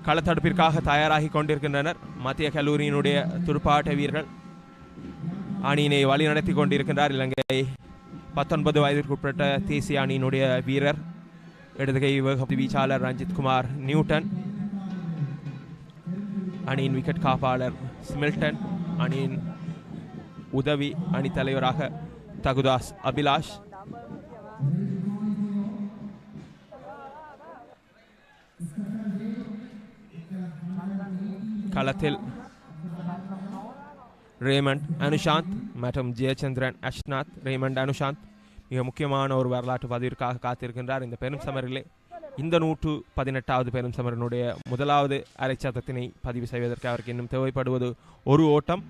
களத்தடுப்பிற்காக தயாராகி கொண்டிருக்கின்றனர். மத்திய கல்லூரியினுடைய துடுப்பாட்ட வீரர்கள் அணியினை வழிநடத்தி கொண்டிருக்கின்றார். இலங்கை 19 வயதிற்குட்பட்ட தேசிய அணியினுடைய வீரர் இடதுகை வீச்சாளர் ரஞ்சித் குமார் நியூட்டன், அணியின் விக்கெட் காப்பாளர் ஸ்மில்டன், அணியின் உதவி அணி தலைவராக தகுதாஸ் அபிலாஷ், களத்தில் ரேமண்ட் அனுஷாந்த் மற்றும் ஜெயச்சந்திரன் அஷ்நாத். ரேமண்ட் அனுஷாந்த் மிக முக்கியமான ஒரு வரலாற்று பதிவிற்காக காத்திருக்கின்றார். இந்த பெரும் சமரிலே இந்த 118வது பெரும் சமரனுடைய முதலாவது அரைச்சதத்தினை பதிவு செய்வதற்கு அவருக்கு இன்னும் தேவைப்படுவது ஒரு ஓட்டம்.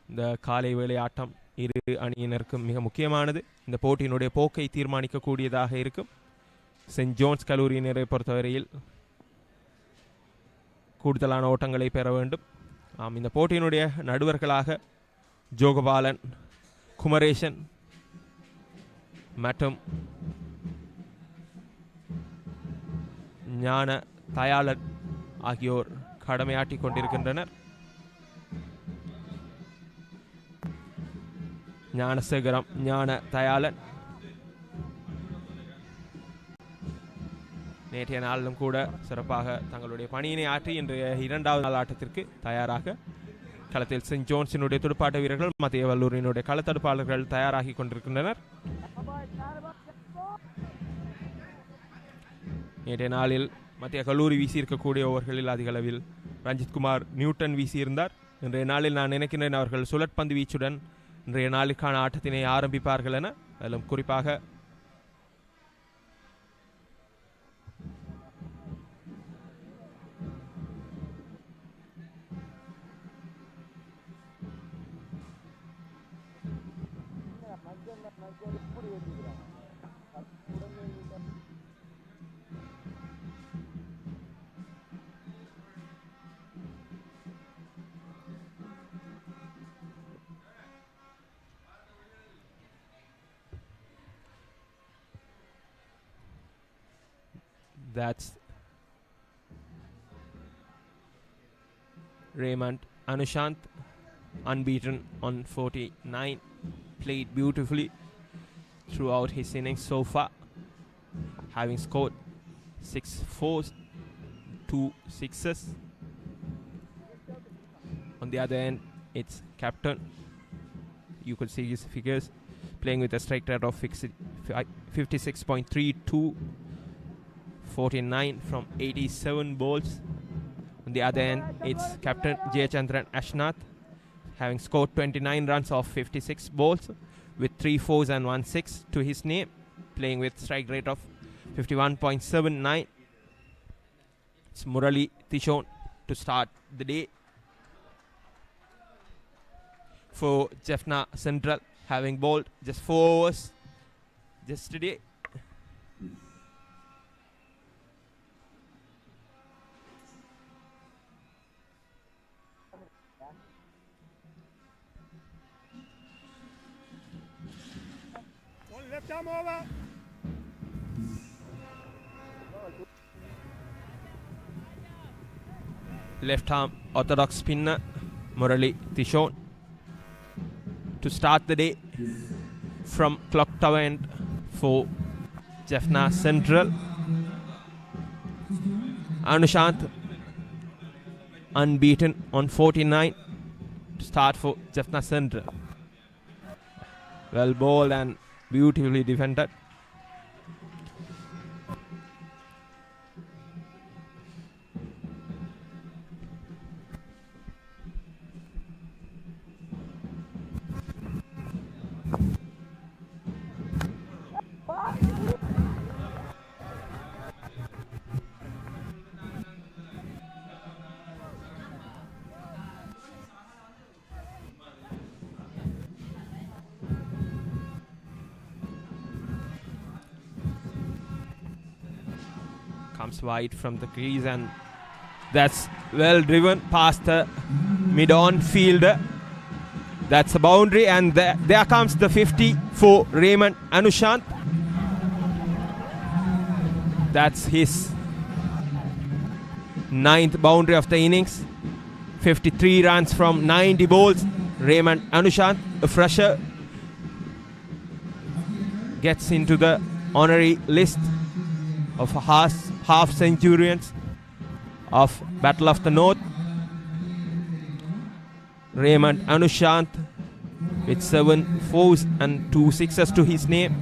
இந்த காலை வேளை ஆட்டம் இரு அணியினருக்கும் மிக முக்கியமானது. இந்த போட்டியினுடைய போக்கை தீர்மானிக்கக்கூடியதாக இருக்கும். சென்ட் ஜோன்ஸ் கல்லூரியினரை பொறுத்தவரையில் கூடுதலான ஓட்டங்களை பெற வேண்டும். இந்த போட்டியினுடைய நடுவர்களாக ஜோகபாலன், குமரேசன் மற்றும் ஞான தயாளன் ஆகியோர் கடமையாற்றிக் கொண்டிருக்கின்றனர். ஞானசேகரம், ஞான தயாளன் நேற்றைய நாளிலும் கூட சிறப்பாக தங்களுடைய பணியினை ஆற்றி இன்றைய 2வது நாள் ஆட்டத்திற்கு தயாராக களத்தில் சென்ட் ஜோன்ஸினுடைய துடுப்பாட்ட வீரர்கள், மத்திய கல்லூரியினுடைய களத்தடுப்பாளர்கள் தயாராகி கொண்டிருக்கின்றனர். நேற்றைய நாளில் மத்திய கல்லூரி வீசியிருக்கக்கூடிய ஓவர்களில் அதிக அளவில் ரஞ்சித் குமார் நியூட்டன் வீசியிருந்தார். இன்றைய நாளில் நான் நினைக்கின்றேன் அவர்கள் சுழற்பந்து வீச்சுடன் இன்றைய நாளுக்கான ஆட்டத்தினை ஆரம்பிப்பார்கள் என. அதிலும் குறிப்பாக that's Raymond Anushant, unbeaten on 49, played beautifully throughout his innings so far, having scored 6 fours, 2 sixes. On the other end, it's captain. You could see his figures, playing with a strike rate of 56.32, 49 from 87 balls. On the other end, it's captain Jayachandran Ashnath, having scored 29 runs off 56 balls with 3 fours and 1 6 to his name, playing with strike rate of 51.79. It's Murali Tishon to start the day for Jaffna Central, having bowled just 4 overs yesterday. Left arm over. Left arm orthodox spinner Murali Tishon to start the day from clock tower end for Jaffna Central. Anushant unbeaten on 49 to start for Jaffna Central. Well bowled and beautifully defended. Comes wide from the crease and that's well driven past the mid-on fielder. That's a boundary and there comes the 50 for Raymond Anushant. That's his ninth boundary of the innings. 53 runs from 90 balls. Raymond Anushant, a fresher, gets into the honorary list of half centurions of Battle of the North. Raymond Anushant with 7 fours and 2 sixes to his name.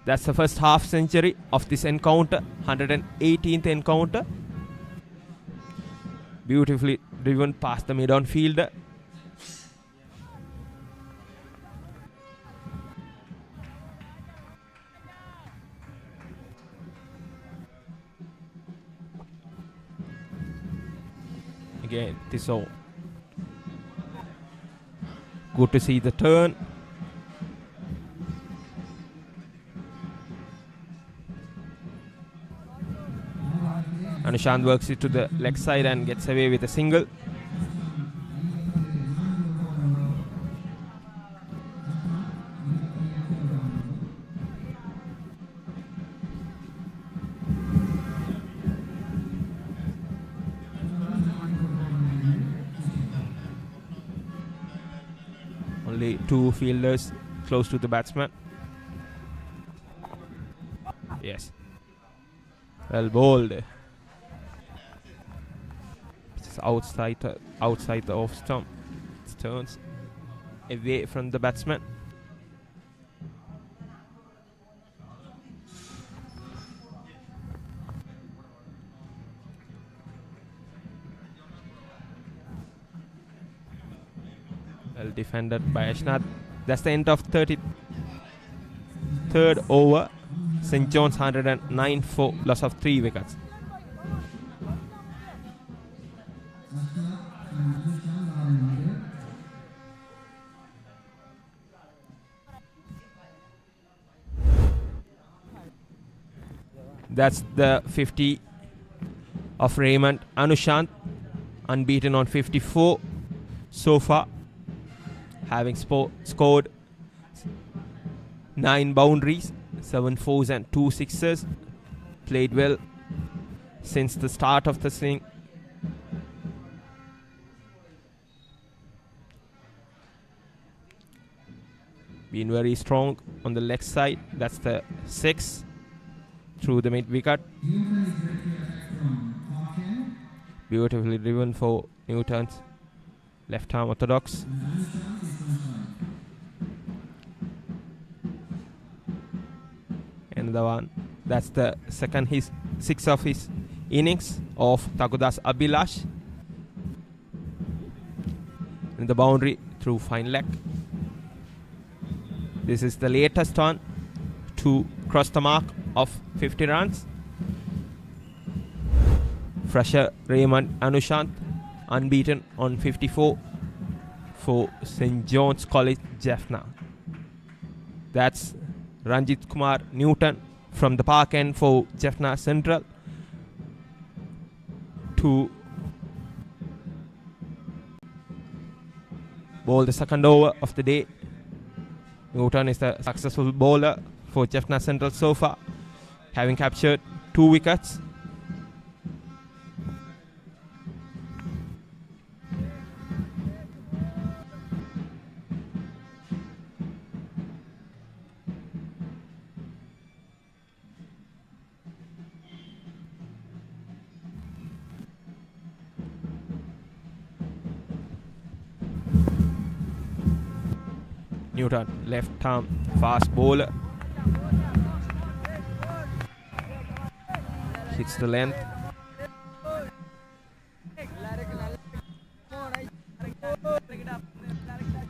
That's the first half century of this encounter, 118th encounter. Beautifully driven past the mid-on fielder. Again, Tissot. Good to see the turn. Anushant works it to the leg side and gets away with a single. Only 2 fielders close to the batsman. Yes. Well bowled. It's outside the off stump. It turns away from the batsman. Well defended by Ashnath. That's the end of 33rd over. St. John's 109 for loss of 3 wickets. That's the 50 of Raymond Anushant, unbeaten on 54 so far, having scored 9 boundaries, 7 fours and 2 sixes. Played well since the start of the swing. Been very strong on the leg side. That's the 6 through the mid wicket. Beautifully driven for Newton's left arm orthodox. Another one. That's the second 6 of his innings of Tagudas Abhilash. In the boundary through fine leg. This is the latest one to cross the mark of 50 runs. Fresher Raymond Anushant, unbeaten on 54 for St. John's College, Jaffna. That's Ranjit Kumar Newton from the park end for Jaffna Central to bowl the second over of the day. Newton is the successful bowler for Jaffna Central so far, having captured 2 wickets. Newton, left arm fast bowler. Hits the length.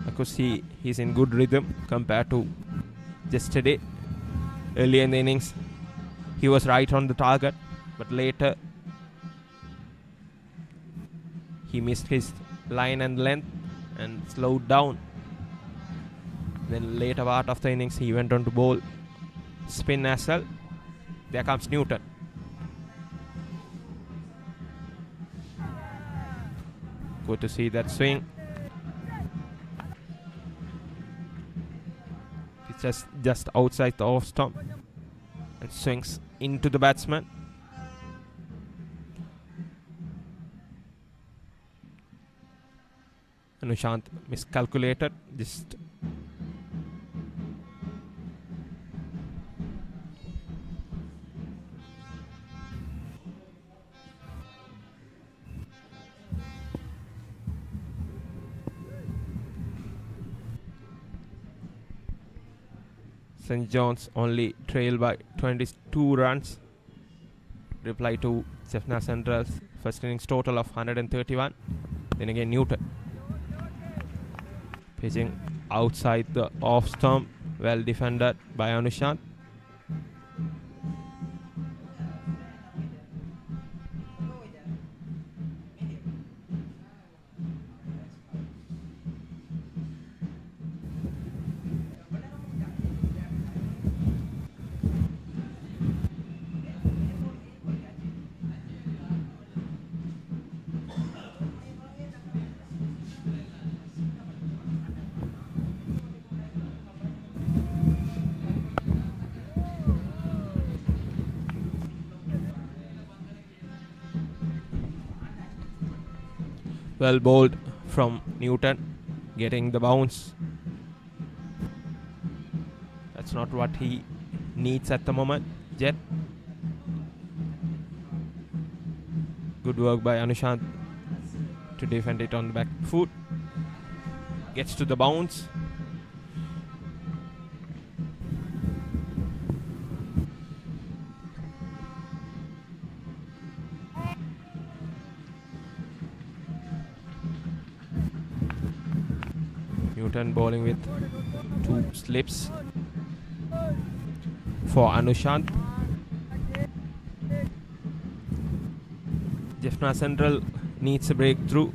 I could see he's in good rhythm compared to yesterday. Early in the innings, he was right on the target, but later he missed his line and length and slowed down. Then later part of the innings, he went on to bowl spin as well. There comes Newton. Good to see that swing. It's just outside the off stump and swings into the batsman. Anushant miscalculated. Just St. John's only trail by 22 runs. Reply to Jaffna Central's first innings total of 131. Then again Newton pitching outside the off stump, well defended by Anushant. Well bowled from Newton, getting the bounce. That's not what he needs at the moment yet. Good work by Anushant to defend it on the back foot. Gets to the bounce. Newton bowling with 2 slips for Anushant. Jaffna Central needs a breakthrough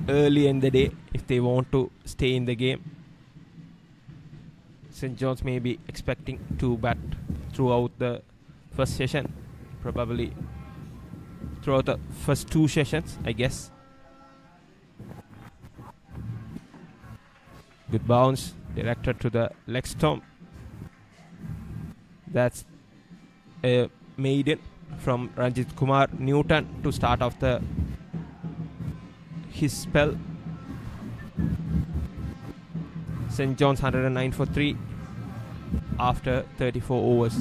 early in the day if they want to stay in the game. St. John's may be expecting to bat throughout the first session, probably throughout the first 2 sessions, I guess. Good bounce directed to the leg stump. That's a maiden from Ranjit Kumar Newton to start off his spell. St. John's 109 for 3 after 34 overs.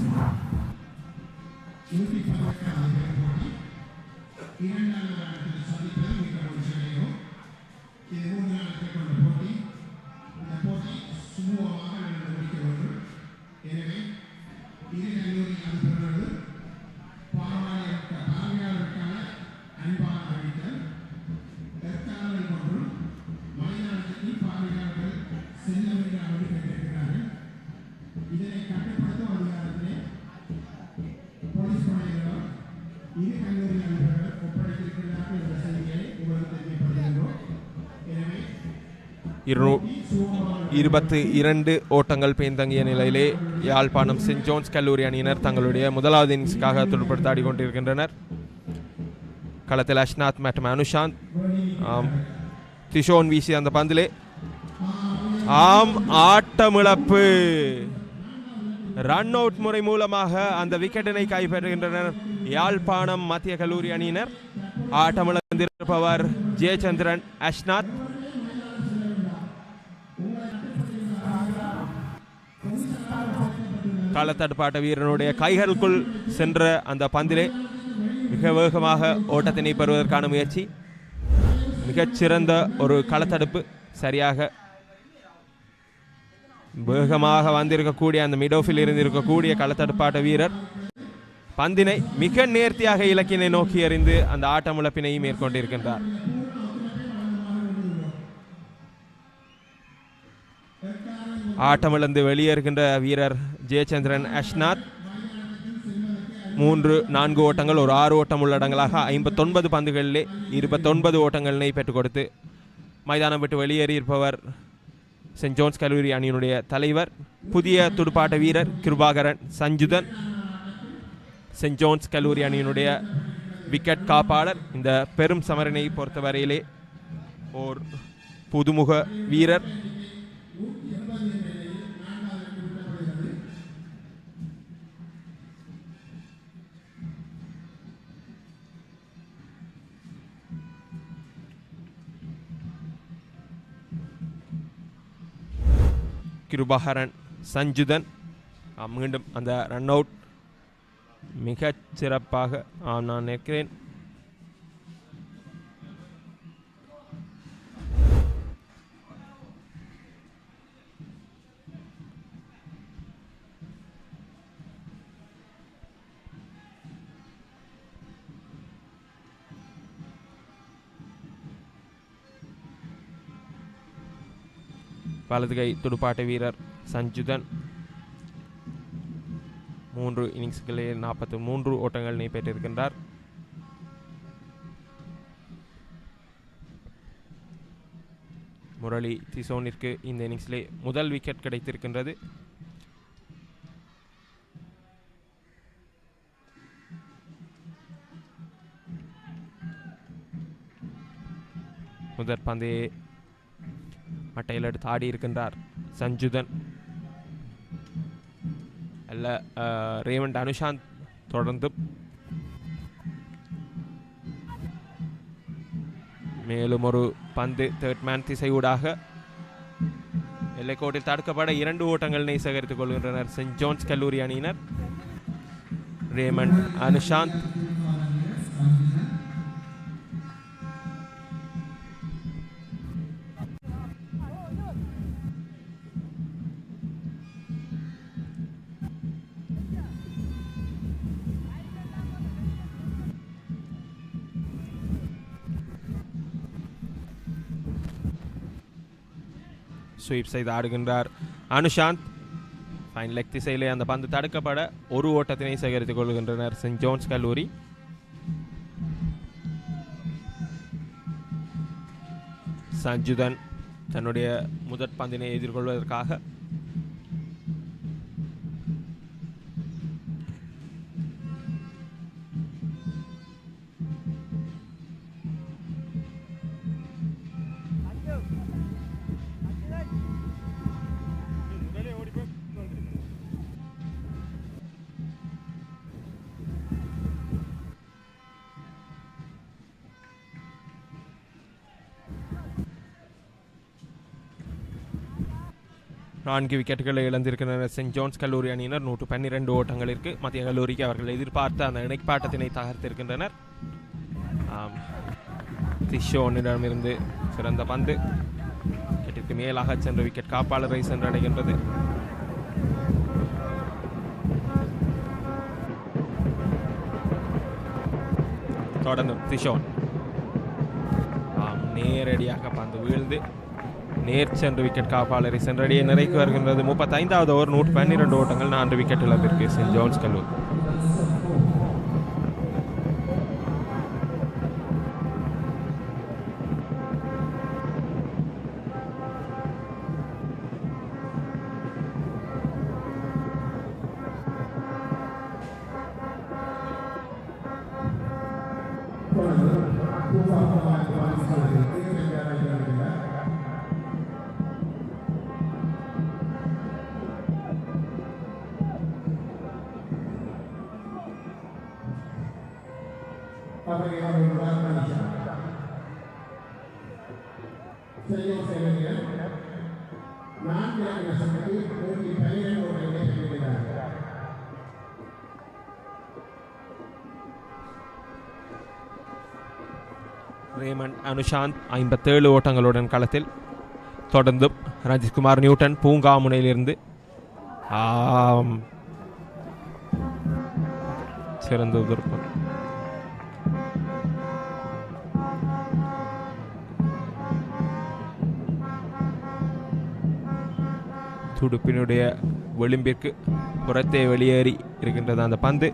இருபத்தி ஓட்டங்கள் பின்தங்கிய நிலையிலே Yazhpanam send Jones கல்லூரி அணியினர் தங்களுடைய முதலாவது இன்னிங்ஸுக்காக துடுப்படுத்தாடி கொண்டிருக்கின்றனர். களத்தில் அஷ்நாத் மற்றும் அனுஷாந்த். திஷோன் வீசி அந்த பந்திலே ஆட்டமிழப்பு. ரன் அவுட் முறை மூலமாக அந்த விக்கெட்டினை கைப்பற்றுகின்றனர் யாழ்ப்பாணம் மத்திய கல்லூரி அணியினர். ஆட்டமிழந்திருப்பவர் ஜெயச்சந்திரன் அஷ்நாத். களத்தடுப்பாட்ட வீரனுடைய கைகளுக்குள் சென்ற அந்த பந்திலே மிக வேகமாக ஓட்டத்தினை பெறுவதற்கான முயற்சி. மிகச்சிறந்த ஒரு களத்தடுப்பு. சரியாக வேகமாக வந்திருக்கக்கூடிய அந்த மிடோஃபில் இருந்திருக்கக்கூடிய களத்தடுப்பாட்ட வீரர் பந்தினை மிக நேர்த்தியாக இலக்கினை நோக்கி எறிந்து அந்த ஆட்டமிழப்பினை மேற்கொண்டிருக்கின்றார். ஆட்டமிழந்து வெளியேறுகின்ற வீரர் ஜெயச்சந்திரன் அஷ்நாத். 3-4 ஓட்டங்கள், ஒரு 6 ஓட்டம் உள்ளடங்களாக 59 பந்துகளிலே 29 ஓட்டங்களினை பெற்றுக் கொடுத்து மைதானம் விட்டு வெளியேறியிருப்பவர் சென்ட் ஜோன்ஸ் கல்லூரி அணியினுடைய தலைவர், புதிய துடுப்பாட்ட வீரர் கிருபாகரன் சஞ்சுதன். சென்ட் ஜோன்ஸ் கல்லூரி அணியினுடைய விக்கெட் காப்பாளர். இந்த பெரும் சமரனை பொறுத்தவரையிலே ஓர் புதுமுக வீரர். கிருபாகரன் சஞ்சுதன் மீண்டும் அந்த ரன் அவுட் மிகச் சிறப்பாக நான் நினைக்கிறேன். வலதுகை துடுப்பாட்ட வீரர் சஞ்சுதன் 3 இன்னிங்ஸ்களில் 43 ஓட்டங்களை பெற்றிருக்கின்றார். முரளி திசோனிற்கு இந்த இன்னிங்ஸிலே முதல் விக்கெட் கிடைத்திருக்கின்றது. முதற் பந்தை மட்டையில் எடுத்து ஆடி இருக்கின்றார் சஞ்சுதன். அல்ல ரேவண்ட் அனுஷாந்த் தொடர்ந்து மேலும் ஒரு பந்து தேர்ட் மேன் திசையூடாக எல்லைக்கோட்டில் தடுக்கப்பட 2 ஓட்டங்களை சேகரித்துக் கொள்கின்றனர் சென்ட் ஜோன்ஸ் கல்லூரி அணியினர். ரேமண்ட் அனுஷாந்த் ஸ்வீப் செய்து ஆடுகின்றார் அனுஷாந்த். ஃபைன் லெக் திசையிலே அந்த பந்து தடுக்கப்பட 1 ஓட்டத்தினை சேகரித்துக் கொள்கின்றனர் சென்ட் ஜோன்ஸ் கல்லூரி. சஞ்சுதன் தன்னுடைய முதற் பந்தினை எதிர்கொள்வதற்காக நான்கு விக்கெட்டுகளை இழந்திருக்கின்றனர் சென்ட் ஜோன்ஸ் கல்லூரி அணியினர். 112 ஓட்டங்களிற்கு மத்திய கல்லூரிக்கு அவர்கள் எதிர்பார்த்த அந்த இணைப்பாட்டத்தினை தகர்த்திருக்கின்றனர். திஷோனிடமிருந்து சிறந்த பந்து விக்கெட்டிற்கு மேலாக சென்று விக்கெட் காப்பாளரை சென்றடைகின்றது. தொடர்ந்து திஷோன் நேரடியாக பந்து வீழ்ந்து நேர் சென்று விக்கெட் காப்பாளரை சென்றடியே நிறைக்கு வருகின்றது. 35வது ஓவர் 112 ஓட்டங்கள் 4 விக்கெட் இழப்பிற்கு சென்ட் ஜோன்ஸ் கல்லூரி. ரேமண்ட் அனுஷாந்த் 57 ஓட்டங்களுடன் களத்தில். தொடர்ந்து ரஞ்சித்குமார் நியூட்டன் பூங்கா முனையிலிருந்து சிறந்த எதிர்ப்பு. துடுப்பினுடைய விளிம்பிற்கு புறத்தே வெளியேறி இருக்கின்றது அந்த பந்து.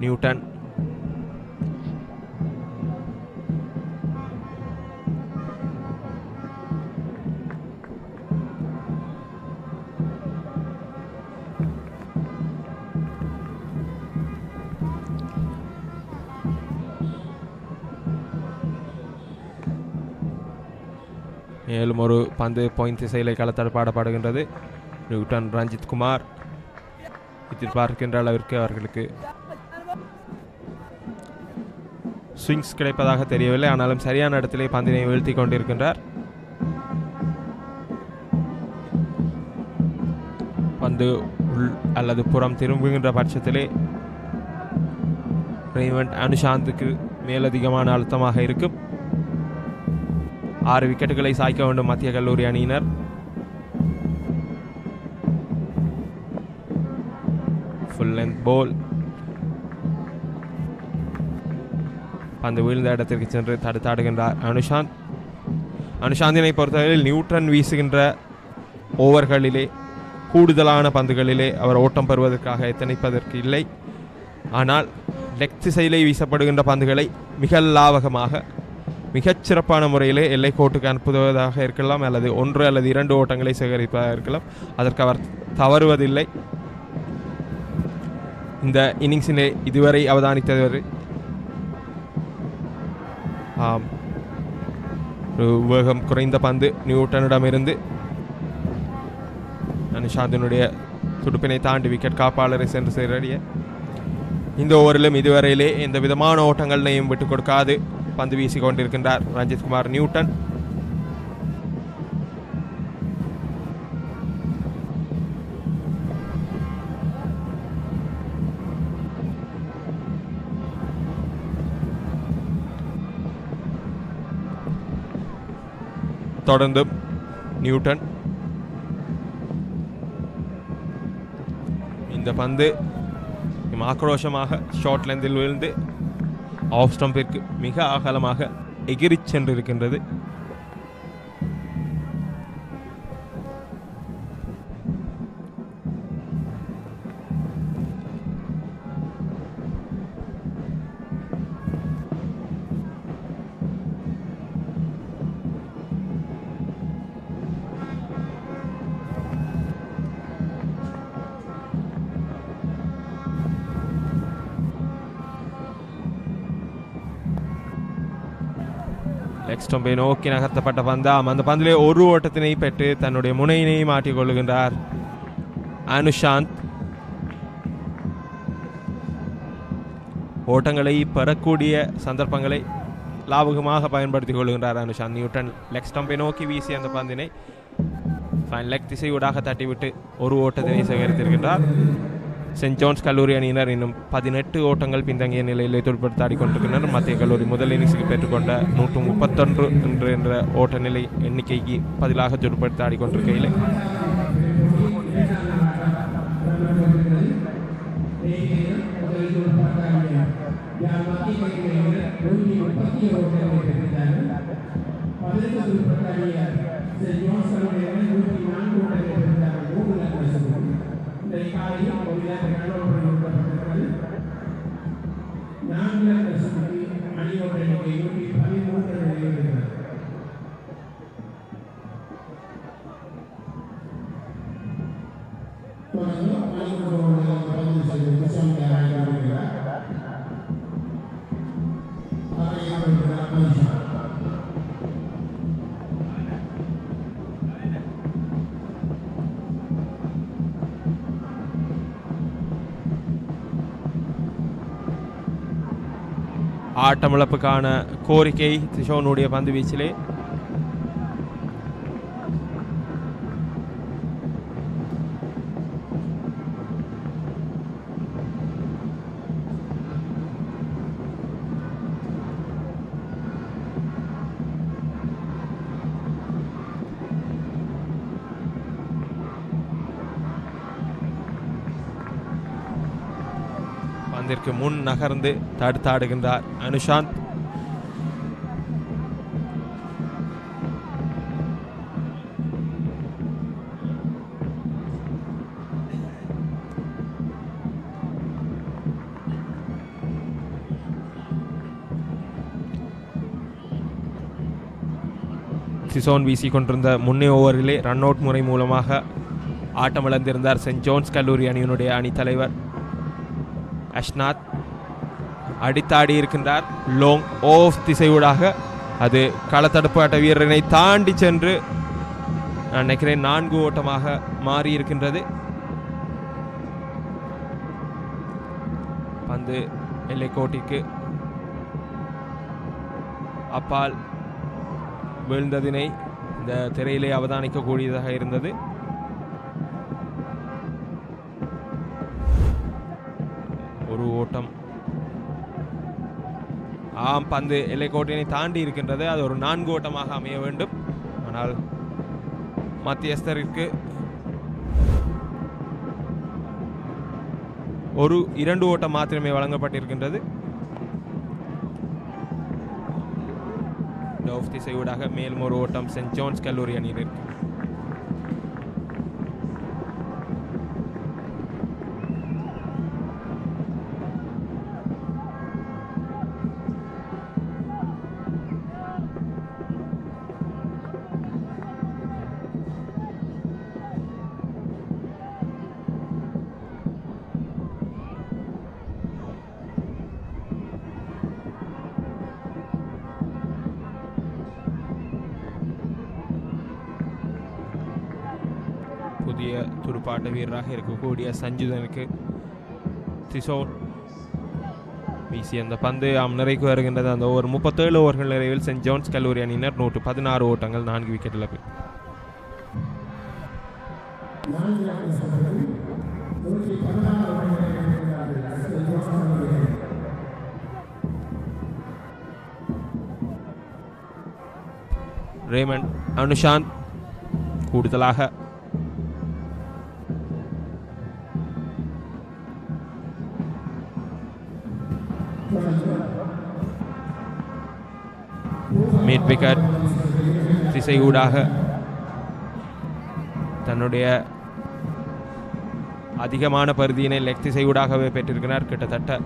நியூட்டன் மேலும் ஒரு பந்து பாயிண்ட் திசையிலே களத்தடுப்பாடப்படுகின்றது. நியூட்டன் ரஞ்சித்குமார் எதிர்பார்க்கின்ற அளவிற்கு அவர்களுக்கு ஸ்விங்ஸ் கிடைப்பதாக தெரியவில்லை. ஆனாலும் சரியான இடத்திலே பந்தினை வீழ்த்தி கொண்டிருக்கின்றார். பந்து உள் அல்லது புறம் திரும்புகின்ற பட்சத்திலே ரேவண்ட் அனுஷாந்துக்கு மேலதிகமான அழுத்தமாக இருக்கும். 6 விக்கெட்டுகளை சாய்க்க வேண்டும் மத்திய கல்லூரி அணியினர். ஃபுல் லென்த் போல். பந்து வீழ்ந்த இடத்திற்கு சென்று தடுத்தாடுகின்றார் அனுஷாந்த். அனுஷாந்தினை பொறுத்தவரையில் நியூட்டன் வீசுகின்ற ஓவர்களிலே கூடுதலான பந்துகளிலே அவர் ஓட்டம் பெறுவதற்காக எத்தனைப்பதற்கு இல்லை. ஆனால் லெக் திசையிலே வீசப்படுகின்ற பந்துகளை மிக லாவகமாக மிகச்சிறப்பான முறையிலே எல்லை கோட்டுக்கு அனுப்புவதாக இருக்கலாம், அல்லது 1 அல்லது 2 ஓட்டங்களை சேகரிப்பதாக இருக்கலாம். அதற்கு அவர் தவறுவதில்லை. இந்த இன்னிங்ஸிலே இதுவரை அவதானித்தவர் வேகம் குறைந்த பந்து நியூட்டனிடமிருந்து அனுஷாந்தினுடைய துடுப்பினை தாண்டி விக்கெட் காப்பாளரை சென்று சேரடிய இந்த ஓவரிலும் இதுவரையிலே எந்த விதமான ஓட்டங்களையும் விட்டுக் கொடுக்காது பந்து வீசி கொண்டிருக்கின்றார் ரஞ்சித் குமார் நியூட்டன். தொடர்ந்து நியூட்டன். இந்த பந்து ஆக்ரோஷமாக ஷார்ட் லெந்தில் விழுந்து ஆஃப் ஸ்டம்பிற்கு மிக அகலமாக எகிரி சென்றிருக்கின்றது. லெக் ஸ்டம்பை நோக்கி நகர்த்தப்பட்ட பந்தாம். அந்த பந்திலே ஒரு ஓட்டத்தினை பெற்று தன்னுடைய முனையினை மாற்றிக் கொள்ளுகின்றார் அனுஷாந்த். ஓட்டங்களை பெறக்கூடிய சந்தர்ப்பங்களை லாபகமாக பயன்படுத்திக் கொள்கின்றார் அனுஷாந்த். நியூட்டன் லெக் ஸ்டம்பை நோக்கி வீசி அந்த பந்தினை லெக் திசையூடாக தட்டிவிட்டு ஒரு ஓட்டத்தினை சேகரித்திருக்கின்றார். சென்ட் ஜோன்ஸ் கல்லூரி அணியினர் இன்னும் 18 ஓட்டங்கள் பின்தங்கிய நிலையிலே துடுப்படுத்தாடி கொண்டிருக்கின்றனர். மத்திய கல்லூரி முதல் இன்னிங்ஸுக்கு பெற்றுக்கொண்ட 131 என்ற ஓட்ட நிலை எண்ணிக்கைக்கு பதிலாக துடுப்படுத்தாடி கொண்டிருக்கையில் ஆட்டமிழப்புக்கான கோரிக்கை திஷோனுடைய பந்து வீச்சிலே. பந்திற்கு முன் நகர்ந்து தடுத்தாடுகின்றார் அனுஷாந்த். திசோன் வீசிக் கொண்டிருந்த முன்னே ஓவரிலே ரன் அவுட் முறை மூலமாக ஆட்டமிழந்திருந்தார் சென்ட் ஜோன்ஸ் கல்லூரி அணியினுடைய அணித்தலைவர் அஷ்நாத். அடித்தாடி இருக்கின்றார் லோங் ஆஃப் திசையூடாக. அது களத்தடுப்பாட்ட வீரரை தாண்டி சென்று நான் நினைக்கிறேன் 4 ஓட்டமாக மாறி இருக்கின்றது. பந்து எல்லைக்கோட்டிற்கு அப்பால் வீழ்ந்ததினை இந்த திரையிலே அவதானிக்கக்கூடியதாக இருந்தது. ஓட்டம். பந்து எல்லைக்கோட்டினை தாண்டி இருக்கின்றது. அது ஒரு 4 ஓட்டமாக அமைய வேண்டும். ஆனால் மத்தியஸ்தருக்கு 2 ஓட்டம் மாத்திரமே வழங்கப்பட்டிருக்கின்றது. டவுஃப் திசையூடாக மேலும் ஒரு ஓட்டம் சென்ட் ஜான்ஸ் கல்லூரி அணியில் இருக்கு. புதிய துடுப்பாட்ட வீரராக இருக்கக்கூடிய சஞ்சுதனுக்கு திசோன் வீசி அந்த பந்து நிறைக்கு வருகின்றது. அந்த ஓவர் 37 ஓவர்கள் நிறைவில் சென்ட் ஜான்ஸ் கல்லூரி அணியினர் 116 ஓட்டங்கள் 4 விக்கெட் இழப்பு. ரேமண்ட் அனுஷாந்த் கூடுதலாக மிட் விக்கெட் திசையூடாக தன்னுடைய அதிகமான பருதியினை லெக் திசையூடாகவே பெற்றிருக்கிறார். கிட்டத்தட்ட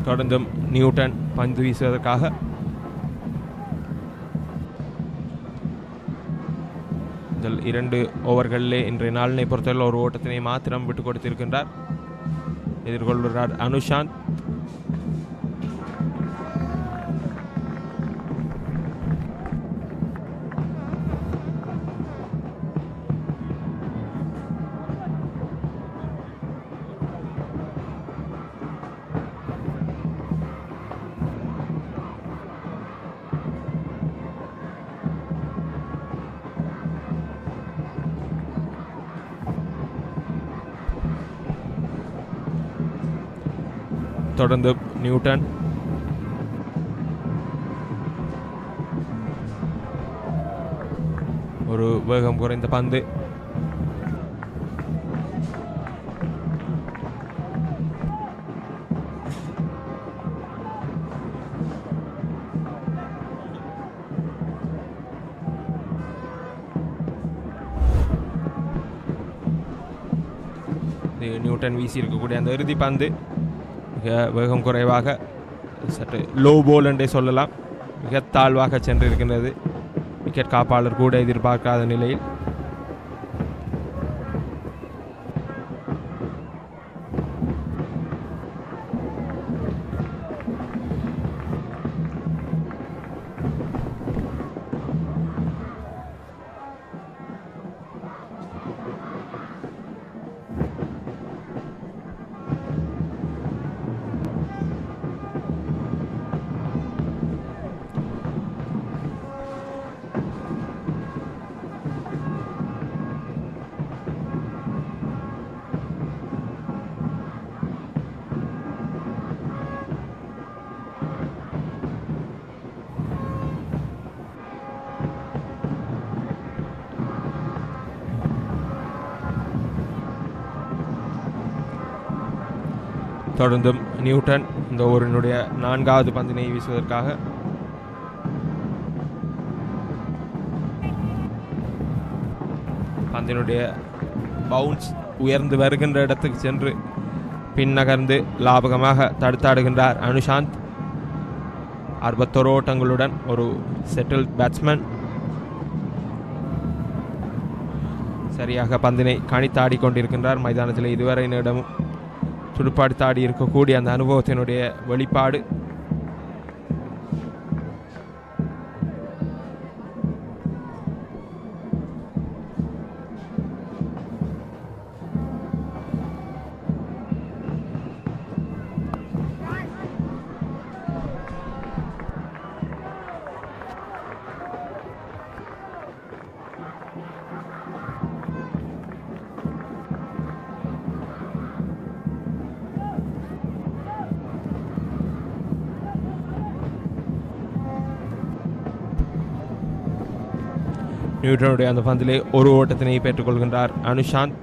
தொடர்ந்தும் நியூட்டன் பந்து வீசுவதற்காக முதல் 2 ஓவர்களிலே இன்றைய நாளினை பொறுத்தவரை ஒரு ஓட்டத்தினை மாத்திரம் விட்டுக் கொடுத்திருக்கின்றார். எதிர்கொள்கிறார் அனுஷாந்த். தொடர்ந்து நியூட்டன் ஒரு வேகம் குறைந்த பந்து. நியூட்டன் வீசி இருக்கக்கூடிய அந்த இறுதி பந்து வேகம் குறைவாக சற்று லோ போல் என்றே சொல்லலாம். மிக தாழ்வாக சென்றிருக்கின்றது. விக்கெட் காப்பாளர் கூட எதிர்பார்க்காத நிலையில் தொடர்ந்தும் நியூட்டன் இந்த ஓவரினுடைய 4வது பந்தினை வீசுவதற்காக பந்தினுடைய பவுன்ஸ் உயர்ந்து வருகின்ற இடத்துக்கு சென்று பின்னகர்ந்து லாபகமாக தடுத்தாடுகின்றார் அனுஷாந்த். 61 ஓட்டங்களுடன் ஒரு செட்டில் பேட்ஸ்மேன். சரியாக பந்தினை கணித்தாடி கொண்டிருக்கின்றார். மைதானத்தில் இதுவரை நேரமும் துடுப்பாடி இருக்கக்கூடிய அந்த அனுபவத்தினுடைய வெளிப்பாடு. நியூட்டனுடைய அந்த பந்திலே ஒரு ஓட்டத்தினை பெற்றுக்கொள்கின்றார் அனுஷாந்த்.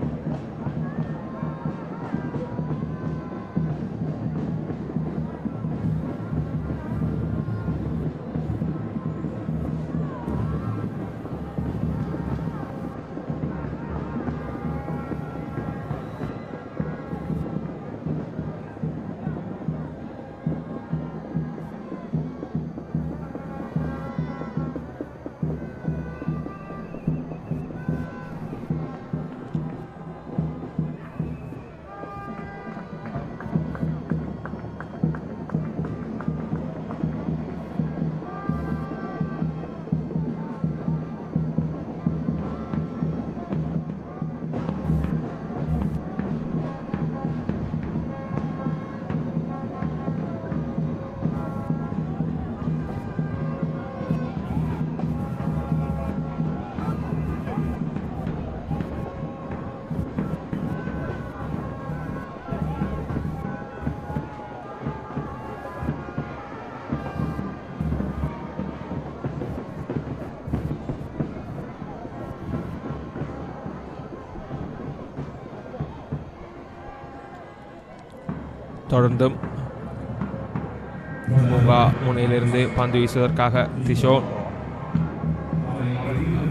தொடர்ந்தும் பூங்கா முனையிலிருந்து பந்து வீசுவதற்காக திஷோன்,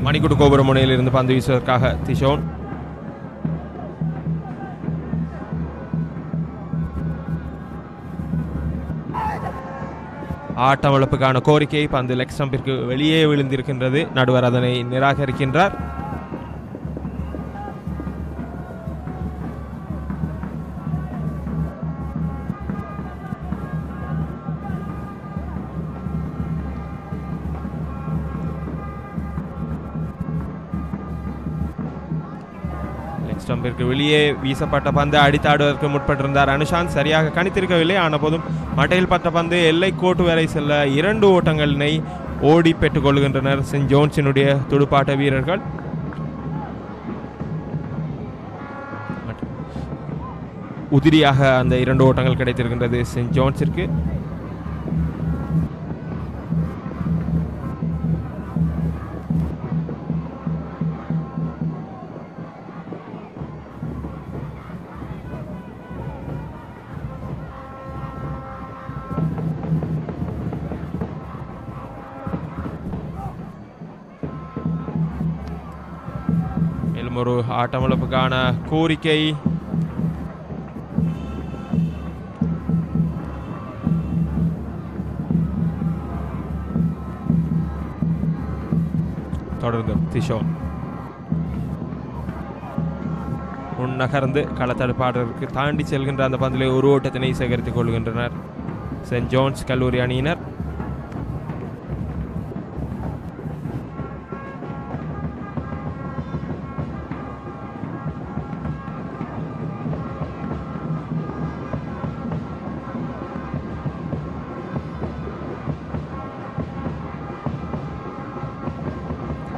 மணிக்குடு கோபுர முனையிலிருந்து பந்து வீசுவதற்காக திஷோன். ஆட்டமிழப்புக்கான கோரிக்கை பந்து லெக் ஸ்டம்பிற்கு வெளியே விழுந்திருக்கின்றது. நடுவர் அதனை நிராகரிக்கின்றார். ஸ்டம்பிற்கு வெளியே வீசப்பட்ட பந்து அடித்தாடுவதற்கு முற்பட்டிருந்தார் அனுஷாந்த். சரியாக கணித்திருக்கவில்லை. ஆனபோதும் மட்டையில் பட்ட பந்து எல்லை கோட்டு வரை செல்ல 2 ஓட்டங்களினை ஓடி பெற்றுக் கொள்கின்றனர் சென்ட் ஜோன்ஸினுடைய துடுப்பாட்ட வீரர்கள். உதிரியாக அந்த 2 ஓட்டங்கள் கிடைத்திருக்கின்றது சென்ட் ஜோன்ஸிற்கு. ஒரு ஆட்டமிழப்புக்கான கோரிக்கை. தொடர்ந்து திஷோன் முன்னகர்ந்து களத்தடுப்பாளருக்கு தாண்டி செல்கின்ற அந்த பந்திலே ஒரு ஓட்டத்தினை சேகரித்துக் கொள்கின்றனர் சென்ட் ஜோன்ஸ் கல்லூரி அணியினர்.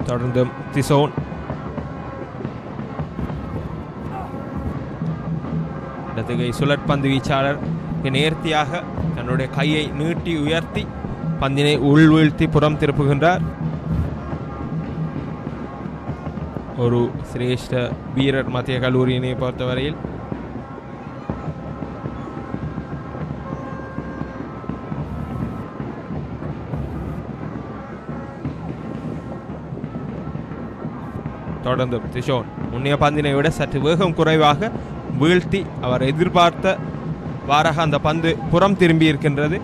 தொடர்ந்து திஷோன் இடதுகை சுழற்பந்து வீச்சாளர் நேர்த்தியாக தன்னுடைய கையை நீட்டி உயர்த்தி பந்தினை உள்வீழ்த்தி புறம் திருப்புகின்றார். ஒரு சிரேஷ்ட வீரர் மத்திய கல்லூரியினை பொறுத்தவரையில். தொடர்ந்து திஷோன் முன்னைய பந்தினை விட சற்று வேகம் குறைவாக வீழ்த்தி அவர் எதிர்பார்த்த வாராக அந்த பந்து புறம் திரும்பி இருக்கின்றது.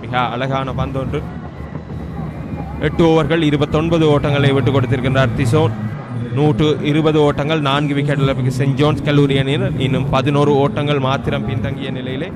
மிக அழகான பந்து ஒன்று. 8 ஓவர்கள் 29 ஓட்டங்களை விட்டுக் கொடுத்திருக்கின்றார் திஷோன். 120 ஓட்டங்கள் 4 விக்கெட் இழப்புக்கு சென்ட் ஜோன்ஸ் கல்லூரி அணியினர் இன்னும் 11 ஓட்டங்கள் மாத்திரம் பின்தங்கிய நிலையிலே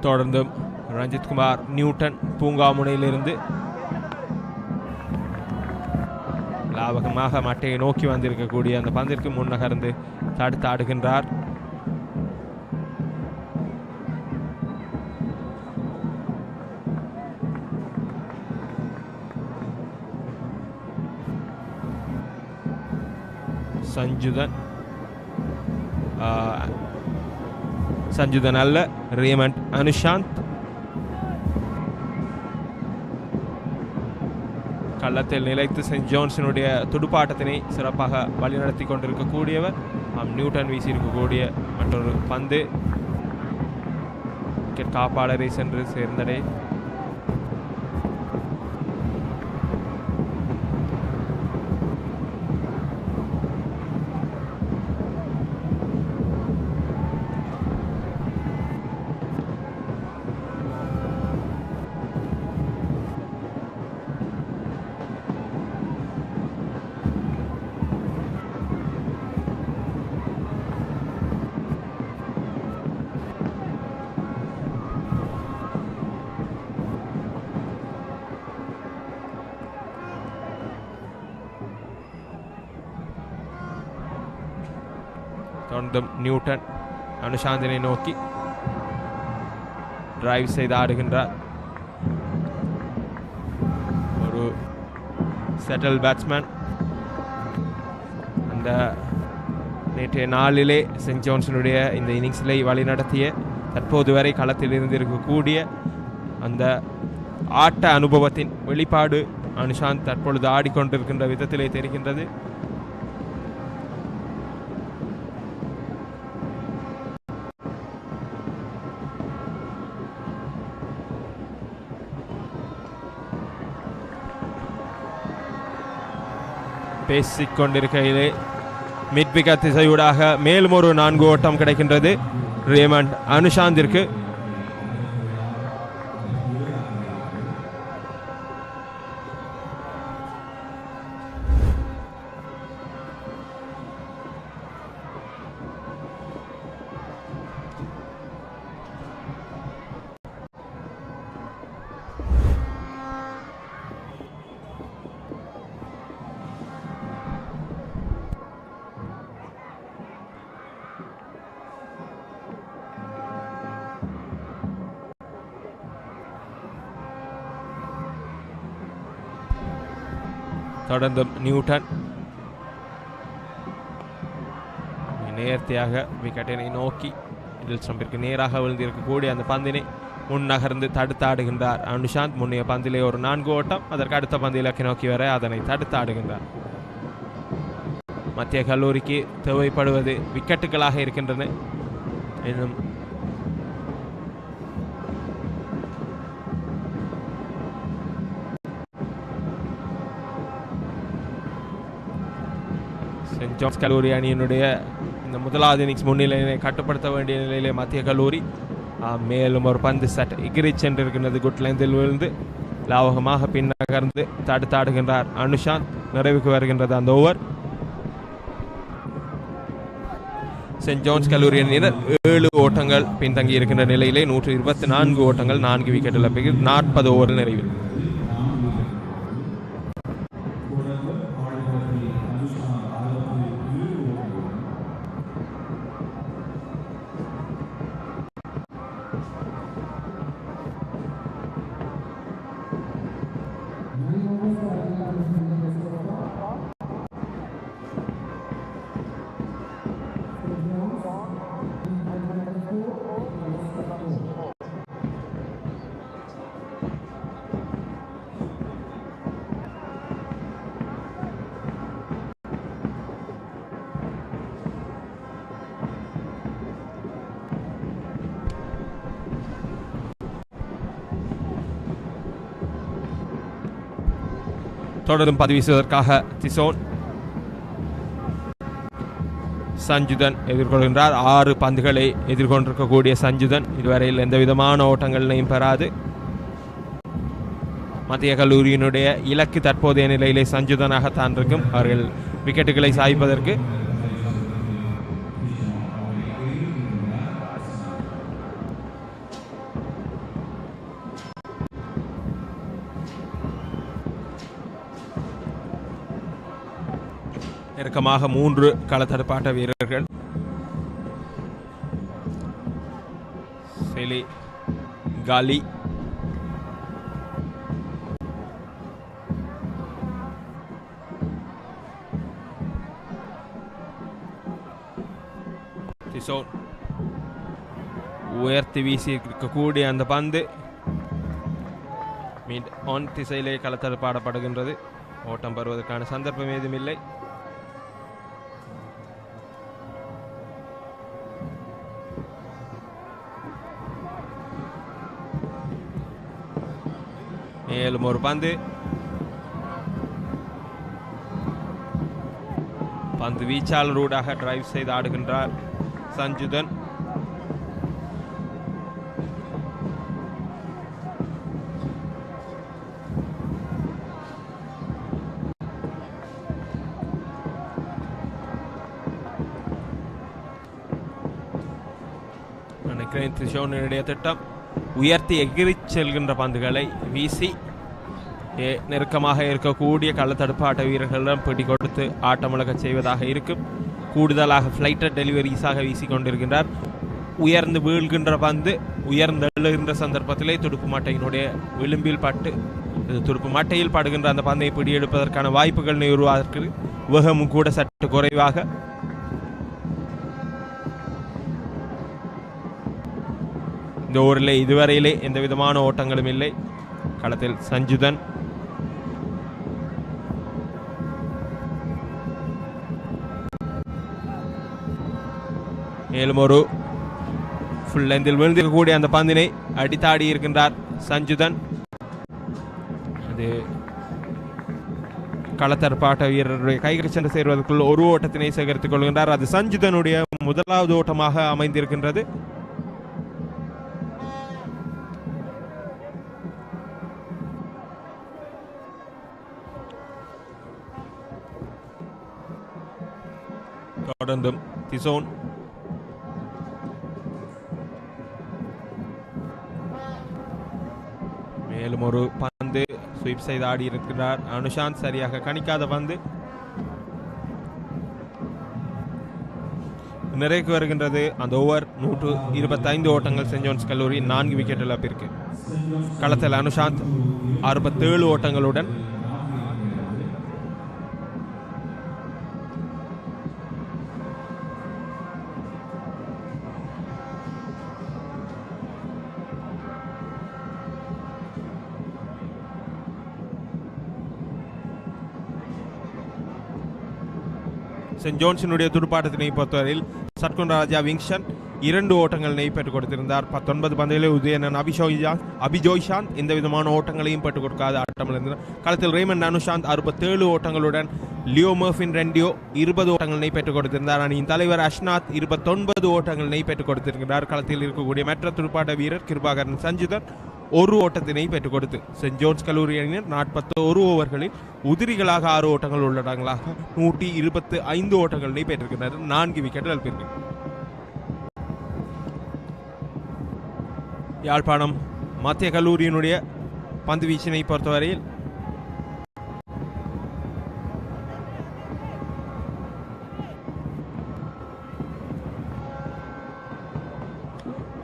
தொடர்ந்து ரஞ்சித் குமார் நியூட்டன் பூங்காமுனையிலிருந்து லாபகமாக மட்டையை நோக்கி வந்திருக்கக்கூடிய அந்த பந்திற்கு முன்னகர்ந்து தடுத்து ஆடுகின்றார். சஞ்சுதன் அல்ல, ரேமண்ட் அனுஷாந்த் கள்ளத்தில் நிலைத்து சென்ட் ஜோன்ஸினுடைய துடுப்பாட்டத்தினை சிறப்பாக வழிநடத்தி கொண்டிருக்கக்கூடியவர். நியூட்டன் வீசியிருக்கக்கூடிய மற்றொரு பந்து விக்கெட் காப்பாளரை சென்று சேர்ந்தடை. நியூட்டன் அனுஷாந்தினை நோக்கி டிரைவ் செய்து ஆடுகின்றார். ஒரு செட்டில் பேட்ஸ்மேன். அந்த நேற்றைய நாளிலே சென்ட் ஜோன்ஸினுடைய இந்த இன்னிங்ஸில் வழிநடத்திய தற்போது வரை களத்தில் இருந்திருக்கக்கூடிய அந்த ஆட்ட அனுபவத்தின் வெளிப்பாடு அனுஷாந்த் தற்பொழுது ஆடிக்கொண்டிருக்கின்ற விதத்திலே தெரிகின்றது. பேசிக்கொண்டிருக்கையிலே மிட் விக்கெட் திசையூடாக மேலும் ஒரு 4 ஓட்டம் கிடைக்கின்றது ரேமண்ட் அனுஷாந்திற்கு. தொடர்ந்து நியூட்டன் நேர்த்தியாக விக்கெட்டினை நோக்கி மிடில் ஸ்டம்பிற்கு நேராக விழுந்திருக்கக்கூடிய அந்த பந்தினை முன்னகர்ந்து தடுத்தாடுகின்றார் அனுஷாந்த். முன்னைய பந்திலே ஒரு 4 ஓட்டம், அதற்கு அடுத்த பந்து இலக்கை நோக்கி வர அதனை தடுத்தாடுகின்றார். மத்திய கல்லூரிக்கு தேவைப்படுவது விக்கெட்டுகளாக இருக்கின்றன. இன்னும் சென்ட் ஜோன்ஸ் கல்லூரி அணியினுடைய இந்த முதலாவது இன்னிங்ஸ் முன்னிலையை கட்டுப்படுத்த வேண்டிய நிலையிலே மத்திய கல்லூரி மேலும் ஒரு பந்து சட் எகிரி சென்றிருக்கின்றது. குட் லெந்தில் விழுந்து லாவகமாக பின்னகர்ந்து தடுத்தாடுகின்றார் அனுஷாந்த். நிறைவுக்கு வருகின்றது அந்த ஓவர். சென்ட் ஜோன்ஸ் கல்லூரி அணியினர் 7 ஓட்டங்கள் பின்தங்கி இருக்கின்ற நிலையிலே 124 ஓட்டங்கள் 4 விக்கெட் இழப்பிற்கு 40 ஓவரில் நிறைவு. தொடரும் பந்து வீசுவதற்காக திசோன். சஞ்சுதன் எதிர்கொள்கின்றார். 6 பந்துகளை எதிர்கொண்டிருக்கக்கூடிய சஞ்சுதன் இதுவரையில் எந்த விதமான ஓட்டங்களையும் பெறாது. மத்திய கல்லூரியினுடைய இலக்கு தற்போதைய நிலையிலே சஞ்சுதனாகத்தான் இருக்கும். அவர்கள் விக்கெட்டுகளை சாய்ப்பதற்கு நெருக்கமாக 3 களத்தடுப்பாட்ட வீரர்கள். செலி, காலி, திசோன் உயர்த்தி வீசி இருக்கக்கூடிய அந்த பந்து ஆன் திசையிலே களத்தடுப்பாடப்படுகின்றது. ஓட்டம் பெறுவதற்கான சந்தர்ப்பம் ஏதும் இல்லை. மேலும் ஒரு பந்து வீச்சாளரூடாக டிரைவ் செய்து ஆடுகின்றார் சஞ்சுதன். நினைக்கிறேன் திசோனுடைய திட்டம் உயர்த்தி எகிரி செல்கின்ற பந்துகளை வீசி நெருக்கமாக இருக்கக்கூடிய களத்தடுப்பாட்ட வீரர்களிடம் பிடி கொடுத்து ஆட்டமுழக செய்வதாக இருக்கும். கூடுதலாக ஃப்ளைட்டட் டெலிவரிஸாக வீசிக்கொண்டிருக்கின்றார். உயர்ந்து வீழ்கின்ற பந்து உயர்ந்து எழுகின்ற சந்தர்ப்பத்திலே துடுப்பு மட்டையினுடைய விளிம்பில் பட்டு துடுப்பு மட்டையில் படுகின்ற அந்த பந்தை பிடியெடுப்பதற்கான வாய்ப்புகள் உருவாவதற்கு வேகமும் கூட சற்று குறைவாக. இந்த ஓவரிலே இதுவரையிலே எந்த விதமான ஓட்டங்களும் இல்லை. களத்தில் சஞ்சுதன். மேலும் ஒரு ஃபுல் லெந்தில் விழுந்திருக்கக்கூடிய அந்த பந்தினை அடித்தாடி இருக்கின்றார் சஞ்சுதன். அது களத்தற்பாட்ட வீரருடைய கைகள் சென்று சேர்வதற்குள் ஒரு ஓட்டத்தினை சேகரித்துக் கொள்கின்றார். அது சஞ்சுதனுடைய முதலாவது ஓட்டமாக அமைந்திருக்கின்றது. தொடர்ந்தும் திசோன் மேலும் ஒரு பந்து ஸ்வீப் செய்து ஆடி இருக்கிறார் அனுஷாந்த். சரியாக கணிக்காத பந்து நிறைக்கு வருகின்றது. அந்த ஓவர் 125 ஓட்டங்கள் சென்ட் ஜோன்ஸ் கல்லூரி 4 விக்கெட் இழப்பிற்கு. களத்தில் அனுஷாந்த் 67 ஓட்டங்களுடன் சென்ட் ஜோன்ஸினுடைய துடுப்பாட்டத்தினை பொறுத்தவரையில் சட்குண்ட ராஜா விங்ஷன் 2 ஓட்டங்களை பெற்றுக் கொடுத்திருந்தார். 19 பந்துகளில் உதயனன் அபிஜோய்ஷாந்த் எந்த விதமான ஓட்டங்களையும் பெற்றுக் கொடுக்காத ஆட்டமிழந்தார். களத்தில் ரேமண்ட் அனுஷாந்த் 67 ஓட்டங்களுடன் லியோ மர்ஃபின் ரெண்டியோ 20 ஓட்டங்களை பெற்றுக் கொடுத்திருந்தார். அணியின் தலைவர் அஷ்நாத் 29 ஓட்டங்களை பெற்றுக் கொடுத்திருக்கிறார். களத்தில் இருக்கக்கூடிய மற்ற துடுப்பாட்ட வீரர் கிருபாகரன் சஞ்சுதன் 1 ஓட்டத்தினை பெற்றுக் கொடுத்து சென்ட் ஜோன்ஸ் கல்லூரி அணியினர் 41 ஓவர்களில் உதிரிகளாக 6 ஓட்டங்கள் உள்ளடங்களாக 125 ஓட்டங்களை பெற்றிருக்கிறார். 4 விக்கெட் இழப்பிற்கு. யாழ்ப்பாணம் மத்திய கல்லூரியினுடைய பந்து வீச்சினை பொறுத்தவரையில்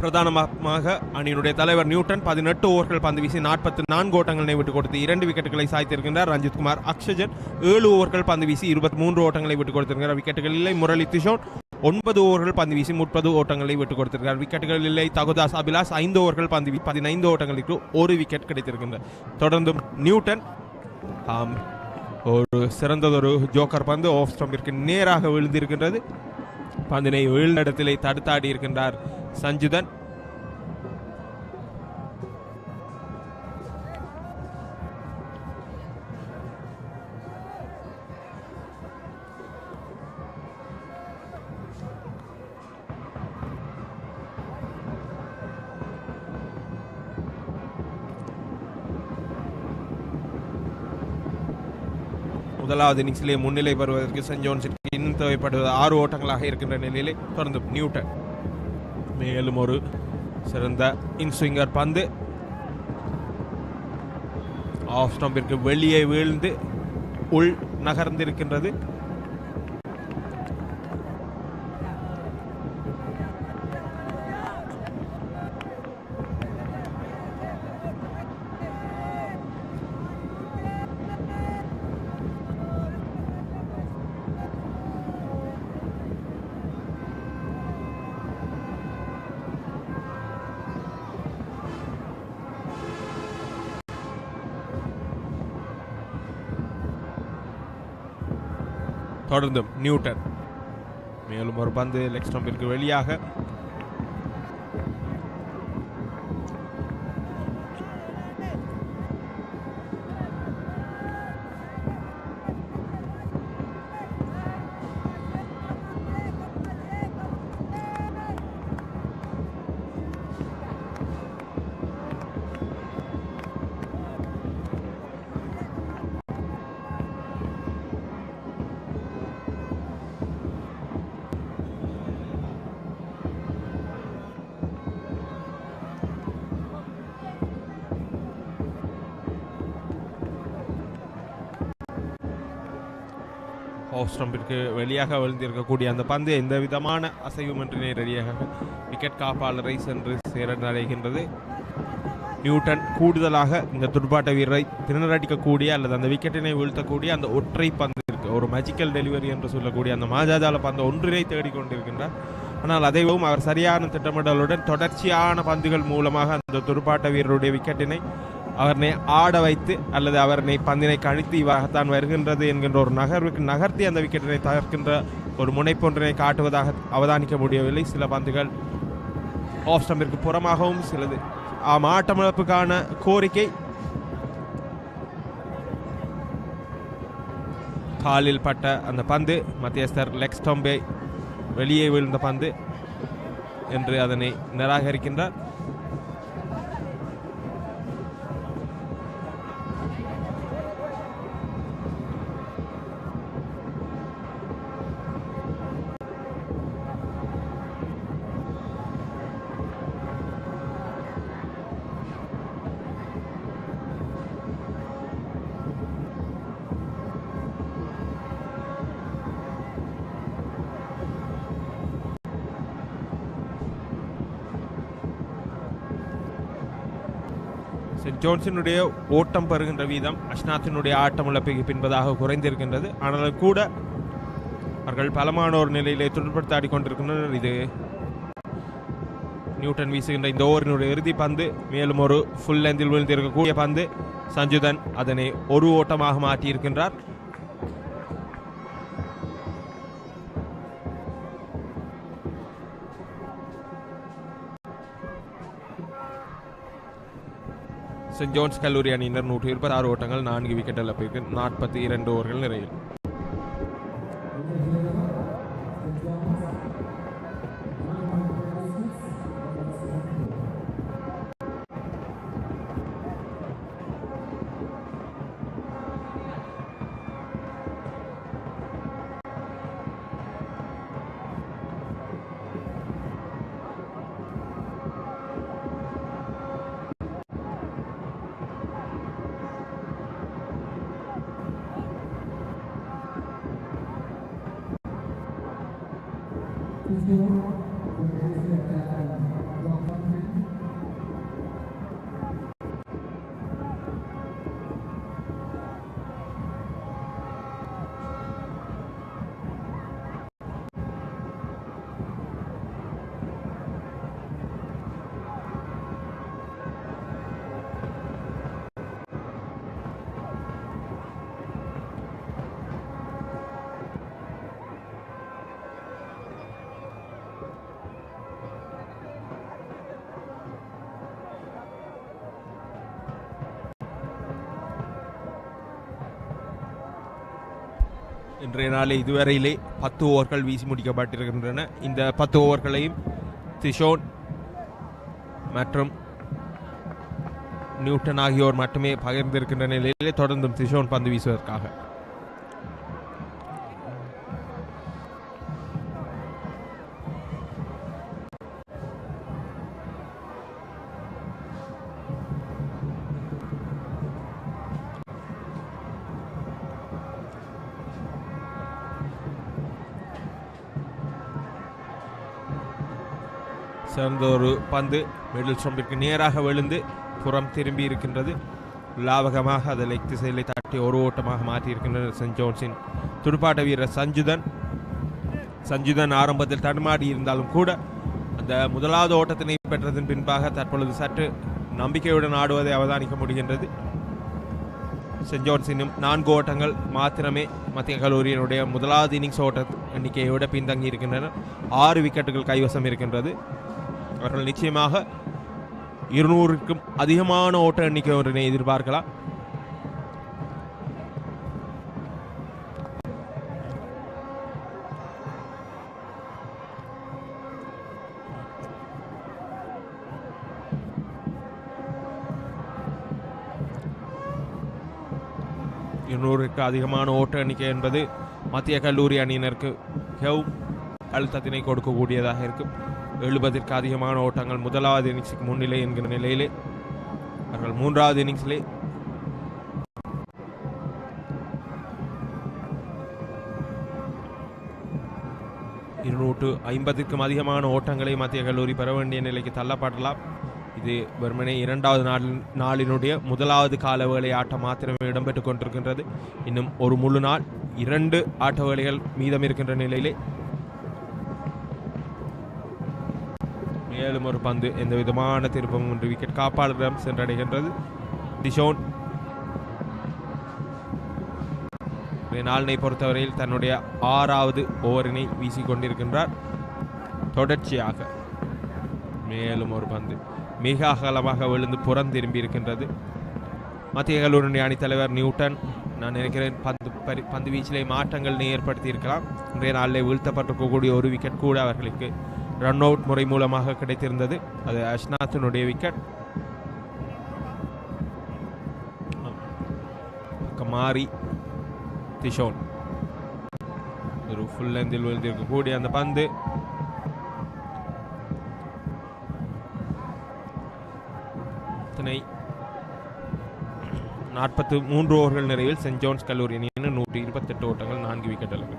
பிரதானமாக அணியினுடைய தலைவர் நியூட்டன் 18 ஓவர்கள் பந்து வீசி 44 ஓட்டங்களை விட்டுக் கொடுத்து 2 விக்கெட்டுகளை சாய்த்திருக்கின்றார். ரஞ்சித்குமார் அக்ஷஜன் 7 ஓவர்கள் பந்து வீசி 23 ஓட்டங்களை விட்டுக் கொடுத்திருக்கிறார். விக்கெட்டுகள் இல்லை. முரளி திஷோன் 9 ஓவர்கள் பந்து வீசி 30 ஓட்டங்களை விட்டுக் கொடுத்திருக்கிறார். விக்கெட்டுகள் இல்லை. தகுதாஸ் அபிலாஷ் 5 ஓவர்கள் பந்து வீசி 15 ஓட்டங்களுக்கு 1 விக்கெட் கிடைத்திருக்கின்றார். தொடர்ந்து நியூட்டன் ஒரு சிறந்ததொரு ஜோக்கர் பந்து ஆஃப் ஸ்டம்பிற்கு நேராக விழுந்திருக்கின்றது. பந்தினை வீழ்நடத்திலே தடுத்தாடி இருக்கின்றார் சஞ்சுதன். முதலாவது இன்னிங்ஸிலே முன்னிலை பெறுவதற்கு சென்ட் ஜோன்ஸிற்கு இன்னும் தேவைப்படுவது 6 ஓட்டங்களாக இருக்கின்ற நிலையிலே தொடர்ந்து நியூட்டன் மேலும் ஒரு சிறந்த இன்ஸ்விங்கர் பந்து ஆஃப் ஸ்டம்பிற்கு வெளியே வீழ்ந்து உள் நகர்ந்திருக்கின்றது. தொடர்ந்தும் நியூட்டன் மேலும் ஒரு பந்து லெக் ஸ்டம்பிற்கு வெளியாக. ஆஃப் ஸ்டம்பிற்கு வெளியாக விழுந்திருக்கக்கூடிய அந்த பந்து எந்த விதமான அசைவுமின்றி நேரடியாக விக்கெட் காப்பாளரை சென்று சேரடைகின்றது. நியூட்டன் கூடுதலாக இந்த துடுப்பாட்ட வீரரை திணறடிக்கக்கூடிய அல்லது அந்த விக்கெட்டினை வீழ்த்தக்கூடிய அந்த ஒற்றை பந்து இருக்கு, ஒரு மேஜிக்கல் டெலிவரி என்று சொல்லக்கூடிய அந்த மாஜாஜால பந்து ஒன்றினை தேடிக்கொண்டிருக்கின்றார். ஆனால் அதைவும் அவர் சரியான திட்டமிடலுடன் தொடர்ச்சியான பந்துகள் மூலமாக அந்த துடுப்பாட்ட வீரருடைய விக்கெட்டினை அவரை ஆட வைத்து அல்லது அவரை பந்தினை கழித்து இவ்வாகத்தான் வருகின்றது என்கின்ற ஒரு நகர்வுக்கு நகர்த்தி அந்த விக்கெட்டினை தகர்க்கின்ற ஒரு முனைப்பொன்றினை காட்டுவதாக அவதானிக்க முடியவில்லை. சில பந்துகள் ஆஃப் ஸ்டம்பிற்கு புறமாகவும் சிலது ஆட்டமிழப்புக்கான கோரிக்கை. காலில் பட்ட அந்த பந்து மத்தியஸ்தர் லெக் ஸ்டம்பை வெளியே விழுந்த பந்து என்று அதனை நிராகரிக்கின்றார். சென்ட் ஜோன்ஸினுடைய ஓட்டம் பெறுகின்ற வீதம் அஷ்னாத்தினுடைய ஆட்டம் இழப்புக்கு பின்பதாக குறைந்திருக்கின்றது. ஆனாலும் கூட அவர்கள் பலமான ஒரு நிலையிலே துடுப்படுத்தாடி கொண்டிருக்கின்றனர். இது நியூட்டன் வீசுகின்ற இந்த ஓவரினுடைய இறுதி பந்து மேலும் ஒரு ஃபுல் லெந்தில் விழுந்திருக்கக்கூடிய பந்து. சஞ்சுதன் அதனை ஒரு ஓட்டமாக மாற்றியிருக்கின்றார். சென்ட் ஜோன்ஸ் கல்லூரி அணியினர் 126 ஓட்டங்கள் 4 விக்கெட் இழப்பிற்கு 42 ஓவர்கள் நிறையில். இன்றைய நாளை இதுவரையிலே 10 ஓவர்கள் வீசி முடிக்கப்பட்டிருக்கின்றன. இந்த 10 ஓவர்களையும் திஷோன் மற்றும் நியூட்டன் ஆகியோர் மட்டுமே பகிர்ந்திருக்கின்ற நிலையிலே தொடர்ந்தும் திஷோன் பந்து வீசுவதற்காக சிறந்த ஒரு பந்து மிடில் ஸ்டம்பிற்கு நேராக விழுந்து புறம் திரும்பி இருக்கின்றது. லாபகமாக அதை லெக் திசையிலே தட்டி ஒரு ஓட்டமாக மாற்றியிருக்கின்றனர் சென்ட் ஜோன்ஸின் துடுப்பாட்ட வீரர் சஞ்சுதன் ஆரம்பத்தில் தடுமாறி இருந்தாலும் கூட அந்த முதலாவது ஓட்டத்தினை பெற்றதன் பின்பாக தற்பொழுது சற்று நம்பிக்கையுடன் ஆடுவதை அவதானிக்க முடிகின்றது. சென்ட் ஜோன்ஸ் இன்னும் 4 ஓட்டங்கள் மாத்திரமே மத்திய கல்லூரியினுடைய முதலாவது இன்னிங்ஸ் ஓட்ட எண்ணிக்கையை விட பின்தங்கி இருக்கின்றனர். 6 விக்கெட்டுகள் கைவசம் இருக்கின்றது. அவர்கள் நிச்சயமாக 200க்கும் அதிகமான ஓட்ட எண்ணிக்கை ஒன்றினை எதிர்பார்க்கலாம். அதிகமான ஓட்ட எண்ணிக்கை என்பது மத்திய கல்லூரி அணியினருக்கு மிகவும் அழுத்தத்தினை கொடுக்கக்கூடியதாக இருக்கும். 70ற்கு அதிகமான ஓட்டங்கள் முதலாவது இன்னிங்ஸுக்கு முன்னிலை என்கிற நிலையிலே அவர்கள் 3வது இன்னிங்ஸிலே $250க்கும் அதிகமான ஓட்டங்களை மத்திய கல்லூரி பெற வேண்டிய நிலைக்கு தள்ளப்படலாம். இது வெறுமனே 2வது நாளினுடைய முதலாவது காலவேளை ஆட்டம் மாத்திரமே இடம்பெற்றுக் கொண்டிருக்கின்றது. இன்னும் ஒரு முழு நாள் 2 ஆட்ட வேளைகள் மீதம் இருக்கின்ற நிலையிலே மேலும் ஒரு பந்து எந்த விதமான திருப்பமும் ஒன்று விக்கெட் காப்பாளரிடம் சென்றடைகின்றது. டிஷோன் நாளினை பொறுத்தவரையில் தன்னுடைய 6வது ஓவரினை வீசிக்கொண்டிருக்கின்றார். தொடர்ச்சியாக மேலும் ஒரு பந்து மிக அகலமாக விழுந்து புறம் திரும்பி இருக்கின்றது. மத்திய கல்லூரி அணித்தலைவர் நியூட்டன் நான் நினைக்கிறேன் பந்து வீச்சிலே மாற்றங்கள் ஏற்படுத்தி இருக்கலாம். இன்றைய நாளிலே வீழ்த்தப்பட்டிருக்கக்கூடிய ஒரு விக்கெட் கூட அவர்களுக்கு ரன் அவுட் முறை மூலமாக கிடைத்திருந்தது. அது அஷ்நாத்தினுடைய விக்கெட். மாறி திஷோன் ஒரு ஃபுல் லெந்தில் விழுந்திருக்கக்கூடிய அந்த பந்து இத்தனை 43 ஓவர்கள் நிறைவில் சென்ட் ஜோன்ஸ் கல்லூரி அணியின் 128 ஓட்டங்கள் 4 விக்கெட் அளவு.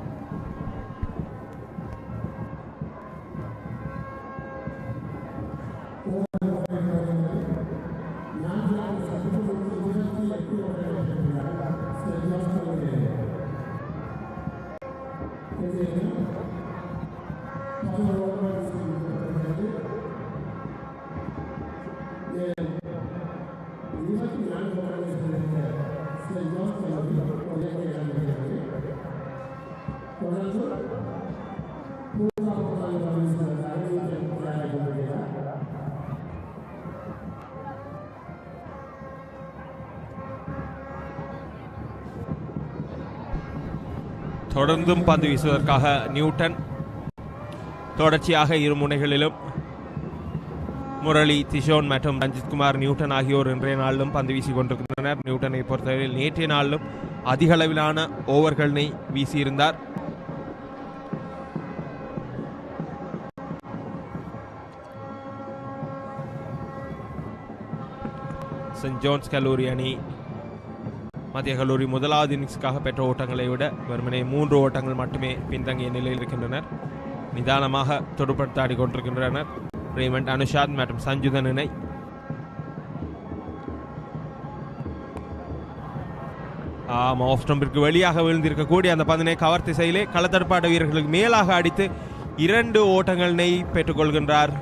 தொடர்ந்தும் பந்து வீசுவதற்காக நியூட்டன் தொடர்ச்சியாக இரு முனைகளிலும் முரளி திஷோன் மற்றும் ரஞ்சித்குமார் நியூட்டன் ஆகியோர் இன்றைய நாளிலும் பந்து வீசி கொண்டிருக்கின்றனர். நியூட்டனை பொறுத்தவரையில் நேற்றைய நாளிலும் அதிக அளவிலான ஓவர்களை வீசியிருந்தார். சென்ட் ஜோன்ஸ் கல்லூரி அணி மத்திய கல்லூரி முதலாவது இன்னிங்ஸுக்காக பெற்ற ஓட்டங்களை விட வெறுமனே 3 ஓட்டங்கள் மட்டுமே பின்தங்கிய நிலையில் இருக்கின்றனர். நிதானமாக தொடுப்படுத்தாடி கொண்டிருக்கின்றனர் ரேமண்ட் அனுஷாத் மற்றும் சஞ்சுதன் இணை. ஆஃப் ஸ்டம்பிற்கு வெளியாக விழுந்திருக்கக்கூடிய அந்த பந்தினை கவர் திசையிலே களத்தடுப்பாட்ட வீரர்களுக்கு மேலாக அடித்து 2 ஓட்டங்களை பெற்றுக்கொள்கின்றார்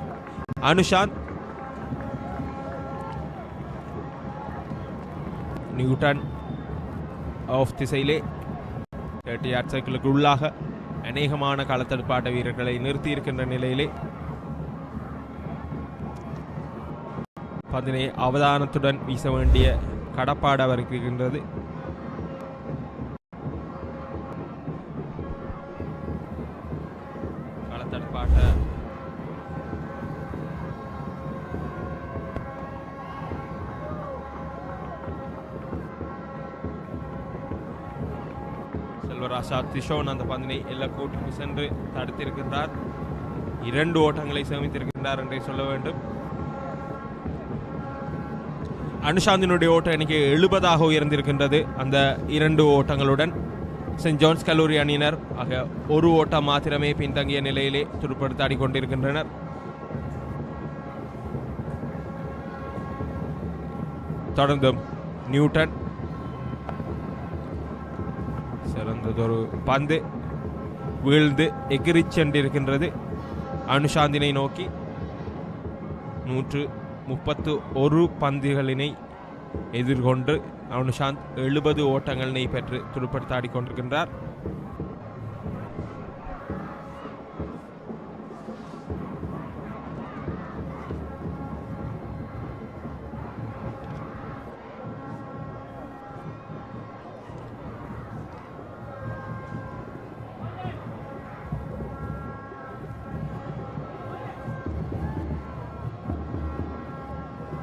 அனுஷாத். நியூட்டன் ஆஃப் திசையிலே 30 யார்ட் சர்க்கிளுக்கு உள்ளாக அநேகமான களத்தடுப்பாட்ட வீரர்களை நிறுத்தி இருக்கின்ற நிலையிலே பந்தினை அவதானத்துடன் வீச வேண்டிய கடப்பாடு அவருக்கு இருக்கின்றது. களத்தடுப்பாட்ட செல்வராஜ் திஷோன் அந்த பந்தினை எல்லா கோட்டுக்கு சென்று தடுத்திருக்கின்றார். 2 ஓட்டங்களை சேமித்திருக்கின்றார் என்றே சொல்ல வேண்டும். அனுஷாந்தினுடைய ஓட்ட எண்ணிக்கை 70ஆக உயர்ந்திருக்கின்றது. அந்த 2 ஓட்டங்களுடன் சென்ட் ஜோன்ஸ் கல்லூரி அணியினர் ஆக 1 ஓட்டம் மாத்திரமே பின்தங்கிய நிலையிலே துடுப்படுத்தாடி கொண்டிருக்கின்றனர். தொடர்ந்து நியூட்டன் சிறந்ததொரு பந்து வீழ்ந்து எகிரிச் சென்றிருக்கின்றது அனுஷாந்தினை நோக்கி. 131 பந்துகளினை எதிர்கொண்டு அனுஷாந்த் 70 ஓட்டங்களினை பெற்று துடுப்படுத்த ஆடிக்கொண்டிருக்கின்றார்.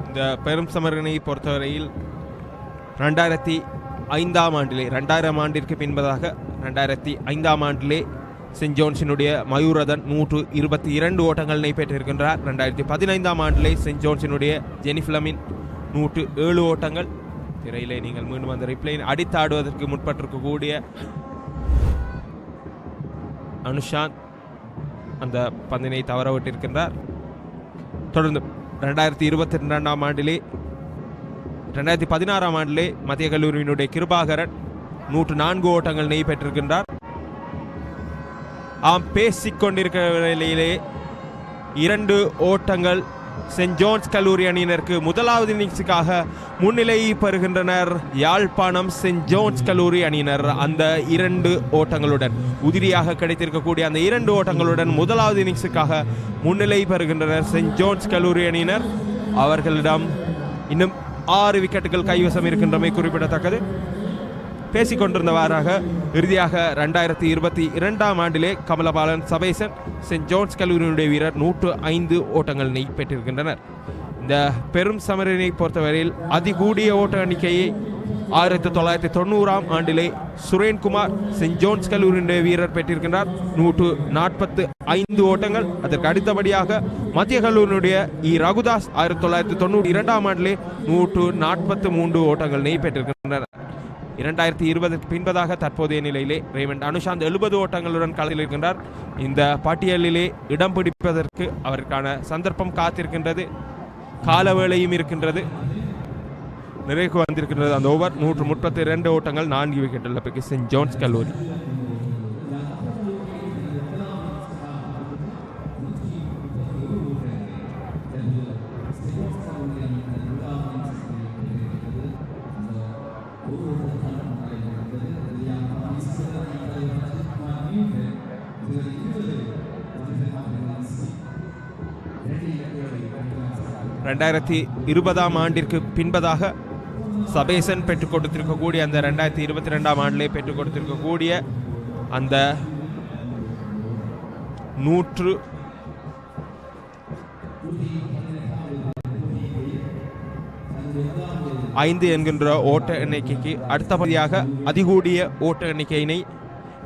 இந்த பெரும் சமரனை பொறுத்தவரையில் 2005ஆம் ஆண்டிலே 2000 ஆண்டிற்கு பின்பதாக 2005ஆம் ஆண்டிலே சென்ட் ஜோன்ஸினுடைய மயூரதன் 122 ஓட்டங்களை பெற்றிருக்கின்றார். 2015ஆம் ஆண்டிலே சென்ட் ஜோன்ஸினுடைய ஜெனிஃபிலமின் 107 ஓட்டங்கள். திரையிலே நீங்கள் மீண்டும் அந்த ரிப்ளை அடித்தாடுவதற்கு முற்பட்டிருக்கக்கூடிய அனுஷாந்த் அந்த பந்தினை தவறவிட்டிருக்கின்றார். தொடர்ந்து 2022ஆம் ஆண்டிலே 2016ஆம் ஆண்டிலே மத்திய கல்லூரியினுடைய கிருபாகரன் 104 ஓட்டங்கள் நெய் பெற்றிருக்கின்றார். பேசிக் கொண்டிருக்கிற வேளையிலே 2 ஓட்டங்கள் சென்ட் ஜோன்ஸ் கல்லூரி அணியினருக்கு முதலாவது இன்னிங்ஸுக்காக முன்னிலை பெறுகின்றனர் யாழ்ப்பாணம் சென்ட் ஜோன்ஸ் கல்லூரி அணியினர். அந்த 2 ஓட்டங்களுடன் உதிரியாக கிடைத்திருக்கக்கூடிய அந்த 2 ஓட்டங்களுடன் முதலாவது இன்னிங்ஸுக்காக முன்னிலை பெறுகின்றனர் சென்ட் ஜோன்ஸ் கல்லூரி அணியினர். அவர்களிடம் இன்னும் 6 விக்கெட்டுகள் கைவசம் இருக்கின்றமை குறிப்பிடத்தக்கது. பேசிக்கொண்டிருந்தவாறாக இறுதியாக 2022ஆம் ஆண்டிலே கமலபாலன் சபேசன் சென்ட் ஜோன்ஸ் கல்லூரியினுடைய வீரர் 105 ஓட்டங்களை பெற்றிருக்கின்றனர். இந்த பெரும் சமரனை பொறுத்தவரையில் அதிகூடிய ஓட்ட எண்ணிக்கையை 1990ஆம் ஆண்டிலே சுரேன்குமார் சென்ட் ஜோன்ஸ் கல்லூரியினுடைய வீரர் பெற்றிருக்கின்றார் 145 ஓட்டங்கள். அதற்கு அடுத்தபடியாக மத்திய கல்லூரியினுடைய ரகுதாஸ் 1992ஆம் ஆண்டிலே 143 ஓட்டங்களை பெற்றிருக்கின்றனர். 2020க்கு பின்பதாக தற்போதைய நிலையிலே ரேமண்ட் அனுஷாந்த் 70 ஓட்டங்களுடன் களத்தில் இருக்கின்றார். இந்த பட்டியலிலே இடம் பிடிப்பதற்கு அவருக்கான சந்தர்ப்பம் காத்திருக்கின்றது, காலவேளையும் இருக்கின்றது. நிறைவுக்கு வந்திருக்கின்றது அந்த ஓவர். 132 ஓட்டங்கள் 4 விக்கெட் இழப்புக்கு சென்ட் ஜோன்ஸ் கல்லூரி. ரெண்டாயிரத்தி 20ஆம் ஆண்டிற்கு பின்பதாக சபேசன் பெற்றுக் கொடுத்திருக்கக்கூடிய அந்த 2022ஆம் ஆண்டிலே பெற்றுக் கொடுத்திருக்கக்கூடிய அந்த 105 என்கின்ற ஓட்ட எண்ணிக்கைக்கு அடுத்தபடியாக அதிகூடிய ஓட்ட எண்ணிக்கையினை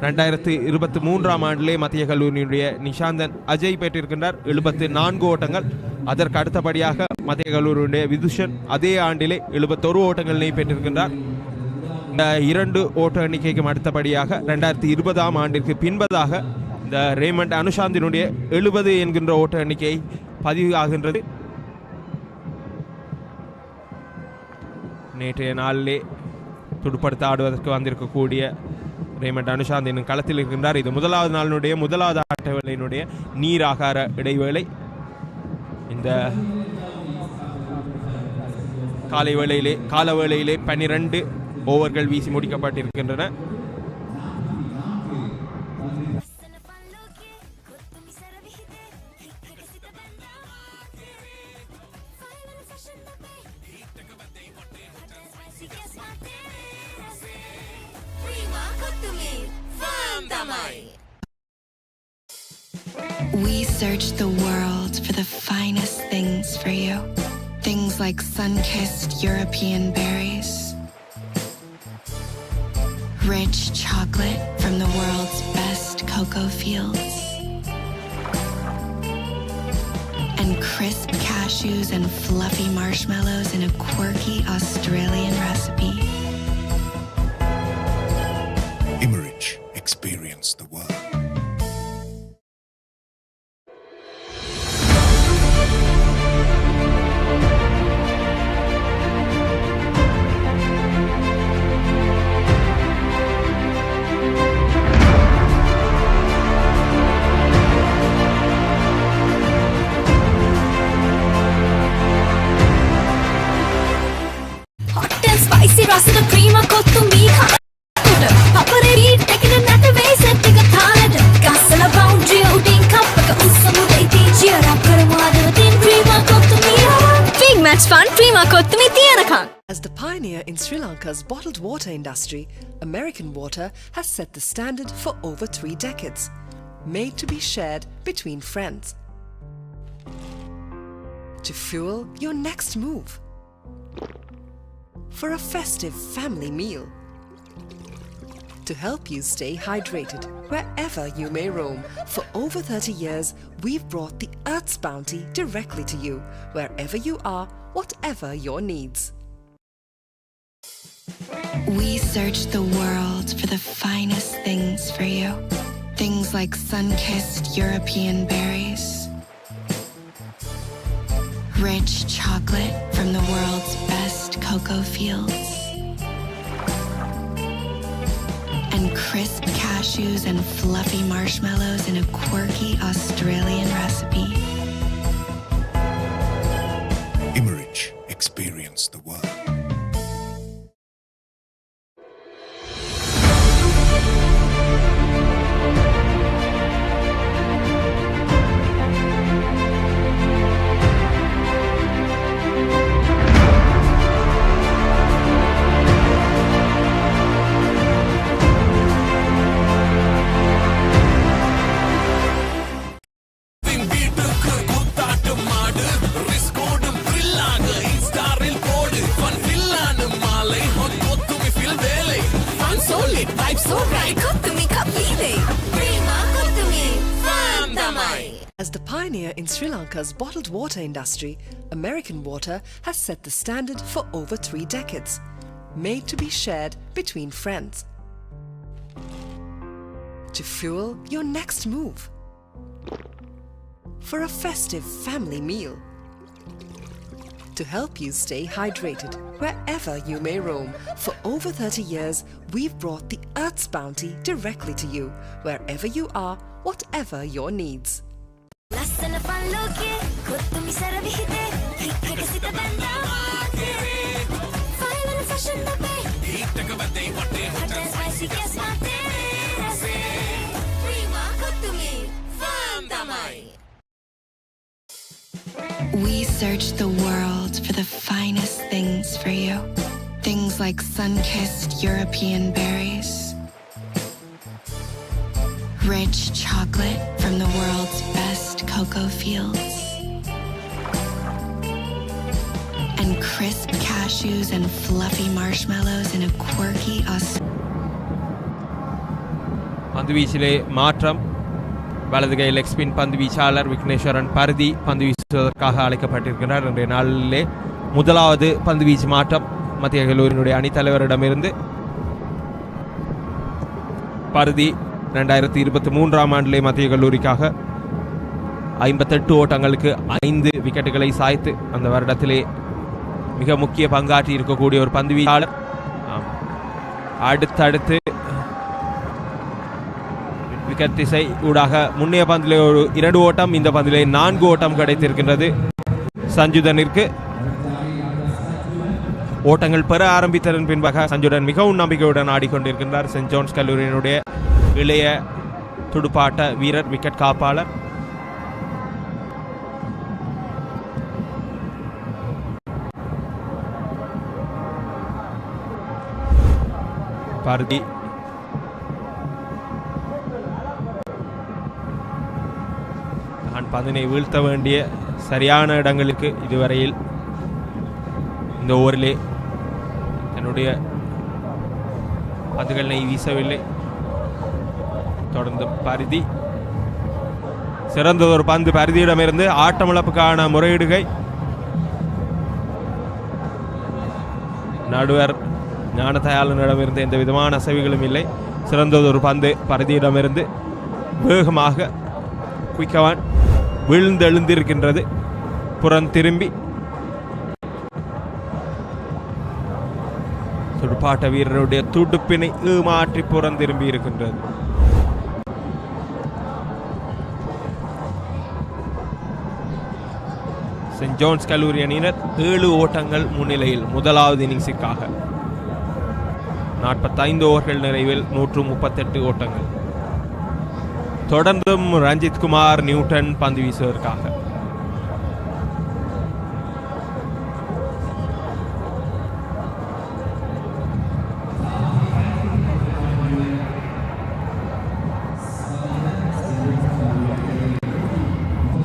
2023ஆம் ஆண்டிலே மத்திய கல்லூரியினுடைய நிஷாந்தன் அஜய் பெற்றிருக்கின்றார் 74 ஓட்டங்கள். அதற்கு அடுத்தபடியாக மத்திய கல்லூரியுடைய விதுஷன் அதே ஆண்டிலே 71 ஓட்டங்களை பெற்றிருக்கின்றார். இந்த 2 ஓட்ட எண்ணிக்கைக்கும் அடுத்தபடியாக 2020ஆம் ஆண்டிற்கு பின்பதாக இந்த ரேமண்ட் அனுஷாந்தினுடைய 70 என்கின்ற ஓட்ட எண்ணிக்கை பதிவு ஆகின்றது. நேற்றைய நாளிலே துடுப்படுத்த ஆடுவதற்கு வந்திருக்கக்கூடிய ரேமண்ட் அனுஷாந்த் இன்னும் களத்தில் இருக்கின்றார். இது முதலாவது நாளினுடைய முதலாவது ஆட்டவேளையினுடைய நீராகார இடைவேளை. இந்த காலவேளையிலே 12 ஓவர்கள் வீசி முடிக்கப்பட்டிருக்கின்றன. We search the world for the finest things for you. Things like sun-kissed European berries, rich chocolate from the world's best cocoa fields, and crisp cashews and fluffy marshmallows in a quirky Australian recipe. Imerich, experience the world. match fun prima kottumi tiyanakam. As the pioneer in Sri Lanka's bottled water industry, American Water has set the standard for over 3 decades, made to be shared between friends. To fuel your next move. For a festive family meal. To help you stay hydrated wherever you may roam. For over 30 years, we've brought the Earth's bounty directly to you, wherever you are, whatever your needs. We searched the world for the finest things for you. Things like sun-kissed European berries, rich chocolate from the world's best cocoa fields, and crisp cashews and fluffy marshmallows in a quirky Australian recipe. Imerich, experience the world. As the pioneer in Sri Lanka's bottled water industry, American Water has set the standard for over 3 decades, made to be shared between friends. To fuel your next move. For a festive family meal. To help you stay hydrated wherever you may roam. For over 30 years, we've brought the Earth's bounty directly to you, wherever you are, whatever your needs. Lassana palloke kottumi saravihite hikkagasita banda fine and fashion nabe hittaka badde watte hot and spicy guess mate rase prima kottumi fan tamai. We searched the world for the finest things for you. Things like sun-kissed European berries, rich chocolate from the world's best cocoa fields, and crisp cashews and fluffy marshmallows in a quirky பந்து வீச்சிலே மாற்றம். வலது கை leg spin பந்து வீச்சாளர் விக்னேஸ்வரன் பருதி பந்து வீசுவதற்காக அழைக்கப்பட்டிருக்கிறார். இன்றைய நாளிலே முதலாவது பந்து வீச்சு மாற்றம் மத்திய கல்லூரியினுடைய அணித்தலைவரிடமிருந்து. பருதி 2023ஆம் ஆண்டிலே மத்திய கல்லூரிக்காக 58 ஓட்டங்களுக்கு 5 விக்கெட்டுகளை சாய்த்து அந்த வருடத்திலே மிக முக்கிய பங்காற்றி இருக்கக்கூடிய ஒரு பந்து வீச்சாளர். அடுத்தடுத்து விக்கெட் திசை ஊடாக முன்னைய பந்திலே ஒரு 2 ஓட்டம், இந்த பந்திலே 4 ஓட்டம் கிடைத்திருக்கின்றது சஞ்சுதனிற்கு. ஓட்டங்கள் பெற ஆரம்பித்ததன் பின்பாக சஞ்சுடன் மிகவும் நம்பிக்கையுடன் ஆடிக்கொண்டிருக்கின்றார். சென்ட் ஜோன்ஸ் கல்லூரியினுடைய இளைய துடுப்பாட்ட வீரர், விக்கெட் காப்பாளர். பருதி தான் பந்தினை வீழ்த்த வேண்டிய சரியான இடங்களுக்கு இதுவரையில் இந்த ஓவரிலே தன்னுடைய பந்துகளை வீசவில்லை. தொடர்ந்து பருதி சிறந்த ஒரு பந்து பருதியிடமிருந்து ஆட்டமிழப்புக்கான முறையீடுகை. நடுவர் ஞானதயாளனிடமிருந்து எந்த விதமான அசைவுகளும் இல்லை. சிறந்ததொரு பந்து பருதியிடமிருந்து வேகமாக குயிக்கவான் விழுந்தெழுந்திருக்கின்றது. புறம் திரும்பி துடுப்பாட்ட வீரருடைய துடுப்பினை ஏமாற்றி புறம் திரும்பி இருக்கின்றது. சென்ட் ஜோன்ஸ் கல்லூரி அணியினர் 7 ஓட்டங்கள் முன்னிலையில் முதலாவது இன்னிங்ஸிற்காக. 45 ஓவர்கள் நிறைவில் 138 ஓட்டங்கள். தொடர்ந்தும் ரஞ்சித் குமார் நியூட்டன் பந்து வீசுவதற்காக.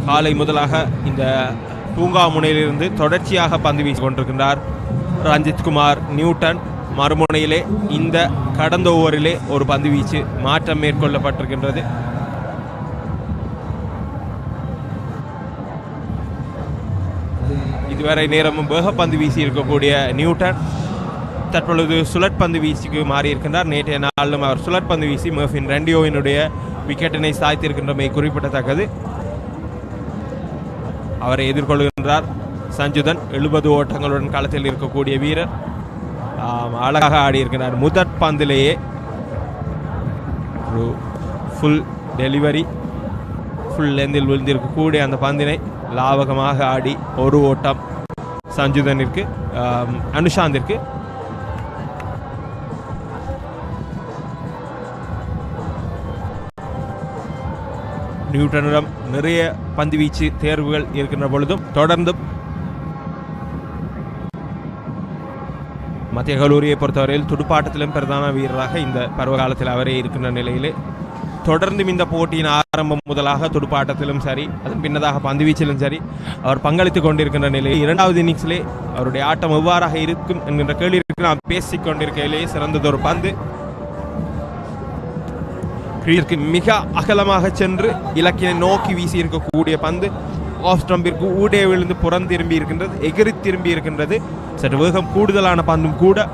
காலை முதலாக இந்த பூங்கா முனையிலிருந்து தொடர்ச்சியாக பந்து வீசி கொண்டிருக்கின்றார் ரஞ்சித் குமார் நியூட்டன். மறுமுனையிலே இந்த கடந்த ஓவரிலே ஒரு பந்து வீச்சு மாற்றம் மேற்கொள்ளப்பட்டிருக்கின்றது. இதுவரை நேரமும் வேகப்பந்து வீசி இருக்கக்கூடிய நியூட்டன் தற்பொழுது சுழற்பந்து வீசிக்கு மாறி இருக்கின்றார். நேற்றைய நாளிலும் அவர் சுழற்பந்து வீசி மர்ஃபின் ரெண்டியோவினுடைய விக்கெட்டினை சாய்த்திருக்கின்றமை குறிப்பிடத்தக்கது. அவரை எதிர்கொள்கின்றார் சஞ்சுதன். 70 ஓட்டங்களுடன் களத்தில் இருக்கக்கூடிய வீரர் அழகாக ஆடி இருக்கிறார். முதற் பந்திலேயே ஒரு ஃபுல் டெலிவரி, ஃபுல் லெந்தில் விழுந்திருக்கக்கூடிய அந்த பந்தினை லாவகமாக ஆடி ஒரு ஓட்டம் சஞ்சுதனிற்கு, அனுஷாந்திற்கு. நியூட்டனிடம் நிறைய பந்துவீச்சு தேர்வுகள் இருக்கின்ற பொழுதும் தொடர்ந்தும் மத்திய கல்லூரியை பொறுத்தவரையில் துடுப்பாட்டத்திலும் பிரதான வீரராக இந்த பருவகாலத்தில் அவரே இருக்கின்ற நிலையிலே தொடர்ந்தும் இந்த போட்டியின் ஆரம்பம் முதலாக துடுப்பாட்டத்திலும் சரி, அதன் பின்னதாக பந்துவீச்சிலும் சரி அவர் பங்களித்துக் கொண்டிருக்கின்ற நிலையில் இரண்டாவது இன்னிங்ஸிலே அவருடைய ஆட்டம் எவ்வாறாக இருக்கும் என்கின்ற கேள்வி நாம் பேசிக் கொண்டிருக்கையிலேயே சிறந்ததொரு பந்து மிக அகலமாக சென்று இலக்கினை நோக்கி வீசி இருக்கக்கூடிய பந்து ஆஃப் ஸ்டம்பிற்கு ஊடே விழுந்து புறந்திரும்பி இருக்கின்றது, எகிரி திரும்பி இருக்கின்றது. சற்று வேகம் கூடுதலான பந்தும் கூட.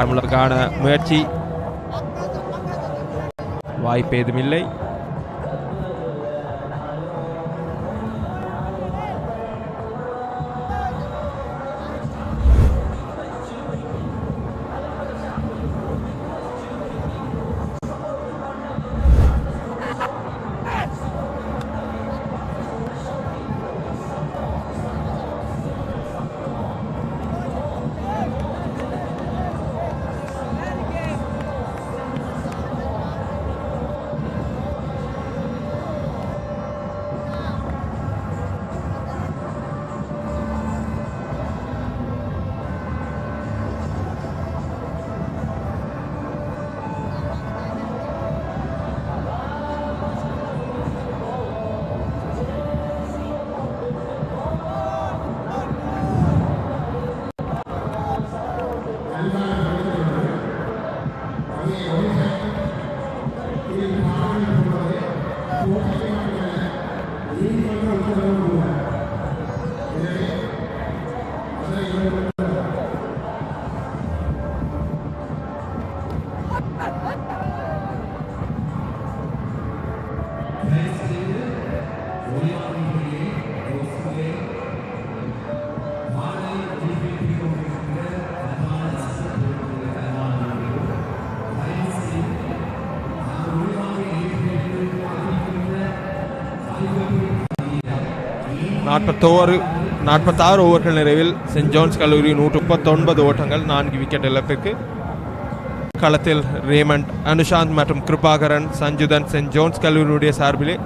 ஆரம்பக்கான முயற்சி வாய்ப்பு ஏதுமில்லை. நாற்பத்தாறு ஓவர்கள் நிறைவில் சென்ட் ஜான்ஸ் கல்லூரி 139 ஓட்டங்கள், 4 விக்கெட் இழப்பிற்கு. களத்தில் ரேமண்ட், அனுஷாந்த் மற்றும் கிருபாகரன், சஞ்சுதன் சென்ட் ஜான்ஸ் கல்லூரியுடைய சார்பிலே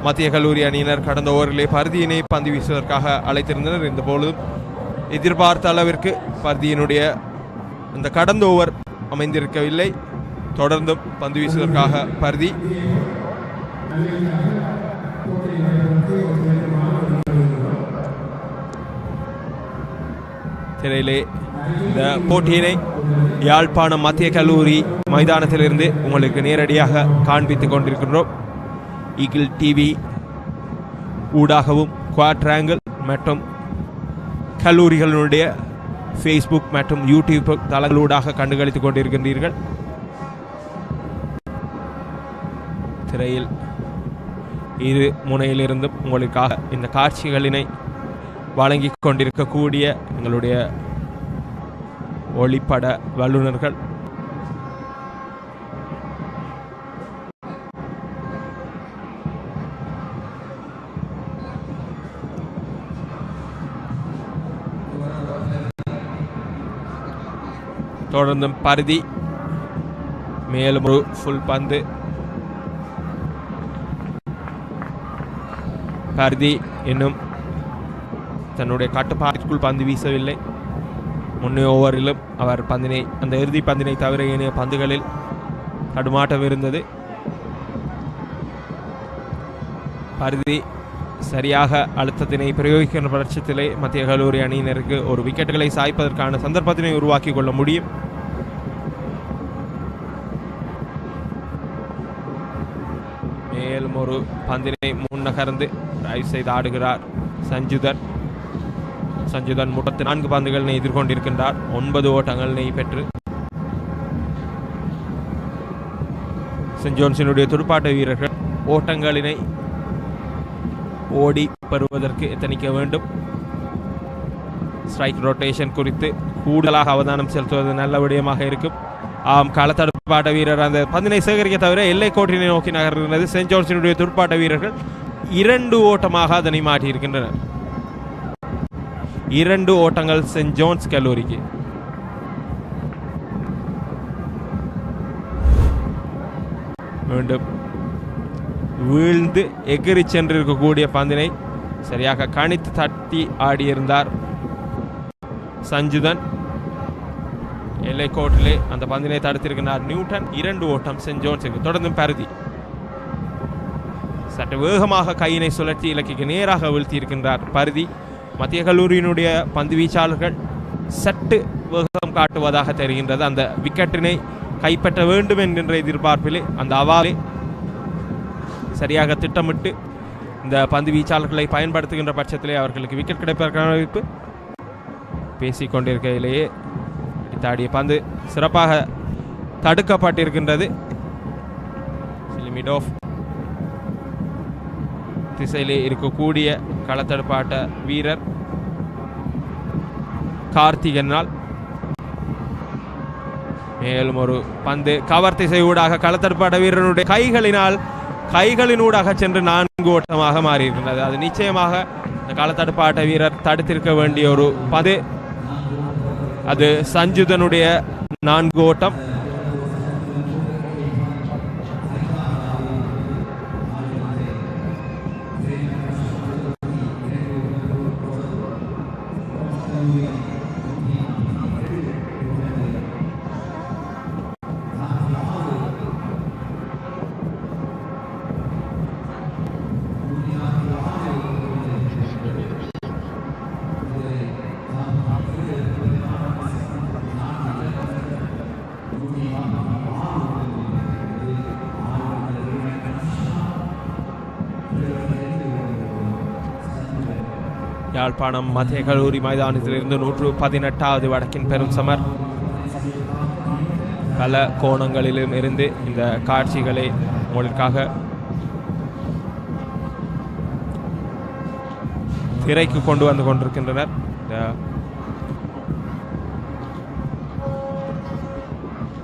மத்திய கல்லூரி அணியினர் கடந்த ஓவரிலே பர்தியினை பந்து வீசுவதற்காக அழைத்திருந்தனர். இந்த பொழுதும் எதிர்பார்த்த அளவிற்கு பர்தியினுடைய இந்த கடந்த ஓவர் அமைந்திருக்கவில்லை. தொடர்ந்தும் பந்து வீசுவதற்காக பர்தி திரையிலே இந்த போட்டியினை யாழ்ப்பாணம் மத்திய கல்லூரி மைதானத்திலிருந்து உங்களுக்கு நேரடியாக காண்பித்துக் கொண்டிருக்கின்றோம். ஈகிள் டிவி ஊடாகவும், குவாட்ராங்கிள் மற்றும் கல்லூரிகளுடைய ஃபேஸ்புக் மற்றும் யூடியூப் தளங்களூடாக கண்டுகளித்துக் கொண்டிருக்கின்றீர்கள். திரையில் இரு முனையிலிருந்தும் உங்களுக்காக இந்த காட்சிகளினை வழங்கிக் கொண்டிருக்கக்கூடிய எங்களுடைய ஒளிப்பட வல்லுநர்கள். தொடர்ந்தும் பருதி மேலும் ஒரு ஃபுல் பந்து. பருதி இன்னும் தன்னுடைய கட்டுப்பாட்டிற்குள் பந்து வீசவில்லை. முன்னே ஓவரிலும் அவர் பந்தினை, அந்த இறுதி பந்தினை தவிர ஏனைய பந்துகளில் தடுமாட்டம் இருந்தது. பரிதி சரியாக அழுத்தத்தினை பிரயோகிக்கின்ற பட்சத்திலே மத்திய கல்லூரி அணியினருக்கு ஒரு விக்கெட்டுகளை சாய்ப்பதற்கான சந்தர்ப்பத்தினை உருவாக்கி கொள்ள முடியும். மேலும் ஒரு பந்தினை முன்னகர்ந்து டிரைவ் செய்து ஆடுகிறார் சஞ்சுதன். 34 பந்துகளை எதிர்கொண்டிருக்கின்றார். 9 ஓட்டங்களை பெற்று சென்ட் ஜோன்ஸினுடைய துடுப்பாட்ட வீரர்கள் ஓட்டங்களினை ஓடி பெறுவதற்கு எத்தனிக்க வேண்டும். ஸ்ட்ரைக் ரொட்டேஷன் குறித்து கூடுதலாக அவதானம் செலுத்துவது நல்ல விடயமாக இருக்கும். களத்தடுப்பாட்ட வீரர் அந்த பந்தினை சேகரிக்க தவிர எல்லை கோட்டினை நோக்கி நகர்கிறது. சென்ட் ஜோன்ஸினுடைய துடுப்பாட்ட வீரர்கள் 2 ஓட்டமாக அதனை மாற்றியிருக்கின்றனர். 2 ஓட்டங்கள் சென்ட் ஜோன்ஸ் கல்லூரிக்கு. மீண்டும் வீழ்ந்து எகிரி சென்றிருக்கக்கூடிய பந்தினை சரியாக கணித்து தட்டி ஆடியிருந்தார் சஞ்சுதன். எல்லை கோட்டிலே அந்த பந்தினை தடுத்திருக்கிறார் நியூட்டன். 2 ஓட்டம் சென்ட் ஜோன்ஸுக்கு. தொடர்ந்து பரிதி சற்று வேகமாக கையினை சுழற்சி இலக்கிற்கு நேராக வீழ்த்தி இருக்கின்றார் பரிதி. மத்திய கல்லூரியினுடைய பந்து வீச்சாளர்கள் சற்று வேகம் காட்டுவதாக தெரிகின்றது. அந்த விக்கெட்டினை கைப்பற்ற வேண்டும் என்கின்ற எதிர்பார்ப்பிலே அந்த அவாலே சரியாக திட்டமிட்டு இந்த பந்து வீச்சாளர்களை பயன்படுத்துகின்ற பட்சத்திலே அவர்களுக்கு விக்கெட் கிடைப்பதற்கான வாய்ப்பு. பேசிக்கொண்டிருக்கையிலேயே தாடிய பந்து சிறப்பாக தடுக்கப்பட்டிருக்கின்றது. மிட் ஆஃப் திசையிலே இருக்கக்கூடிய களத்தடுப்பாட்ட வீரர் கார்த்திகனால் மேலும் ஒரு பந்து கவர் திசை ஊடாக களத்தடுப்பாட்ட வீரனுடைய கைகளினூடாக சென்று 4 ஓட்டமாக மாறியிருக்கின்றது. அது நிச்சயமாக இந்த களத்தடுப்பாட்ட வீரர் தடுத்திருக்க வேண்டிய ஒரு பந்து. அது சஞ்சுதனுடைய 4 ஓட்டம். யாழ்ப்பாணம் மத்திய கல்லூரி மைதானத்திலிருந்து 118வது வடக்கின் பெரும் சமர். பல கோணங்களிலும் இருந்து இந்த காட்சிகளை உங்களுக்காக திரைக்கு கொண்டு வந்து கொண்டிருக்கின்றனர்.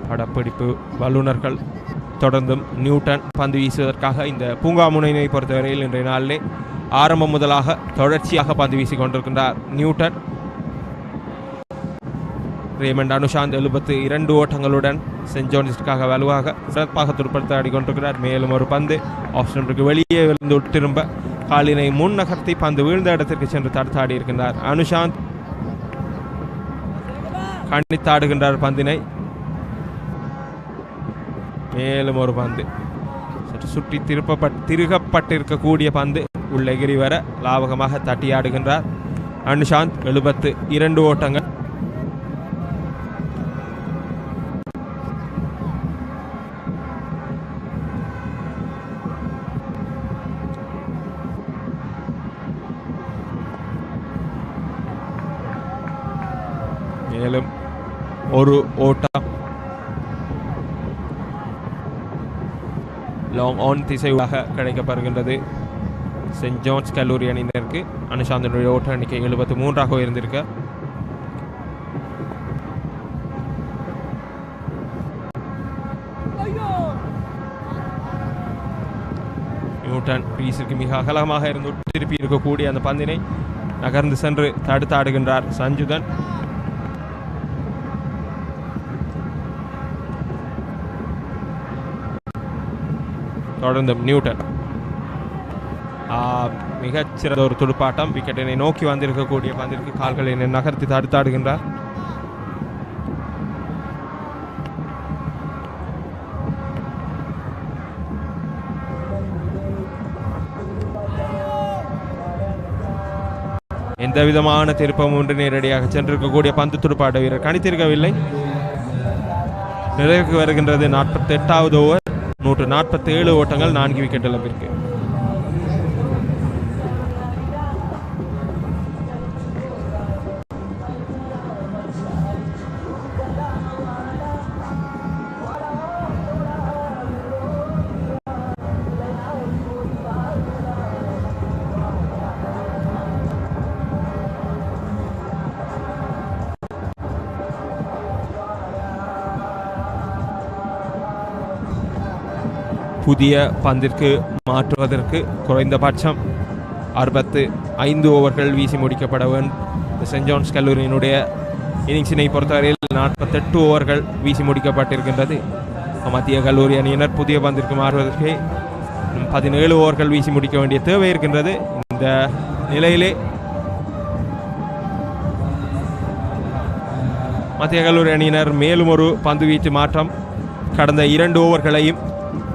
படப்பிடிப்பு வல்லுநர்கள் தொடர்ந்தும் நியூட்டன் பந்து வீசுவதற்காக இந்த பூங்கா முனையினை பொறுத்தவரையில் இன்றைய நாளிலே ஆரம்பம் முதலாக தொடர்ச்சியாக பந்து வீசிக் கொண்டிருக்கின்றார் நியூட்டன். ரேமண்ட் அனுஷாந்த் 72 ஓட்டங்களுடன் சென்ட் ஜோன்ஸிற்காக வலுவாக சிறப்பாக துடுப்படுத்த ஆடிக்கொண்டிருக்கிறார். மேலும் ஒரு பந்து ஆப்ஷனுக்கு வெளியே விழுந்து திரும்ப காலினை முன் நகர்த்தி பந்து வீழ்ந்த இடத்திற்கு சென்று தடுத்தாடி இருக்கின்றார் அனுஷாந்த். கணித்தாடுகின்றார் பந்தினை. மேலும் ஒரு பந்து சுற்றி திருகப்பட்டிருக்கக்கூடிய பந்து உள்ளெகிரி வர லாபகமாக தட்டியாடுகின்றார் அனுஷாந்த். 72 ஓட்டங்கள். மேலும் ஒரு ஓட்டம் லாங் ஆன் திசையாக கிடைக்கப்படுகின்றது சென்ட் ஜோன்ஸ் கல்லூரி அணியினருக்கு. அனுஷாந்தனுடைய ஓட்ட எண்ணிக்கை 73ஆக உயர்ந்திருக்க. நியூட்டன் கிரீஸிற்கு மிக அகலமாக இருந்து திருப்பி இருக்கக்கூடிய அந்த பந்தினை நகர்ந்து சென்று தடுத்தாடுகின்றார் சஞ்சுதன். தொடர்ந்தும் நியூட்டன் மிகச்சிறந்த ஒரு துடுப்பாட்டம். விக்கெட்டினை நோக்கி வந்திருக்கக்கூடிய பந்திற்கு கால்களை நகர்த்தி தடுத்தாடுகின்றார். எந்த விதமான திருப்பம் ஒன்று நேரடியாக சென்றிருக்கக்கூடிய பந்து துடுப்பாட்ட வீரர் கணித்திருக்கவில்லை. நிறைவுக்கு வருகின்றது 48வது ஓவர். 147 ஓட்டங்கள், 4 விக்கெட் இழப்பிற்கு. புதிய பந்திற்கு மாற்றுவதற்கு குறைந்தபட்சம் 65 ஓவர்கள் வீசி முடிக்கப்பட வேண்டும். சென்ட் ஜான்ஸ் கல்லூரியினுடைய இன்னிங்ஸினை பொறுத்தவரையில் 48 ஓவர்கள் வீசி முடிக்கப்பட்டிருக்கின்றது. மத்திய கல்லூரி அணியினர் புதிய பந்திற்கு மாறுவதற்கு 17 ஓவர்கள் வீசி முடிக்க வேண்டிய தேவை இருக்கின்றது. இந்த நிலையிலே மத்திய கல்லூரி அணியினர் மேலும் ஒரு பந்து வீச்சு மாற்றம். கடந்த 2 ஓவர்களையும்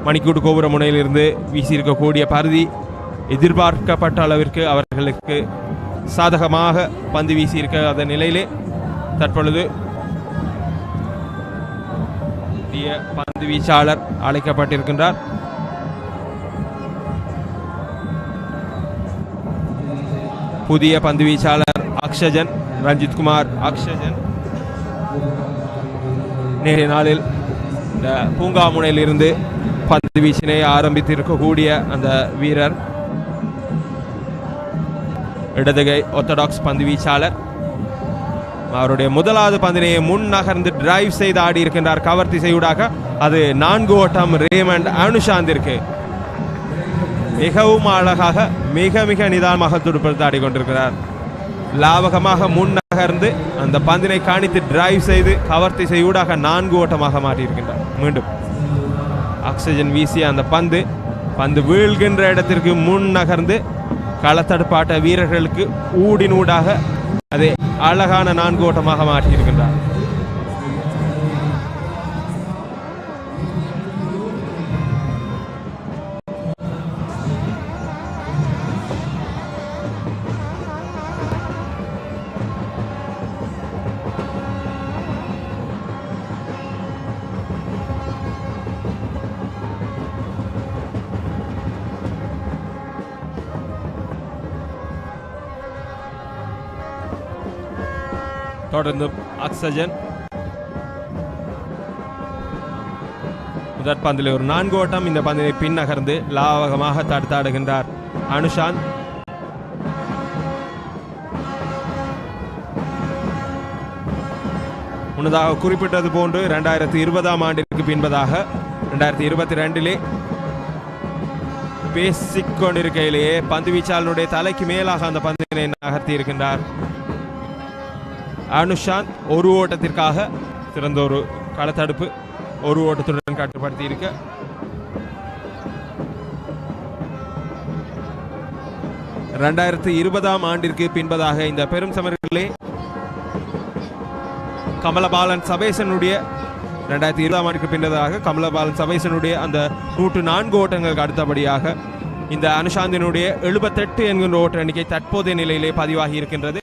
மணிக்கூட்டு கோபுர முனையிலிருந்து வீசியிருக்கக்கூடிய பருதி எதிர்பார்க்கப்பட்ட அளவிற்கு அவர்களுக்கு சாதகமாக பந்து வீசியிருக்காத நிலையிலே தற்பொழுது புதிய பந்து வீச்சாளர் அழைக்கப்பட்டிருக்கின்றார். புதிய பந்து வீச்சாளர் அக்ஷஜன், ரஞ்சித் குமார் அக்ஷஜன். நேற்றைய நாளில் இந்த பூங்கா முனையிலிருந்து பந்து வீச்சினை ஆரம்பித்திருக்கக்கூடிய அந்த வீரர் இடதுகை ஆர்த்தடாக்ஸ் பந்து வீச்சாளர். அவருடைய முதலாவது பந்தினை முன் நகர்ந்து டிரைவ் செய்து ஆடி இருக்கின்றார் கவர் திசையூடாக. அது 4 ஓட்டம் ரேமண்ட் அனுஷாந்திற்கு. மிகவும் அழகாக மிக மிக நிதானமாக துடுப்படுத்தி ஆடிக்கொண்டிருக்கிறார். லாபகமாக முன் நகர்ந்து அந்த பந்தினை காணித்து டிரைவ் செய்து கவர் திசையூடாக 4 ஓட்டமாக மாற்றியிருக்கின்றார். மீண்டும் ஆக்சிஜன் வீசிய அந்த பந்து வீழ்கின்ற இடத்திற்கு முன் நகர்ந்து களத்தடுப்பாட்ட வீரர்களுக்கு ஊடினூடாக அதை அழகான 4 ஓட்டமாக மாற்றியிருக்கின்றார். தொடர்ந்து ஆக்சிஜன் முதற் பந்தில் ஒரு 4 ஓட்டம். இந்த பந்தினை பின் நகர்ந்து லாவகமாக தடுத்தாடுகின்றார் அனுஷாந்த். முன்னதாக குறிப்பிட்டது போன்று 2020ஆம் ஆண்டிற்கு பின்பதாக 2022 பேசிக்கொண்டிருக்கையிலேயே பந்து வீச்சாளனுடைய தலைக்கு மேலாக அந்த பந்தினை நகர்த்தி இருக்கின்றார் அனுஷாந்த். 1 ஓட்டத்திற்காக சிறந்த ஒரு களத்தடுப்பு 1 ஓட்டத்துடன் கட்டுப்படுத்தி இருக்க 2020ஆம் ஆண்டிற்கு பின்பதாக இந்த பெரும் சமரிலே கமலபாலன் சபேசனுடைய 2020ஆம் ஆண்டுக்கு பின்பதாக கமலபாலன் சபேசனுடைய அந்த 104 ஓட்டங்களுக்கு அடுத்தபடியாக இந்த அனுஷாந்தினுடைய 78 என்கின்ற ஓட்ட எண்ணிக்கை தற்போதைய நிலையிலே பதிவாகி இருக்கின்றது.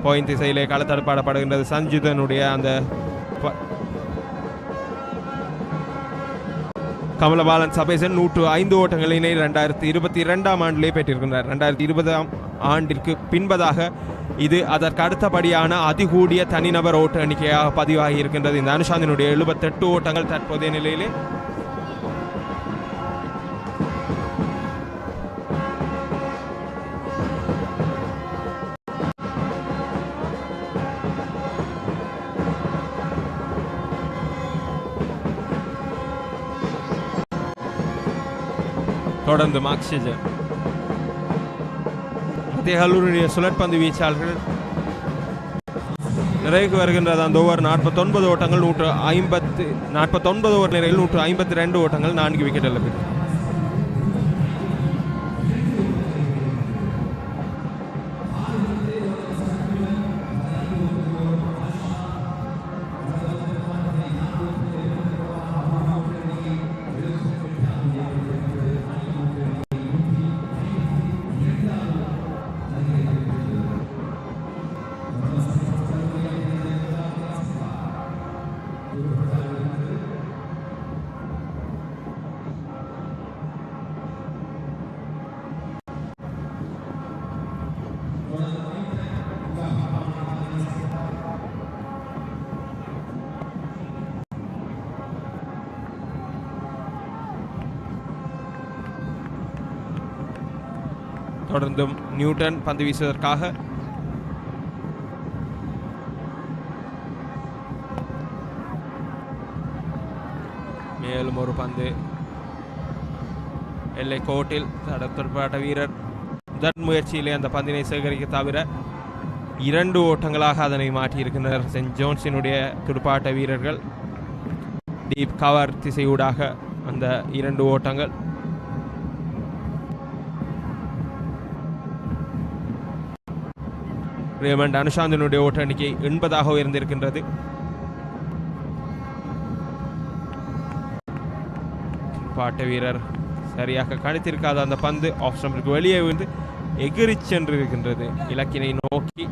பாயிண்ட் திசையிலே களத்தடுப்பாடப்படுகின்றது சஞ்சிதனுடைய அந்த கமலபாலன் சபேசன் 105 ஓட்டங்களினை 2022ஆம் ஆண்டிலே பெற்றிருக்கின்றார். 2020ஆம் ஆண்டிற்கு பின்பதாக இது அதற்கு அடுத்தபடியான அதிகூடிய தனிநபர் ஓட்ட எண்ணிக்கையாக பதிவாகி இருக்கின்றது. இந்த அனுஷாந்தினுடைய 78 ஓட்டங்கள் தற்போதைய நிலையிலே தொடர்ந்து ஆக்சிஜன். மத்திய கல்லூரியுடைய சுழற்பந்து வீச்சாளர்கள் நிறைவுக்கு வருகின்றது. அந்த ஓவர் 49 ஓட்டங்கள் 49 ஓவர் நிறைவில் 152 ஓட்டங்கள் 4 விக்கெட் இழப்பிற்கு. தொடர்ந்தும் நியூட்டன் பந்து வீசுவதற்காக மேலும் ஒரு பந்து எல்லை கோட்டில் தடுப்பாட்ட வீரர் முதன் முயற்சியிலே அந்த பந்தினை சேகரிக்க தவிர 2 ஓட்டங்களாக அதனை மாற்றியிருக்கின்றனர் சென்ட் ஜோன்ஸினுடைய துடுப்பாட்ட வீரர்கள். டீப் கவர் திசையூடாக அந்த 2 ஓட்டங்கள். ரேமண்ட் அனுஷாந்தனுடைய ஓட்ட எண்ணிக்கை 80 உயர்ந்திருக்கின்றது. பாட்ட வீரர் சரியாக கணித்திருக்காத அந்த பந்து ஆஃப் ஸ்டம்பிற்கு வெளியே விழுந்து எகிரி சென்று இருக்கின்றது இலக்கினை நோக்கி.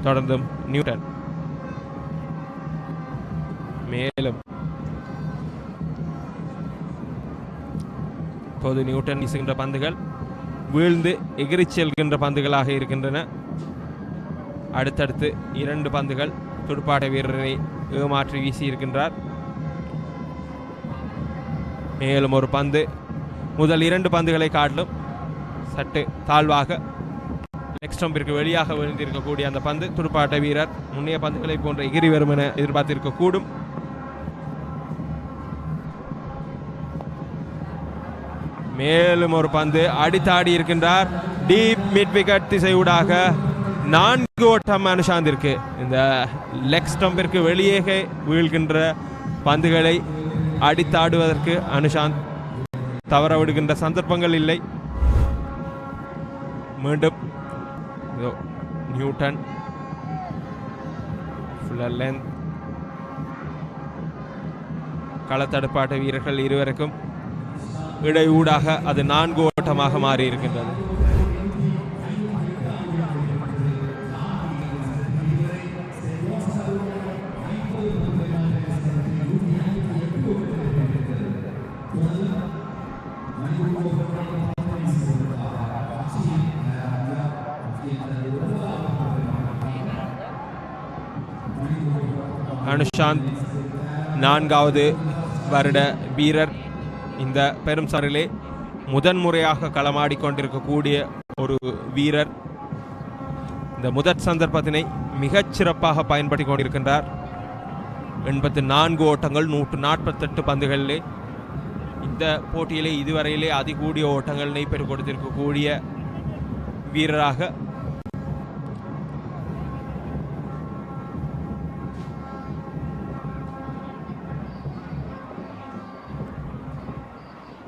தொடர்ந்தும் நியூட்டன் மேலும் இப்போது நியூட்டன் வீசுகின்ற பந்துகள் வீழ்ந்து எகிரி செல்கின்ற பந்துகளாக இருக்கின்றன. அடுத்தடுத்து 2 பந்துகள் துடுப்பாட்ட வீரரை ஏமாற்றி வீசி இருக்கின்றார். மேலும் ஒரு பந்து முதல் 2 பந்துகளை காட்டிலும் சற்று தாழ்வாக லெக் ஸ்டம்பிற்கு வெளியாக விழுந்திருக்கக்கூடிய அந்த பந்து துடுப்பாட்ட வீரர் முன்னைய பந்துகளை போன்ற எகிரி வரும் என எதிர்பார்த்திருக்கக்கூடும். மேலும் ஒரு பந்து அடித்தாடி இருக்கின்றார். டீப் மிட் விக்கெட் திசையூடாக 4 ஓட்டம் அனுஷாந்திற்கு. இந்த லெக் ஸ்டம்பிற்கு வெளியே வீழ்கின்ற பந்துகளை அடித்தாடுவதற்கு அனுஷாந்த் தவற விடுகின்ற சந்தர்ப்பங்கள் இல்லை. மீண்டும் நியூட்டன் களத்தடுப்பாட்ட வீரர்கள் இருவருக்கும் இடையூடாக அது 4 ஓட்டமாக மாறி இருக்கின்றது. அனுஷாந்த் 4வது வருட வீரர். இந்த பெரும் சாரிலே முதன்முறையாக களமாடிக்கொண்டிருக்கக்கூடிய ஒரு வீரர். இந்த முதற் சந்தர்ப்பத்தினை மிகச் சிறப்பாக பயன்படுத்தி கொண்டிருக்கின்றார். 84 ஓட்டங்கள் 148 பந்துகளிலே இந்த போட்டியிலே இதுவரையிலே அதிகூடிய ஓட்டங்களை பெற்றுக் கொடுத்திருக்கக்கூடிய வீரராக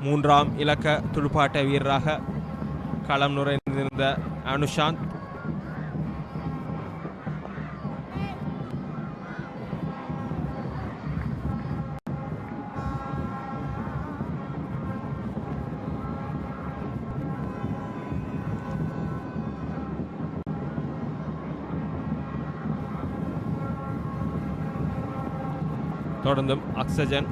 மூன்றாம் இலக்க துடுப்பாட்ட வீரராக களம் நுழைந்திருந்த அனுஷாந்த் தொடர்ந்தும் அக்ஸஜன்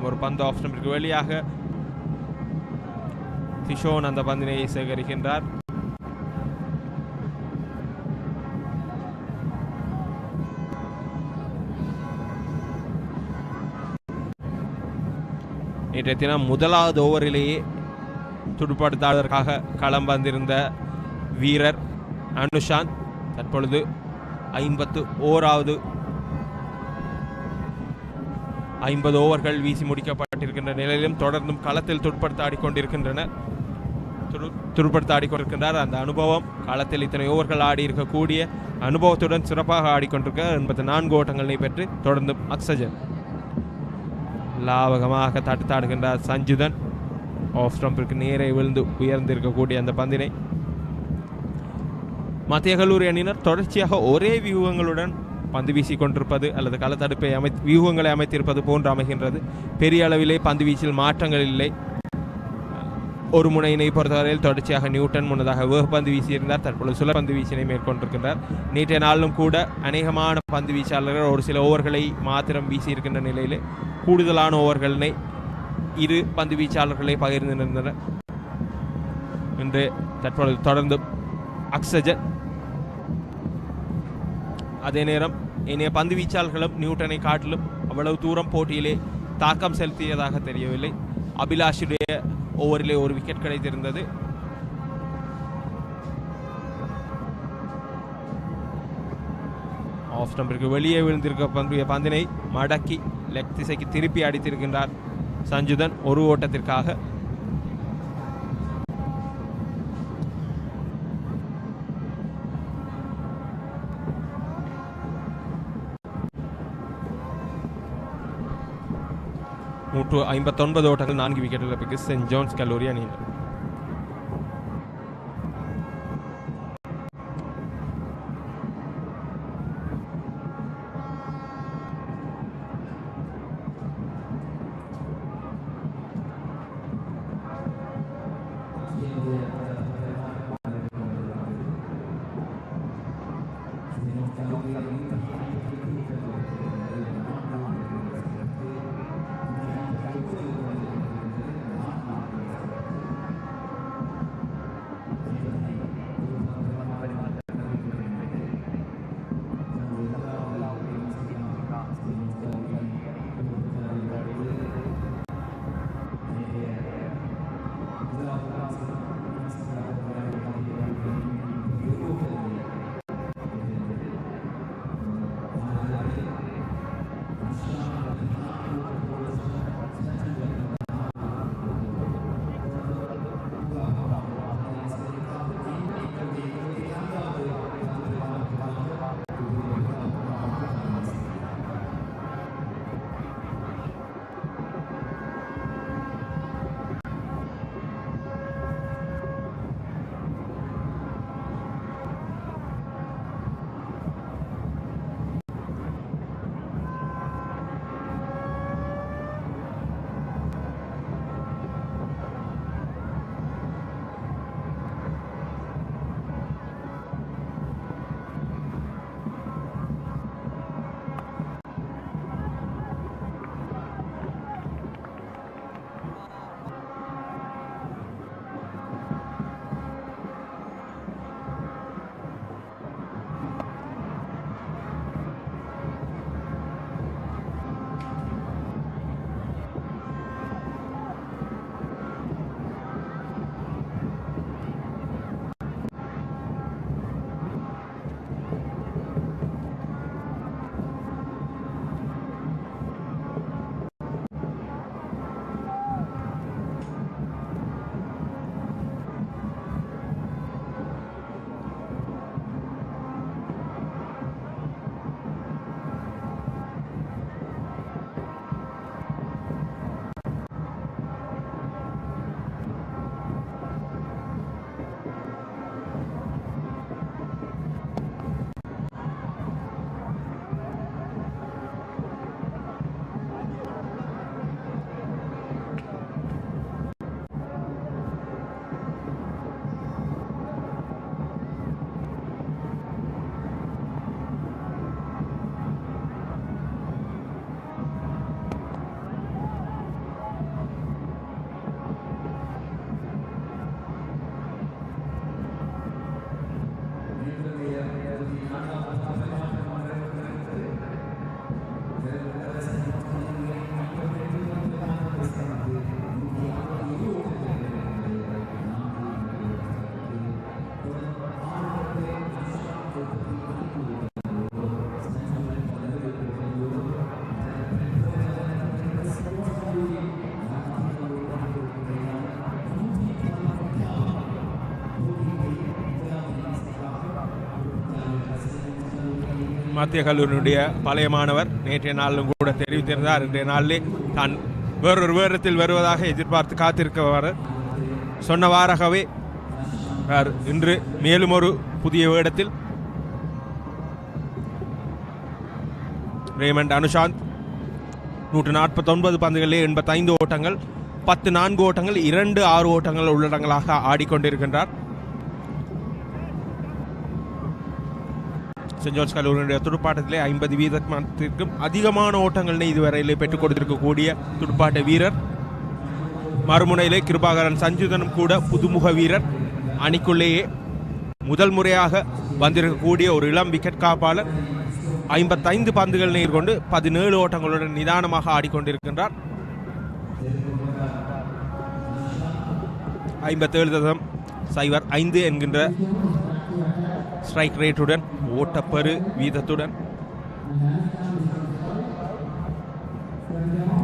ஒரு பந்து ஆஃப் ஸ்டம்பிற்கு வெளியாக திஷோன் அந்த பந்தினை சேகரிக்கின்றார். நேற்றைய தினம் முதலாவது ஓவரிலேயே துடுப்படுத்தாதற்காக களம் வந்திருந்த வீரர் அனுஷாந்த் தற்பொழுது 51வது 50 ஓவர்கள் வீசி முடிக்கப்பட்டிருக்கின்ற நிலையிலும் தொடர்ந்தும் களத்தில் துடுப்படுத்த ஆடிக்கொண்டிருக்கின்றார். அந்த அனுபவம் களத்தில் இத்தனை ஓவர்கள் ஆடி இருக்கக்கூடிய அனுபவத்துடன் சிறப்பாக ஆடிக்கொண்டிருக்க 84 ஓட்டங்களை பெற்று தொடர்ந்தும் அக்ஸஜன் லாவகமாக தடுத்தாடுகின்றார். சஞ்சுதன் ஆஃப் ஸ்டம்பிற்கு நேரே விழுந்து உயர்ந்திருக்கக்கூடிய அந்த பந்தினை மத்திய கல்லூரி அணியினர் தொடர்ச்சியாக ஒரே வியூகங்களுடன் பந்து வீசி கொண்டிருப்பது அல்லது களத்தடுப்பை வியூகங்களை அமைத்திருப்பது போன்று அமைகின்றது. பெரிய அளவிலே பந்து வீச்சில் மாற்றங்கள் இல்லை. ஒரு முனையினை பொறுத்தவரையில் தொடர்ச்சியாக நியூட்டன் முன்னதாக வேகப்பந்து வீசியிருந்தார். தற்பொழுது சுழற்பந்து வீச்சினை மேற்கொண்டிருக்கின்றார். நேற்றைய நாளிலும் கூட அநேகமான பந்து வீச்சாளர்கள் ஒரு சில ஓவர்களை மாத்திரம் வீசியிருக்கின்ற நிலையில் கூடுதலான ஓவர்களினை இரு பந்து வீச்சாளர்களை பகிர்ந்திருந்தனர். இன்று தற்பொழுது தொடர்ந்து அக்ஸஜன், அதே நேரம் இனிய பந்து வீச்சாளர்களும் நியூட்டனை காட்டிலும் அவ்வளவு தூரம் போட்டியிலே தாக்கம் செலுத்தியதாக தெரியவில்லை. அபிலாஷுடைய ஓவரிலே ஒரு விக்கெட் கிடைத்திருந்தது. ஆஃப் ஸ்டம்பிற்கு வெளியே விழுந்திருக்க பந்தினை மடக்கி லெக் திசைக்கு திருப்பி அடித்திருக்கின்றார் சஞ்சுதன் ஒரு ஓட்டத்திற்காக. நூற்று 59 ஓட்டங்கள் 4 விக்கெட் இழப்புக்கு சென்ட் ஜான்ஸ் கல்லூரி அணியினர். மத்திய கல்லூரியினுடைய பழைய மாணவர் நேற்றைய நாளிலும் கூட தெரிவித்திருந்தார். இன்றைய நாளிலே தான் வேறொரு வேரத்தில் வருவதாக எதிர்பார்த்து காத்திருக்கவர் சொன்னவாறாகவே இன்று மேலும் ஒரு புதிய வேடத்தில் ரேமண்ட் அனுஷாந்த் 149 பந்துகளிலே 85 ஓட்டங்கள் 14 ஓட்டங்கள் 2 6 ஓட்டங்கள் உள்ளடங்களாக ஆடிக்கொண்டிருக்கின்றார். சென்ட் ஜான்ஸ் கல்லூரியினுடைய துடுப்பாட்டத்திலே 50% அதிகமான ஓட்டங்களை இதுவரையிலே பெற்றுக் கொடுத்திருக்கக்கூடிய துடுப்பாட்ட வீரர். மறுமுனையிலே கிருபாகரன் சஞ்சுதனும் கூட புதுமுக வீரர். அணிக்குள்ளேயே முதல் முறையாக வந்திருக்கக்கூடிய ஒரு இளம் விக்கெட் காப்பாளர். 55 பந்துகள் நேர்கொண்டு 17 ஓட்டங்களுடன் நிதானமாக ஆடிக்கொண்டிருக்கின்றார். 57.05 என்கின்ற ஸ்ட்ரைக் ரேட்டுடன் ஓட்டப்பெரு வீதத்துடன்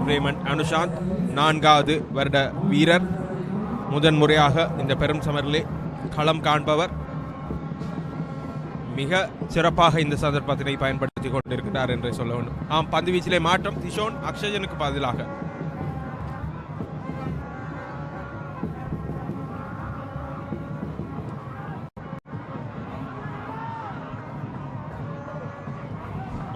ரேமண்ட் அனுஷாந்த் 4வது வருட வீரர். முதன்முறையாக இந்த பெரும் சமரிலே களம் காண்பவர். மிக சிறப்பாக இந்த சந்தர்ப்பத்தினை பயன்படுத்திக் கொண்டிருக்கிறார் என்று சொல்ல வேண்டும். பந்து வீச்சிலே மாற்றம். திஷோன் அக்ஷயனுக்கு பதிலாக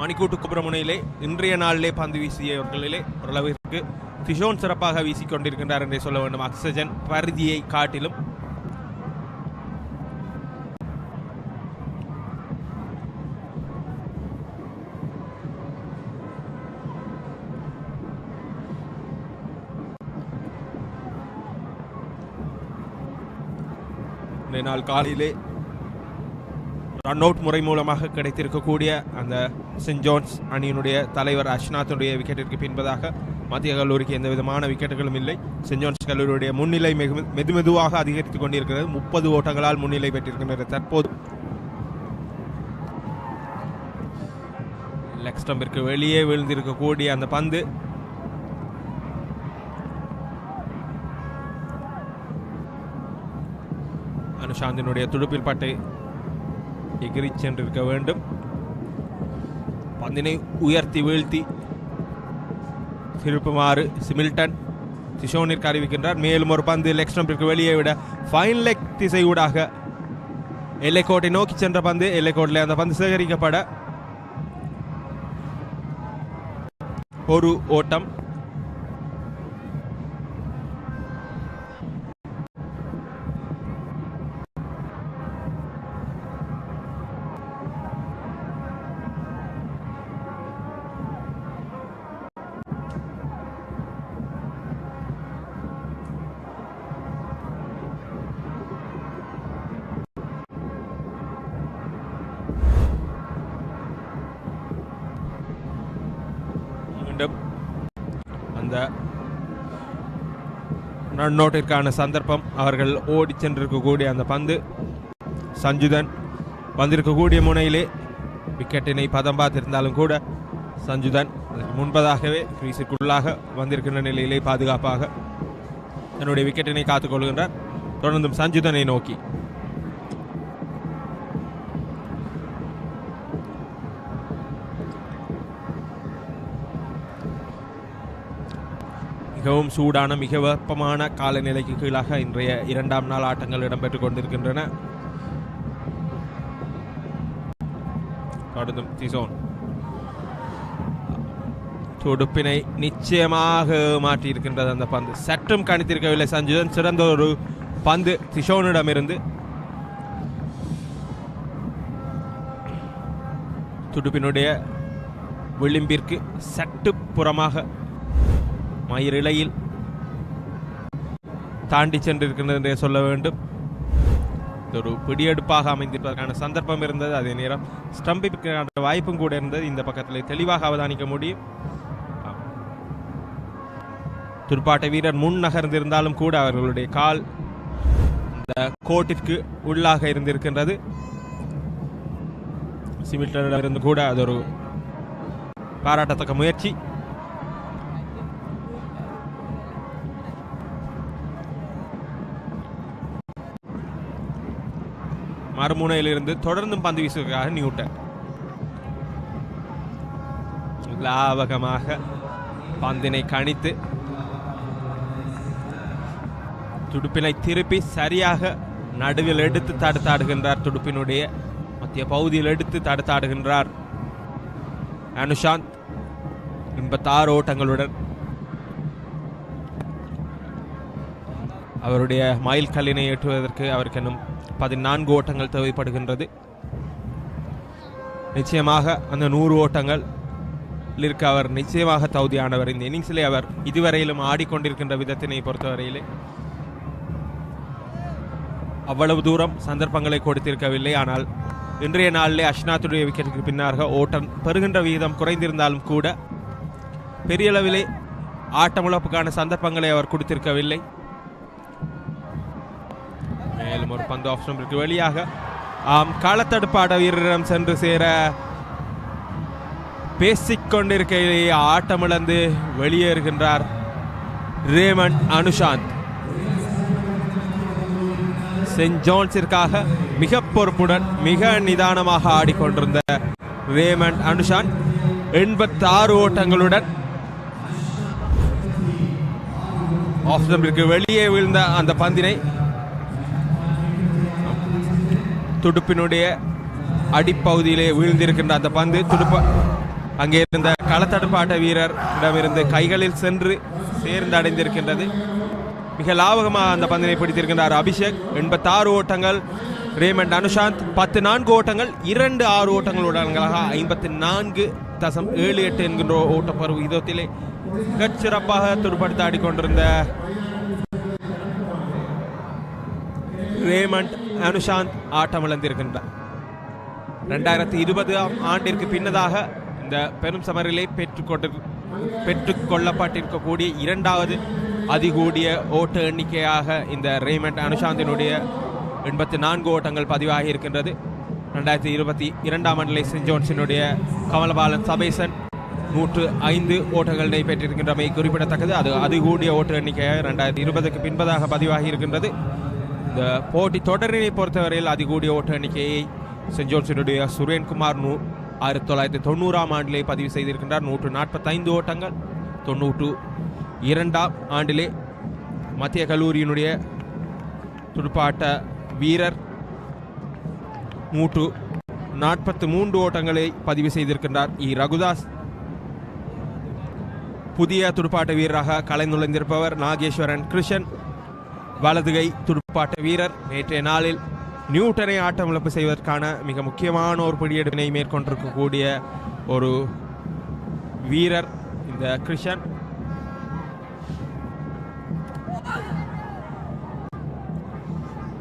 மணிக்கூட்டு குப்ரமுனையிலே இன்றைய நாளிலே பந்து வீசியவர்களிலே ஓரளவிற்கு திஷோன் சிறப்பாக வீசிக்கொண்டிருக்கின்றார் என்றே சொல்ல வேண்டும். அக்ஷயன் பரிதியை காட்டிலும் நாள் காலையிலே ரன் அவுட் முறை மூலமாக கிடைத்திருக்கக்கூடிய அந்த சென்ட் ஜான்ஸ் அணியினுடைய தலைவர் அஷ்நாத்துடைய விக்கெட்டிற்கு பின்பதாக மத்திய கல்லூரிக்கு எந்த விதமான விக்கெட்டுகளும் இல்லை. சென்ட் ஜான்ஸ் கல்லூரியுடைய முன்னிலை மெதுவாக அதிகரித்துக் கொண்டிருக்கிறது. 30 ஓட்டங்களால் முன்னிலை பெற்றிருக்கின்றது. தற்போது லெக் ஸ்டம்பிற்கு வெளியே விழுந்திருக்கக்கூடிய அந்த பந்து அனுஷாந்தினுடைய துடுப்பில் பட்டு எகிரி சென்றிருக்க வேண்டும். பந்தினை உயர்த்தி வீழ்த்தி திருப்புமாறு சிமில்டன் திஷோனிற்கு அறிவிக்கின்றார். மேலும் ஒரு பந்து லெக் ஸ்டம்பிற்கு வெளியே விட ஃபைன் லெக் திசை ஊடாக எல்லைக்கோட்டை நோக்கி சென்ற பந்து. எல்லைக்கோட்டில் அந்த பந்து சேகரிக்கப்பட ஒரு ஓட்டம். அந்த நன்னோட்டிற்கான சந்தர்ப்பம். அவர்கள் ஓடி சென்றிருக்கக்கூடிய அந்த பந்து சஞ்சுதன் வந்திருக்கக்கூடிய முனையிலே விக்கெட்டினை பதம் பார்த்திருந்தாலும் கூட சஞ்சுதன் முன்பதாகவே கிரீஸிற்குள்ளாக வந்திருக்கின்ற நிலையிலே பாதுகாப்பாக தன்னுடைய விக்கெட்டினை காத்துக் கொள்கின்றார். தொடர்ந்தும் சஞ்சுதனை நோக்கி மிகவும் சூடான மிக வெப்பமான காலநிலைக்கு கீழாக இன்றைய 2ஆம் நாள் ஆட்டங்கள் இடம்பெற்றுக் கொண்டிருக்கின்றன. தொடர்ந்தும் திஷோன் துடுப்பினை நிச்சயமாக மாற்றியிருக்கின்றது. அந்த பந்து சற்றும் கணித்திருக்கவில்லை சஞ்சுதன். சிறந்த ஒரு பந்து திஷோனிடமிருந்து. துடுப்பினுடைய விளிம்பிற்கு சற்று புறமாக மயிரிழையில் தாண்டி சென்றிருக்கின்றது என்றே சொல்ல வேண்டும். ஒரு பிடியெடுப்பாக அமைந்திருப்பதற்கான சந்தர்ப்பம் இருந்தது. அதே நேரம் ஸ்டம்பிற்கான வாய்ப்பும் கூட இருந்தது. இந்த பக்கத்தில் தெளிவாக அவதானிக்க முடியும். துடுப்பாட்ட வீரர் முன் நகர்ந்திருந்தாலும் கூட அவர்களுடைய கால் இந்த கோட்டிற்கு உள்ளாக இருந்திருக்கின்றது. சிமில்டனிடமிருந்து கூட அது ஒரு பாராட்டத்தக்க முயற்சி. மறுமுனையிலிருந்து தொடர்ந்தும் பந்து வீசுவதற்காக நியூட்டன் லாவகமாக பந்தினை கணித்து துடுப்பினை திருப்பி சரியாக நடுவில் எடுத்து தடுத்தாடுகின்றார். துடுப்பினுடைய மத்திய பகுதியில் எடுத்து தடுத்தாடுகின்றார் அனுஷாந்த் 86 ஓட்டங்களுடன். அவருடைய மைல் கல்லினை ஏற்றுவதற்கு அவருக்கு இன்னும் 14 ஓட்டங்கள் தேவைப்படுகின்றது. நிச்சயமாக அந்த 100 ஓட்டங்கள் இருக்க அவர் நிச்சயமாக தகுதியானவர். இந்த இன்னிங்ஸிலே அவர் இதுவரையிலும் ஆடிக்கொண்டிருக்கின்ற விதத்தினை பொறுத்தவரையிலே அவ்வளவு தூரம் சந்தர்ப்பங்களை கொடுத்திருக்கவில்லை. ஆனால் இன்றைய நாளிலே அஷ்னாத்துடைய விக்கெட்டுக்கு பின்னாக ஓட்டம் பெறுகின்ற விகிதம் குறைந்திருந்தாலும் கூட பெரிய அளவிலே ஆட்டமுழப்புக்கான சந்தர்ப்பங்களை அவர் கொடுத்திருக்கவில்லை. மேலும் ஒரு பந்து ஆஃப் ஸ்டம்பிற்கு வெளியாக காலத்தடுப்பாட வீரரிடம் சென்று சேர பேசிக்கொண்டிருக்கையிலேயே ஆட்டமிழந்து வெளியேறுகின்றார் ரேமண்ட் அனுஷாந்த். சென்ட் ஜான்ஸிற்காக மிக பொறுப்புடன் மிக நிதானமாக ஆடிக்கொண்டிருந்த ரேமண்ட் அனுஷாந்த் 86 ஓட்டங்களுடன் ஆஃப் ஸ்டம்பிற்கு வெளியே விழுந்த அந்த பந்தினை துடுப்பினுடைய அடிப்பகுதியிலே வீழ்ந்திருக்கின்ற அந்த பந்து துடுப்பு அங்கே இருந்த களத்தடுப்பாட்ட வீரரிடமிருந்து கைகளில் சென்று சேர்ந்து அடைந்திருக்கின்றது. மிக லாபகமாக அந்த பந்தினை பிடித்திருக்கின்றார் அபிஷேக். 86 ஓட்டங்கள். ரேமண்ட் அனுஷாந்த் 14 ஓட்டங்கள் 6 ஓட்டங்களுடனாக 54.78 என்கின்ற ஓட்டப்பருவ விகிதத்திலே மிகச்சிறப்பாக துடுப்படுத்த ஆடிக்கொண்டிருந்த ரேமண்ட் அனுஷாந்த் ஆட்டமிழந்திருக்கின்றார். 2020 ஆண்டிற்கு பின்னதாக இந்த பெரும் சமரிலே பெற்றுக்கொள்ளப்பட்டிருக்கக்கூடிய 2வது அதிகூடிய ஓட்ட எண்ணிக்கையாக இந்த ரேமண்ட் அனுஷாந்தினுடைய 84 ஓட்டங்கள் பதிவாகி இருக்கின்றது. 2022 ஆண்டிலே சென்ட் ஜோன்ஸினுடைய கமலபாலன் சபேசன் 105 ஓட்டங்களை பெற்றிருக்கின்றமை குறிப்பிடத்தக்கது. அது அதிகூடிய ஓட்ட எண்ணிக்கையாக 2020க்கு பின்பதாக பதிவாகி இருக்கின்றது. இந்த போட்டி தொடரினை பொறுத்தவரையில் அதிகூடிய ஓட்ட எண்ணிக்கையை சென்ட் ஜோன்ஸினுடைய சுரேன்குமார் 1990 ஆண்டிலே பதிவு செய்திருக்கின்றார். 145 ஓட்டங்கள். 92 ஆண்டிலே மத்திய கல்லூரியினுடைய துடுப்பாட்ட வீரர் 143 ஓட்டங்களை பதிவு செய்திருக்கின்றார். ரகுதாஸ் புதிய துடுப்பாட்ட வீரராக கலைந்துழைந்திருப்பவர். நாகேஸ்வரன் கிருஷ்ணன் வலதுகை துடுப்பாட்ட வீரர். நேற்றைய நாளில் நியூட்டனை ஆட்டமிழப்பு செய்வதற்கான மிக முக்கியமான ஒரு பிடியெடுப்பினை மேற்கொண்டிருக்கக்கூடிய ஒரு வீரர் இந்த கிருஷ்ணன்.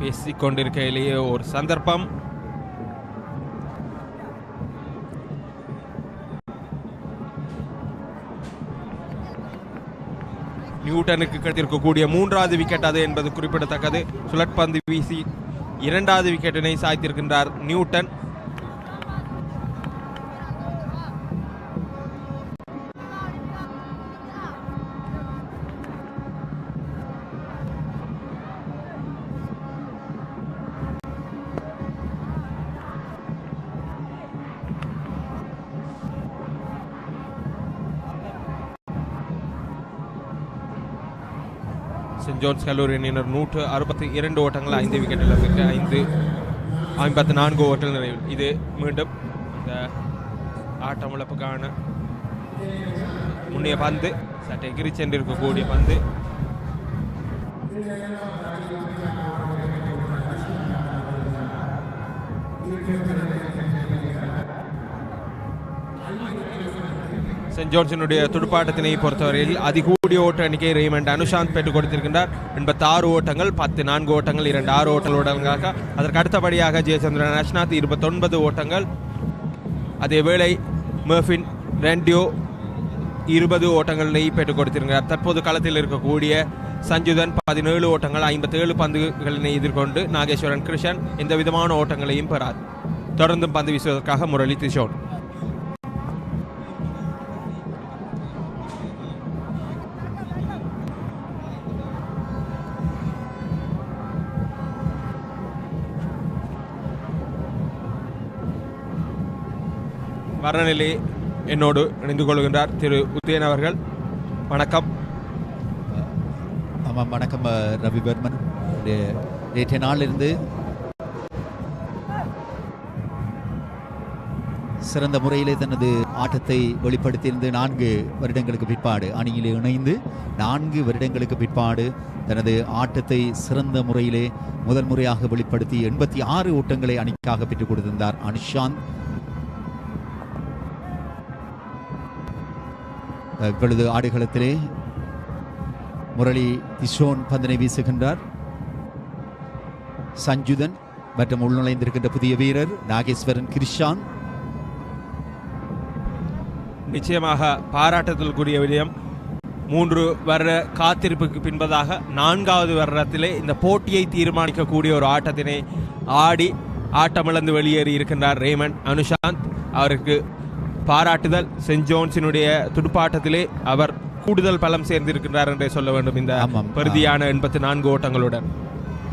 பேசிக்கொண்டிருக்கையிலேயே ஒரு சந்தர்ப்பம். நியூட்டனுக்கு கிடைத்திருக்கக்கூடிய 3வது விக்கெட் அது என்பது குறிப்பிடத்தக்கது. சுழற்பந்து வீசி 2வது விக்கெட்டினை சாய்த்திருக்கின்றார் நியூட்டன். சென்ட் ஜோன்ஸ் கல்லூரியினர் 162 ஓட்டங்கள் 5 விக்கெட்டில் 54 ஓட்டங்கள் நிறைவு. இது மீண்டும் இந்த ஆட்டமிழப்புக்கான முன்னைய பந்து சட்டை எகிரி சென்றிருக்கக்கூடிய பந்து. சென்ட் ஜோன்ஸினுடைய துடுப்பாட்டத்தினை பொறுத்தவரையில் அதிகூடிய ஓட்ட எண்ணிக்கை ரேமண்ட் அனுஷாந்த் பெற்றுக் கொடுத்திருக்கின்றார். 86 ஓட்டங்கள். 14 ஓட்டங்கள் 6 ஓட்டங்களுடனாக. அதற்கு அடுத்தபடியாக ஜெயச்சந்திரன் அஷ்னாத் 29 ஓட்டங்கள். அதேவேளை மெர்ஃபின் ரெண்டியோ 20 ஓட்டங்களை பெற்றுக் கொடுத்திருக்கிறார். தற்போது களத்தில் இருக்கக்கூடிய சஞ்சுதன் 17 ஓட்டங்கள் 57 பந்துகளினை எதிர்கொண்டு நாகேஸ்வரன் கிருஷ்ணன் எந்த விதமான ஓட்டங்களையும் பெறார். தொடர்ந்தும் பந்து வீசுவதற்காக முரளி திஷோன். வர்ணநிலை என்னோடு இணைந்து கொள்கின்றார் திரு உதயன் அவர்கள். வணக்கம். ஆமாம், வணக்கம் ரவிவர்மன். நேற்றைய நாளிலிருந்து சிறந்த முறையிலே தனது ஆட்டத்தை வெளிப்படுத்தியிருந்து 4 வருடங்களுக்கு பிற்பாடு அணியிலே இணைந்து 4 வருடங்களுக்கு பிற்பாடு தனது ஆட்டத்தை சிறந்த முறையிலே முதல் முறையாக வெளிப்படுத்தி 86 ஓட்டங்களை அணிக்காக பெற்றுக் கொடுத்திருந்தார் அனுஷாந்த். இப்பொழுது ஆடுகளத்திலே முரளி திஷோன் பந்தனை வீசுகின்றார். சஞ்சுதன் மற்றும் உள்நுழைந்திருக்கின்ற புதிய வீரர் நாகேஸ்வரன் கிருஷான். நிச்சயமாக பாராட்டத்திற்குரிய விடயம், 3 வருட காத்திருப்புக்கு பின்பதாக 4வது வருடத்திலே இந்த போட்டியை தீர்மானிக்கக்கூடிய ஒரு ஆட்டத்தினை ஆடி ஆட்டமிழந்து வெளியேறி இருக்கின்றார் ரேமண்ட் அனுஷாந்த். அவருக்கு பாராட்டுதல். சென்ட் ஜோன்ஸினுடைய துடுப்பாட்டத்திலே அவர் கூடுதல் பலம் சேர்ந்திருக்கின்றார் என்றே சொல்ல வேண்டும் இந்த பெருதியான 84 ஓட்டங்களுடன்.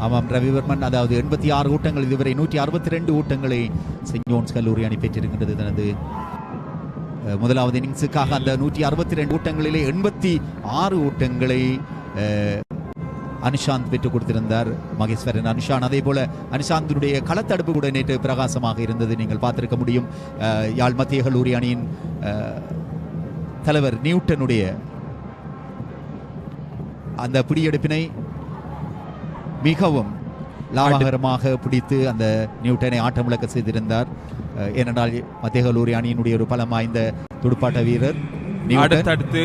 ஆமாம் ரவிவர்மன், அதாவது 86 ஓட்டங்கள், இதுவரை 162 ஓட்டங்களை சென்ட் ஜோன்ஸ் கல்லூரி அணி பெற்றிருக்கின்றது. தனது முதலாவது இன்னிங்ஸுக்காக அந்த 162 ஓட்டங்களிலே 86 ஓட்டங்களை அனுஷாந்த் பெற்றுக் கொடுத்திருந்தார் மகேஸ்வரன் அனுஷான். அதே போல அனுஷாந்தினுடைய களத்தடுப்பு கூட நேற்று பிரகாசமாக இருந்தது, நீங்கள் பார்த்திருக்க முடியும். யாழ் மத்திய கல்லூரி அணியின் தலைவர் நியூட்டனுடைய அந்த பிடியெடுப்பினை மிகவும் லாபகரமாக பிடித்து அந்த நியூட்டனை ஆட்டமிழக்க செய்திருந்தார். ஏனென்றால் மத்திய கல்லூரி அணியினுடைய ஒரு பலம் வாய்ந்த துடுப்பாட்ட வீரர். அடுத்தடுத்து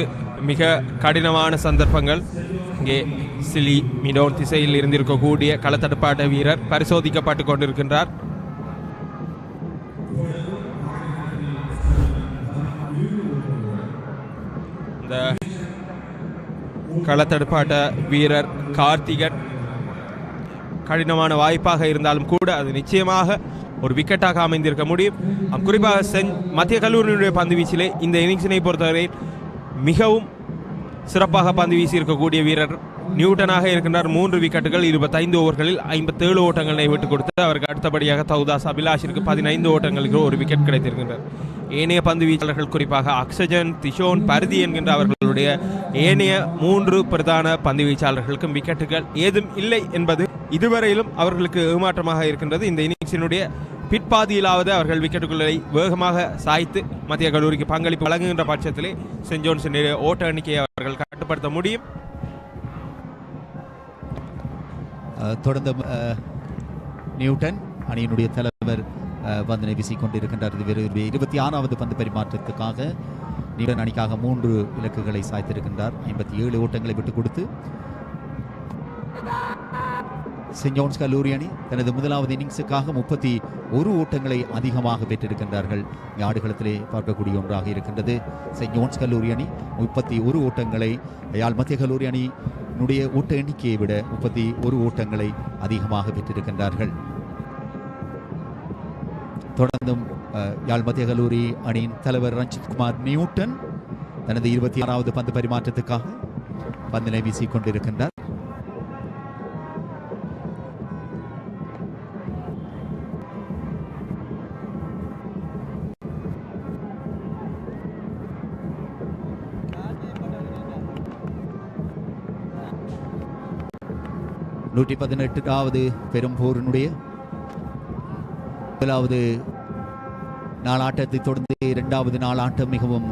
மிக கடினமான சந்தர்ப்பங்கள் இங்கே சிலி மிடோன் திசையில் இருந்திருக்கக்கூடிய களத்தடுப்பாட்ட வீரர் பரிசோதிக்கப்பட்டு கொண்டிருக்கின்றார். இந்த களத்தடுப்பாட்ட வீரர் கார்த்திகன் கடினமான வாய்ப்பாக இருந்தாலும் கூட அது நிச்சயமாக ஒரு விக்கெட்டாக அமைந்திருக்க முடியும். குறிப்பாக மத்திய கல்லூரியினுடைய பந்து வீச்சிலே இந்த இன்னிங்ஸினை பொறுத்தவரை மிகவும் சிறப்பாக பந்து வீசி இருக்கக்கூடிய வீரர் நியூட்டனாக இருக்கின்றார். 3 விக்கெட்டுகள் 25 ஓவர்களில் 57 ஓட்டங்களை விட்டுக் கொடுத்து அவருக்கு அடுத்தபடியாக தௌதாஸ் அபிலாஷிற்கு 15 ஓட்டங்களுக்கு 1 விக்கெட் கிடைத்திருக்கின்றார். ஏனைய பந்து வீச்சாளர்கள் குறிப்பாக அக்ஷஜன், திஷோன், பருதி என்கின்ற அவர்களுடைய ஏனைய 3 பிரதான பந்து வீச்சாளர்களுக்கும் விக்கெட்டுகள் ஏதும் இல்லை என்பது இதுவரையிலும் அவர்களுக்கு ஏமாற்றமாக இருக்கின்றது. இந்த இன்னிங்ஸினுடைய பிற்பாதியிலாவது அவர்கள் விக்கெட்டுகளை வேகமாக சாய்த்து மத்திய கல்லூரிக்கு பங்களிப்பு வழங்குகின்ற பட்சத்திலே சென்ட் ஜோன்ஸினுடைய ஓட்ட எண்ணிக்கையை அவர்கள் கட்டுப்படுத்த முடியும். தொடர்ந்து நியூட்டன் அணியினுடைய தலைவர் பந்தினை வீசிக்கொண்டிருக்கின்றார். 26வது பந்து பரிமாற்றத்துக்காக நியூட்டன் அணிக்காக 3 இலக்குகளை சாய்த்திருக்கின்றார். 57 ஓட்டங்களை விட்டுக் கொடுத்து சென்ட் ஜோன்ஸ் கல்லூரி அணி தனது முதலாவது இன்னிங்ஸுக்காக 31 ஓட்டங்களை அதிகமாக பெற்றிருக்கின்றார்கள். ஆடுகளத்திலே பார்க்கக்கூடிய ஒன்றாக இருக்கின்றது. சென்ட் ஜோன்ஸ் கல்லூரி அணி 31 ஓட்டங்களை, யாழ் மத்திய கல்லூரி அணியினுடைய ஓட்ட எண்ணிக்கையை விட 31 ஓட்டங்களை அதிகமாக பெற்றிருக்கின்றார்கள். தொடர்ந்தும் யாழ் மத்திய கல்லூரி அணியின் தலைவர் ரஞ்சித் குமார் நியூட்டன் தனது 26வது பந்து பரிமாற்றத்துக்காக பந்தினை வீசிக் கொண்டிருக்கின்றார். நூற்றி 18வது பெரும்போரினுடைய முதலாவது நாளாட்டத்தை தொடர்ந்து 2வது நாளாட்டம் மிகவும்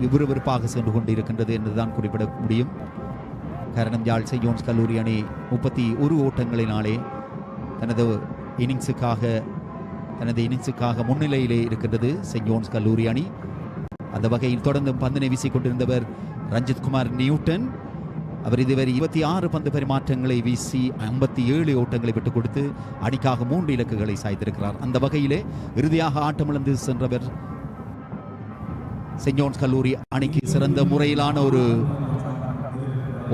விறுவிறுப்பாக சென்று கொண்டிருக்கின்றது என்றுதான் குறிப்பிட முடியும். காரணம், யாழ் சென்ட் ஜோன்ஸ் கல்லூரி அணி 31 ஓட்டங்களினாலே தனது இன்னிங்ஸுக்காக முன்னிலையிலே இருக்கின்றது சென்ட் ஜோன்ஸ் கல்லூரி அணி. அந்த வகையில் தொடர்ந்து பந்தினை வீசிக்கொண்டிருந்தவர் ரஞ்சித் குமார் நியூட்டன். அவர் இதுவரை 26 பந்து பரிமாற்றங்களை வீசி 57 ஓட்டங்களை விட்டுக் கொடுத்து அணிக்காக 3 இலக்குகளை சாய்த்திருக்கிறார். அந்த வகையிலே இறுதியாக ஆட்டமிழந்து சென்றவர் சென்ட் ஜோன்ஸ் கல்லூரி அணிக்கு சிறந்த முறையிலான ஒரு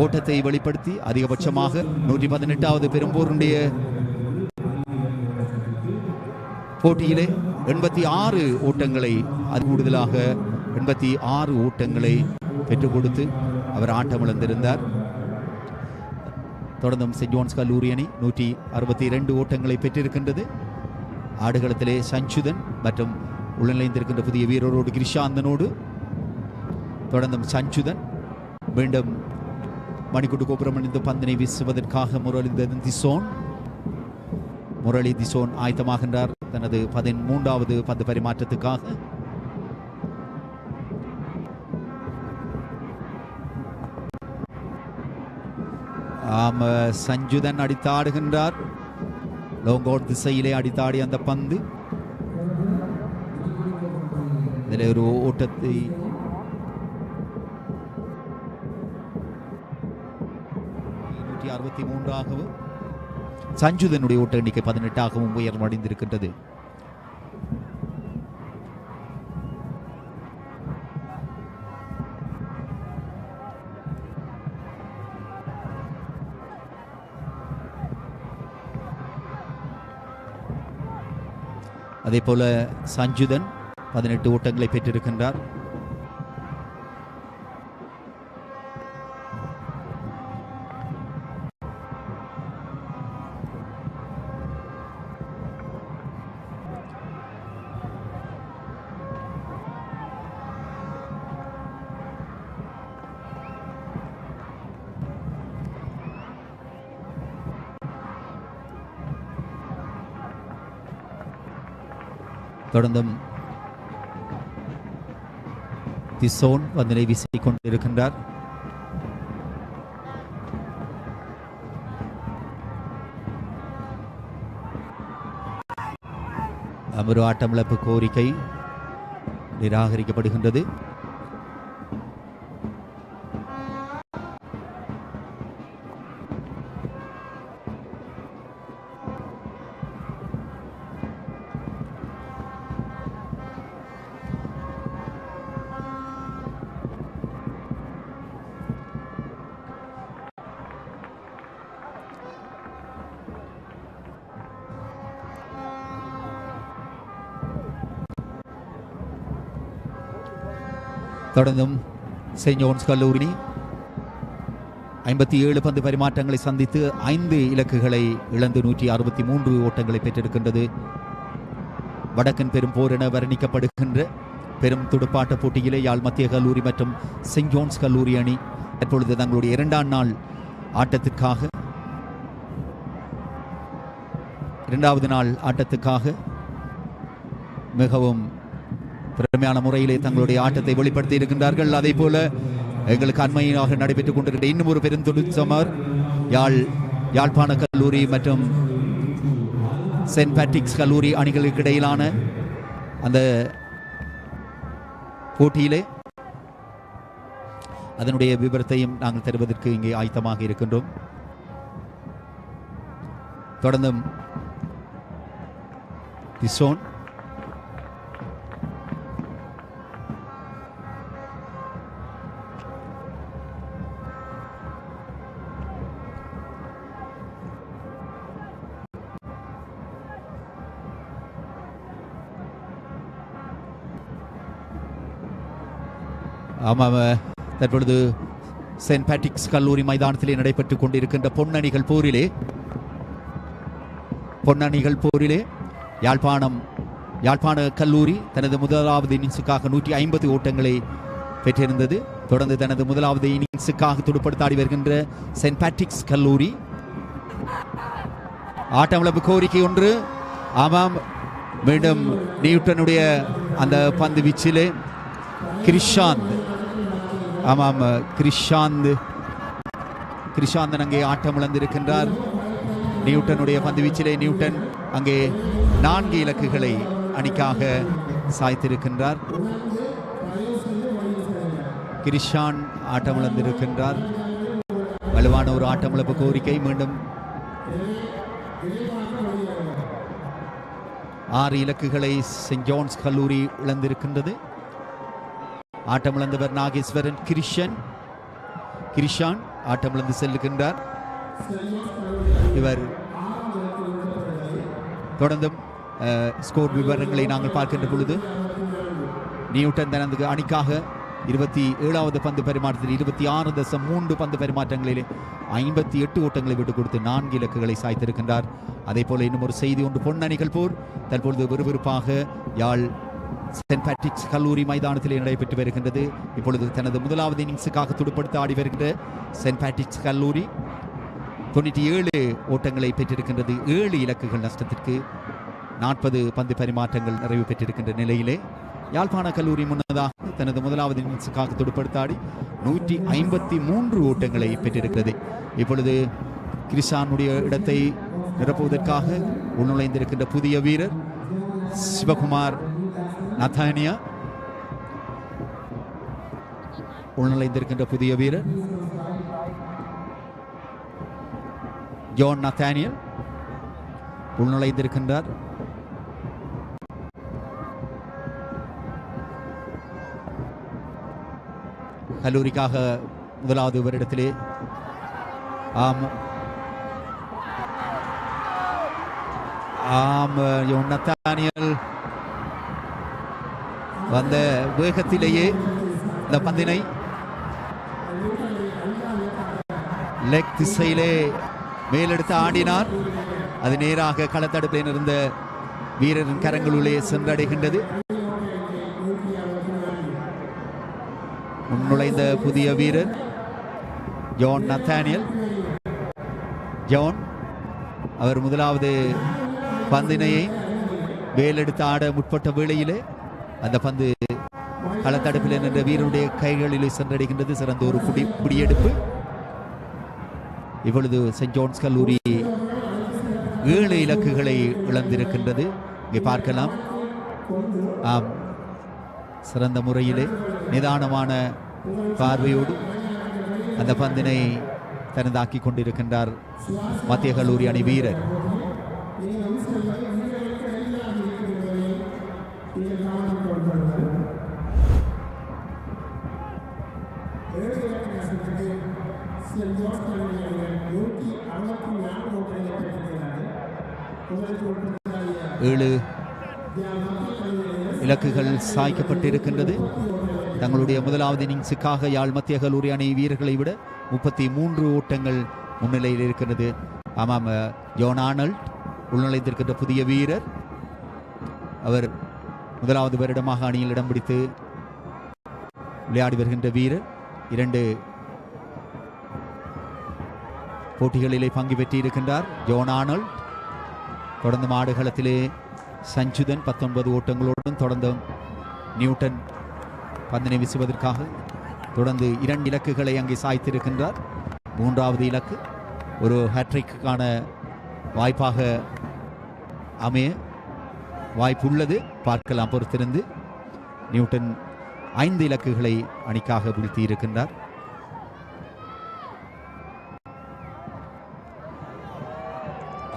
ஓட்டத்தை வெளிப்படுத்தி அதிகபட்சமாக 118வது பெரும்போருடைய போட்டியிலே 86 ஓட்டங்களை, அது கூடுதலாக 86 ஓட்டங்களை பெற்றுக் கொடுத்து அவர் ஆட்டமிழந்திருந்தார். தொடர்ந்தும் சென்ட் ஜோன்ஸ் கல்லூரி அணி 162 ஓட்டங்களை பெற்றிருக்கின்றது. ஆடுகளத்திலே சஞ்சுதன் மற்றும் உள்நிலைந்திருக்கின்ற புதிய வீரரோடு கிருஷாந்தனோடு தொடர்ந்தும் சஞ்சுதன் மீண்டும் மணிக்கூட்டு கோபுரம் அணிந்து பந்தினை வீசுவதற்காக முரளி திசோன் ஆயத்தமாகின்றார் தனது 13வது பந்து பரிமாற்றத்துக்காக. சஞ்சுதன் அடித்தாடுகின்றார். லோங்கோட் திசையிலே அடித்தாடி அந்த பந்து இதில் ஒரு ஓட்டத்தை ஆகவும் சஞ்சுதனுடைய ஓட்ட எண்ணிக்கை 18ஆகவும் உயர்வடைந்திருக்கின்றது. அதே போல சஞ்சுதன் 18 ஓட்டங்களை பெற்றிருக்கின்றார். தொடர்ந்தும் திசோன் பந்தினை வீசிக் கொண்டிருக்கின்றார். ஒரு ஆட்டமிழப்பு கோரிக்கை நிராகரிக்கப்படுகின்றது. தொடர்ந்தும் செயின்ட் ஜோன்ஸ் கல்லூரி 57 பந்து பரிமாற்றங்களை சந்தித்து 5 இலக்குகளை இழந்து 163 ஓட்டங்களை பெற்றிருக்கின்றது. வடக்கன் பெரும் போர் என வர்ணிக்கப்படுகின்ற பெரும் துடுப்பாட்ட போட்டியிலே யாழ் மத்திய கல்லூரி மற்றும் செயின்ட் ஜோன்ஸ் கல்லூரி அணி தற்பொழுது தங்களுடைய 2ஆம் நாள் ஆட்டத்திற்காக 2வது நாள் ஆட்டத்துக்காக மிகவும் திறமையான முறையிலே தங்களுடைய ஆட்டத்தை வெளிப்படுத்தி இருக்கின்றார்கள். அதே போல எங்களுக்கு அண்மையாக நடைபெற்றுக் கொண்டிருக்கிற இன்னும் ஒரு பெருந்தொழிற்சமர் யாழ்ப்பாண கல்லூரி மற்றும் செயின்ட் பேட்ரிக்ஸ் கல்லூரி அணிகளுக்கு இடையிலான அந்த போட்டியிலே அதனுடைய விவரத்தையும் நாங்கள் தருவதற்கு இங்கே ஆயத்தமாக இருக்கின்றோம். தொடர்ந்தும் திசோன் தற்பொழுது செயின்ட் பேட்ரிக்ஸ் கல்லூரி மைதானத்திலே நடைபெற்றுக் கொண்டிருக்கின்ற பொன்னணிகள் போரிலே யாழ்ப்பாண கல்லூரி தனது முதலாவது இன்னிங்ஸுக்காக 150 ஓட்டங்களை பெற்றிருந்தது. தொடர்ந்து தனது முதலாவது இன்னிங்ஸுக்காக துடுப்படுத்தாடி வருகின்ற செயின்ட் பேட்ரிக்ஸ் கல்லூரி ஆட்டமிழப்பு கோரிக்கை ஒன்று. ஆமாம், மீண்டும் நியூட்டனுடைய அந்த பந்து வீச்சிலே கிரிஷாந்தன் அங்கே ஆட்டம் இழந்திருக்கின்றார். நியூட்டனுடைய பந்து வீச்சிலே நியூட்டன் அங்கே 4 இலக்குகளை அணிக்காக சாய்த்திருக்கின்றார். கிரிஷான் ஆட்டம் இழந்திருக்கின்றார். வலுவான ஒரு ஆட்டமிழப்பு கோரிக்கை. மீண்டும் 6 இலக்குகளை செயின்ட் ஜோன்ஸ் கல்லூரி இழந்திருக்கின்றது. ஆட்டமிழந்தவர் நாகேஸ்வரன் கிரிஷான் ஆட்டமிழந்து செல்லுகின்றார். இவர் தொடர்ந்தும் ஸ்கோர் விவரங்களை நாங்கள் பார்க்கின்ற பொழுது நியூட்டன் தனது அணிக்காக 27வது பந்து பரிமாற்றத்தில் 26.3 பந்து பரிமாற்றங்களிலே 58 ஓட்டங்களை விட்டுக் கொடுத்து 4 இலக்குகளை சாய்த்திருக்கின்றார். அதே போல இன்னும் ஒரு செய்தி ஒன்று. பொன்னணிகள் போர் தற்பொழுது விறுவிறுப்பாக யாழ் செயின்ட் பேட்ரிக்ஸ் கல்லூரி மைதானத்திலே நடைபெற்று வருகின்றது. இப்பொழுது தனது முதலாவது இன்னிங்ஸுக்காக துடுப்படுத்த ஆடி வருகின்ற செயின்ட் பேட்ரிக்ஸ் கல்லூரி 97 ஓட்டங்களை பெற்றிருக்கின்றது. 7 இலக்குகள் நஷ்டத்திற்கு 40 பந்து பரிமாற்றங்கள் நிறைவு பெற்றிருக்கின்ற நிலையிலே யாழ்ப்பாண கல்லூரி முன்னதாக தனது முதலாவது இன்னிங்ஸுக்காக துடுப்படுத்தாடி 153 ஓட்டங்களை பெற்றிருக்கிறது. இப்பொழுது கிரிஷானுடைய இடத்தை நிரப்புவதற்காக உள்நுழைந்திருக்கின்ற புதிய வீரர் சிவகுமார் நத்தானியா. உள்நுழைந்திருக்கின்ற புதிய வீரர் ஜான் நத்தானியல் உள்நுழைந்திருக்கின்றார். கல்லூரிக்காக முதலாவது வருடத்திலே ஜான் நத்தானியல் வந்த வேகத்திலேயே இந்த பந்தினை லெக் திசையிலே மேலெடுத்து ஆடினார். அது நேராக களத்தடுப்பில் இருந்த வீரரின் கரங்களுள்ளே சென்றடைகின்றது. முன்னுழைந்த புதிய வீரர் ஜான் நத்தானியல். ஜான் அவர் முதலாவது பந்தினையை வேலெடுத்து ஆட முற்பட்ட வேளையிலே அந்த பந்து களத்தடுப்பில் நின்ற வீரருடைய கைகளிலே சென்றடைகின்றது. சிறந்த ஒரு குடியெடுப்பு. இப்பொழுது சென்ட் ஜான்ஸ் கல்லூரி 7 இலக்குகளை இழந்திருக்கின்றது. இங்கே பார்க்கலாம். சிறந்த முறையிலே நிதானமான பார்வையோடு அந்த பந்தினை தனதாக்கி கொண்டிருக்கின்றார் மத்திய கல்லூரி அணி வீரர். ஏழு இலக்குகள் சாய்க்கப்பட்டிருக்கின்றது. தங்களுடைய முதலாவது இன்னிங்ஸுக்காக யாழ் மத்திய கல்லூரி அணி வீரர்களை விட 33 ஓட்டங்கள் முன்னிலையில் இருக்கிறது. ஆமாம், ஜான் ஆர்னல்ட் உள்நுழைந்திருக்கின்ற புதிய வீரர். அவர் முதலாவது வருடமாக அணியில் இடம் பிடித்து விளையாடி வருகின்ற வீரர். 2 போட்டிகளிலே பங்கு பெற்றிருக்கின்றார் ஜான் ஆர்னல்ட். தொடர்ந்து ஆடுகளத்திலே சஞ்சுதன் 19 ஓட்டங்களுடன் தொடர்ந்து நியூட்டன் பந்தினை வீசுவதற்காக தொடர்ந்து 2 இலக்குகளை அங்கே சாய்த்திருக்கின்றார். 3வது இலக்கு ஒரு ஹேட்ரிக்கான வாய்ப்பாக அமைய வாய்ப்புள்ளது. பார்க்கலாம் பொறுத்திருந்து. நியூட்டன் 5 இலக்குகளை அணிக்காக வீழ்த்தி இருக்கின்றார்.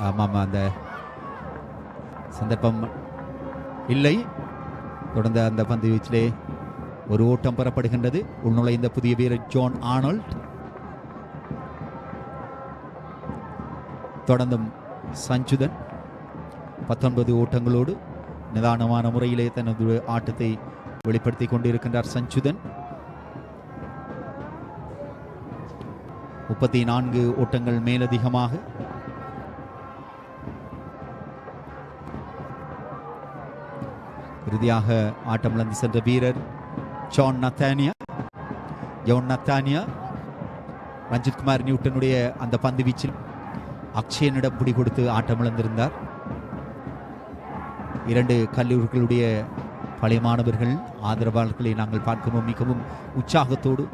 ஆமாம், அந்த சந்தர்ப்பம் இல்லை. தொடர்ந்து அந்த பந்து வீச்சிலே ஒரு ஓட்டம் பெறப்படுகின்றது. உள்நுழைந்த புதிய வீரர் ஜான் ஆர்னல்ட். தொடர்ந்தும் சஞ்சுதன் 19 ஓட்டங்களோடு நிதானமான முறையிலே தனது ஆட்டத்தை வெளிப்படுத்திக் கொண்டிருக்கின்றார். சஞ்சுதன் 34 ஓட்டங்கள் மேலதிகமாக. இறுதியாக ஆட்டமிழந்து சென்ற வீரர் ஜான் நத்தானியா. ஜான் நத்தானியா ரஞ்சித்குமார் நியூட்டனுடைய அந்த பந்து வீச்சில் அக்ஷயனிடம் பிடி கொடுத்து ஆட்டமிழந்திருந்தார். 2 கல்லூரிகளுடைய பழைய மாணவர்கள் ஆதரவாளர்களை நாங்கள் பார்க்கிறோம். மிகவும் உற்சாகத்தோடு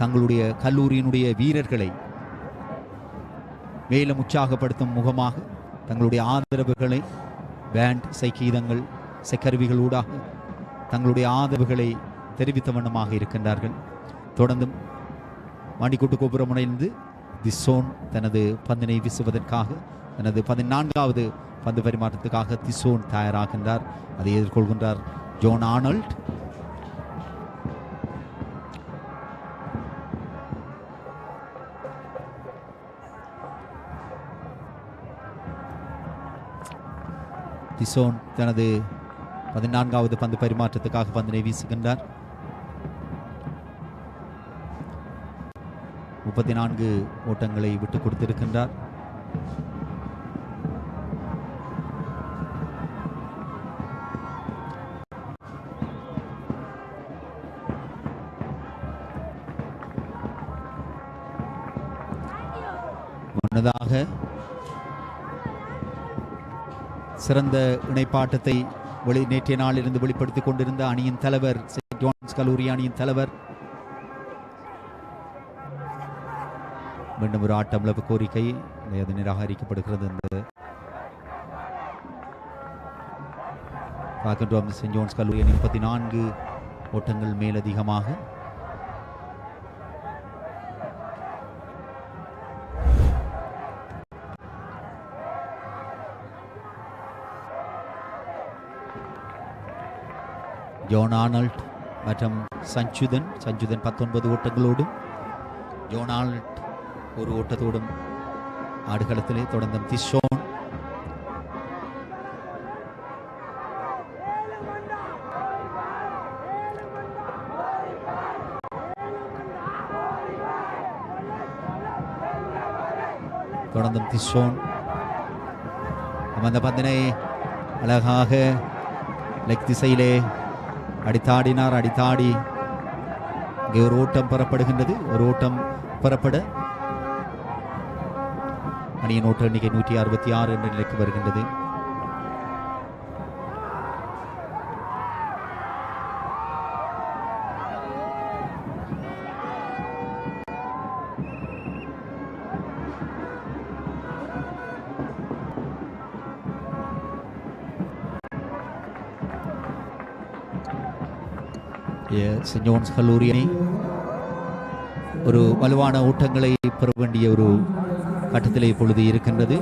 தங்களுடைய கல்லூரியினுடைய வீரர்களை மேலும் உற்சாகப்படுத்தும் முகமாக தங்களுடைய ஆதரவுகளை பேண்ட், இசைக்கீதங்கள், இசைக்கருவிகளூடாக தங்களுடைய ஆதரவுகளை தெரிவித்த வண்ணமாக இருக்கின்றார்கள். தொடர்ந்தும் மணிக்கூட்டு கோபுர முனையிலிருந்து திசோன் தனது பந்தினை வீசுவதற்காக தனது 14வது பந்து பரிமாற்றத்துக்காக திசோன் தயாராகின்றார். அதை எதிர்கொள்கின்றார் ஜான் ஆர்னல்ட். திசோன் தனது 14வது பந்து பரிமாற்றத்துக்காக பந்தினை வீசுகின்றார். 34 ஓட்டங்களை விட்டுக் கொடுத்திருக்கின்றார். முன்னதாக சிறந்த இணைப்பாட்டத்தை நேற்றைய நாளிலிருந்து வெளிப்படுத்திக் கொண்டிருந்த அணியின் தலைவர், செயின்ட் ஜான்ஸ் கல்லூரி அணியின் தலைவர் மீண்டும் ஒரு ஆட்டம் இழப்பு கோரிக்கை அது நிராகரிக்கப்படுகிறது என்று பார்க்கின்றோம். செயின்ட் ஜோன்ஸ் கல்லூரி அணி 34 ஓட்டங்கள் மேலதிகமாக. ஜோன் ஆர்னால்ட் மற்றும் சஞ்சுதன் 19 ஓட்டங்களோடும் ஜோன் ஆர்னால்ட் ஒரு ஓட்டத்தோடும் ஆடுகளத்திலே தொடர்ந்தும் திஷோன் அந்த பந்தினை அழகாக லெக் திசையிலே அடித்தாடினார். அடித்தாடி இங்கே ஒரு ஓட்டம் பெறப்படுகின்றது. ஒரு ஓட்டம் பெறப்பட அணியின் ஓட்ட எண்ணிக்கை 166 என்ற நிலைக்கு வருகின்றது. செயின்ட் ஜோன்ஸ் கல்லூரி அணி ஒரு வலுவான ஓட்டங்களை பெற வேண்டிய ஒரு கட்டத்திலே இப்பொழுது இருக்கின்றது.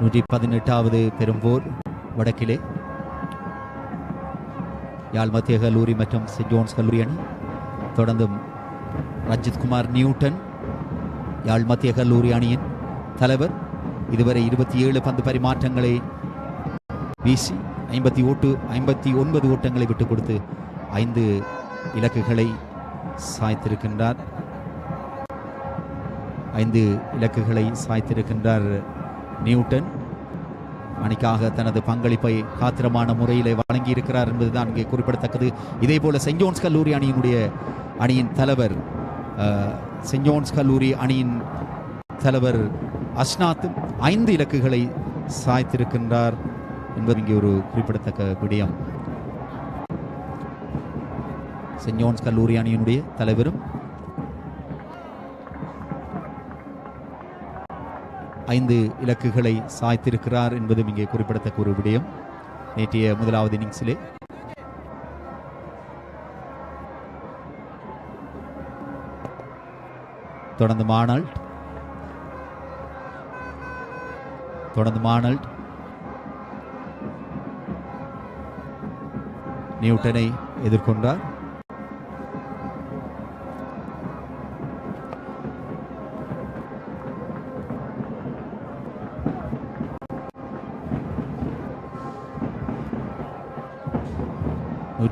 118வது பெரும்போர் வடக்கிலே யாழ் மத்திய கல்லூரி மற்றும் செயின்ட் ஜோன்ஸ் கல்லூரி அணி. தொடர்ந்தும் ரஞ்சித் குமார் நியூட்டன் யாழ் மத்திய கல்லூரி அணியின் தலைவர். இதுவரை 27 பந்து பரிமாற்றங்களை வீசி 59 ஓட்டங்களை விட்டுக் கொடுத்து 5 இலக்குகளை சாய்த்திருக்கின்றார். 5 இலக்குகளை சாய்த்திருக்கின்றார் நியூட்டன். அணிக்காக தனது பங்களிப்பை காத்திரமான முறையில் வழங்கியிருக்கிறார் என்பதுதான் இங்கே குறிப்பிடத்தக்கது. இதே போல செயின்ட் ஜோன்ஸ் கல்லூரி அணியின் தலைவர் செயின்ட் ஜோன்ஸ் கல்லூரி அணியின் தலைவர் அஷ்னாத் 5 இலக்குகளை சாய்த்திருக்கின்றார் என்பது இங்கே ஒரு குறிப்பிடத்தக்க விடயம். செயின்ட் ஜோன்ஸ் கல்லூரி அணியினுடைய தலைவரும் 5 இலக்குகளை சாய்த்திருக்கிறார் என்பதும் இங்கே குறிப்பிடத்தக்க ஒரு விடயம். நேற்றைய முதலாவது இன்னிங்ஸிலே தொடர்ந்து மார்னால்ட் நியூட்டனை எதிர்கொண்டார்.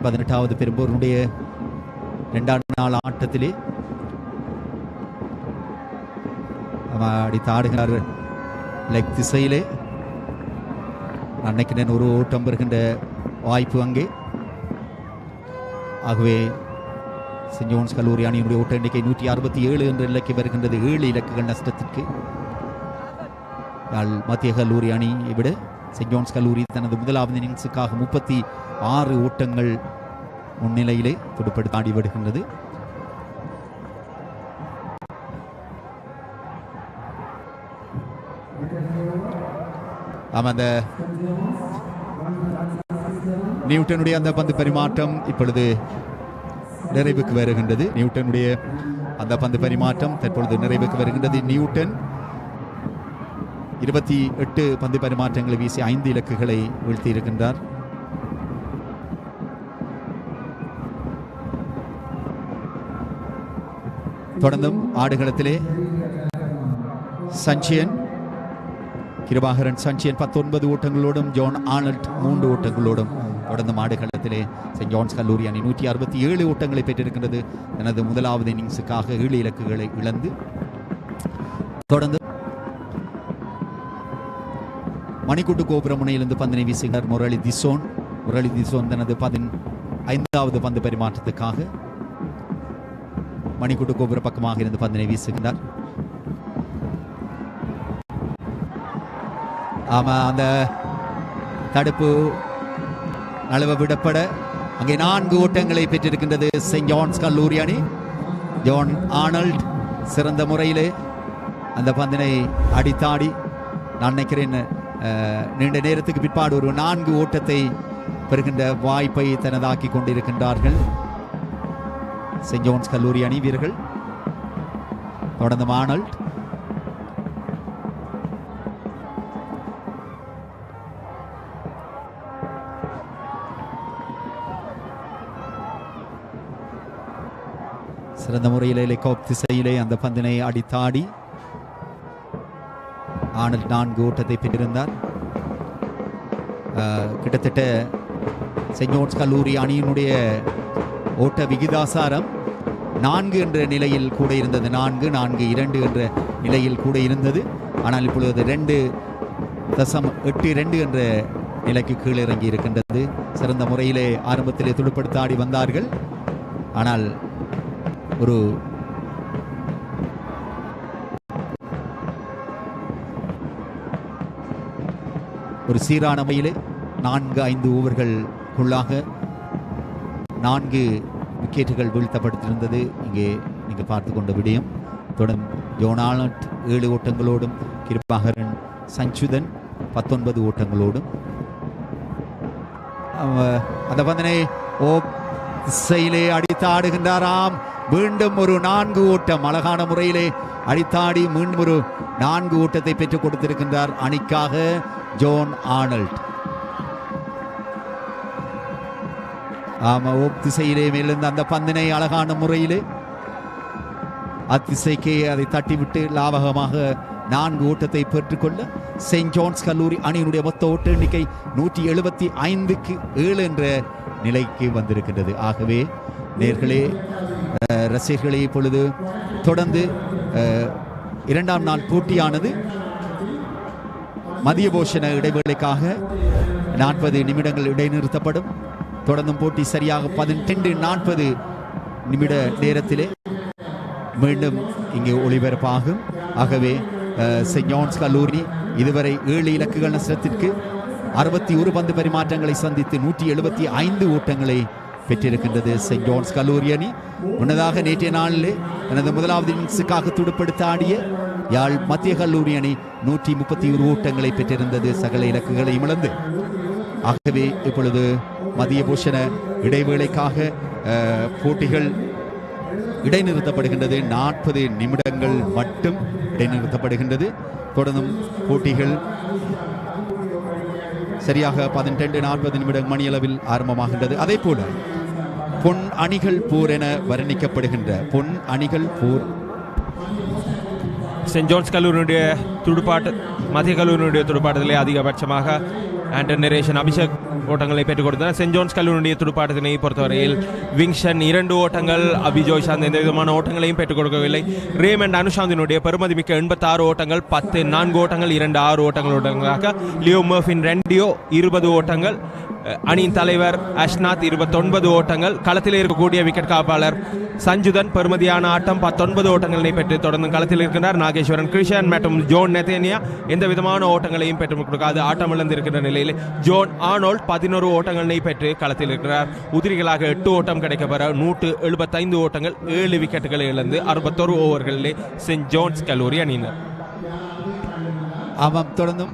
பதினெட்டாவது பெரும்போருடைய 2ஆம் நாள் ஆட்டத்திலே அடித்தாடுகிறார் லெக் திசையிலே. அன்னைக்கு ஒரு ஓட்டம் பெறுகின்ற வாய்ப்பு அங்கே. ஆகவே செயின்ட் ஜோன்ஸ் கல்லூரி அணியினுடைய ஓட்ட எண்ணிக்கை 167 என்ற நிலைக்கு வருகின்றது. 7 இலக்குகள் நஷ்டத்திற்கு. மத்திய கல்லூரி அணியை விட செயின்ட் ஜோன்ஸ் கல்லூரி தனது முதலாவது இன்னிங்ஸுக்காக 36 ஓட்டங்கள் முன்னிலையிலே துடுப்படுத்த ஆடி வருகின்றது. அந்த நியூட்டனுடைய அந்த பந்து பரிமாற்றம் இப்பொழுது நிறைவுக்கு வருகின்றது. நியூட்டனுடைய அந்த பந்து பரிமாற்றம் தற்பொழுது நிறைவுக்கு வருகின்றது. நியூட்டன் 28 பந்து பரிமாற்றங்களை வீசி 5 இலக்குகளை வீழ்த்தி இருக்கின்றார். தொடர்ந்தும் ஆடுகளத்திலே கிருபாகரன் சஞ்சியன் 19 ஓட்டங்களோடும் ஜோன் ஆர்னால்ட் 3 ஓட்டங்களோடும் தொடர்ந்து ஆடுகளத்திலே செயின்ட் ஜோன்ஸ் கல்லூரி அணி 167 ஓட்டங்களை பெற்றிருக்கின்றது. தனது முதலாவது இன்னிங்ஸுக்காக 7 இலக்குகளை இழந்து தொடர்ந்து மணிக்கூட்டு கோபுர முனையிலிருந்து பந்தினை வீசுகிறார் முரளி திசோன் தனது 15வது பந்து பரிமாற்றத்துக்காக மணிக்கூட்டு கோபுர பக்கமாக இருந்து பந்தினை வீசுகிறார். அந்த தடுப்பு அளவு விடப்பட அங்கே 4 ஓட்டங்களை பெற்றிருக்கின்றது செயின்ட் ஜான்ஸ் கல்லூரி அணி. ஜோன் ஆர்னல்ட் சிறந்த முறையிலே அந்த பந்தினை அடித்தாடி நான் நினைக்கிறேன் நீண்ட நேரத்துக்கு பிற்பாடு ஒரு 4 ஓட்டத்தை பெறுகின்ற வாய்ப்பை தனதாக்கி கொண்டிருக்கின்றார்கள் செயின்ட் ஜோன்ஸ் கல்லூரி அணி வீரர்கள். தொடர்ந்து ஆர்னல்ட் சிறந்த முறையிலே லெக்கோப் திசையிலே அந்த பந்தினை அடித்தாடி ஆர்னல்ட் 4 ஓட்டத்தை பெற்றிருந்தார். கிட்டத்தட்ட செயின்ட் ஜோன்ஸ் கல்லூரி அணியினுடைய ஓட்ட விகிதாசாரம் 4 என்ற நிலையில் கூட இருந்தது. 4-4-2 என்ற நிலையில் கூட இருந்தது. ஆனால் இப்பொழுது 2.82 என்ற நிலைக்கு கீழே இறங்கி இருக்கின்றது. சிறந்த முறையிலே ஆரம்பத்திலே துடுப்படுத்த ஆடி வந்தார்கள். ஆனால் ஒரு சீரான முறையிலே 4-5 ஓவர்களுக்குள்ளாக 4 விக்கெட்டுகள் வீழ்த்தப்பட்டிருந்தது. இங்கே நீங்கள் பார்த்து கொண்ட விடயம். தொடர்ந்து ஜோன் ஆர்னல்ட் 7 ஓட்டங்களோடும் கிருபாகரன் சஞ்சுதன் 19 ஓட்டங்களோடும் அந்த பந்தனை திசையிலே அடித்து ஆடுகின்றாராம். மீண்டும் ஒரு 4 ஓட்டம் அழகான முறையிலே அடித்தாடி மீண்டும் ஒரு 4 ஓட்டத்தை பெற்றுக் கொடுத்திருக்கின்றார் அணிக்காக ஜோன் ஆர்னல்ட். திசையிலே மேலிருந்து அந்த பந்தினை அழகான முறையிலே அத்திசைக்கே அதை தட்டிவிட்டு லாபகமாக 4 ஓட்டத்தை பெற்றுக்கொள்ள செயின்ட் ஜோன்ஸ் கல்லூரி அணியினுடைய மொத்த ஓட்ட எண்ணிக்கை 175-7 என்ற நிலைக்கு வந்திருக்கின்றது. ஆகவே நேர்களே ரசிகர்களே இப்பொழுது தொடர்ந்து 2ஆம் நாள் போட்டியானது மதிய போஷண இடைவேளைக்காக 40 நிமிடங்கள் இடைநிறுத்தப்படும். தொடர்ந்தும் போட்டி சரியாக 12:40 நிமிட நேரத்திலே மீண்டும் இங்கே ஒளிபரப்பாகும். ஆகவே செயின்ட் ஜோன்ஸ் கல்லூரி இதுவரை 7 இலக்குகள் நஷ்டத்திற்கு 61 பந்து பரிமாற்றங்களை சந்தித்து 175 ஓட்டங்களை பெற்றிருக்கின்றது செயின்ட் ஜோன்ஸ் கல்லூரி அணி. முன்னதாக நேற்றைய நாளிலே தனது முதலாவது இன்னிங்ஸுக்காக துடுப்படுத்த ஆடிய யாழ் மத்திய கல்லூரி அணி 131 ஓட்டங்களை பெற்றிருந்தது, சகல இலக்குகளை இழந்து. ஆகவே இப்பொழுது மதிய பூஷண இடைவேளைக்காக போட்டிகள் இடைநிறுத்தப்படுகின்றது. 40 நிமிடங்கள் மட்டும் இடைநிறுத்தப்படுகின்றது. தொடர்ந்தும் போட்டிகள் சரியாக 12:40 நிமிடம் மணியளவில் ஆரம்பமாகின்றது. அதே போல பொன் அணிகள் போர் என வர்ணிக்கப்படுகின்ற பொன் அணிகள் போர் செயின்ட் ஜோன்ஸ் கல்லூரியுடைய மத்திய கல்லூரியுடைய துடுப்பாட்டத்திலே அதிகபட்சமாக ஆண்டன் நரேஷன் அபிஷேக் ஓட்டங்களை பெற்றுக் கொடுத்தனர். செயின்ட் ஜோன்ஸ் கல்லூரியுடைய துடுப்பாட்டத்தினை பொறுத்தவரையில் விங்ஷன் 2 ஓட்டங்கள், அபிஜோய் சார்ந்த எந்த விதமான ஓட்டங்களையும் பெற்றுக் கொடுக்கவில்லை. ரேமண்ட் அனுஷாந்தினுடைய பெருமதிமிக்க 86 ஓட்டங்கள், 4 ஓட்டங்கள், 2 6 ஓட்டங்களாக லியோ மர்ஃபின் ரெண்டியோ 20 ஓட்டங்கள், அணியின் தலைவர் அஷ்நாத் 29 ஓட்டங்கள், களத்தில் இருக்கக்கூடிய விக்கெட் காப்பாளர் சஞ்சுதன் பெருமதியான ஆட்டம் 19 ஓட்டங்களை பெற்று தொடர்ந்து களத்தில் இருக்கின்றார். நாகேஸ்வரன் கிருஷ்ணன் மற்றும் ஜோன் நெத்தேனியா எந்த விதமான ஓட்டங்களையும் பெற்றுக் கொடுக்காது ஆட்டம் இழந்திருக்கின்ற நிலையில் ஜோன் ஆர்னல்ட் 11 ஓட்டங்களை பெற்று களத்தில் இருக்கிறார். உதிரிகளாக 8 ஓட்டம் கிடைக்கப்பெற 175 ஓட்டங்கள், 7 விக்கெட்டுகளை இழந்து 61 ஓவர்களிலே செயின்ட் ஜோன்ஸ் கல்லூரி அணியினர். தொடர்ந்தும்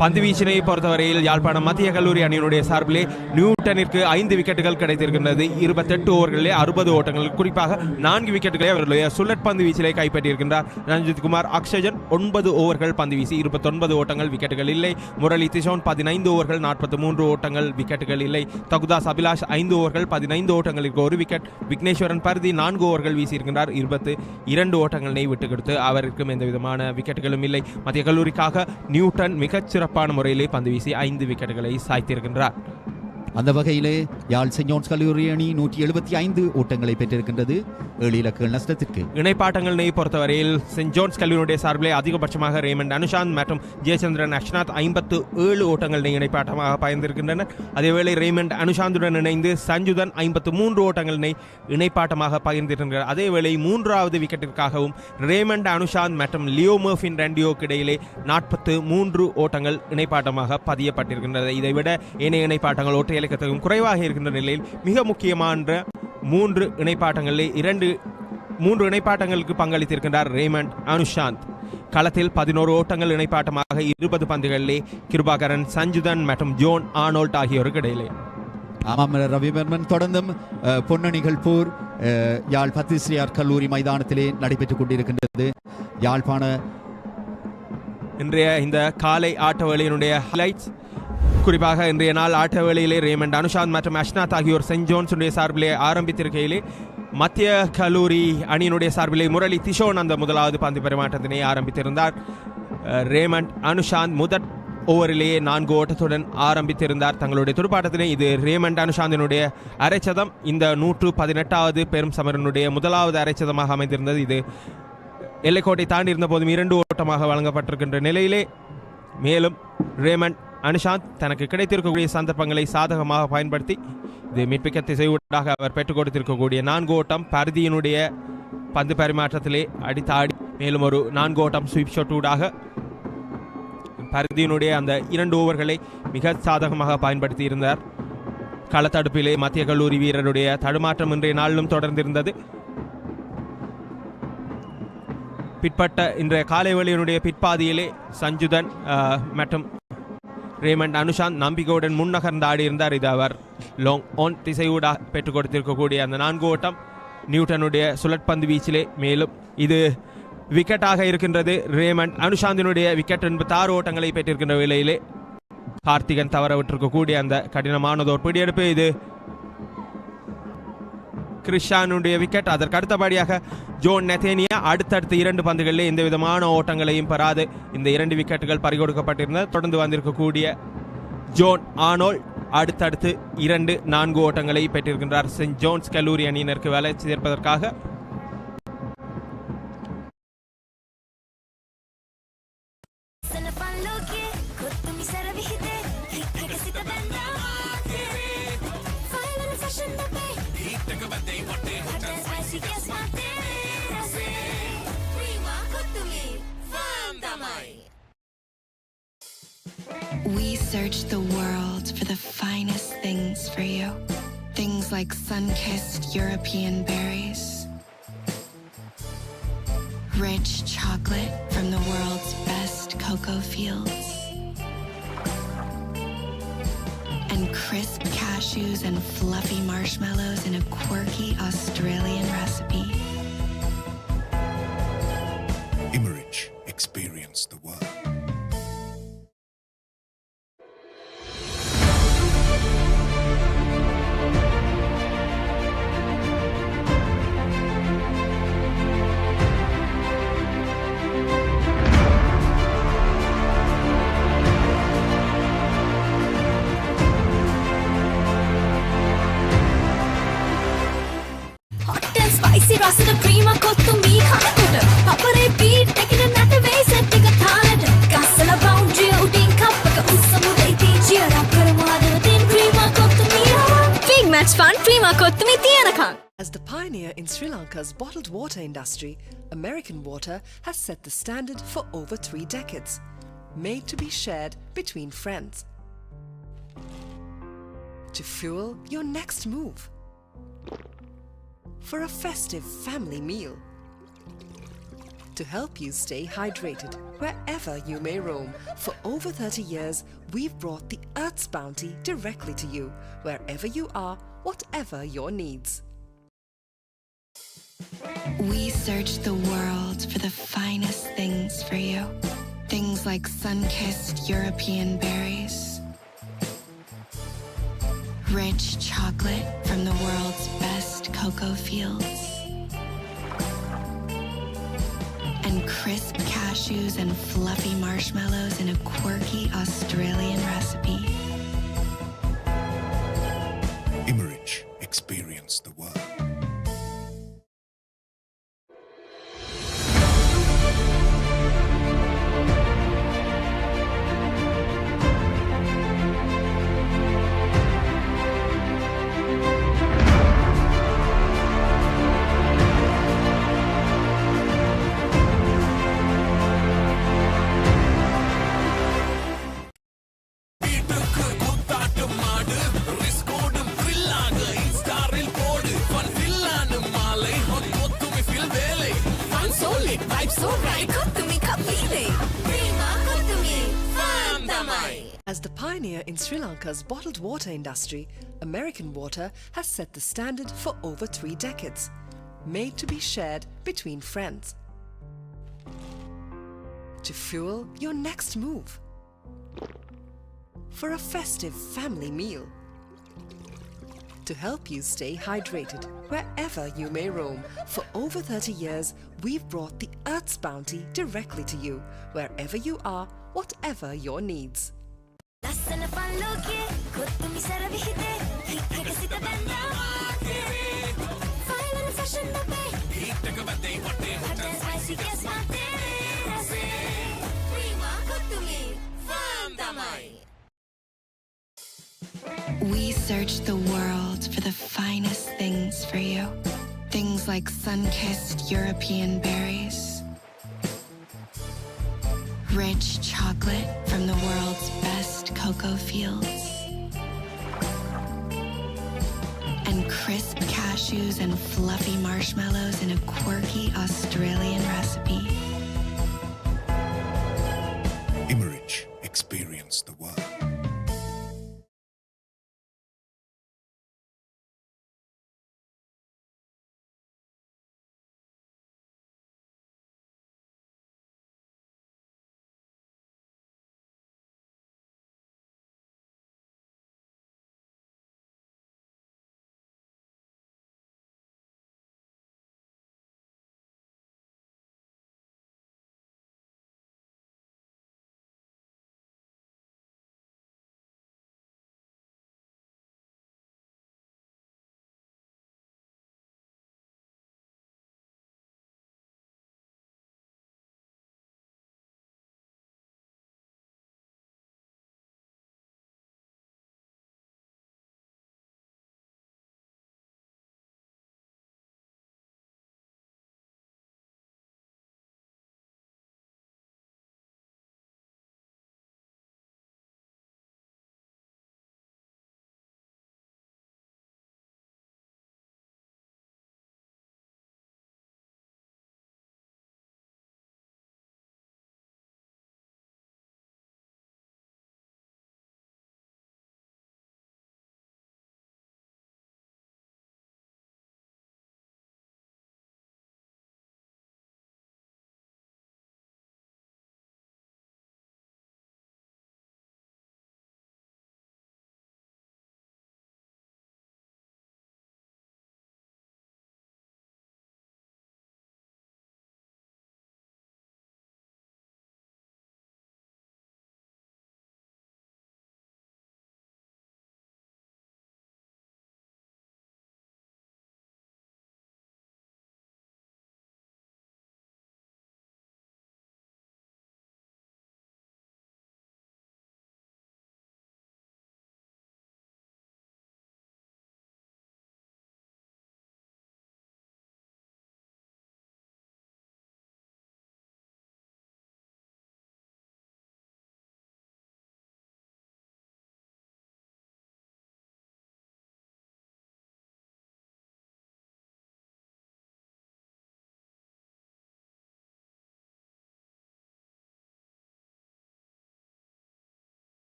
பந்து வீச்சினை பொறுத்தவரையில் யாழ்ப்பாணம் மத்திய கல்லூரி அணியினுடைய சார்பிலே நியூட்டனிற்கு 5 விக்கெட்டுகள் கிடைத்திருக்கின்றது. 28 ஓவர்களிலே 60 ஓட்டங்கள், குறிப்பாக 4 விக்கெட்டுகளை அவர்களுடைய சுழற் பந்து வீச்சிலே கைப்பற்றியிருக்கின்றார். ரஞ்சித் குமார் அக்ஷஜன் 9 ஓவர்கள் பந்து வீசி 29 ஓட்டங்கள், விக்கெட்டுகள் இல்லை. முரளி திஷோன் 15 ஓவர்கள் 43 ஓட்டங்கள், விக்கெட்டுகள் இல்லை. தகுதாஸ் அபிலாஷ் 5 ஓவர்கள் 15 ஓட்டங்களுக்கு 1 விக்கெட். விக்னேஸ்வரன் பருதி 4 ஓவர்கள் வீசியிருக்கின்றார், 22 ஓட்டங்களை விட்டுக் கொடுத்து அவருக்கும் எந்த விதமான விக்கெட்டுகளும் இல்லை. மத்திய கல்லூரிக்காக நியூட்டன் மிகச் சிறப்பான முறையிலே பந்து வீசி 5 விக்கெட்டுகளை சாய்த்திருக்கின்றார். அந்த வகையிலே யாழ் செயின்ட் ஜோன்ஸ் கல்லூரி அணி 175 ஓட்டங்களை பெற்றிருக்கின்றது, 7 இலக்குகள் நஷ்டத்திற்கு. இணைப்பாட்டங்களை பொறுத்தவரையில் செயின்ட் ஜோன்ஸ் கல்லூரியுடைய சார்பிலே அதிகபட்சமாக ரேமண்ட் அனுஷாந்த் மற்றும் ஜெயச்சந்திரன் அஷ்நாத் 57 ஓட்டங்களை இணைப்பாட்டமாக பகிர்ந்திருக்கின்றனர். அதேவேளை ரேமண்ட் அனுஷாந்துடன் இணைந்து சஞ்சுதன் 53 ஓட்டங்களை இணைப்பாட்டமாக பகிர்ந்திருக்கின்றனர். அதேவேளை 3வது விக்கெட்டிற்காகவும் ரேமண்ட் அனுஷாந்த் மற்றும் லியோ மர்ஃபின் ரெண்டியோக்கு இடையிலே 43 ஓட்டங்கள் இணைப்பாட்டமாக பதியப்பட்டிருக்கின்றது. இதைவிட ஏனைய இணைப்பாட்டங்கள் ஒற்றை இலக்கத்துக்கும் குறைவாக இருக்கின்ற நிலையில் மிக முக்கியமான 3 இணைப்பாட்டங்களிலே 2 3 இணைப்பாட்டங்களுக்கு பங்களித்திருக்கின்றார் ரேமண்ட் அனுஷாந்த். களத்தில் 11 ஓட்டங்கள் இணைப்பாட்டமாக 20 பந்துகளிலே கிருபாகரன், சஞ்சுதன் மற்றும் ஜோன் ஆனோல்ட் ஆகியோருக்கு இடையிலே. ஆமாம் ரவிவர்மன், தொடர்ந்தும் பொன்னணிகள் போர் யாழ் பத்திஸ்ரீயார் கல்லூரி மைதானத்திலே நடைபெற்றுக் கொண்டிருக்கின்றது. யாழ்ப்பாண இன்றைய இந்த காலை ஆட்டவேளையினுடைய ஹைலைட்ஸ், குறிப்பாக இன்றைய நாள் ஆட்டவேளையிலே ரேமண்ட் அனுஷாந்த் மற்றும் அஷ்னாத் ஆகியோர் சென்ட் ஜோன்ஸுடைய சார்பிலே ஆரம்பித்திருக்கையிலே மத்திய கல்லூரி அணியினுடைய சார்பிலே முரளி திஷோன் அந்த முதலாவது பந்து பரிமாற்றத்தினை ஆரம்பித்திருந்தார். ரேமண்ட் அனுஷாந்த் முதற் ஓவரிலேயே 4 ஓட்டத்துடன் ஆரம்பித்திருந்தார் தங்களுடைய துடுப்பாட்டத்தினை. இது ரேமண்ட் அனுஷாந்தினுடைய அரைச்சதம். இந்த 118வது பெரும் சமரனுடைய முதலாவது அரைச்சதமாக அமைந்திருந்தது. இது எல்லைக்கோட்டை தாண்டி இருந்த போதும் 2 ஓட்டமாக வழங்கப்பட்டிருக்கின்ற நிலையிலே மேலும் ரேமண்ட் அனுஷாந்த் தனக்கு கிடைத்திருக்கக்கூடிய சந்தர்ப்பங்களை சாதகமாக பயன்படுத்தி இது மிட்விக்க திசையூடாக அவர் பெற்றுக் கொடுத்திருக்கக்கூடிய 4 ஓட்டம் பரிதியினுடைய பந்து பரிமாற்றத்திலே அடித்தாடி மேலும் ஒரு 4 ஓட்டம் ஸ்வீப் ஷாட் ஊடாக பரிதியினுடைய அந்த 2 ஓவர்களை மிக சாதகமாக பயன்படுத்தி இருந்தார். களத்தடுப்பிலே மத்திய கல்லூரி வீரருடைய தடுமாற்றம் இன்றைய நாளிலும் தொடர்ந்திருந்தது. பிற்பட்ட இன்றைய காலை வேளையினுடைய பிற்பாதியிலே சஞ்சுதன் மற்றும் ரேமண்ட் அனுஷாந்த் நம்பிக்கையுடன் முன்னகர்ந்து ஆடியிருந்தார். இது அவர் லாங் ஆன் திசையூடாக பெற்றுக் கொடுத்திருக்கக்கூடிய அந்த 4 ஓட்டம் நியூட்டனுடைய சுழற்பந்து வீச்சிலே. மேலும் இது விக்கெட்டாக இருக்கின்றது. ரேமண்ட் அனுஷாந்தினுடைய விக்கெட் 86 ஓட்டங்களை பெற்றிருக்கின்ற வேளையிலே கார்த்திகன் தவற விட்டிருக்கக்கூடிய அந்த கடினமானதோர் பிடியெடுப்பு. இது கிறிஸ்டானுடைய விக்கெட். அதற்கு அடுத்தபடியாக ஜோன் நெத்தேனியா அடுத்தடுத்த 2 பந்துகளிலே எந்த விதமான ஓட்டங்களையும் பெறாது இந்த 2 விக்கெட்டுகள் பறிகொடுக்கப்பட்டிருந்தது. தொடர்ந்து வந்திருக்கக்கூடிய ஜோன் ஆனோல்ட் அடுத்தடுத்து 2-4 ஓட்டங்களை பெற்றிருக்கின்றார் சென்ட் ஜோன்ஸ் கல்லூரி அணியினருக்கு வேலை சேர்ப்பதற்காக. We search the world for the finest things for you. Things like sun-kissed European berries, rich chocolate from the world's best cocoa fields, and crisp cashews and fluffy marshmallows in a quirky Australian recipe. Immerich, experience the world. Spicy rasa cream kottumi khanakoda papare beat taking a nat way set එක තාලට ගස්සල boundary උඩින් කප්පක උස්සමුදේ තීචියරා කරමාද den cream kottumi big match fun cream kottumi තියනකම්. As the pioneer in Sri Lanka's bottled water industry, American Water has set the standard for over 3 decades, made to be shared between friends. To fuel your next move, for a festive family meal, to help you stay hydrated wherever you may roam. For over 30 years, we've brought the Earth's bounty directly to you, wherever you are, whatever your needs. We search the world for the finest things for you. Things like sun-kissed European berries, rich chocolate from the world's best cocoa fields, and crisp cashews and fluffy marshmallows in a quirky Australian recipe. Immerich, experience the world. So right, kottumi kapile. Prima kottumi, Fantamai. As the pioneer in Sri Lanka's bottled water industry, American Water has set the standard for over 3 decades, made to be shared between friends. To fuel your next move. For a festive family meal. To help you stay hydrated wherever you may roam. For over 30 years, we've brought the Earth's bounty directly to you, wherever you are, whatever your needs. Lassana palloke, kottumi saravihite, hikkakasita banda maatere. Fire and fashion nabe, hot and spicy guess maatere rase. Prima kottumi, Fantamai. We searched the world for the finest things for you. Things like sun-kissed European berries, rich chocolate from the world's best cocoa fields, and crisp cashews and fluffy marshmallows in a quirky Australian recipe. Imerich, experience the world.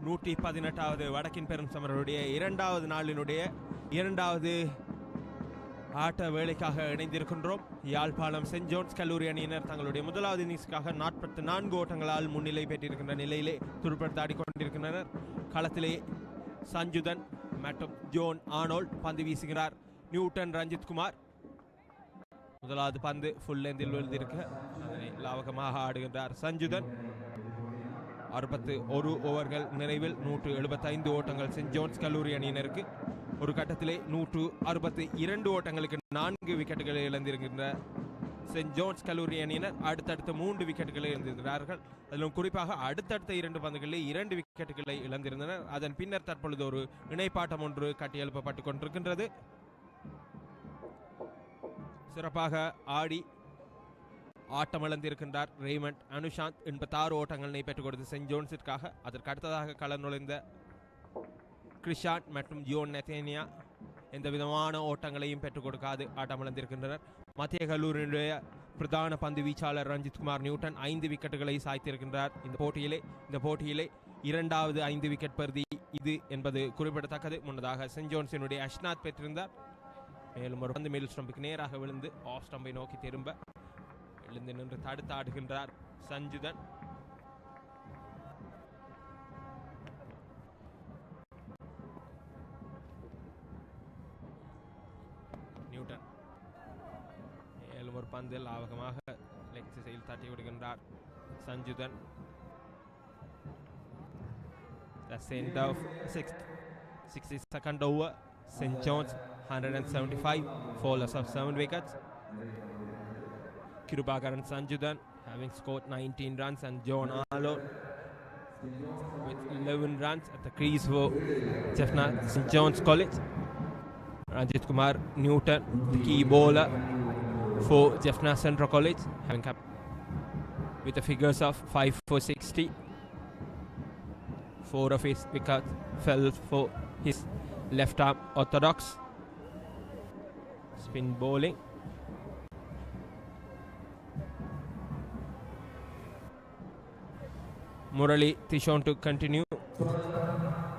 118வது வடக்கின் பெரும் சமருடைய இரண்டாவது நாளினுடைய இரண்டாவது ஆட்ட வேளைக்காக இணைந்திருக்கின்றோம். Yazhpanam send Jones கல்லூரி அணியினர் தங்களுடைய முதலாவது இன்னிங்ஸுக்காக 44 ஓட்டங்களால் முன்னிலை பெற்றிருக்கின்ற நிலையிலே துடுப்படுத்தாடி கொண்டிருக்கின்றனர். களத்திலே சஞ்சுதன் மற்றும் ஜோன் ஆனோல்ட் பந்து வீசுகிறார். நியூட்டன் ரஞ்சித் குமார் முதலாவது பந்து ஃபுல் லெந்தில் விழுந்திருக்க அதனை லாவகமாக ஆடுகின்றார் சஞ்சுதன். 61 ஓவர்கள் நிறைவில் 175 ஓட்டங்கள் சென்ட் ஜோன்ஸ் கல்லூரி அணியினருக்கு. ஒரு கட்டத்திலே 162 ஓட்டங்களுக்கு 4 விக்கெட்டுகளை இழந்திருக்கின்ற சென்ட் ஜோன்ஸ் கல்லூரி அணியினர் அடுத்தடுத்த 3 விக்கெட்டுகளை இழந்திருக்கிறார்கள். அதிலும் குறிப்பாக அடுத்தடுத்த 2 பந்துகளில் 2 விக்கெட்டுகளை இழந்திருந்தனர். அதன் பின்னர் தற்பொழுது ஒரு இணைப்பாட்டம் ஒன்று கட்டியெழுப்பப்பட்டு கொண்டிருக்கின்றது. சிறப்பாக ஆடி ஆட்டமிழந்திருக்கின்றார் ரேமண்ட் அனுஷாந்த். 86 ஓட்டங்களை பெற்றுக் கொடுத்து சென்ட் ஜோன்ஸிற்காக. அதற்கு அடுத்ததாக களம் நுழைந்த கிருஷான் மற்றும் ஜோன் நெத்தேனியா எந்த விதமான ஓட்டங்களையும் பெற்றுக் கொடுக்காது ஆட்டமிழந்திருக்கின்றனர். மத்திய கல்லூரியினுடைய பிரதான பந்து வீச்சாளர் ரஞ்சித் குமார் நியூட்டன் 5 விக்கெட்டுகளை சாய்த்திருக்கின்றார் இந்த போட்டியிலே இரண்டாவது 5 விக்கெட் பருதி இது என்பது குறிப்பிடத்தக்கது. முன்னதாக சென்ட் ஜோன்ஸினுடைய அஷ்நாத் பெற்றிருந்தார். மேலும் ஒரு பந்து மேல் ஸ்டம்புக்கு நேராக விழுந்து ஆஃப் ஸ்டம்பை நோக்கி திரும்ப எழுந்து நின்று தடுத்து ஆடுகின்றார் சஞ்சுதன். நியூட்டன் மேலும் ஒரு பந்தில் லாவகமாக லெக் திசையில் தட்டி விடுகின்றார் சஞ்சுதன். That's the end of 62nd over. St. John's 175, 4 loss of 7 wickets. Kirubakaran Sanjudan having scored 19 runs and John Arnold with 11 runs at the crease for Jaffna St. John's College. Ranjit Kumar Newton, the key bowler for Jaffna Central College, having come with the figures of 5 for 60. 4 of his wickets fell for his left arm orthodox spin bowling. Murali Tishon to continue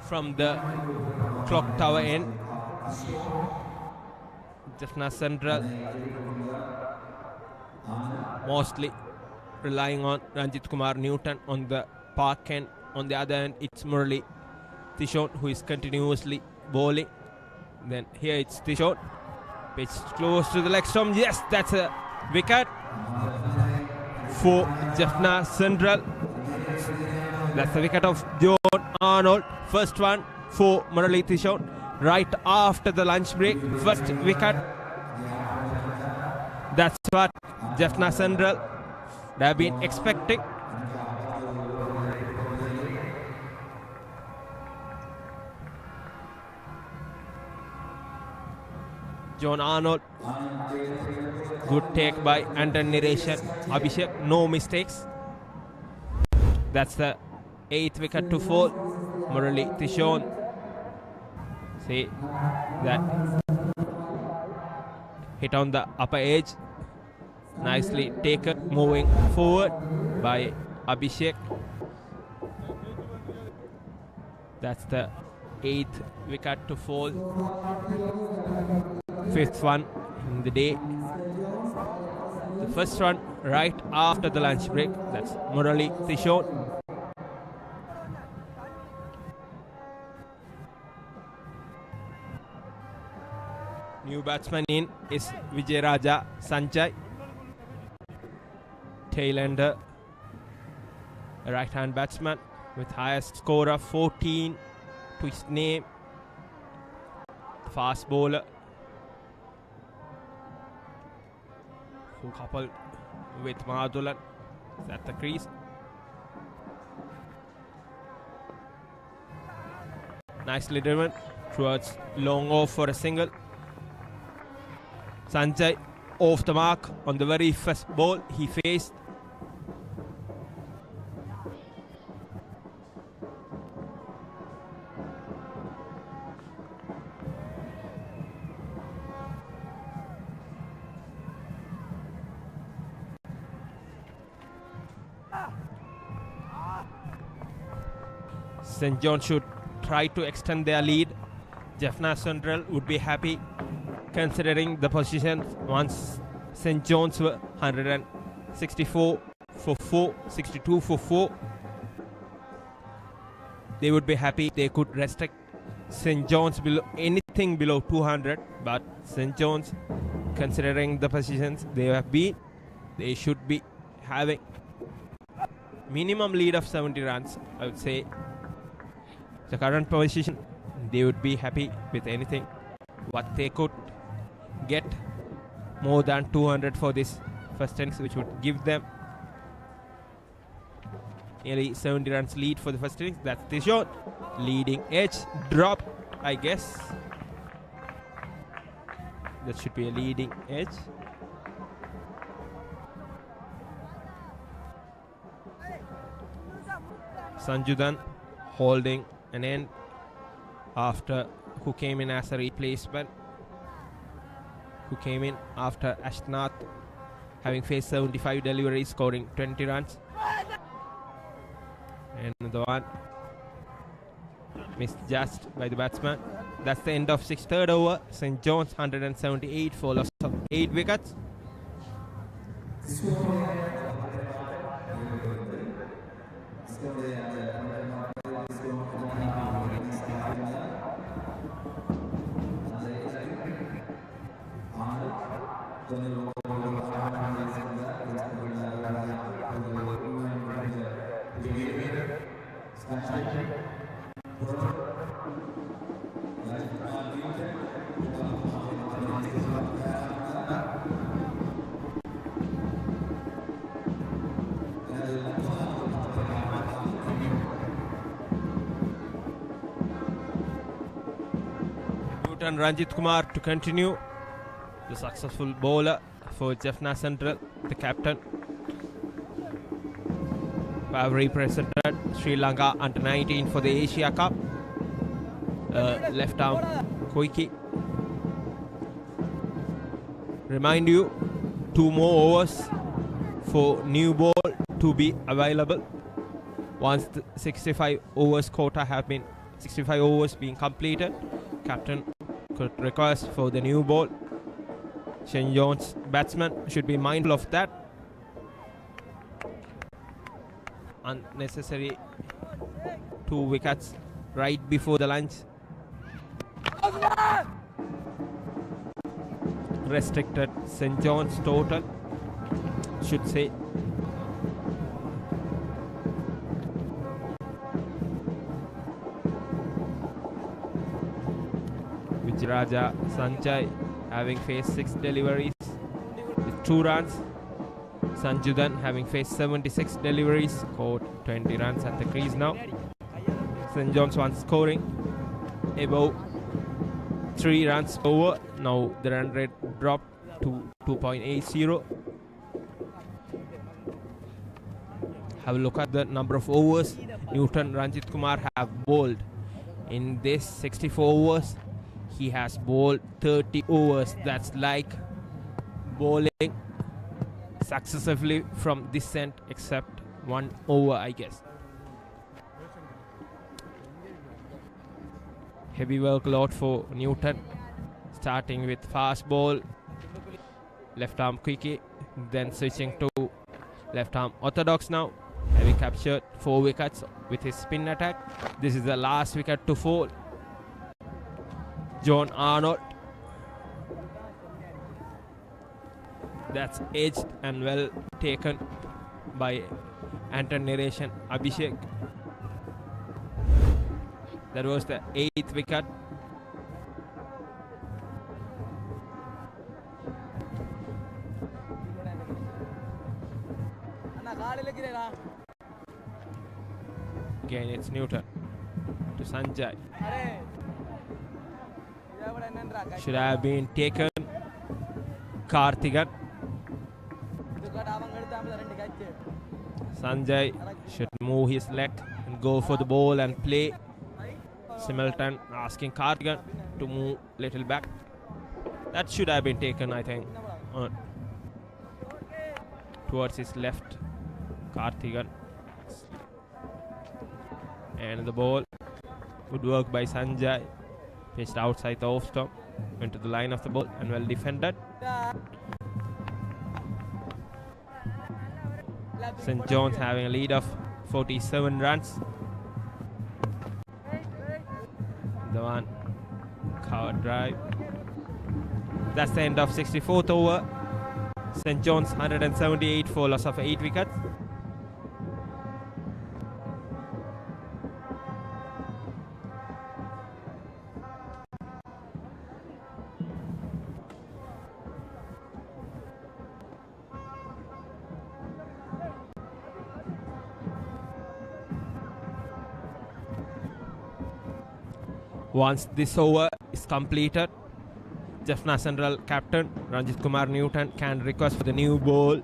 from the clock tower end. Jaffna Central mostly relying on Ranjit Kumar Newton on the park end. On the other end, it's Murali Tishon who is continuously bowling. Then here it's Tishon, pitch close to the leg stump. Yes, that's a wicket for Jaffna Central. That's the wicket of John Arnold. First one for Murali Tishon right after the lunch break. First wicket. That's what Jaffna Central they have been expecting. John Arnold, good take by Anton Nireshan Abhishek, no mistakes. That's the 8th wicket to fall. Murali Tishon, see that hit on the upper edge, nicely taken, moving forward by Abhishek. That's the 8th wicket to fall. 5th one in the day. The first one right after the lunch break. That's Murali Tishon. New batsman in is Vijayaraja Sanjay. Tailender, a right-hand batsman with highest score of 14 to his name. Fast bowler who coupled with Mahadulan at the crease. Nicely driven towards long off for a single. Sanjay off the mark on the very first ball he faced. St. John should try to extend their lead. Jaffna Central would be happy considering the position once St. John's were 164 for 4, 62 for 4. They would be happy. They could restrict St. John's below anything below 200, but St. John's, considering the positions they have been, they should be having minimum lead of 70 runs. I would say the current position, they would be happy with anything what they could get more than 200 for this first innings, which would give them nearly 70 runs lead for the first innings. That's the shot. Leading edge drop, I guess. That should be a leading edge. Sanjudan holding an end after who came in as a replacement, who came in after Ashnath having faced 75 deliveries, scoring 20 runs. And the one misjudged by the batsman. That's the end of 6th third over. St. John's 178 for loss of 8 wickets. Newton Ranjit Kumar to continue, the successful bowler for Jaffna Central, the captain, who have represented Sri Lanka under 19 for the Asia Cup. Left arm Koike. Remind you, 2 more overs for new ball to be available once the 65 overs quota have been 65 overs being completed. Captain could request for the new ball. St. John's batsman should be mindful of that. Unnecessary 2 wickets right before the lunch. Restricted St. John's total, should say. Vijayaraja Sanjay having faced 6 deliveries with 2 runs. Sanjudan having faced 76 deliveries, scored 20 runs at the crease now. St. John's one scoring above 3 runs over. Now the run rate dropped to 2.80. Have a look at the number of overs Newton Ranjit Kumar have bowled. In this 64 overs, he has bowled 30 overs. That's like bowling successively from this end except 1 over, I guess. Heavy workload for Newton, starting with fast ball, left arm quickie, then switching to left arm orthodox now, having captured 4 wickets with his spin attack. This is the last wicket to fall. John Arnold, that's edged and well taken by Anton Narration Abhishek. That was the 8th wicket. Again it's Newton to Sanjay. Should have been taken. Karthigan. Sanjay should move his leg and go for the ball and play. Simultan asking Karthigan to move little back. That should have been taken, I think, towards his left. Karthigan. And the ball Good work by Sanjay. Pitched outside the off stump. Went to the line of the ball and well defended. St. John's having a lead of 47 runs. The one cover drive. That's the end of 64th over. St. John's 178 for loss of 8 wickets. Once this over is completed, Jaffna Central captain Ranjit Kumar Newton can request for the new ball.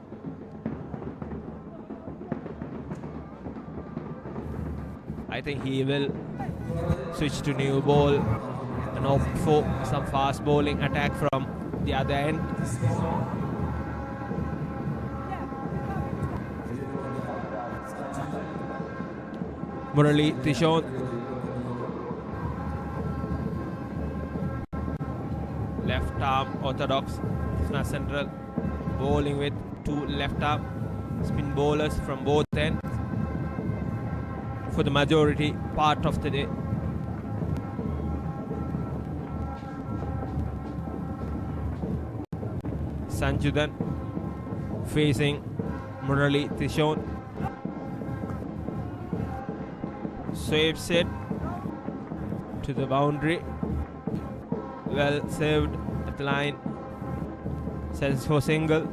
I think he will switch to new ball and opt for some fast bowling attack from the other end. Murali Tishon, left arm orthodox. Jaffna Central bowling with 2 left arm spin bowlers from both ends for the majority part of the day. Sanjudan facing Murali Tishon. Swaps it to the boundary. Well saved at the line. Sends for single.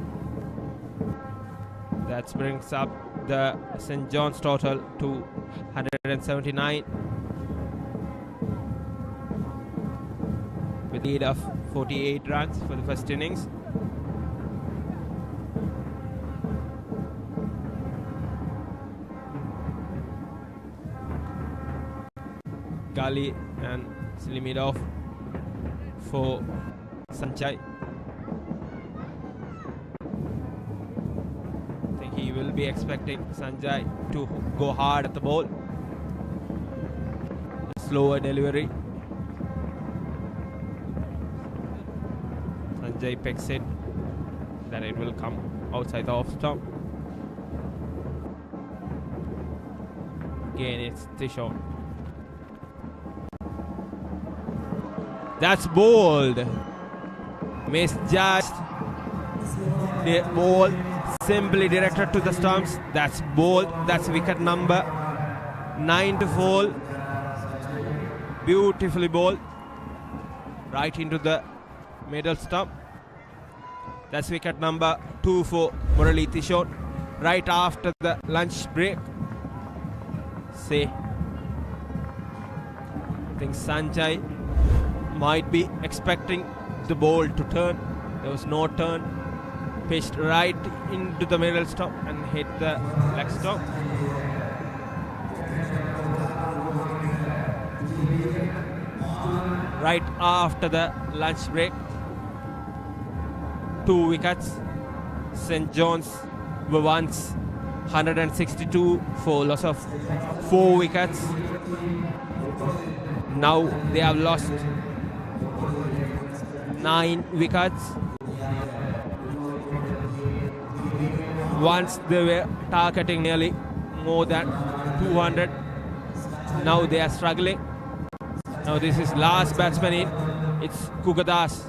That brings up the St. John's total to 179 with a lead of 48 runs for the first innings. Gali and Slimidov for Sanjay. I think he will be expecting Sanjay to go hard at the ball. Slower delivery. Sanjay picks it. Then it will come outside the off stump. Again, it's Tishon. That's bold. Misjudged. The ball simply directed to the stumps. That's bold. That's wicket number 9 to fall. Beautifully bowled. Right into the middle stump. That's wicket number 2 for Murali Tishon. Right after the lunch break. I think Sanjay might be expecting the ball to turn. There was no turn. Pitched right into the middle stump and hit the leg stump. Right after the lunch break. 2 wickets. St. John's were once 162 for loss of 4 wickets. Now they have lost 9 wickets. Once they were targeting nearly more than 200. Now they are struggling. Now this is last batsman in. It's Kugadas.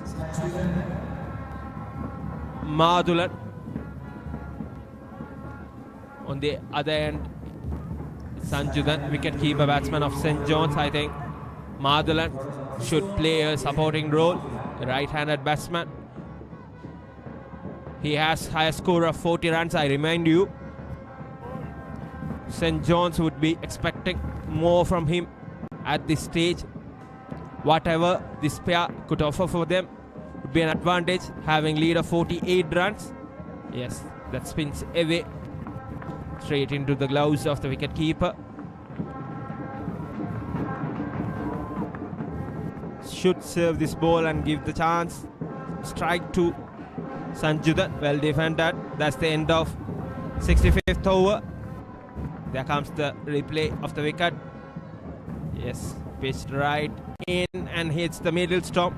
Madhulan. On the other end, Sanjudan, wicket-keeper batsman of St. John's. I think Madhulan should play a supporting role. Right-handed batsman. He has higher score of 40 runs, I remind you. St. John's would be expecting more from him at this stage. Whatever this pair could offer for them would be an advantage, having lead of 48 runs. Yes, that spins away straight into the gloves of the wicket-keeper. Should serve this ball and give the chance. Strike to Sanjudan, well defended. That's the end of 65th over. There comes the replay of the wicket. Yes, Pitched right in and hits the middle stump.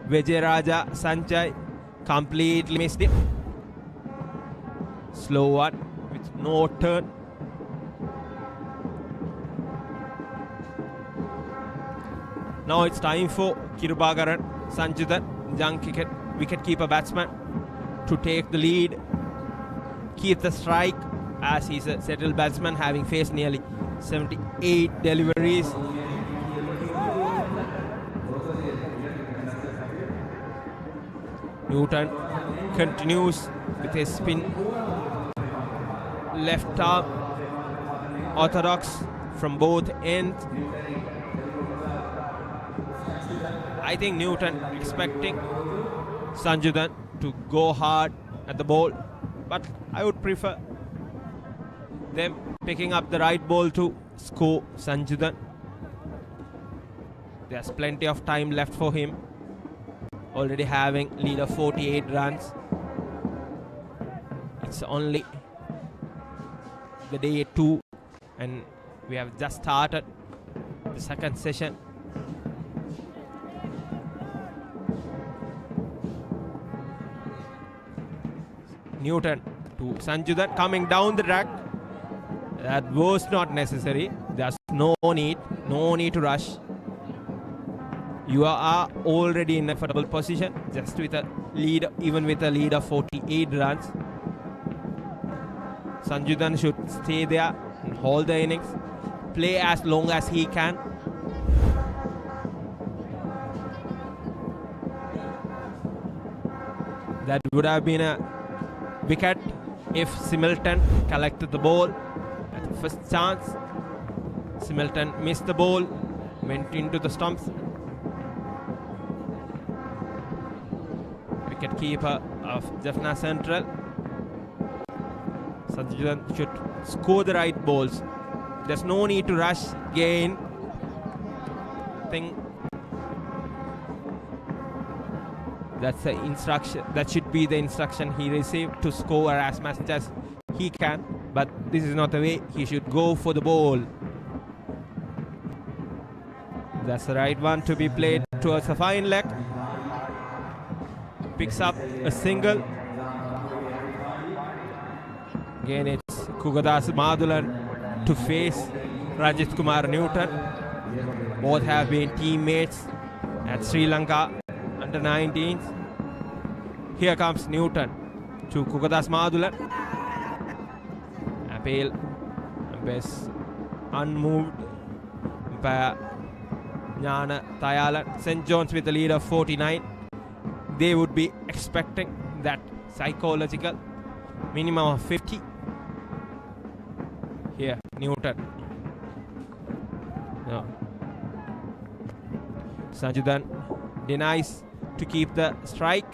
Vijayaraja Sanjay completely missed it. Slow one with no turn. Now it's time for Kirubagaran Sanjudan, young wicket-keeper batsman, to take the lead, keep the strike, as he's a settled batsman having faced nearly 78 deliveries. Newton continues with his spin. Left arm orthodox from both ends. I think Newton expecting Sanjudan to go hard at the ball, but I would prefer them picking up the right ball to score Sanjudan. There's plenty of time left for him, already having lead of 48 runs. It's only the day 2 and we have just started the second session. Newton to Sanjudan coming down the track. That was not necessary. There's no need to rush. You are already in a comfortable position, just with a lead, even with a lead of 48 runs. Sanjudan should stay there and hold the innings, play as long as he can. That would have been a wicket if Similton collected the ball at the first chance. Similton missed the ball, went into the stumps. Wicket keeper of Jaffna Central. Sanjudan should score the right balls. There's no need to rush again. I think that's the instruction. That should be the instruction he received, to score as much as he can. But this is not the way. He should go for the ball. That's the right one to be played towards the fine leg. Picks up a single. Again, it's Kugadas Madulan to face Ranjit Kumar Newton. Both have been teammates at Sri Lanka under 19s. Here comes Newton to Kugadas Madulan. Appeal. Best unmoved by Jnana Thayalan. St. John's with a lead of 49. They would be expecting that psychological minimum of 50. Here, Newton. No. Sanjudan denies to keep the strike.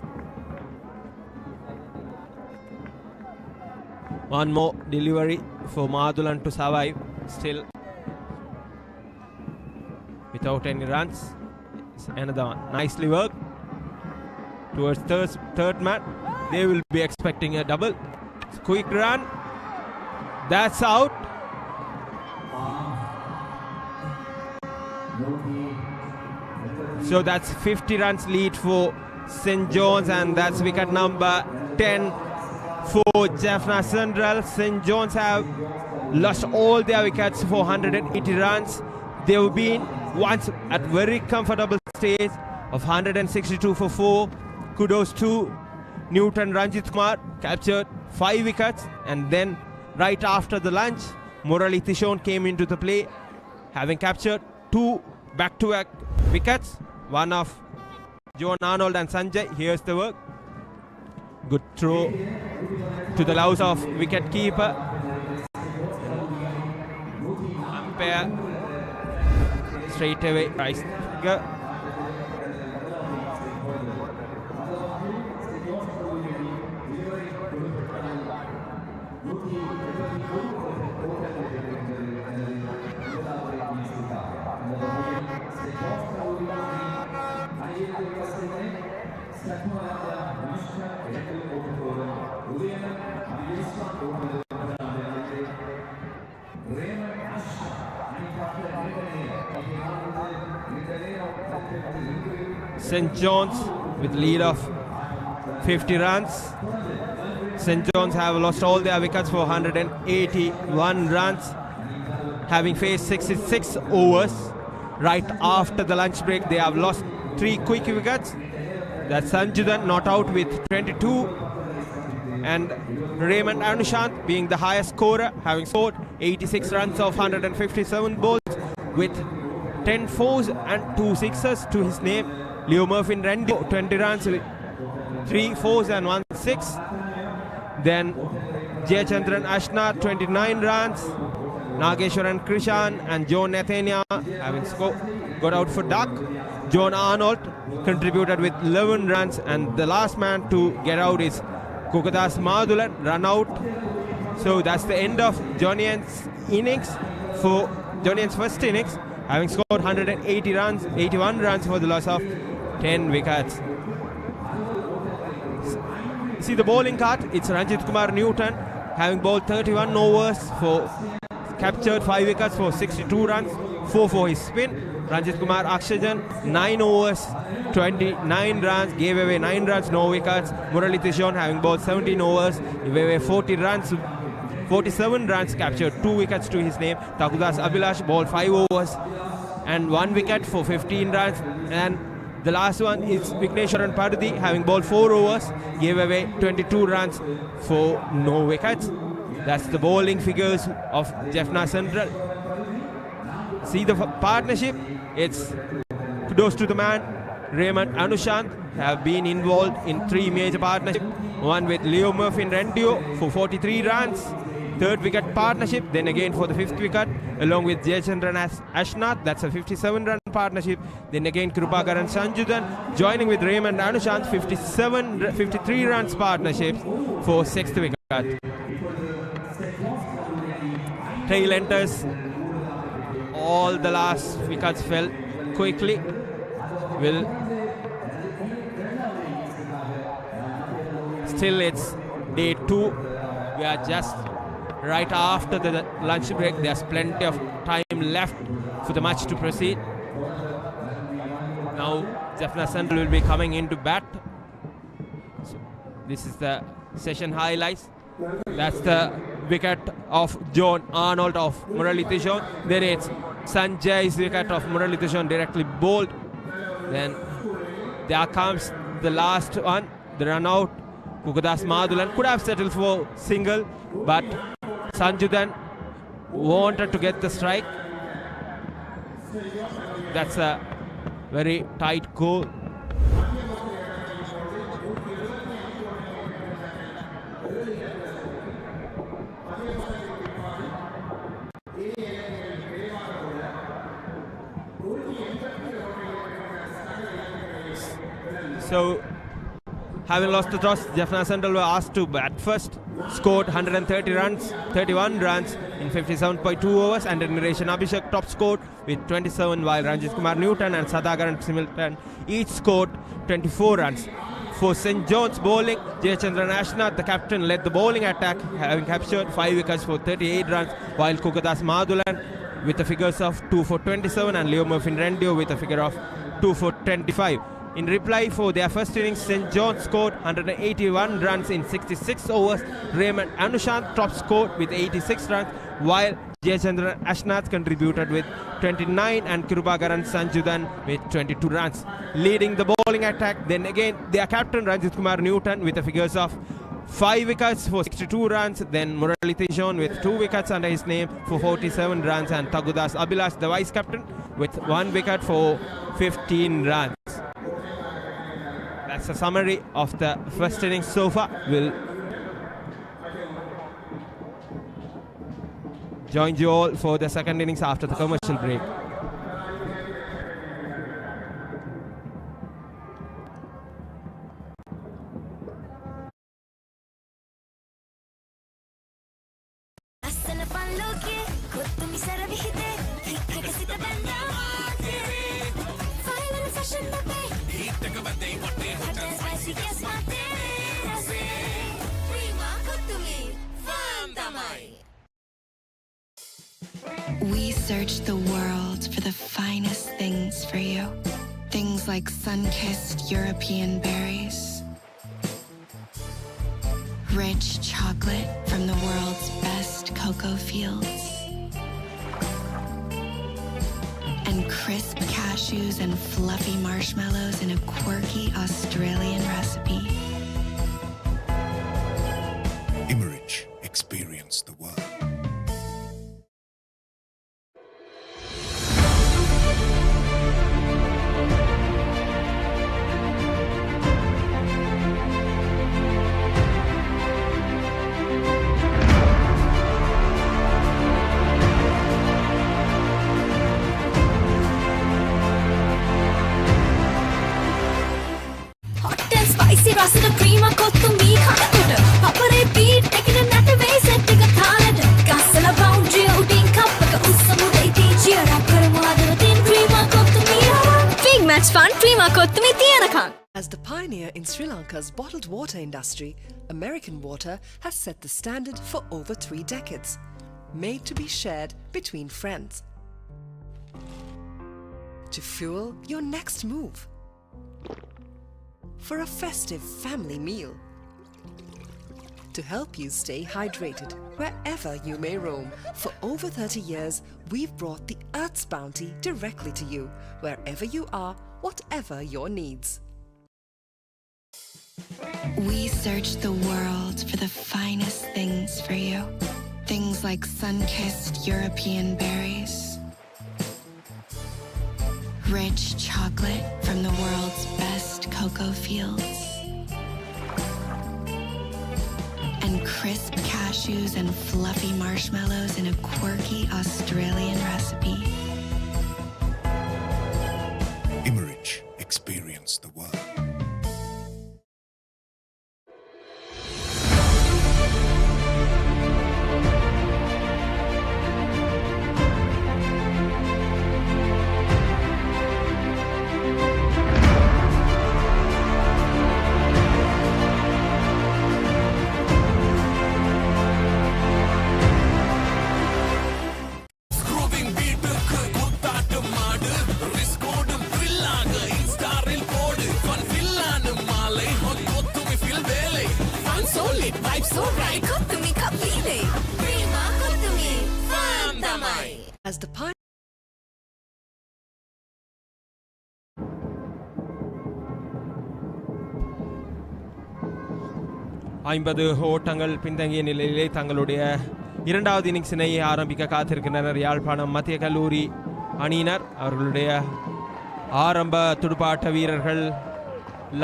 One more delivery for Madulan to survive. Still without any runs. It's another one. Nicely worked. Towards third man. They will be expecting a double. Quick run. That's out. So that's 50 runs lead for St. John's, and that's wicket number 10 for Jaffna Central. St. John's have lost all their wickets for 180 runs. They've been once at very comfortable stage of 162 for 4. Kudos to Newton. Ranjit Kumar captured 5 wickets, and then right after the lunch, Murali Tishon came into the play, having captured 2 back-to-back wickets. One of John Arnold and Sanjay. Here's the work. Good throw to the gloves of wicket keeper. Umpire straight away right figure. St. John's with lead of 50 runs. St. John's have lost all their wickets for 181 runs, having faced 66 overs. Right after the lunch break, they have lost 3 quick wickets. That's Sanjudan not out with 22, and Raymond Anushant being the highest scorer, having scored 86 runs of 157 balls with 10 fours and 2 sixes to his name. Leo Murphy Rendio 20 runs with 3 fours and 1 6. Then Jayachandran Ashnath 29 runs. Nageshwaran Krishan and John Nathania having got out for duck. John Arnold contributed with 11 runs, and the last man to get out is Kukadas Madhulan, run out. So that's the end of Jonian's innings. For Jonian's first innings, having scored 180 runs, 81 runs for the loss of 10 wickets. See the bowling card, it's Ranjit Kumar Newton, having bowled 31 overs for captured 5 wickets for 62 runs, 4 for his spin. Ranjit Kumar Akshajan, 9 overs, 29 runs, gave away 9 runs, no wickets. Murali Tishon having bowled 17 overs, gave away 40 runs, 47 runs, captured 2 wickets to his name. Takudas Abhilash bowled 5 overs and 1 wicket for 15 runs. And the last one is Vigneshwaran Padudi, having bowled 4 overs, gave away 22 runs for no wickets. That's the bowling figures of Jaffna Central. See the partnership, it's kudos to the man. Raymond Anushant have been involved in 3 major partnerships. One with Leo Murphy Rendio for 43 runs, 3rd wicket partnership, then again for the 5th wicket, along with Jayachandran Ashnath, that's a 57 run partnership, then again Krupakaran Sanjudan, joining with Raymond Anushant, 53 runs partnerships for 6th wicket. Tail enters, all the last wickets fell quickly. Still it's day 2. We are just right after the lunch break. There's plenty of time left for the match to proceed. Now Jaffna Central will be coming into bat. So this is the session highlights. That's the wicket of John Arnold of Murali Tishon. Then it's Sanjay's wicket of Murali Tishon directly bowled. Then there comes the last one, the run out. Kukadas Madhulan could have settled for single, but Sanjudan wanted to get the strike. That's a very tight goal. So, having lost the toss, Jaffna Central were asked to bat first. Scored 31 runs in 57.2 overs, and Naresh Abhishek top scored with 27, while Ranjit Kumar Newton and Sadagaran Similton each scored 24 runs. For St. John's bowling, Jayachandran Ashnath, the captain, led the bowling attack, having captured 5 wickets for 38 runs, while Kukadas Madhulan with the figures of 2 for 27 and Leo Murphy Rendio with a figure of 2 for 25. In reply for their first innings, St. John's scored 181 runs in 66 overs. Raymond Anushant top scored with 86 runs, while Jayachandran Ashnath contributed with 29 and Krupakaran Sanjudan with 22 runs. Leading the bowling attack, then again their captain Ranjit Kumar Newton with the figures of 5 wickets for 62 runs, then Murali Tishon with 2 wickets under his name for 47 runs, and Tagudas Abhilash, the vice captain, with 1 wicket for 15 runs. That's a summary of the first innings so far. We'll join you all for the second innings after the commercial break. We searched the world for the finest things for you. Things like sun-kissed European berries, rich chocolate from the world's best cocoa fields, and crisp cashews and fluffy marshmallows in a quirky Australian recipe. Imerich, experience the world. hot and spicy රසද Prima kottu mee කනකොට පපරේ beat එකකින් නැටවේ set එක තාලෙට ගස්සල boundary උඩින් කප් එක උස්සමුද ඉතින් cheer up කරමු හදවතින් ක්‍රීම කොත්තු මී big match fun cream kottu මී තියනකම්. As the pioneer in Sri Lanka's bottled water industry, American Water has set the standard for over 3 decades, made to be shared between friends. To fuel your next move, for a festive family meal, to help you stay hydrated wherever you may roam. For over 30 years, we've brought the Earth's bounty directly to you, wherever you are, whatever your needs. We searched the world for the finest things for you. Things like sun-kissed European berries, rich chocolate from the world's best cocoa fields, and crisp cashews and fluffy marshmallows in a quirky Australian recipe. Imerich, experience the world. As the pioneer ஐம்பது ஓட்டங்கள் பின்தங்கிய நிலையிலே தங்களுடைய இரண்டாவது இன்னிங்ஸினை ஆரம்பிக்க காத்திருக்கின்றனர் யாழ்ப்பாணம் மத்திய கல்லூரி அணியினர். அவர்களுடைய ஆரம்ப துடுப்பாட்ட வீரர்கள்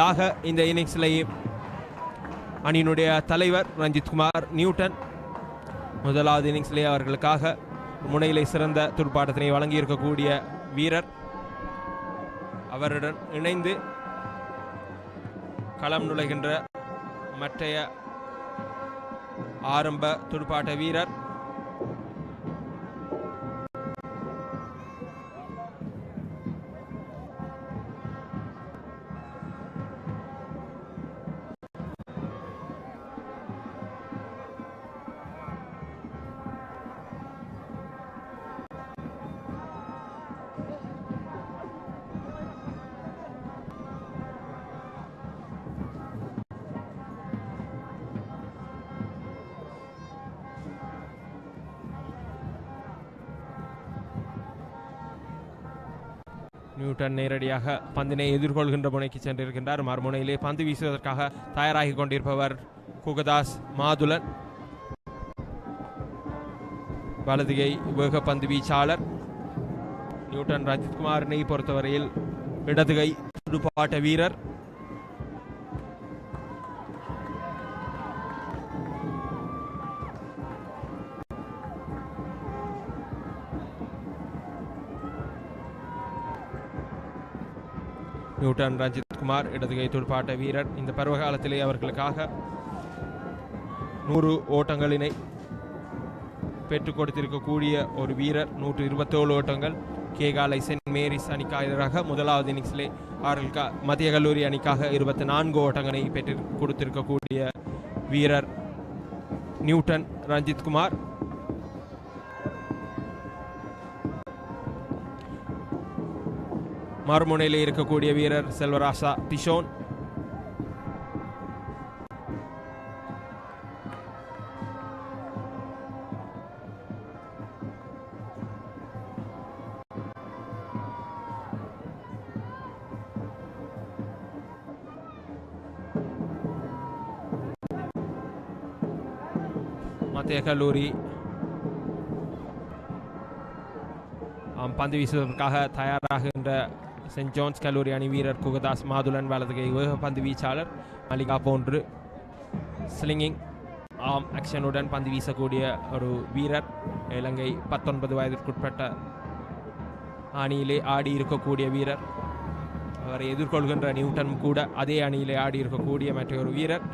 லாக இந்த இன்னிங்ஸில் அணியினுடைய தலைவர் ரஞ்சித்குமார் நியூட்டன் முதலாவது இன்னிங்ஸிலே அவர்களுக்காக முனையிலே சிறந்த துடுப்பாட்டத்தினை வழங்கியிருக்கக்கூடிய வீரர். அவருடன் இணைந்து களம் நுழைகின்ற மற்றைய ஆரம்ப துடுப்பாட்ட வீரர் நியூட்டன் நேரடியாக பந்தினை எதிர்கொள்கின்ற முனைக்கு சென்றிருக்கின்றார். மறுமுனையிலே பந்து வீசுவதற்காக தயாராகி கொண்டிருப்பவர் குகதாஸ் மாதுலன், வலதுகை வேக பந்து வீச்சாளர். நியூட்டன் ரஞ்சித்குமாரினை பொறுத்தவரையில் இடதுகை துடுப்பாட்ட வீரர். நியூட்டன் ரஞ்சித்குமார் இடதுகை துடுப்பாட்ட வீரர். இந்த பருவகாலத்திலே அவர்களுக்காக 100 ஓட்டங்களினை பெற்றுக் கொடுத்திருக்கக்கூடிய ஒரு வீரர். 127 ஓட்டங்கள் கேகாலை சென்ட் மேரிஸ் அணிக்காக எதிராக முதலாவது இன்னிங்ஸிலே அவர்கள் மத்திய கல்லூரி அணிக்காக 24 ஓட்டங்களை பெற்று கொடுத்திருக்கக்கூடிய வீரர் நியூட்டன் ரஞ்சித்குமார். மறுமுனையில் இருக்கக்கூடிய வீரர் செல்வராசா திஷோன். மத்திய கல்லூரி பந்து வீசுவதற்காக தயாராகின்ற சென்ட் ஜான்ஸ் கல்லூரி அணி வீரர் குகதாஸ் மாதுலன் வலதுகை வேக பந்து வீச்சாளர். மல்லிகா போன்று ஸ்லிங்கிங் ஆக்ஷனுடன் பந்து வீசக்கூடிய ஒரு வீரர். இலங்கை 19 வயதிற்குட்பட்ட அணியிலே ஆடி இருக்கக்கூடிய வீரர். அவரை எதிர்கொள்கின்ற நியூட்டன் கூட அதே அணியிலே ஆடி இருக்கக்கூடிய மற்றொரு வீரர்.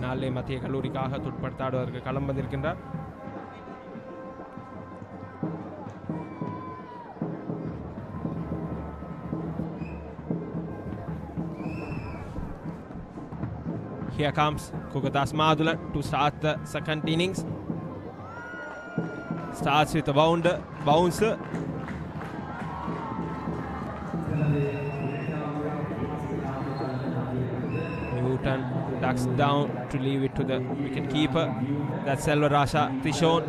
நாளை மத்திய கல்லூரிக்காக துட்படுத்தாடுவதற்கு களம் வந்திருக்கின்றார். Here comes Kugadas Madulan to start the second innings. Starts with a bouncer. Newton ducks down to leave it to the wicket keeper. That's Selvarasha Tishon.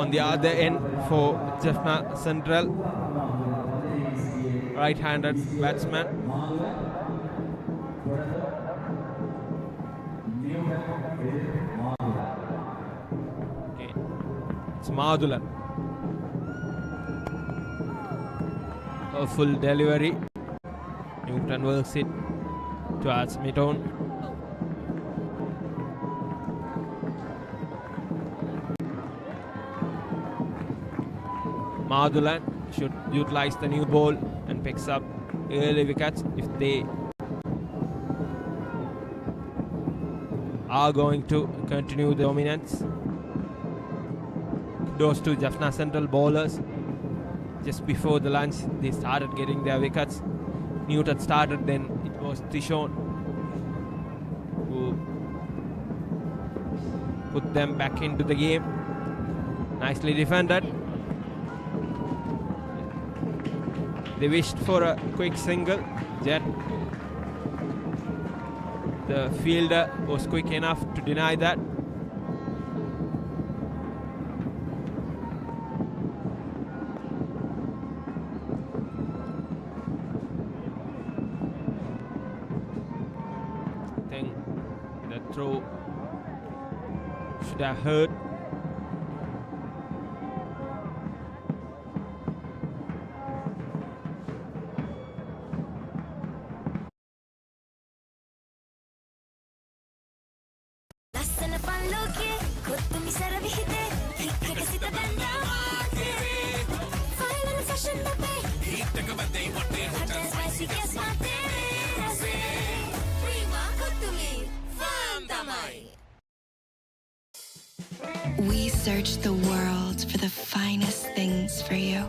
On the other end for Jaffna Central, right-handed batsman. Okay. It's Madulan. A full delivery. Newton works it towards mid-on. Madulan should utilize the new ball and picks up early wickets if they are going to continue the dominance. Kudos to Jaffna Central bowlers. Just before the lunch, they started getting their wickets. Newton started, then it was Tishon who put them back into the game. Nicely defended. They wished for a quick single, yet the fielder was quick enough to deny that. I think the throw should have hurt. We search the world for the finest things for you.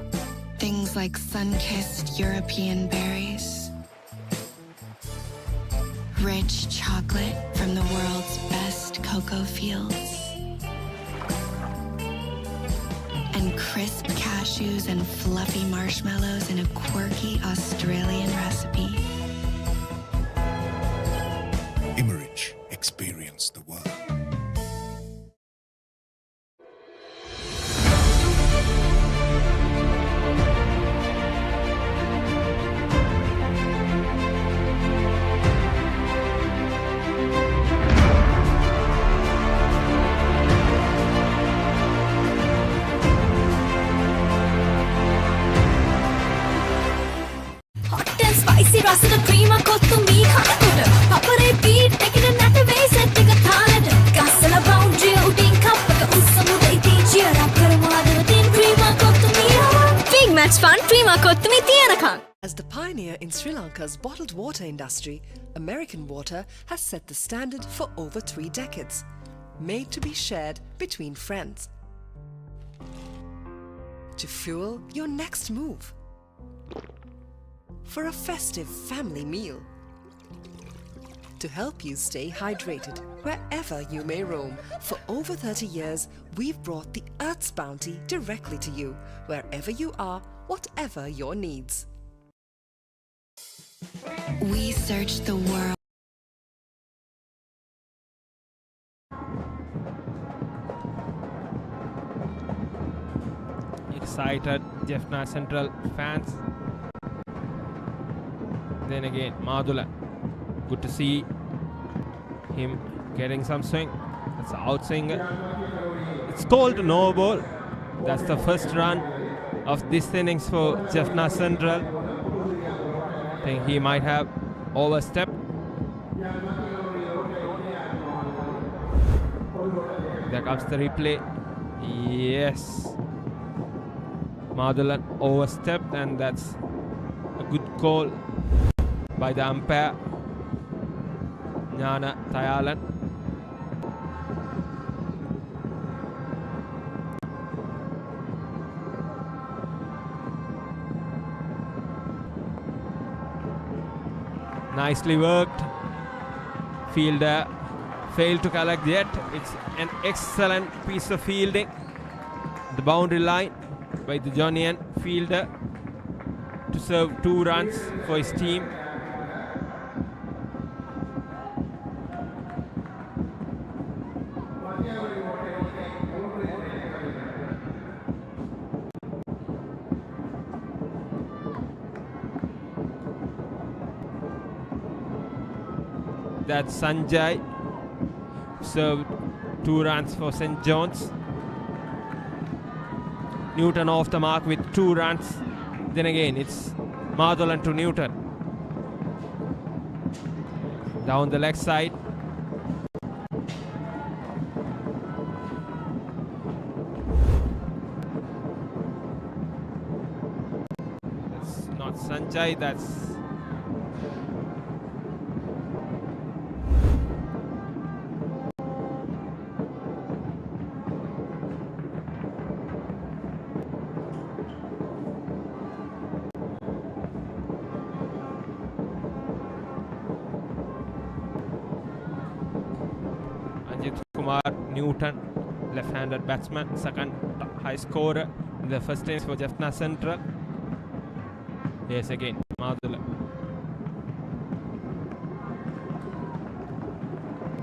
Things like sun-kissed European berries, rich chocolate from the world's best cocoa fields, and crisp cashews and fluffy marshmallows in a quirky Australian recipe. Imerich, experience the world. රසද Prima kottu mee කනකොට පපරේ beat එකේ නැට වෙයි set එක තාලෙට ගස්සලා boundary උඩින් කප්පක උස්සමුද ඉතින් cheer up කරමු හදවතින් ක්‍රීම කොත්තු මී big match fun cream kottu මී තියනකම්. As the pioneer in Sri Lanka's bottled water industry, American Water has set the standard for over 3 decades, made to be shared between friends. To fuel your next move. For a festive family meal. to help you stay hydrated wherever you may roam. For over 30 years, we've brought the Earth's bounty directly to you, wherever you are, whatever your needs. We search the world. Excited Jaffna Central fans. Then again, Madula. Good to see him getting some swing. That's out swing. It's called no ball. That's the first run of this innings for Jaffna Central. I think he might have overstepped. There comes the replay. Yes. Madhulan overstepped, and that's a good call by the umpire, Jnana Thayalan. Nicely worked. Fielder failed to collect yet. It's an excellent piece of fielding. The boundary line by the Johnian fielder to serve 2 runs for his team. That's Sanjay, served 2 runs for St. John's. Newton off the mark with 2 runs. Then again, it's Madhulan to Newton. Down the leg side. That's not Sanjay, that's Newton, left-handed batsman, second high scorer in the first innings for Jaffna Central. Yes, again, Madhulan.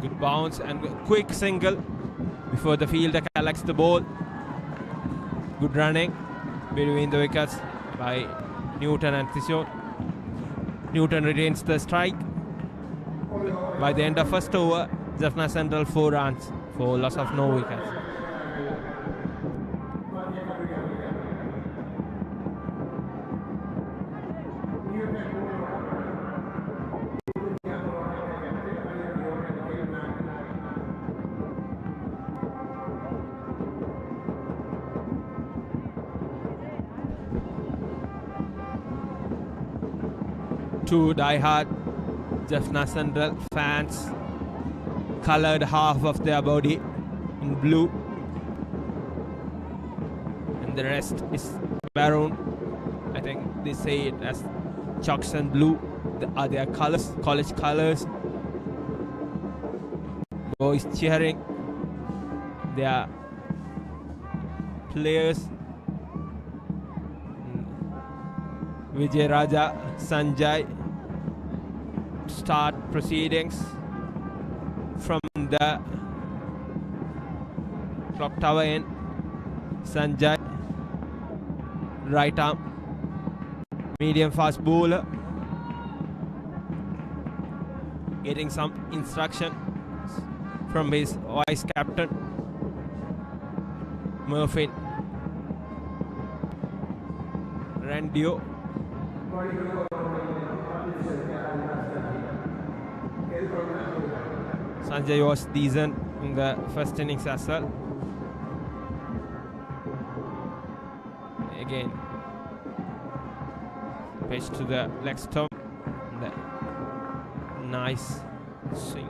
Good bounce and quick single before the fielder collects the ball. Good running between the wickets by Newton and Tishon. Newton retains the strike. By the end of first over, Jaffna Central 4 runs for loss of no wickets. Two die-hard Jaffna Central fans colored half of their body in blue, and the rest is maroon. I think they say it as Chucks and blue are their colors, college colors. Boys cheering their players. Vijay Raja, Sanjay start proceedings from the clock tower end. Sanjay, right arm, medium fast bowler, getting some instruction from his vice captain Murphy Randio. Sanjay was decent in the first innings as well. Again, pitch to the leg stump. Nice swing.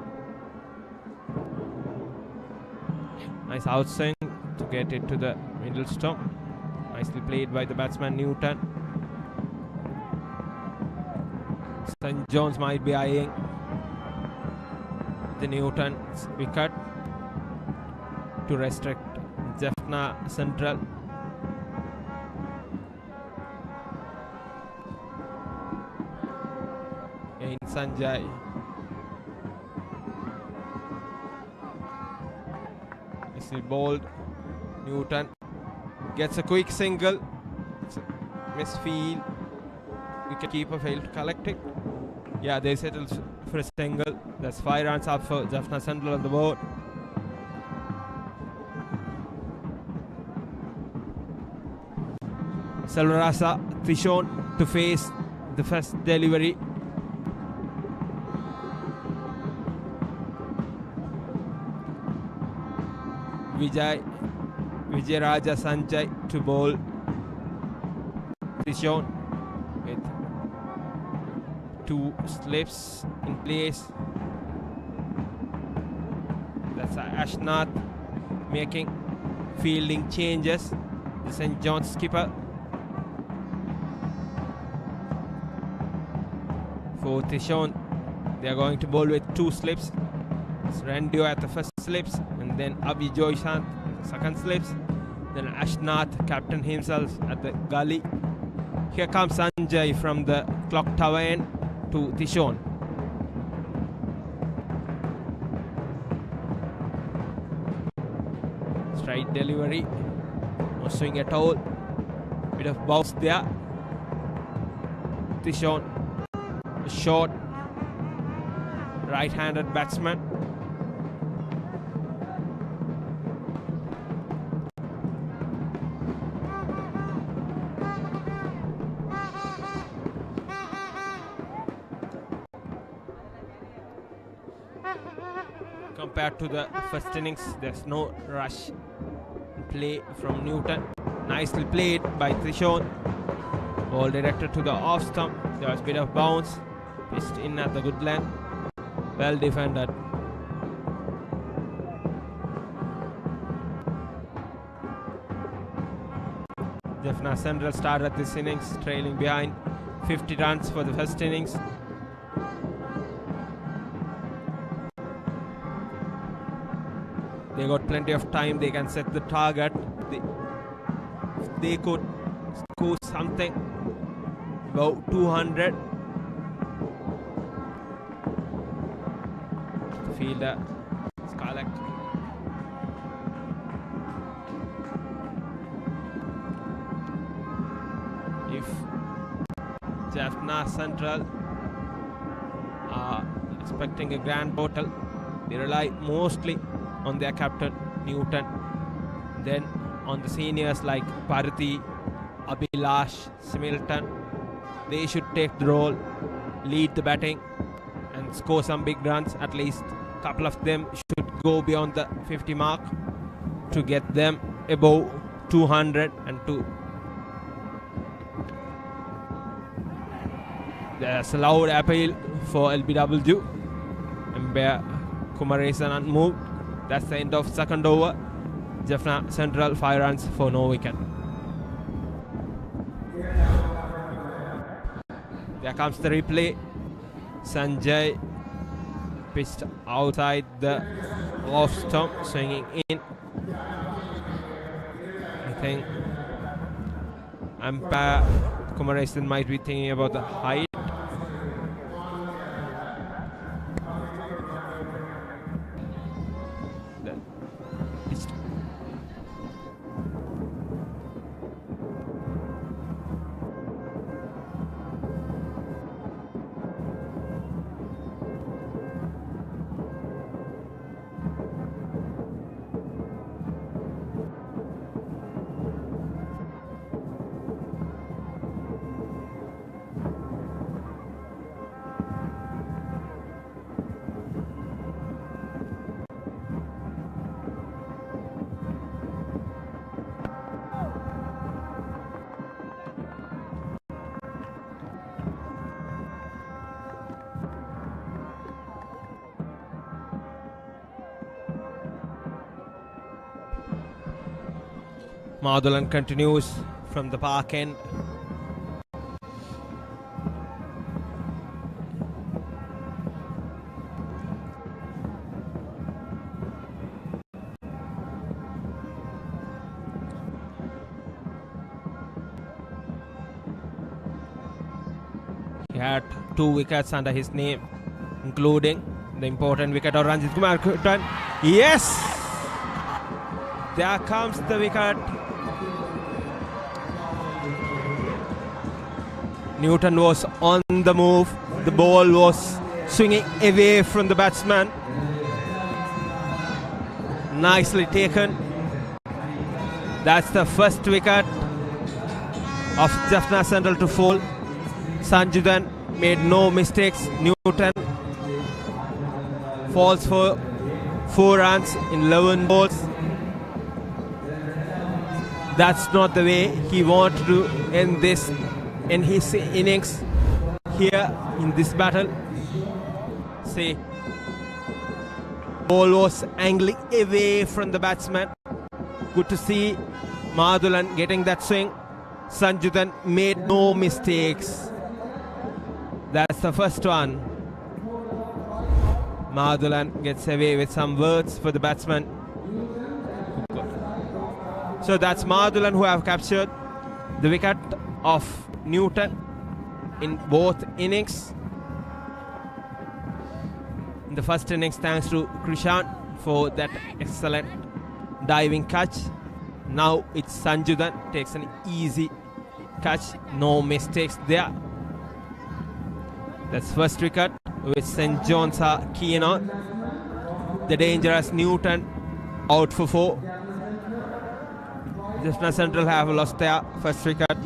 Nice outswing to get it to the middle stump. Nicely played by the batsman Newton. St. John's might be eyeing the Newton's wicket to restrict Jaffna Central. In Sanjay. Is he bowled? Newton gets a quick single. It's a misfield. Wicketkeeper failed to collect it. Yeah, they settled for a single. That's 5 runs up for Jaffna Central on the board. Selvarasa Trishon to face the first delivery. Vijayaraja Sanjay to bowl Trishon with 2 slips in place. That's Ashnath making fielding changes. The St. John's skipper. For Trishon, they are going to bowl with 2 slips. It's Rendio at the first slips, and then Abhi Joyshant at the second slips. Then Ashnath, captain himself, at the gully. Here comes Sanjay from the clock tower end to Trishon. Straight delivery, no swing at all. Bit of bounce there. Trishon, a short right-handed batsman. Compared to the first innings, there's no rush play from Newton. Nicely played by Trishon. Ball directed to the off stump. There was a bit of bounce. Pitched in at the good length. Well defended. Jaffna Central started this innings trailing behind 50 runs for the first innings. They got plenty of time. They can set the target. They could score something about 200. The fielder Scarlett. If Jaffna Central are expecting a grand total, they rely mostly on their captain Newton, then on the seniors like Bharati, Abhilash, Similton. They should take the role, lead the batting and score some big runs. At least a couple of them should go beyond the 50 mark to get them above 202. There's a loud appeal for LBW. Umpire Kumaresan unmoved. That's the end of second over. Jaffna Central 5 runs for no wicket. There comes the replay. Sanjay pitched outside the off stump, swinging in. I think umpire Kumaresan might be thinking about the height. Madhulan continues from the park end. He had 2 wickets under his name, including the important wicket of Ranjit Kumar Newton. Yes! There comes the wicket. Newton was on the move. The ball was swinging away from the batsman. Nicely taken. That's the first wicket of Jaffna Central to fall. Sanjudan made no mistakes. Newton falls for 4 runs in 11 balls. That's not the way he wanted to end this in his innings here in this battle. See, ball was angling away from the batsman. Good to see Madulan getting that swing. Sanjudan made no mistakes. That's the first one. Madulan gets away with some words for the batsman. So that's Madulan who have captured the wicket of Newton in both innings. In the first innings, thanks to Krishan for that excellent diving catch. Now it's Sanjudan takes an easy catch, no mistakes there. That's first wicket with St. John's are keen on. The dangerous Newton out for 4. Jaffna Central have lost their first wicket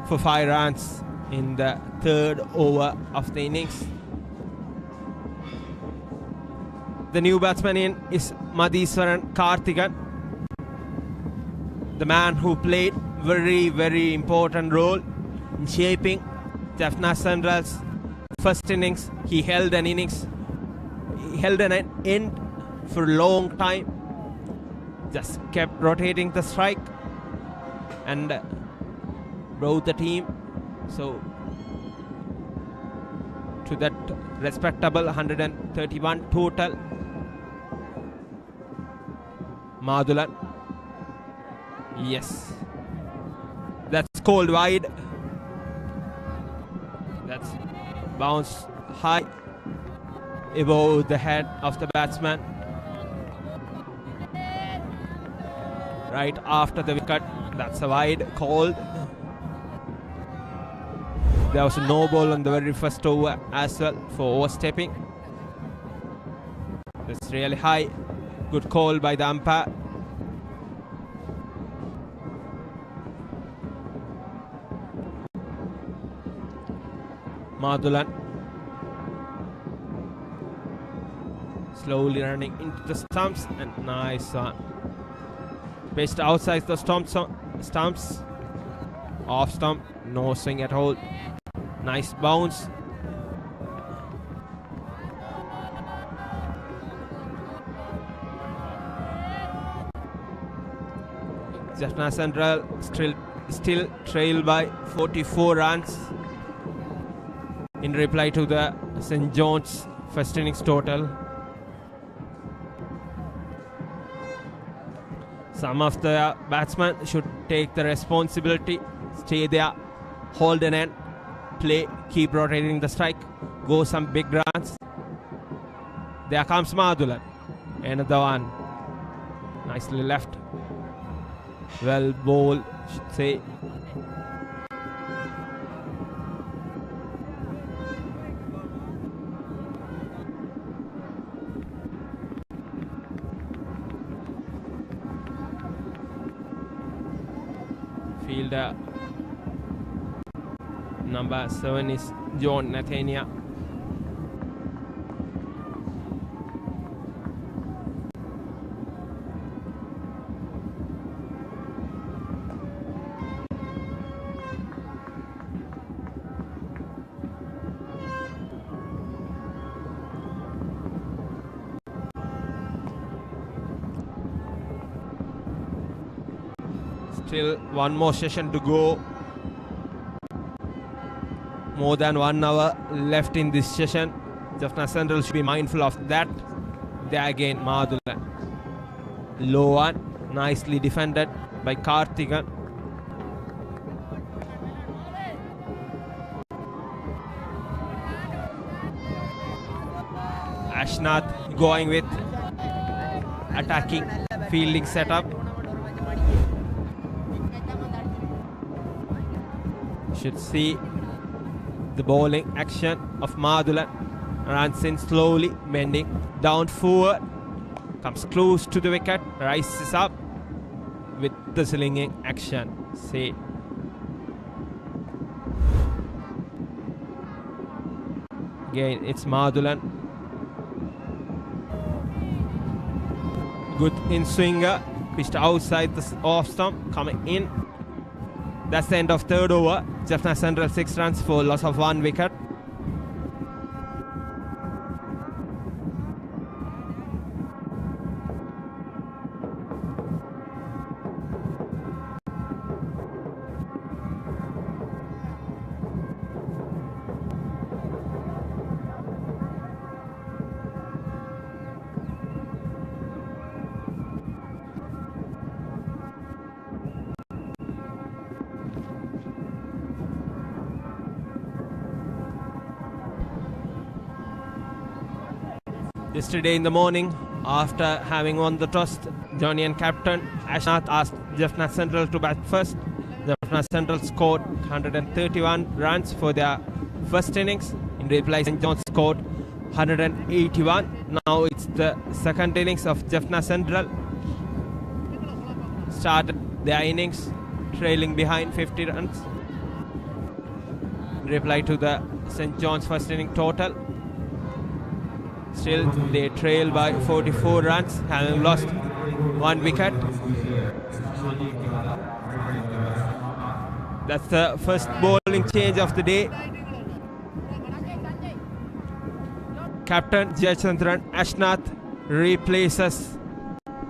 for 5 runs in the 3rd over of the innings. The new batsman in is Madhiswaran Karthikeyan, the man who played very important role in shaping Jaffna Central's first innings. He held an innings, he held an end for a long time, just kept rotating the strike and brought the team so to that respectable 131 total. Madulan, yes, that's called wide. That's bounced high above the head of the batsman right after the wicket. That's a wide called. There was no ball on the very first over as well for overstepping. That's really high. Good call by the umpire. Madulan slowly running into the stumps and nice one. Pitched outside the stumps. Off stump, no swing at all. Nice bounce. Jaffna Central still trail by 44 runs in reply to the St. John's first innings total. Some of the batsmen should take the responsibility, stay there, hold an end, play, keep rotating the strike, go some big runs. There comes Madulan. Another one. Nicely left. Well bowled, should say. Fielder number 7 is John Nathania. Still one more session to go. More than 1 hour left in this session. Jaffna Central should be mindful of that. There again, Madulan. Low one. Nicely defended by Karthikeyan. Ashnath going with attacking fielding setup. Should see the bowling action of Madulan. Runs in slowly, bending down forward. Comes close to the wicket, rises up with the slinging action. See. Again, it's Madulan. Good in swinger. Pitched outside the off stump. Coming in. That's the end of third over. Jaffna Central 6 runs for loss of 1 wicket. Yesterday in the morning, after having won the toss, Johnny and captain Ashnath asked Jaffna Central to bat first. Jaffna Central scored 131 runs for their first innings. In reply, St. John's scored 181. Now it's the second innings of Jaffna Central. Started their innings trailing behind 50 runs. In reply to the St. John's first inning total. Still, they trail by 44 runs, having lost 1 wicket. That's the first bowling change of the day. Captain Jayachandran Ashnath replaces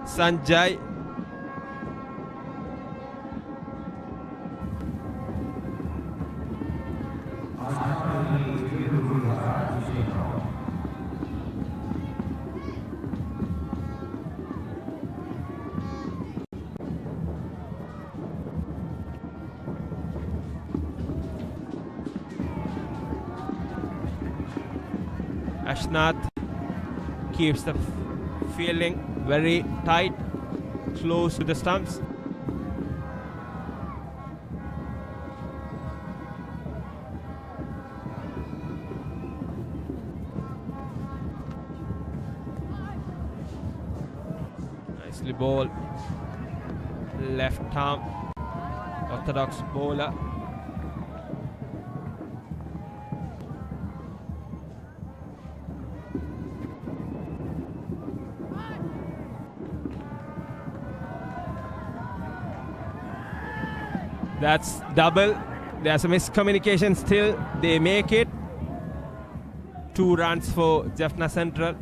Sanjay. Ashnath keeps the fielding very tight, close to the stumps. Nicely bowled. Left arm, orthodox bowler. That's double. There's a miscommunication still. They make it. 2 runs for Jaffna Central.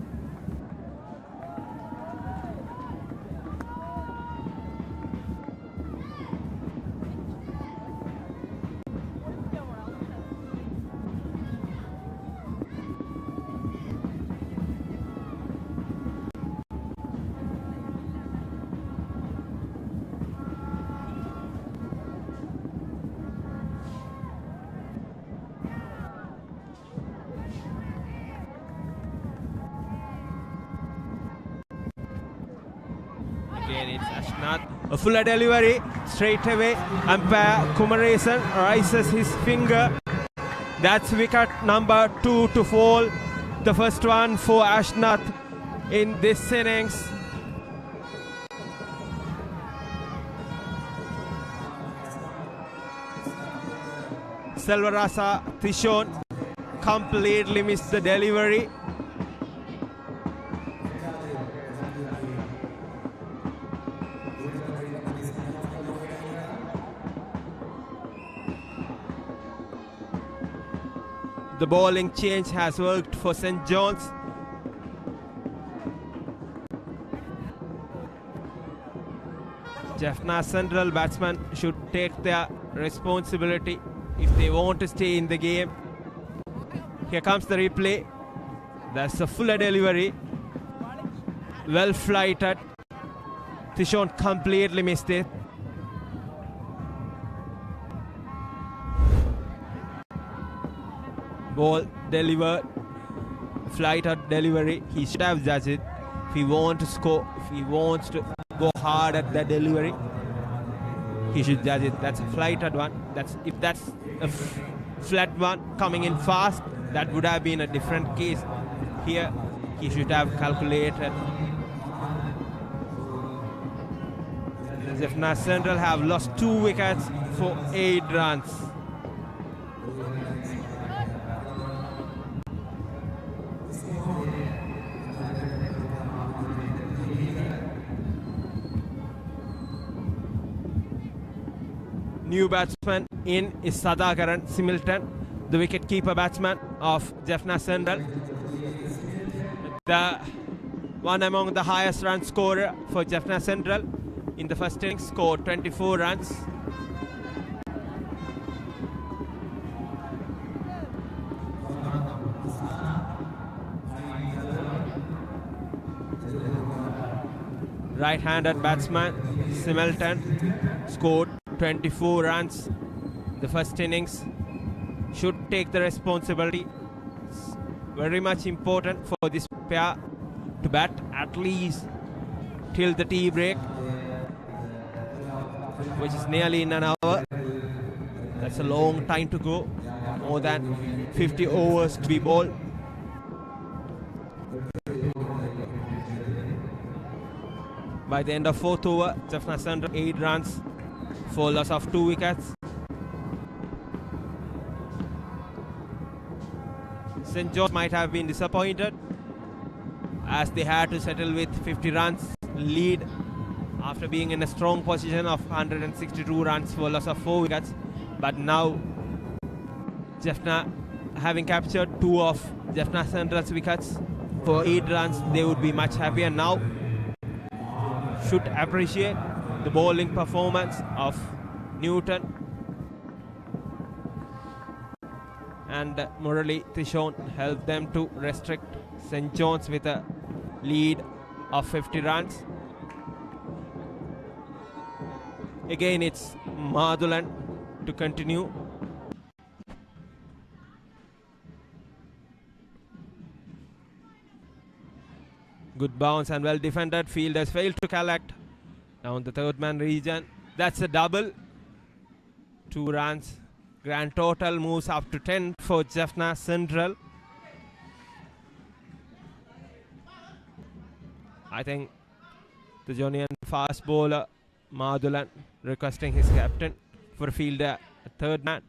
Again, it's Ashnath. A fuller delivery straight away. Umpire Kumaresan raises his finger. That's wicket number 2 to fall. The first one for Ashnath in this innings. Selvarasa Tishon completely missed the delivery. The bowling change has worked for St. John's. Jaffna Central batsmen should take their responsibility if they want to stay in the game. Here comes the replay. That's a fuller delivery. Well flighted. Tishon completely missed it. Ball delivered. flight or delivery, he should have judged it. If he wants to score, if he wants to go hard at the delivery, he should judge it. That's a flighted one. If that's a flat one coming in fast, that would have been a different case. Here, he should have calculated. Jaffna Central have lost 2 wickets for 8 runs. New batsman in is Sadakaran Similton, the wicket-keeper batsman of Jaffna Central. The one among the highest run scorer for Jaffna Central in the first innings, scored 24 runs. Right-handed batsman Similton scored 24 runs in the first innings. Should take the responsibility. It's very much important for this pair to bat at least till the tea break, which is nearly in an hour. That's a long time to go. More than 50 overs to be bowled. By the end of 4th over, Jaffna Central 8 runs for loss of 2 wickets. St. George might have been disappointed as they had to settle with 50 runs lead after being in a strong position of 162 runs for loss of 4 wickets. But now Jaffna having captured 2 of Jaffna Central's wickets for 8 runs, they would be much happier now. Should appreciate the bowling performance of Newton and Murali Tishon helped them to restrict St. John's with a lead of 50 runs. Again, it's Madhulan to continue. Good bounce and well defended. Fielders failed to collect down the third man region. That's a double. 2 runs. Grand total moves up to 10 for Jaffna Central. I think the Jonian fast bowler Madhulan requesting his captain for fielder a third man.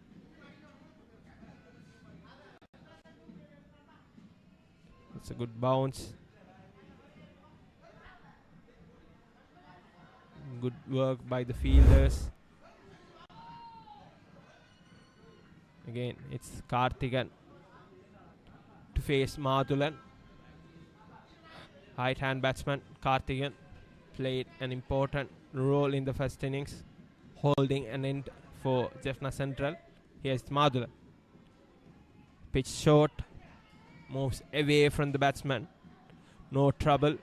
It's a good bounce. Good work by the fielders. Again, it's Karthigan to face Madhulan. Right hand batsman Karthigan played an important role in the first innings, holding an end for Jaffna Central. Here's Madhulan. Pitch short, moves away from the batsman. No trouble.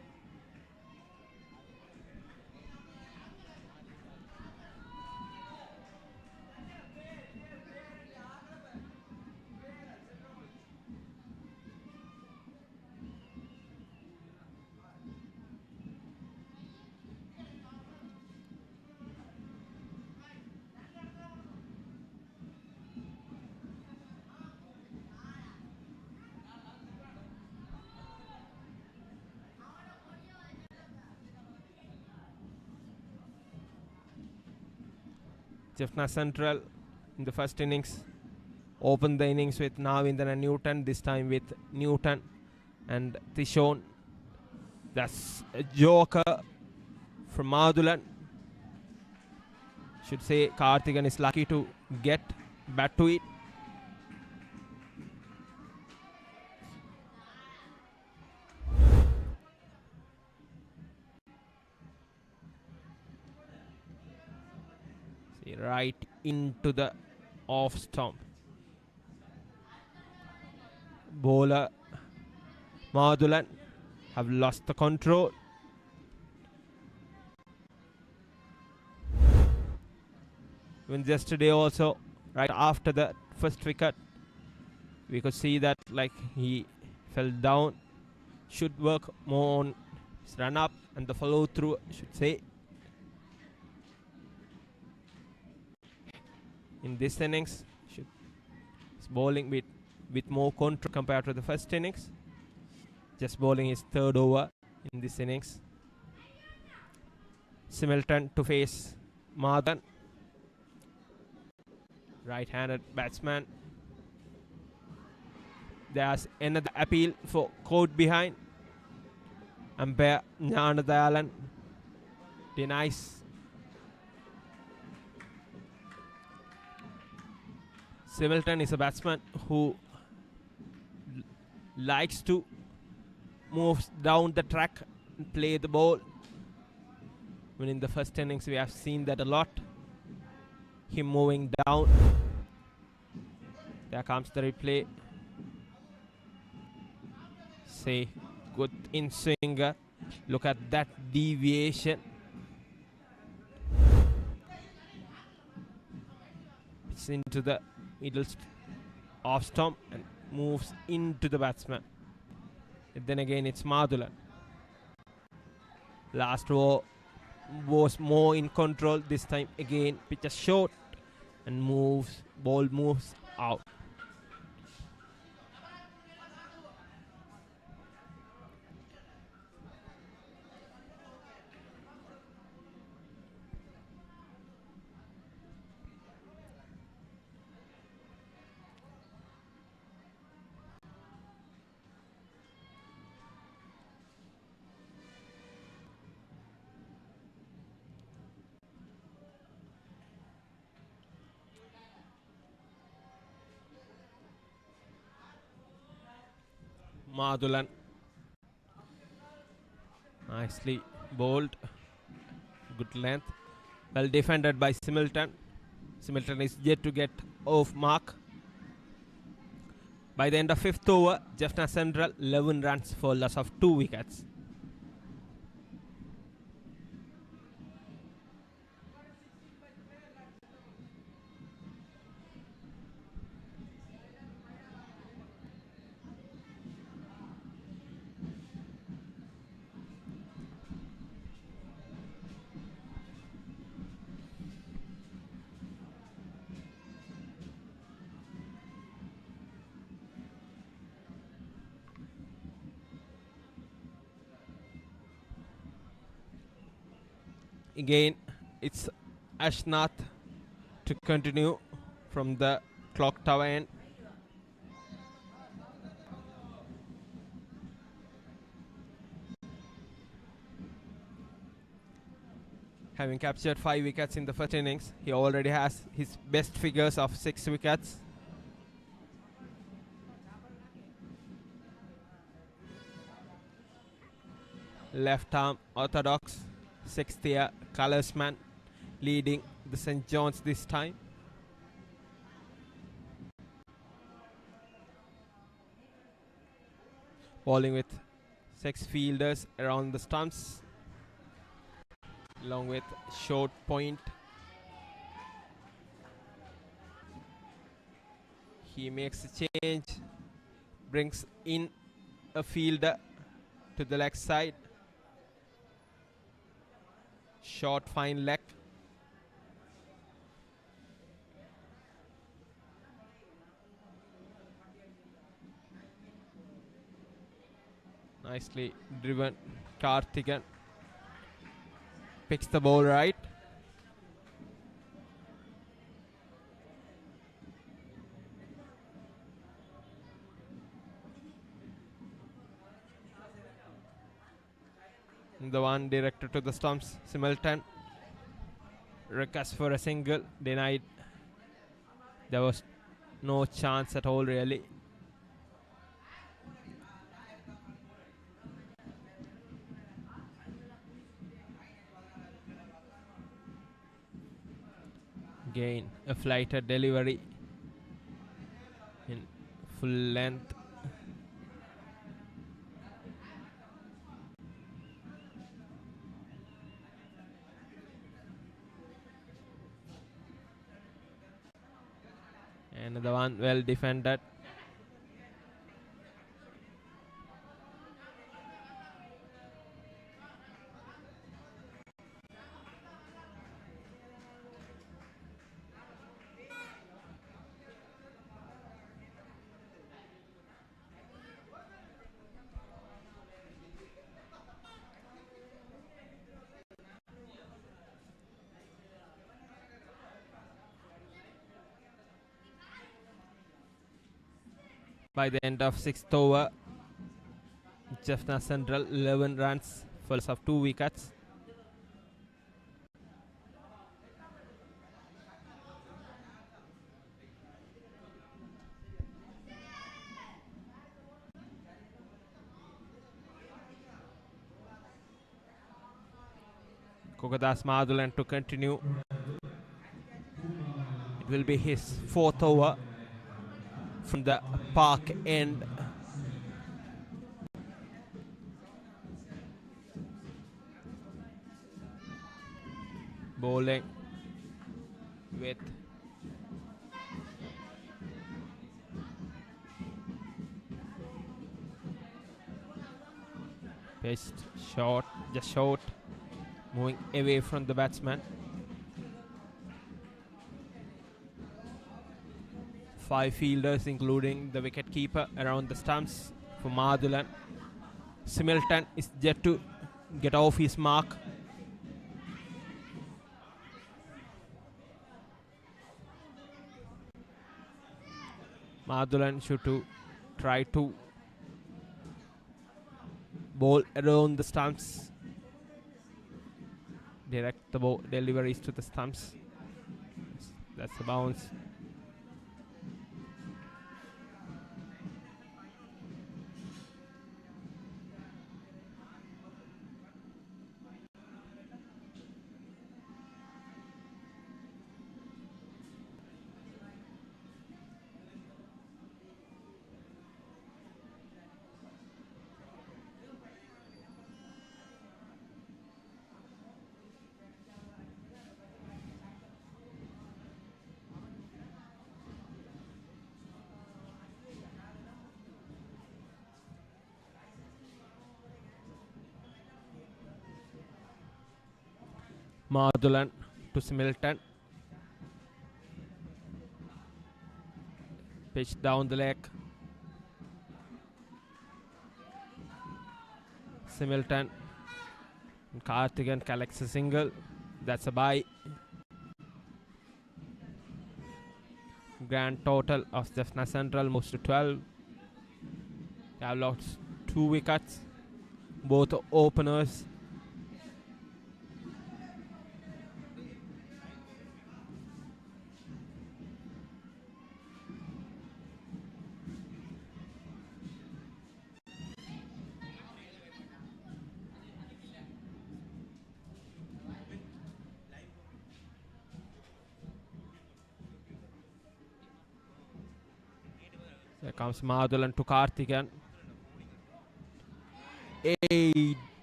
Jaffna Central in the first innings opened the innings with Navindan and Newton, this time with Newton and Tishon. That's a joker from Madhulan. Should say Karthigan is lucky to get back to it. Right into the off stump. Bowler Madhulan have lost the control. Even yesterday also, right after the first wicket, we could see that like he fell down. Should work more on his run up and the follow through, I should say. In this innings, he's bowling with more control compared to the first innings. Just bowling his third over in this innings. Similton to face Madhan. Right-handed batsman. There's another appeal for caught behind. Umpire Gnanadayalan denies. Similton is a batsman who likes to move down the track and play the ball. When in the first innings we have seen that a lot. Him moving down. There comes the replay. Say good in swinger. Look at that deviation. It's into the middle off stump and moves into the batsman. And then again it's Madhulan. Last over was more in control. This time again pitches short and ball moves out. Madhulan nicely bowled, good length, well defended by Similton. Similton is yet to get off mark. By the end of 5th over, Jaffna Central 11 runs for loss of 2 wickets. Again, it's Ashnath to continue from the clock tower end. Having captured 5 wickets in the first innings, he already has his best figures of 6 wickets. Left arm orthodox, 6th year colorsman, leading the St. John's this time. Bowling with 6 fielders around the stumps, along with short point. He makes a change, brings in a fielder to the leg side. Short fine leg. Nicely driven. Karthikeyan picks the ball right. The one directed to the stumps. Similton request for a single, denied. There was no chance at all really. Again a flighted delivery in full length. Another one well defended. By the end of 6th over, Jaffna Central 11 runs for loss of 2 wickets. Kogadas Madulan to continue. It will be his 4th over from the park end. Bowling with pitched short, just short, moving away from the batsman. 5 fielders including the wicket keeper around the stumps for Madulan. Similton is yet to get off his mark. Madulan should to try to bowl around the stumps, direct the ball deliveries to the stumps. That's a bounce. Madulan to Similton. Pitch down the leg. Similton. Karthikeyan collects a single. That's a bye. Grand total of Jaffna Central moves to 12. They have lost 2 wickets. Both openers. There comes Madulan to Karthikeyan.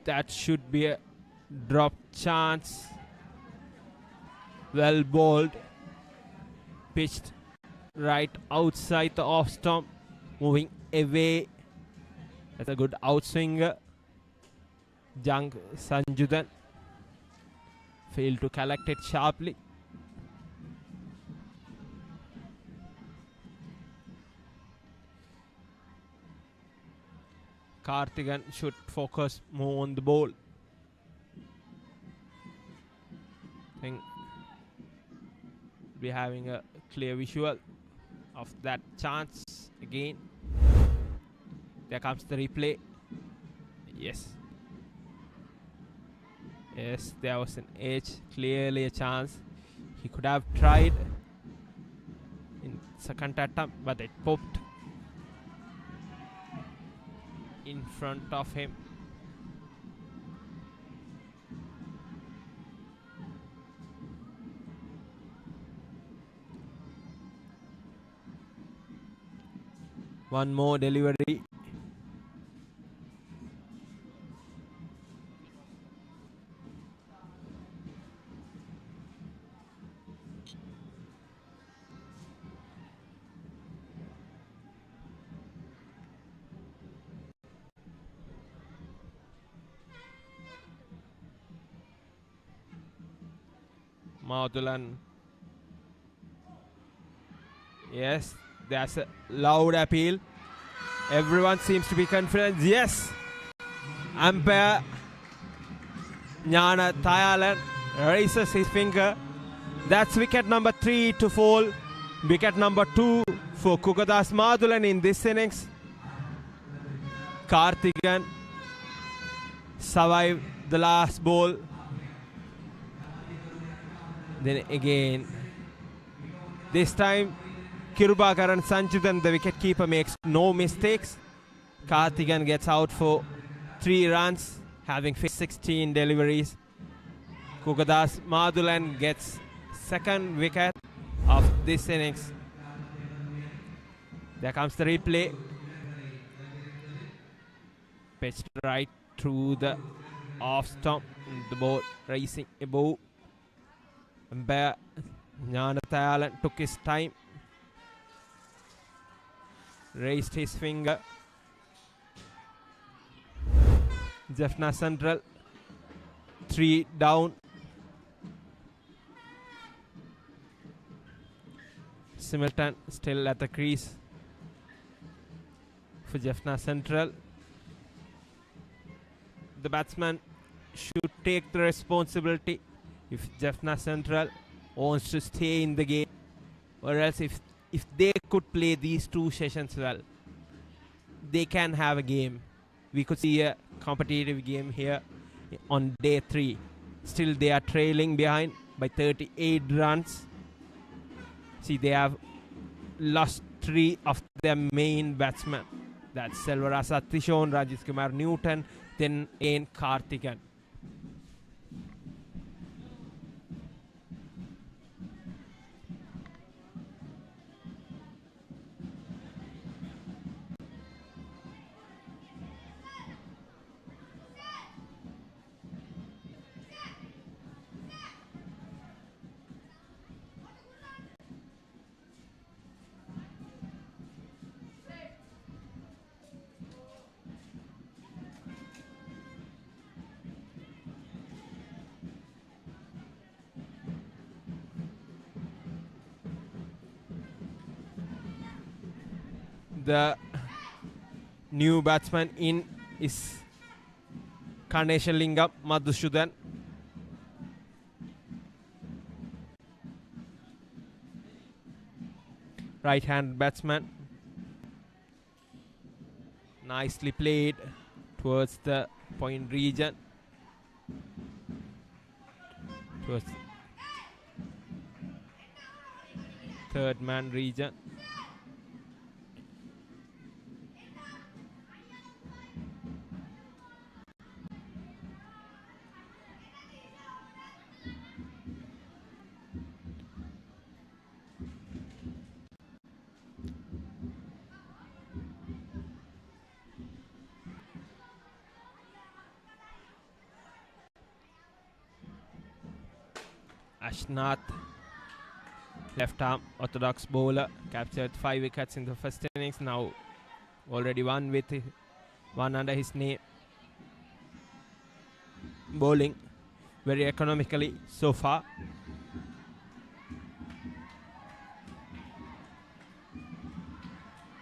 That should be a drop chance. Well bowled. Pitched right outside the off stump. Moving away. That's a good outswinger. Jung Sanjudan failed to collect it sharply. Karthikeyan should focus more on the ball. I think we're having a clear visual of that chance again. There comes the replay. Yes. Yes, there was an edge, clearly a chance. He could have tried in second attempt, but it popped in front of him. One more delivery. Madulan. Yes, there's a loud appeal. Everyone seems to be confident. Yes, umpire Jnana Thayalan raises his finger. That's wicket number 3 to fall. Wicket number 2 for Kukadas Madulan in this innings. Karthigan survived the last ball. Then again, this time Kirubakaran Sanjudan, the wicketkeeper, makes no mistakes. Karthigan gets out for 3 runs, having 16 deliveries. Kukadas Madulan gets second wicket of this innings. There comes the replay. Pitched right through the off stump. The ball racing above. Umpire Jnanathayalan took his time. Raised his finger. Jaffna Central 3 down. Similton still at the crease for Jaffna Central. The batsman should take the responsibility if Jaffna Central wants to stay in the game, or else if they could play these 2 sessions well, they can have a game. We could see a competitive game here on day 3. Still they are trailing behind by 38 runs. See, they have lost 3 of their main batsmen. That's Selvara Sathishon, Rajesh Kumar Newton, then Ain Karthigan. The new batsman in is Karnation Lingam Madhusudan. Right hand batsman. Nicely played towards the point region. Towards third man region. Ashnath, left arm orthodox bowler, captured 5 wickets in the first innings. Now already one under his name. Bowling very economically so far.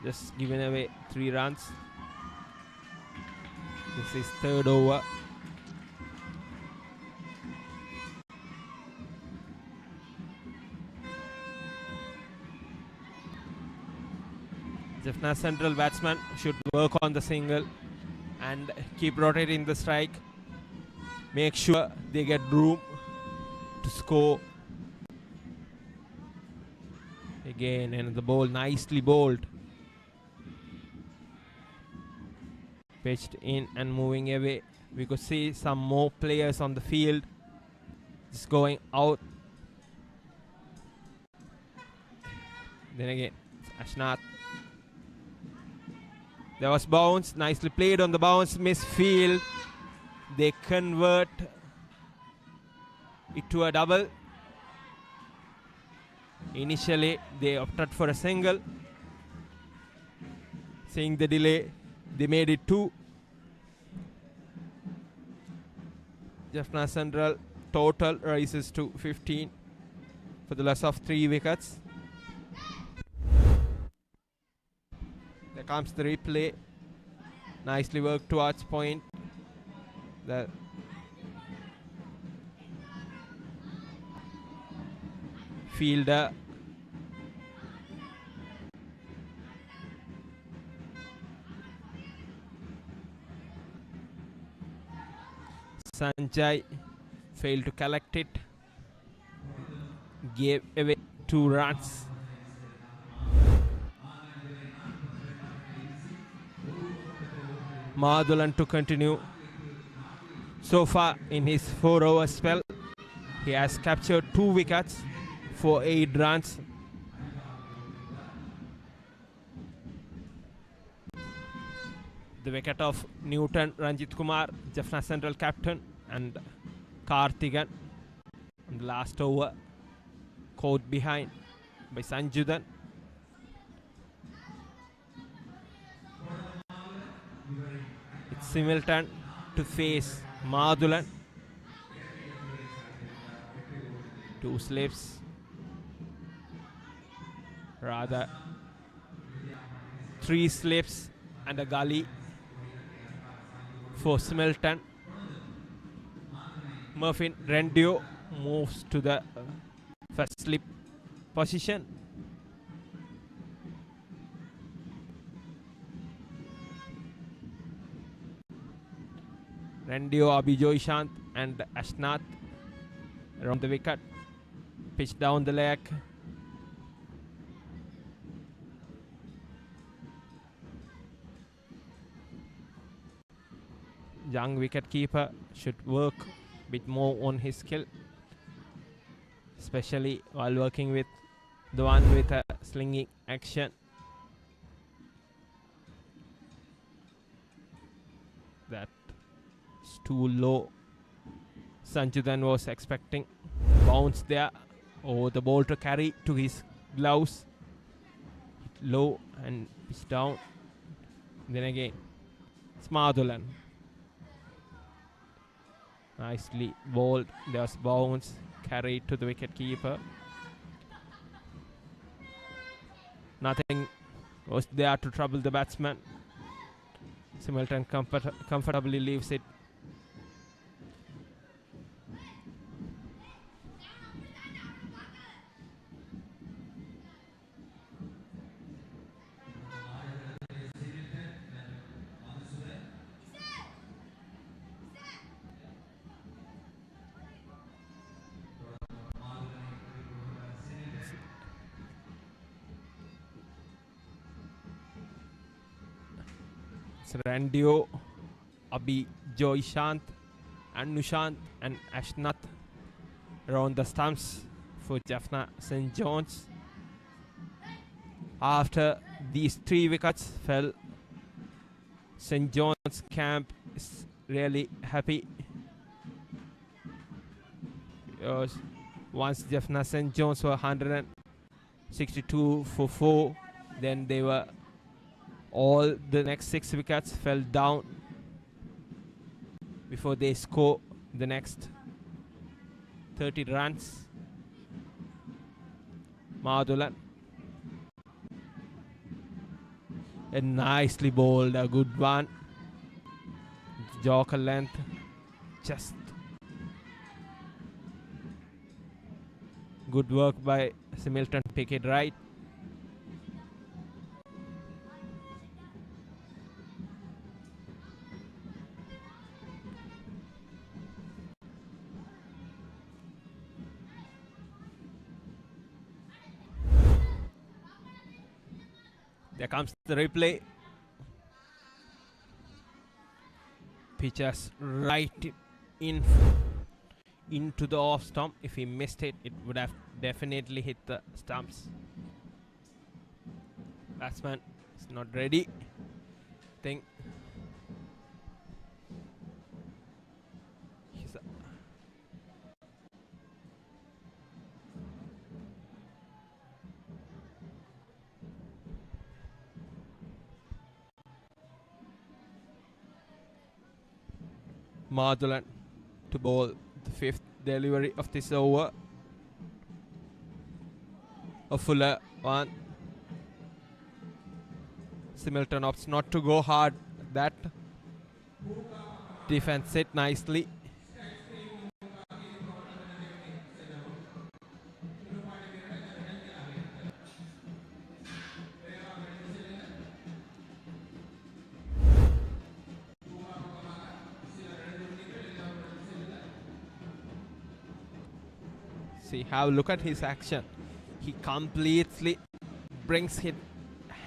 Just giving away 3 runs. This is third over. Jaffna Central batsman should work on the single and keep rotating the strike. Make sure they get room to score. Again, and the ball nicely bowled. Pitched in and moving away. We could see some more players on the field. Just going out. Then again, Ashnath. There was bounce, nicely played on the bounce, misfield. They convert it to a double. Initially, they opted for a single. Seeing the delay, they made it 2. Jaffna Central total rises to 15 for the loss of 3 wickets. There comes the replay. Nicely worked towards point. The fielder Sanjay failed to collect it, gave away 2 runs. Madulan to continue. So far in his 4-over spell, he has captured 2 wickets for 8 runs. The wicket of Newton, Ranjit Kumar, Jaffna Central captain, and Karthigan on the last over, caught behind by Sanjudan. It's Similton to face Madulan. 2 slips, rather 3 slips and a gully for Similton. Murphy Rendio moves to the first slip position. Rendio, Abhijoy Shant and Ashnath around the wicket. Pitch down the leg. Young wicket keeper should work a bit more on his skill, especially while working with the one with a slinging action. That is too low. Sanjudan was expecting bounce there, or the ball to carry to his gloves. Hit low and pitch down. Then again, it's Madulan. Nicely bowled. There's bounce carried to the wicket keeper. Nothing was there to trouble the batsman. Similton comfortably leaves it. Rendio, Abhijoy Shant, and Nushant and Ashnath around the stumps for Jaffna St. John's. After these 3 wickets fell, St. John's camp is really happy. Because once Jaffna St. John's were 162 for 4, then they were all the next 6 wickets fell down before they score the next 30 runs. Madulan, a nicely bowled, a good one. Joker length, just good work by Similton. Pick it right. There comes the replay. Pitches right into the off stump. If he missed it, it would have definitely hit the stumps. Batsman is not ready. Think Madulan to bowl the 5th delivery of this over. A fuller one. Similton opts not to go hard. That defense it nicely. See, have a look at his action. He completely brings his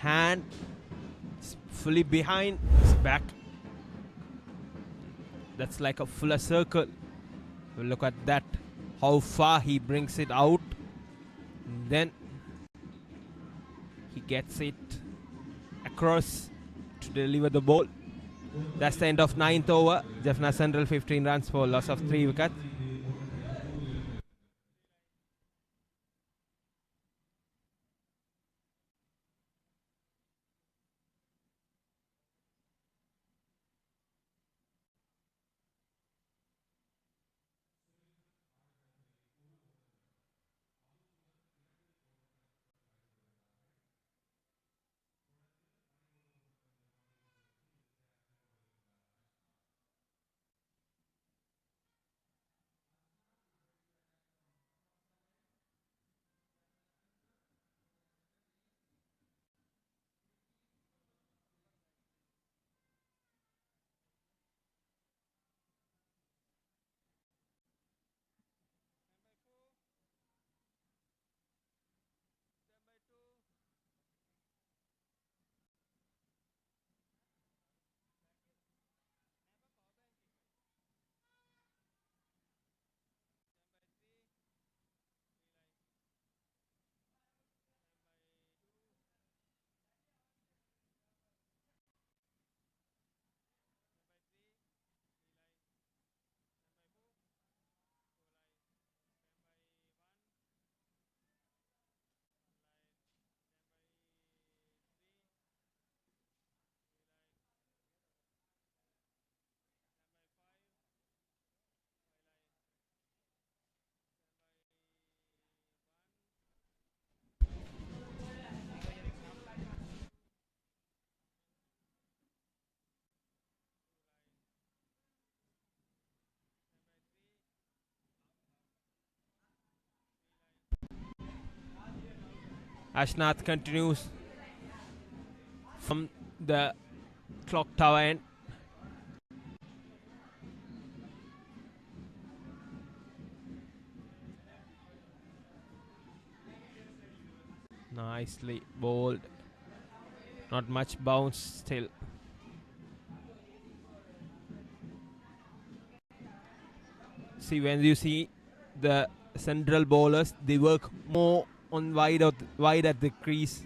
hand fully behind his back. That's like a fuller circle. Look at that. How far he brings it out. Then he gets it across to deliver the ball. That's the end of 9th over. Jaffna Central 15 runs for loss of 3 wickets. Ashnath continues from the clock tower end. Nicely bowled. Not much bounce still. See, when you see the central bowlers, they work more on wide at the crease.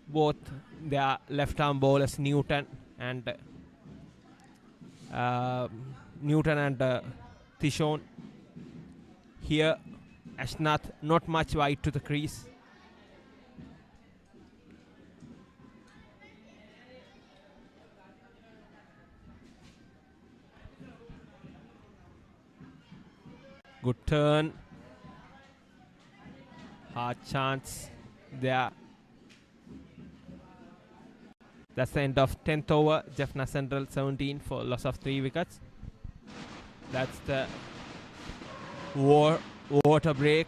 Both their left arm bowlers Newton and Tishon. Here Ashnath not much wide to the crease. Good turn. Hard chance there. That's the end of 10th over. Jaffna Central 17 for loss of 3 wickets. That's the water break.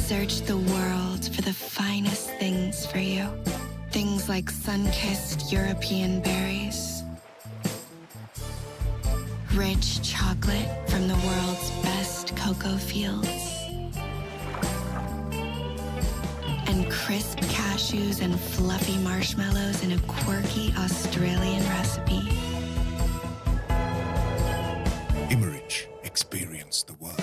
searched the world for the finest things for you. Things like sun-kissed European berries, rich chocolate from the world's best cocoa fields, and crisp cashews and fluffy marshmallows in a quirky Australian recipe. Imerich, experience the world.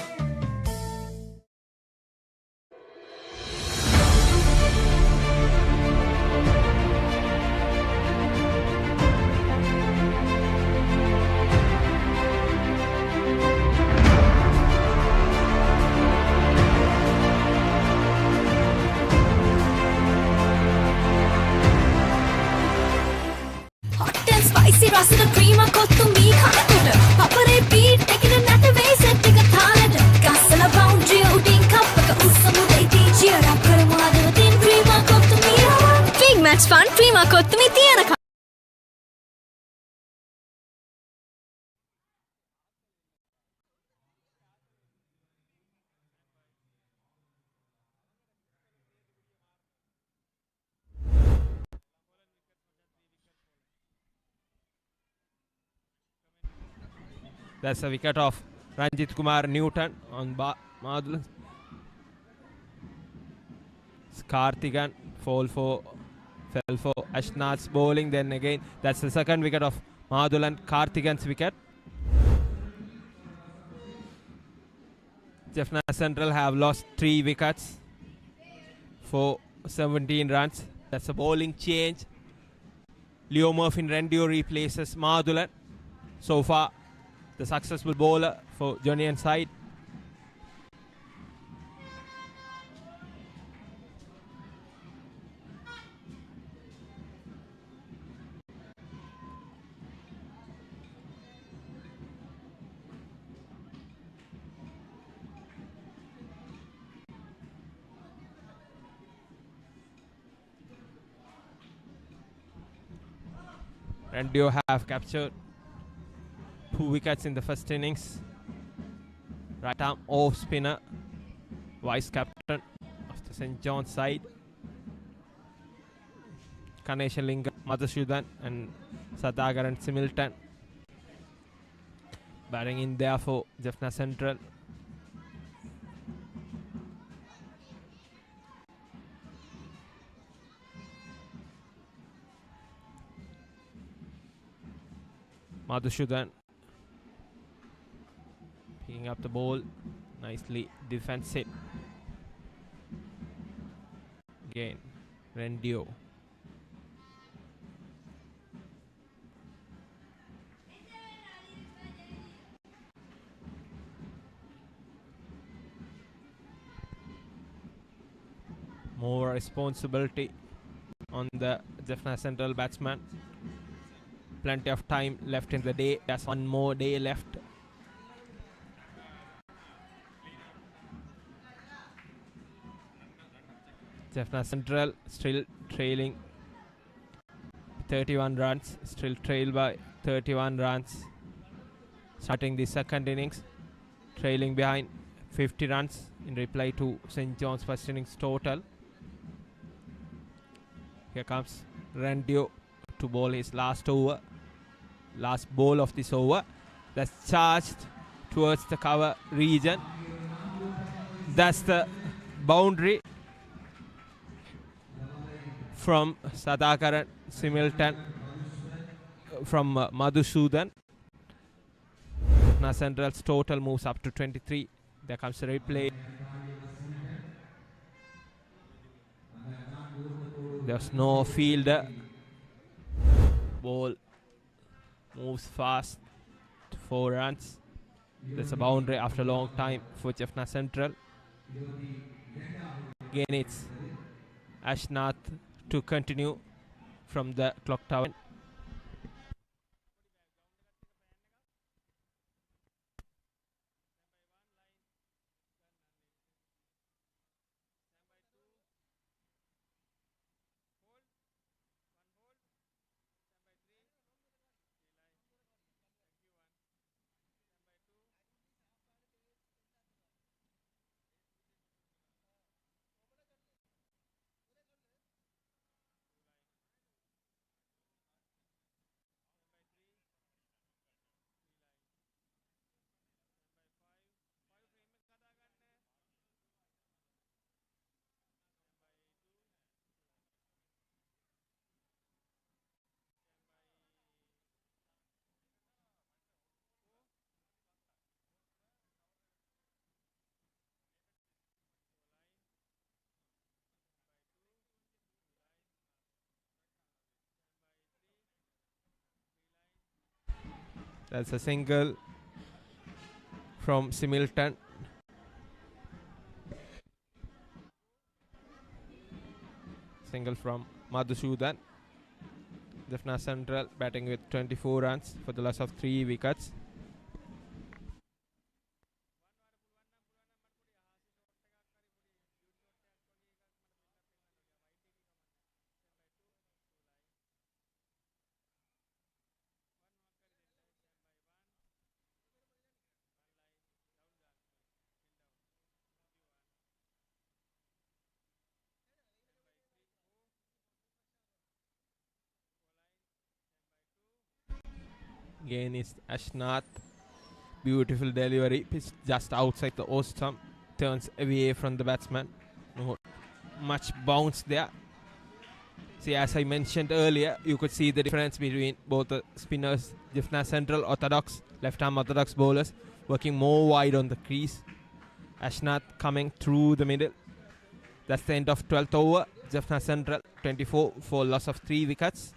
hot and spicy රසද Prima kottu mee කනකොට පපරේ beat එකකින් නැත වෙයි set එක තාලෙට ගස්සලා boundary උඩින් කප් එක උස්සමු දෙයි cheer up කරමු හදවතින් ක්‍රීම කොත්තු මී big match fun cream kottu මී තියනකම්. That's a wicket of Ranjit Kumar Newton on Madulan. Karthigan fell for Ashnath's bowling. Then again, that's the second wicket of Madulan. Karthigan's wicket. Jaffna Central have lost 3 wickets for 17 runs. That's a bowling change. Leo Murphy Rendio replaces Madulan. So far, the successful bowler for Jonian side. Rendio have captured 2 wickets in the first innings. Right arm off spinner, vice captain of the St. John's side, Ganesha Lingam, Madhusudan and Sadagaran Similton. Batting in there for Jaffna Central. Madhusudan picking up the ball, nicely defensive. Again, Rendio. More responsibility on the Jaffna Central batsman. Plenty of time left in the day. There's one more day left. Jaffna Central still trailing 31 runs. Still trailed by 31 runs. Starting the second innings. Trailing behind 50 runs in reply to St. John's first innings total. Here comes Rendio to bowl his last over. Last ball of this over. That's charged towards the cover region. That's the boundary from Sadakaran Similton from Madhusudan. Now Central's total moves up to 23. There comes a replay. There's no fielder. Ball moves fast to 4 runs. That's a boundary after a long time for Jaffna Central. Again, it's Ashnath to continue from the clock tower. That's a single from Similton. Single from Madhusudan. Jaffna Central batting with 24 runs for the loss of 3 wickets. Again is Ashnath. Beautiful delivery. Pitch just outside the off stump. Turns away from the batsman. Not much bounce there. See, as I mentioned earlier, you could see the difference between both the spinners. Jaffna Central orthodox, left-arm orthodox bowlers working more wide on the crease. Ashnath coming through the middle. That's the end of 12th over. Jaffna Central 24 for loss of 3 wickets.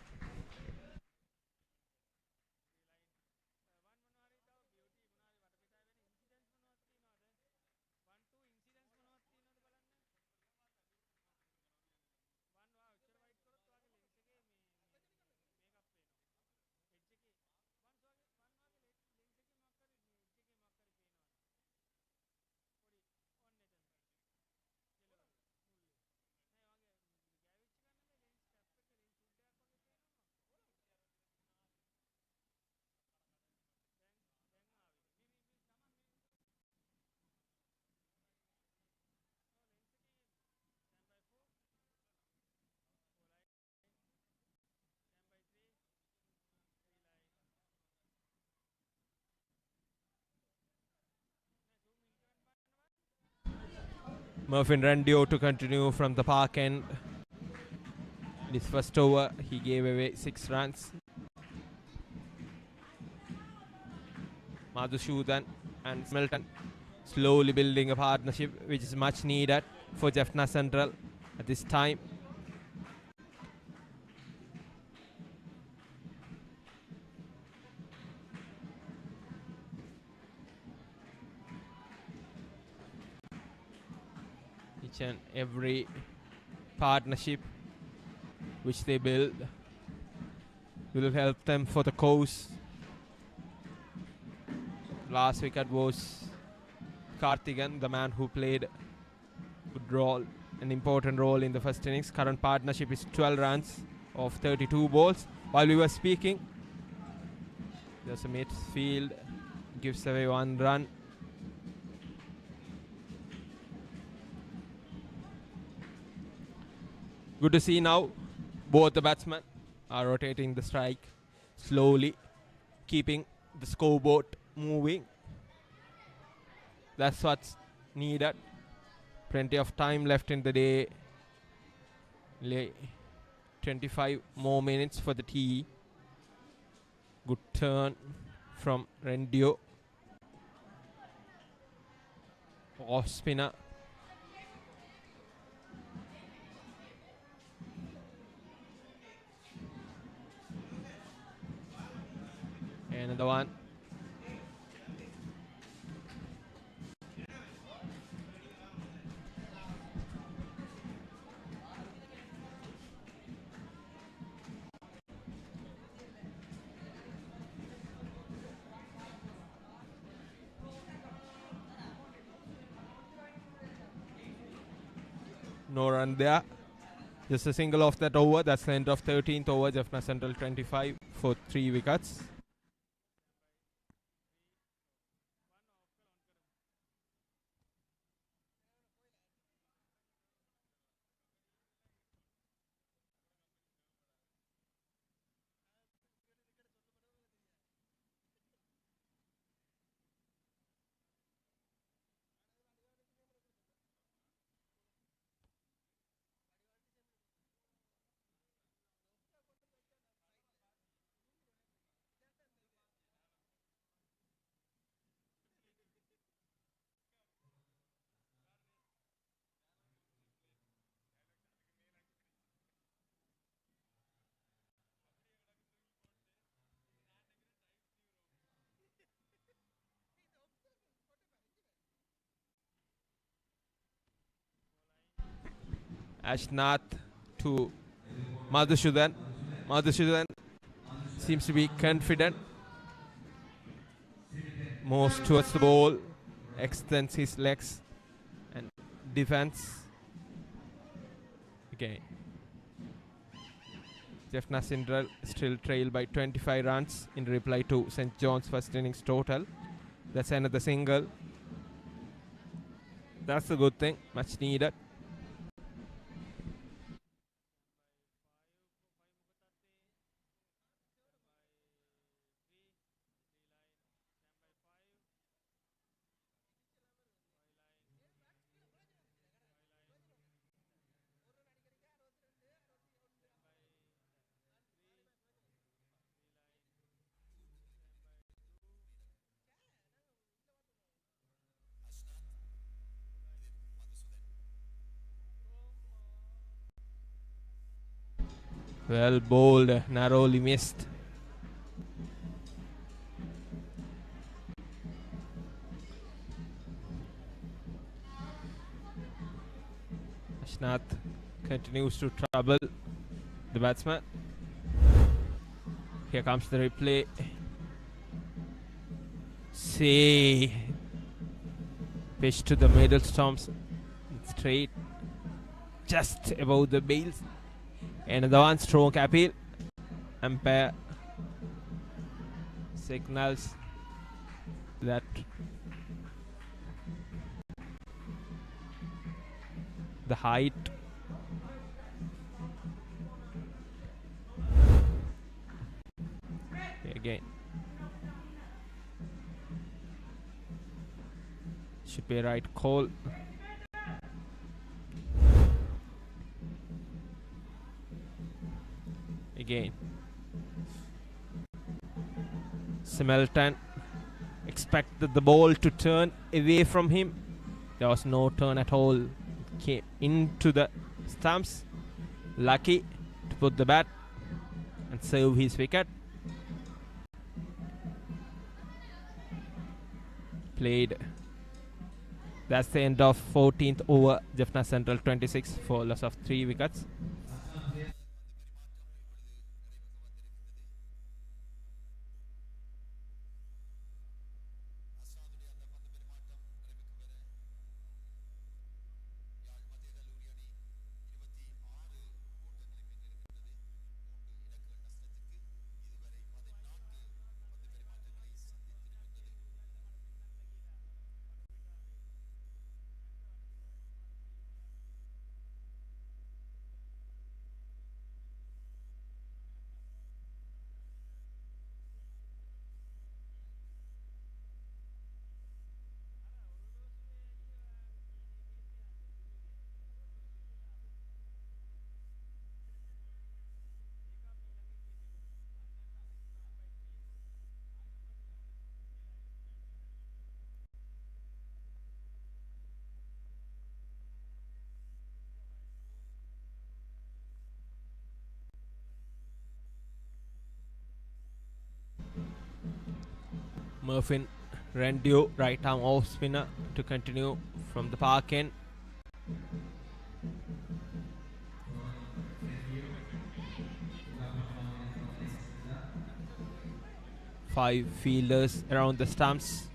Mervyn Rendio to continue from the park end. In his first over, he gave away 6 runs. Madhusudan and Milton slowly building a partnership which is much needed for Jaffna Central at this time. Each and every partnership which they build will help them for the cause. Last wicket was Karthigan, the man who played good role, an important role in the first innings. Current partnership is 12 runs of 32 balls. While we were speaking, there's a midfield, gives away 1 run. Good to see now both the batsmen are rotating the strike slowly, keeping the scoreboard moving. That's what's needed. Plenty of time left in the day. 25 more minutes for the tea. Good turn from Rendio. Off spinner. Another one. No run there. Just a single off that over. That's the end of 13th over. Jaffna Central 25 for 3 wickets. Ashnath to Madhusudhan. Madhusudhan seems to be confident. Moves towards the ball, extends his legs and defends. Again. Jaffna Central still trail by 25 runs in reply to St. John's first innings total. That's another single. That's a good thing, much needed. Well bowled, narrowly missed. Ashnath continues to trouble the batsman. Here comes the replay. See, pitch to the middle stumps, straight, just above the bails. Another one, stroke appeal. Umpire signals that the height again should be a right call. Again, Simelton expected the ball to turn away from him. There was no turn at all. It came into the stumps. Lucky to put the bat and save his wicket. Played. That's the end of 14th over. Jaffna Central 26 for loss of 3 wickets. Murphin Rendio, right arm off spinner, to continue from the park end. Five fielders around the stumps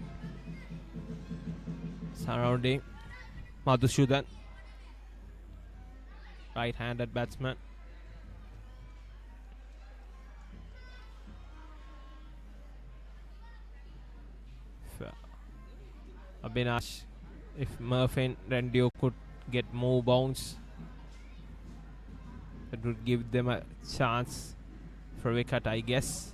surrounding Madhusudhan, right-handed batsman. Abhinash, if Murphy Rendio could get more bounce, that would give them a chance for a wicket, I guess.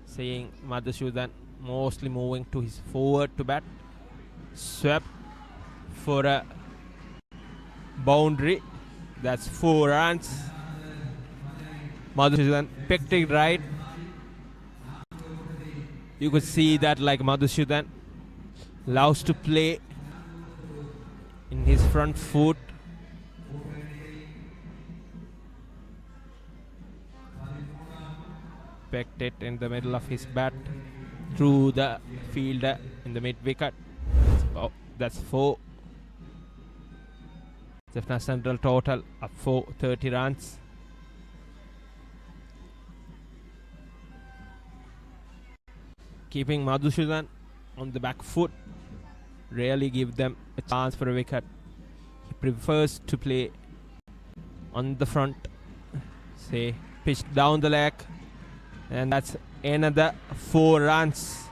Seeing Madhusudhan mostly moving to his forward to bat. Swept for a boundary. That's 4 runs. Madhusudhan picked it right. You could see that, like, Madhusudhan loves to play in his front foot. Pecked it in the middle of his bat through the fielder in the mid wicket. Oh, that's 4. Jaffna Central total up for 30 runs. Keeping Madhusudan on the back foot really give them a chance for a wicket. He prefers to play on the front, say pitched down the leg, and that's another 4 runs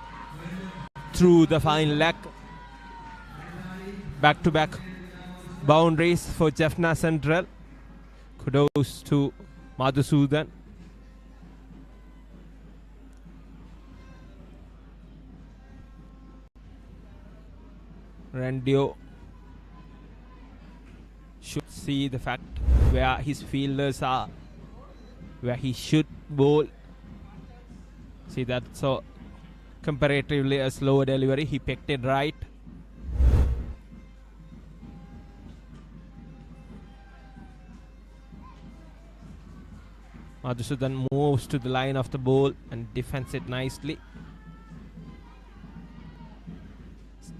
through the fine leg. Back to back boundaries for Jaffna Central. Kudos to Madhusudan. Rendio should see the fact where his fielders are, where he should bowl. See that, so comparatively a slower delivery. He picked it right. Madhusudan moves to the line of the ball and defends it nicely.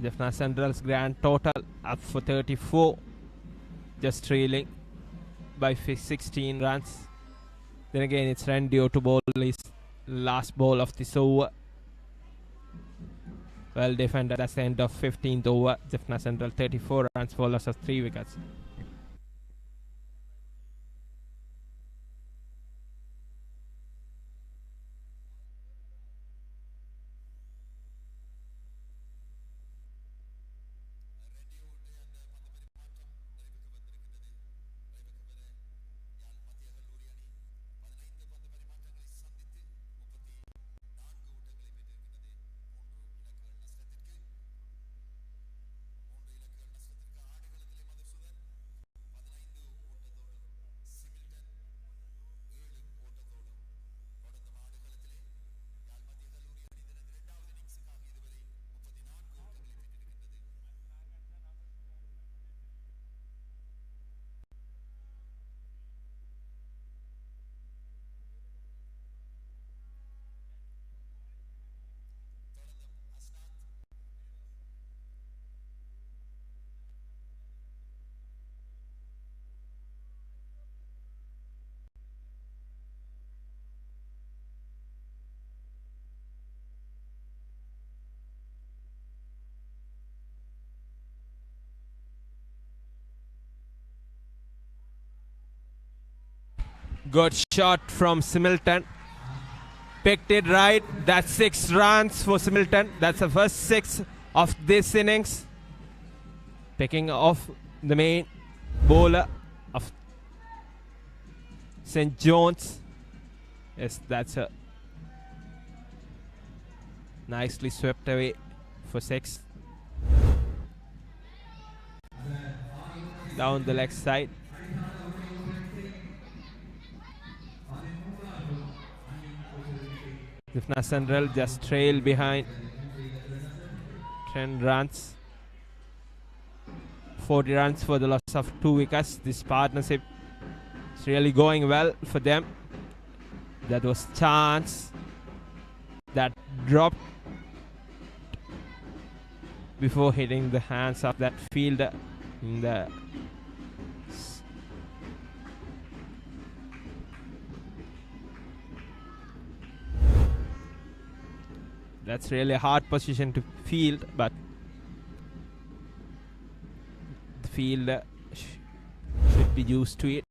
Jaffna Central's grand total up for 34, just trailing by 16 runs. Then again it's Rendio to bowl his last ball of this over. Well defended. That's the end of 15th over. Jaffna Central 34 runs for loss of 3 wickets. Good shot from Similton. Picked it right. That's 6 runs for Similton. That's the first 6 of this innings. Picking off the main bowler of St. John's. Yes, that's a nicely swept away for 6. Down the leg side. Jaffna Central just trail behind 10 runs. 40 runs for the loss of 2 wickets. This partnership is really going well for them. That was chance that dropped before hitting the hands of that fielder in the that's really a hard position to field, but the fielder should be used to it.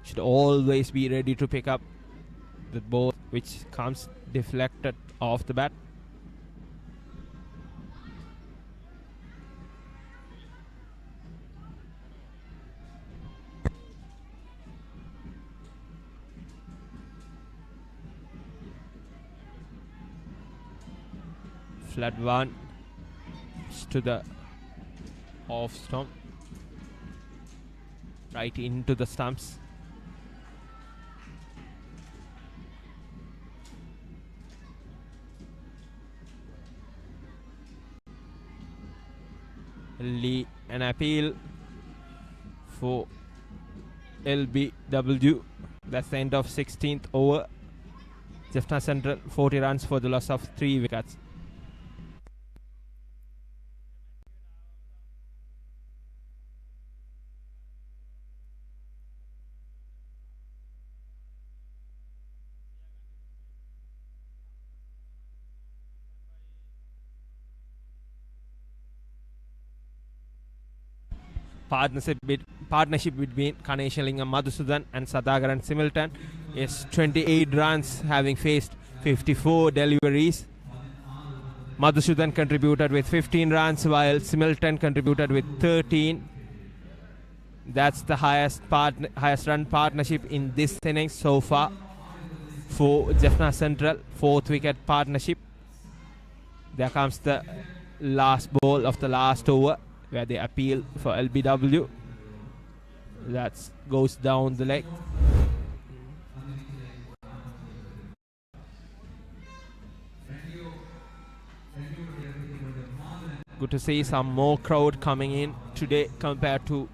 Should always be ready to pick up the ball which comes deflected off the bat. Flat one to the off stump, right into the stumps. An appeal for LBW. That's the end of 16th over. Jaffna Central 40 runs for the loss of 3 wickets. partnership between Kaneshilingam Madhusudan and Sadagaran Similton is 28 runs, having faced 54 deliveries. Madhusudan contributed with 15 runs, while Similton contributed with 13. That's the highest run partnership in this innings so far for Jaffna Central. 4th wicket partnership. There comes the last ball of the last over, where they appeal for LBW. That goes down the leg. Good to see some more crowd coming in today compared to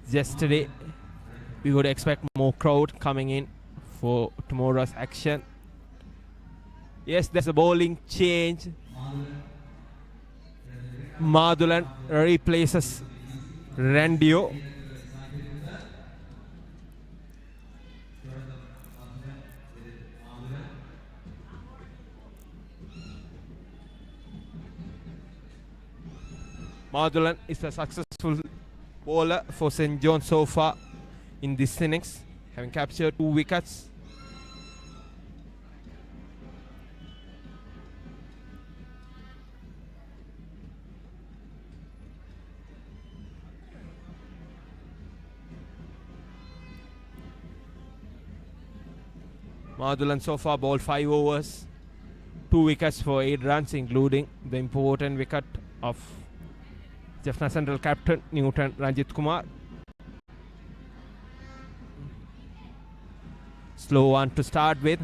yesterday. We would expect more crowd coming in for tomorrow's action. Yes, there's a bowling change. Madhulan replaces Randio. Madhulan is a successful bowler for St. John so far in this innings, having captured 2 wickets. Madhulan so far bowled 5 overs, 2 wickets for 8 runs, including the important wicket of Jaffna Central captain Newton Ranjit Kumar. Slow one to start with.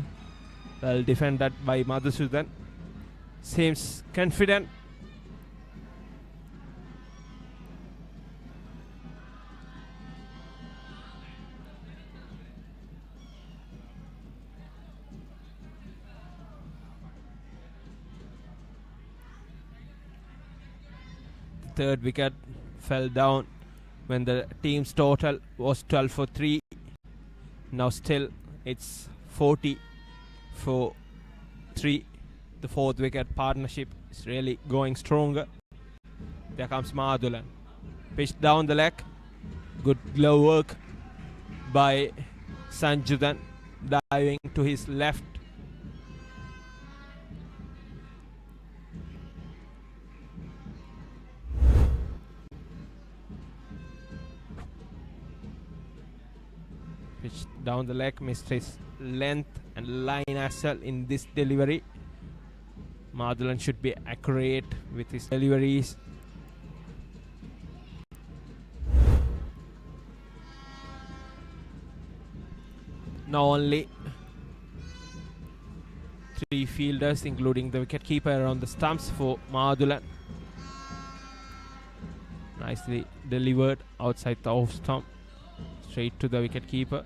Well defended by Madhusudan. Seems confident. Third wicket fell down when the team's total was 12 for 3. Now still it's 40 for 3. The 4th wicket partnership is really going stronger. There comes Madhulan. Pitched down the leg. Good glove work by Sanjudan, diving to his left. Pitched down the leg, missed his length and line as well in this delivery. Madhulan should be accurate with his deliveries. Now only 3 fielders, including the wicketkeeper, around the stumps for Madhulan. Nicely delivered outside the off stump, straight to the wicketkeeper.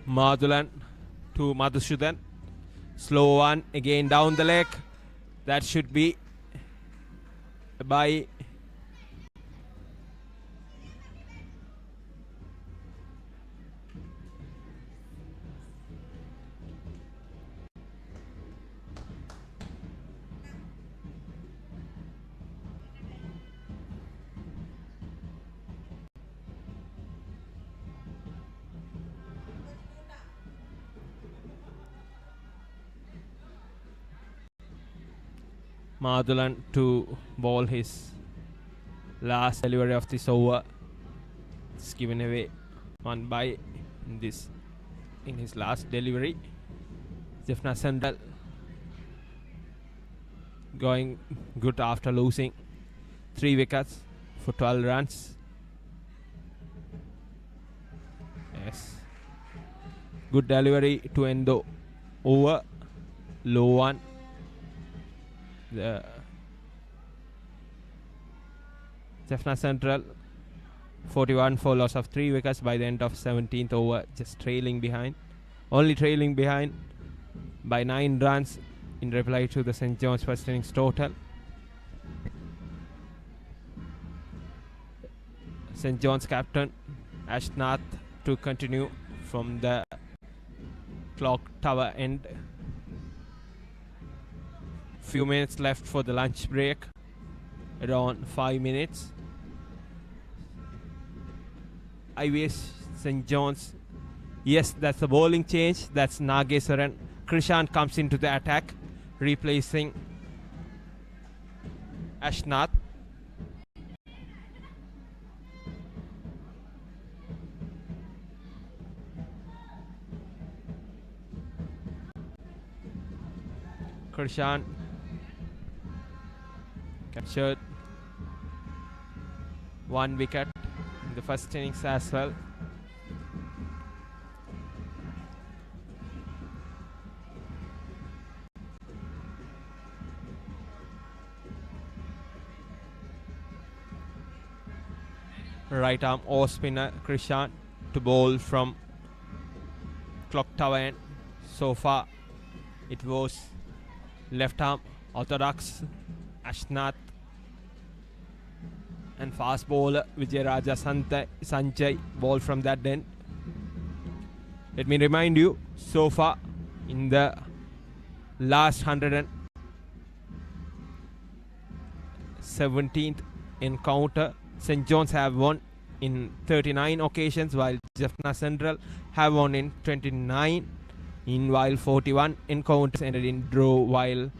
Madhulan to Madhusudan. Slow one again down the leg. That should be by Madhulan to bowl his last delivery of this over. It's given away one by in his last delivery. Jaffna Central going good after losing 3 wickets for 12 runs. Yes, good delivery to end the over. Low one. The Jaffna Central 41 for loss of 3 wickets by the end of 17th over, just trailing behind, only trailing behind by 9 runs in reply to the St. John's first innings total. St. John's captain Ashnath to continue from the clock tower end. Few minutes left for the lunch break, around 5 minutes. I wish St. John's, yes, that's the bowling change. That's Nageswaran. Krishan comes into the attack, replacing Ashnath. Krishan captured 1 wicket in the first innings as well. Right arm off spinner Krishan to bowl from clock tower end. So far it was left arm orthodox Ashnath and fast bowler Vijayaraja Sanjay ball from that end. Let me remind you, so far in the last 117th encounter, St. John's have won in 39 occasions, while Jaffna Central have won in 29, while 41 encounters ended in draw, while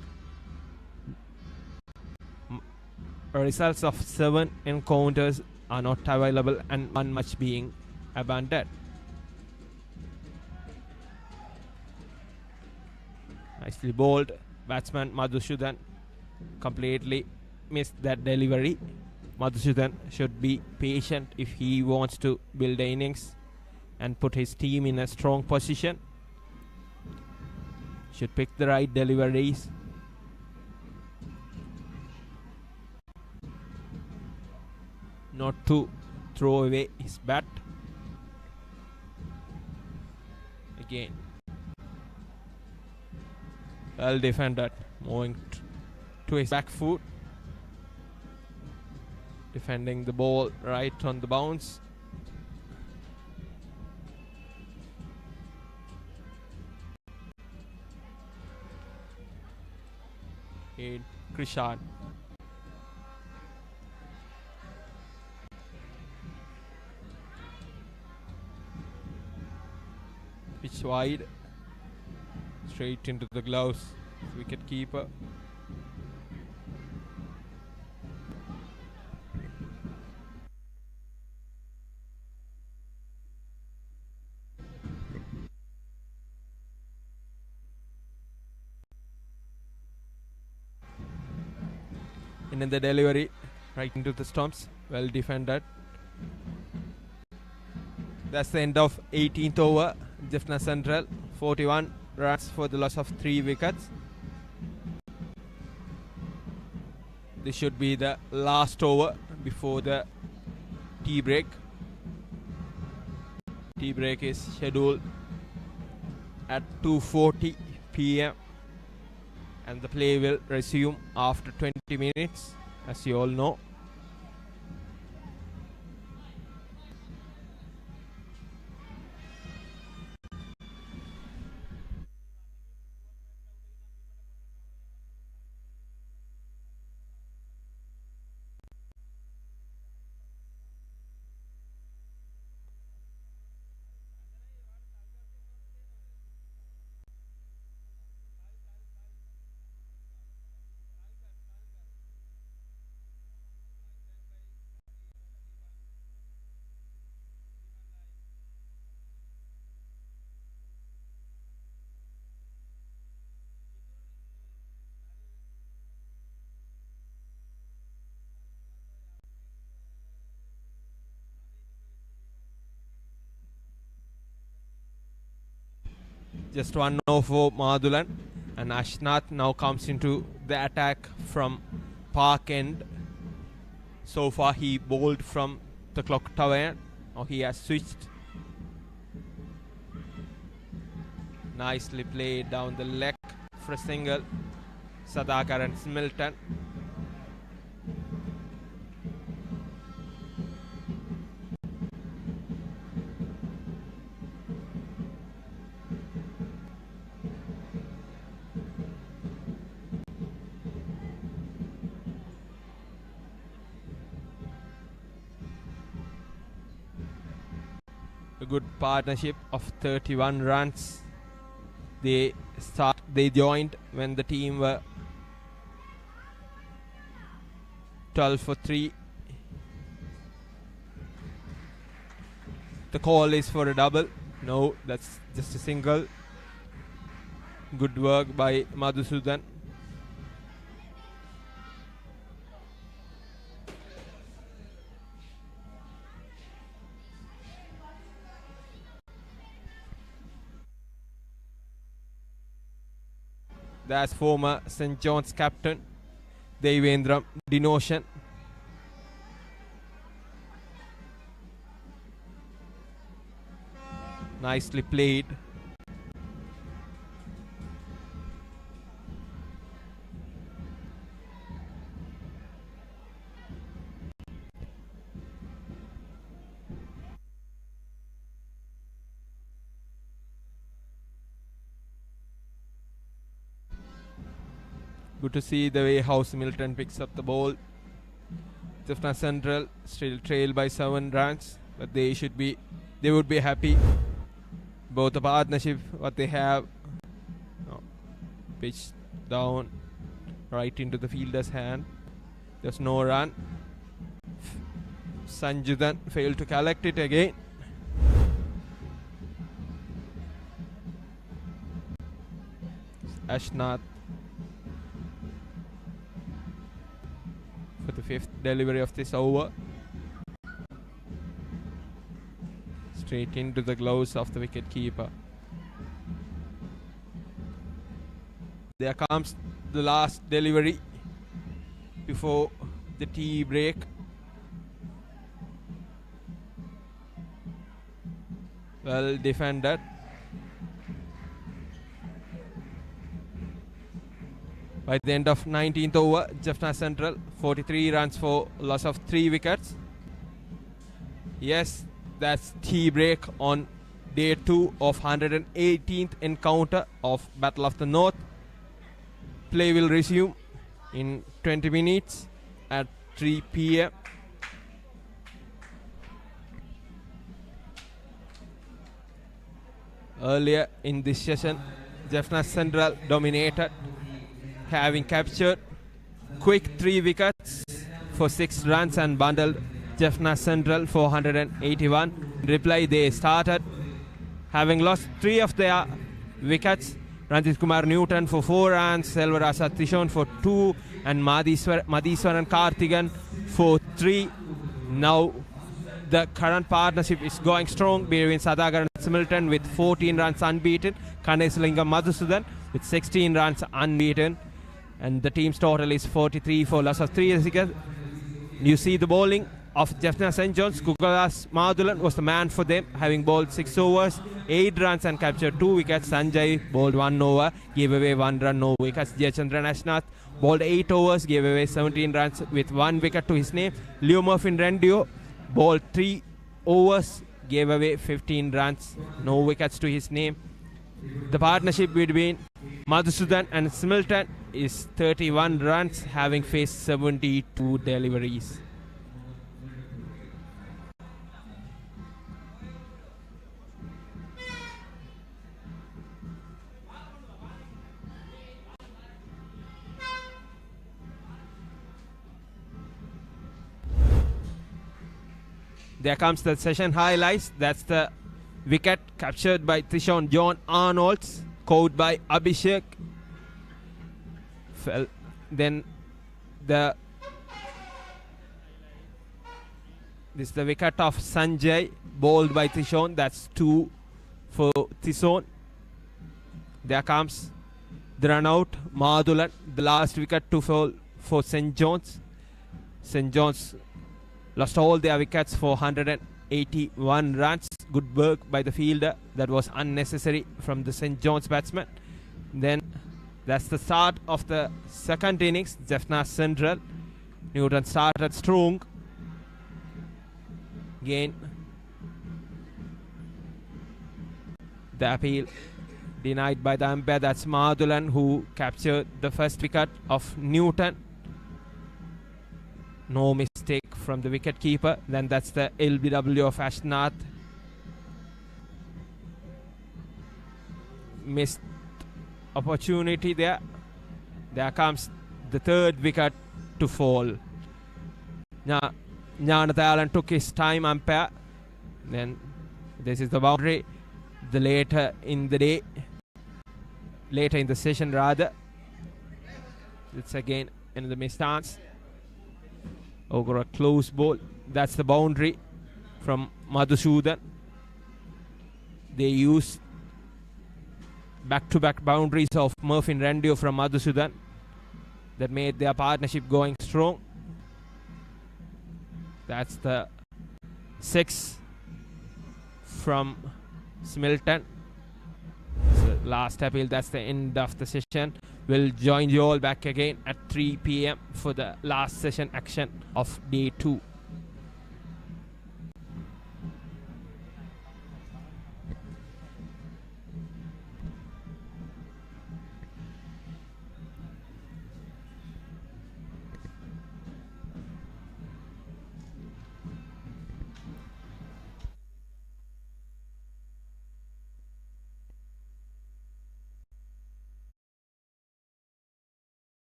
results of 7 encounters are not available and 1 match being abandoned. Nicely bowled. Batsman Madhusudan completely missed that delivery. Madhusudan should be patient if he wants to build the innings and put his team in a strong position. Should pick the right deliveries. Not to throw away his bat. Again, well defended, moving to his back foot, defending the ball right on the bounce. In Krishan. Pitch wide, straight into the gloves, wicket keeper. And in the delivery, right into the stumps, well defended. That's the end of 18th over. Jaffna Central 41 runs for the loss of 3 wickets. This should be the last over before the tea break. Tea break is scheduled at 2:40 p.m. and the play will resume after 20 minutes, as you all know. Just 1-0 for Madulan. And Ashnath now comes into the attack from Park End. So far he bowled from the clock tower. Now he has switched. Nicely played down the leg for a single. Sadakar and Smilton. A good partnership of 31 runs. They joined when the team were 12 for 3. The call is for a double. No, that's just a single. Good work by Madhusudan. That's former St. John's captain Devendra Dinoshan. Nicely played. Good to see the way House Milton picks up the ball. Jaffna Central still trail by 7 runs, but they would be happy. Both the partnership what they have, pitched down right into the fielder's hand. There's no run. Sanjudan failed to collect it again. Ashnath for the 5th delivery of this over. Straight into the gloves of the wicket keeper. There comes the last delivery before the tea break. Well defended. By the end of 19th over, Jaffna Central 43 runs for loss of 3 wickets. Yes, that's tea break on day 2 of 118th encounter of Battle of the North. Play will resume in 20 minutes at 3 p.m. Earlier in this session, Jaffna Central dominated, having captured quick 3 wickets for 6 runs and bundled Jaffna Central 481. In reply, they started having lost 3 of their wickets. Ranjit Kumar Newton for 4 runs, Selvarasa Tishon for 2, and Madhiswaran Karthigan for 3. Now the current partnership is going strong between Sadagar and Similton with 14 runs unbeaten. Kanesalingam Madhusudan with 16 runs unbeaten. And the team's total is 43 for loss of 3 wickets. You see the bowling of Jaffna St. John's. Kugalas Madulan was the man for them, having bowled 6 overs, 8 runs and captured 2 wickets. Sanjay bowled 1 over, gave away 1 run, no wickets. Jayachandran Ashnath bowled 8 overs, gave away 17 runs with 1 wicket to his name. Leo Murphy Rendio bowled 3 overs, gave away 15 runs, no wickets to his name. The partnership between Madhusudan and Similton is 31 runs, having faced 72 deliveries. There comes the session highlights. That's the wicket captured by Tishon John Arnolds, caught by Abhishek. Then this is the wicket of Sanjay, bowled by Tishon. That's 2 for Tishon. There comes the run out. Madulan, the last wicket to fall for St. John's. St. John's lost all their wickets for 181 runs. Good work by the fielder. That was unnecessary from the St. John's batsman. Then that's the start of the second innings. Jaffna Central. Newton started strong. Again, the appeal denied by the umpire. That's Madulan who captured the first wicket of Newton. No mistake from the wicket keeper. Then that's the LBW of Ashnath. Missed opportunity there. There comes the third wicket to fall. Jnanathalan took his time, umpire. Then this is the boundary. The later in the session rather. It's again in the misstance. Over a close ball. That's the boundary from Madhusudan. They use back-to-back boundaries of Murphy and Rendio from Madhusudan that made their partnership going strong. That's the 6 from Smilton. So last appeal. That's the end of the session. We'll join you all back again at 3 p.m. for the last session action of day 2.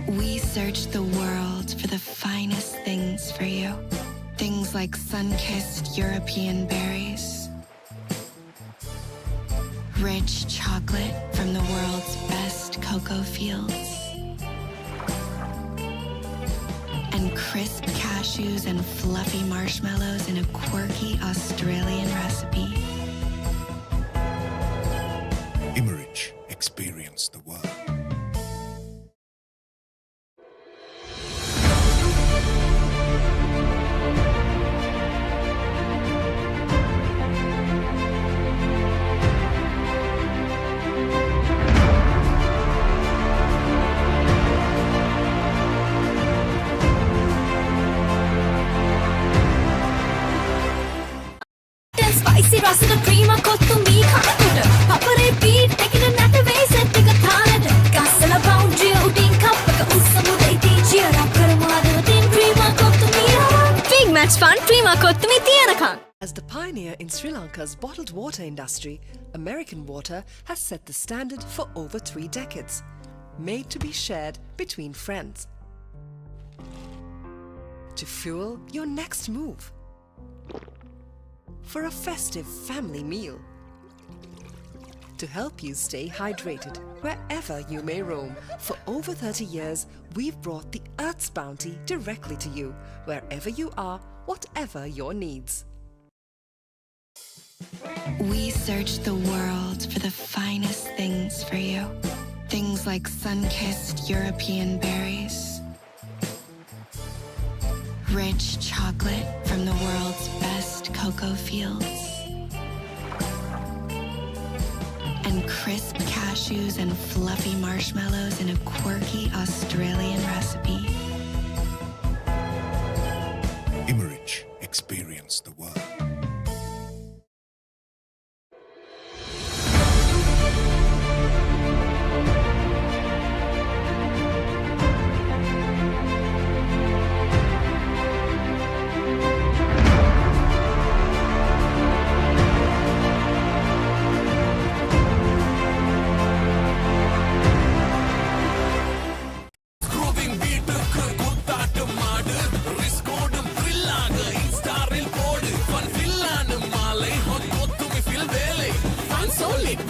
We searched the world for the finest things for you. Things like sun-kissed European berries, rich chocolate from the world's best cocoa fields, and crisp cashews and fluffy marshmallows in a quirky Australian recipe. Imerich, experience the world. Spicy රසද Prima kottu mee කනකොට පපරේ beat එකන නැට වෙයි set එක තාලට ගස්සල boundary උඩින් කප් එක උස්සමුද ඉතින් cheer up කරමු හදවතින් ක්‍රීම කොත්තු මී big match fun cream kottu මී තියනකම්. As the pioneer in Sri Lanka's bottled water industry, American Water has set the standard for over 3 decades, made to be shared between friends. To fuel your next move. For a festive family meal. To help you stay hydrated wherever you may roam. For over 30 years, we've brought the Earth's bounty directly to you, wherever you are, whatever your needs. We searched the world for the finest things for you. Things like sun-kissed European berries, rich chocolate from the world's best cocoa fields, and crisp cashews and fluffy marshmallows in a quirky Australian recipe. Imerich, experience the world.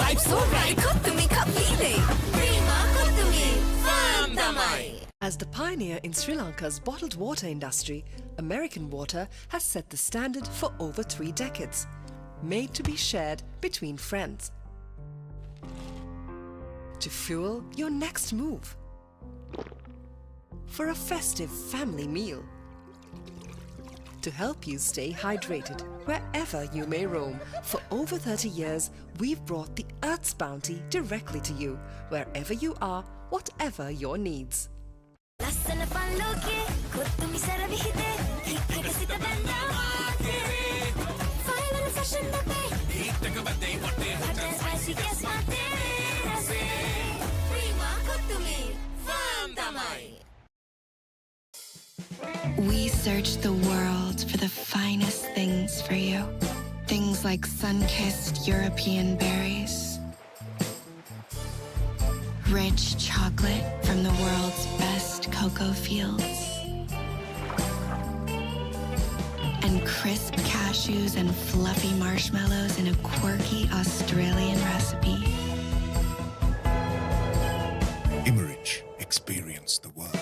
vibes so right. Kottumi kapile. Prima kottumi. Fan tamai. As the pioneer in Sri Lanka's bottled water industry, American Water has set the standard for over 3 decades, made to be shared between friends. To fuel your next move. For a festive family meal. To help you stay hydrated wherever you may roam. For over 30 years, we've brought the Earth's bounty directly to you, wherever you are, whatever your needs. Lassana palloke kottumi saravihite hikkagasita danda fine and fashion nappe hittaka badde watte hot and spicy guess matte rase prima kottumi fan tamai. We search the world for the finest things for you. Things like sun-kissed European berries, rich chocolate from the world's best cocoa fields, and crisp cashews and fluffy marshmallows in a quirky Australian recipe. Imerich, experience the world.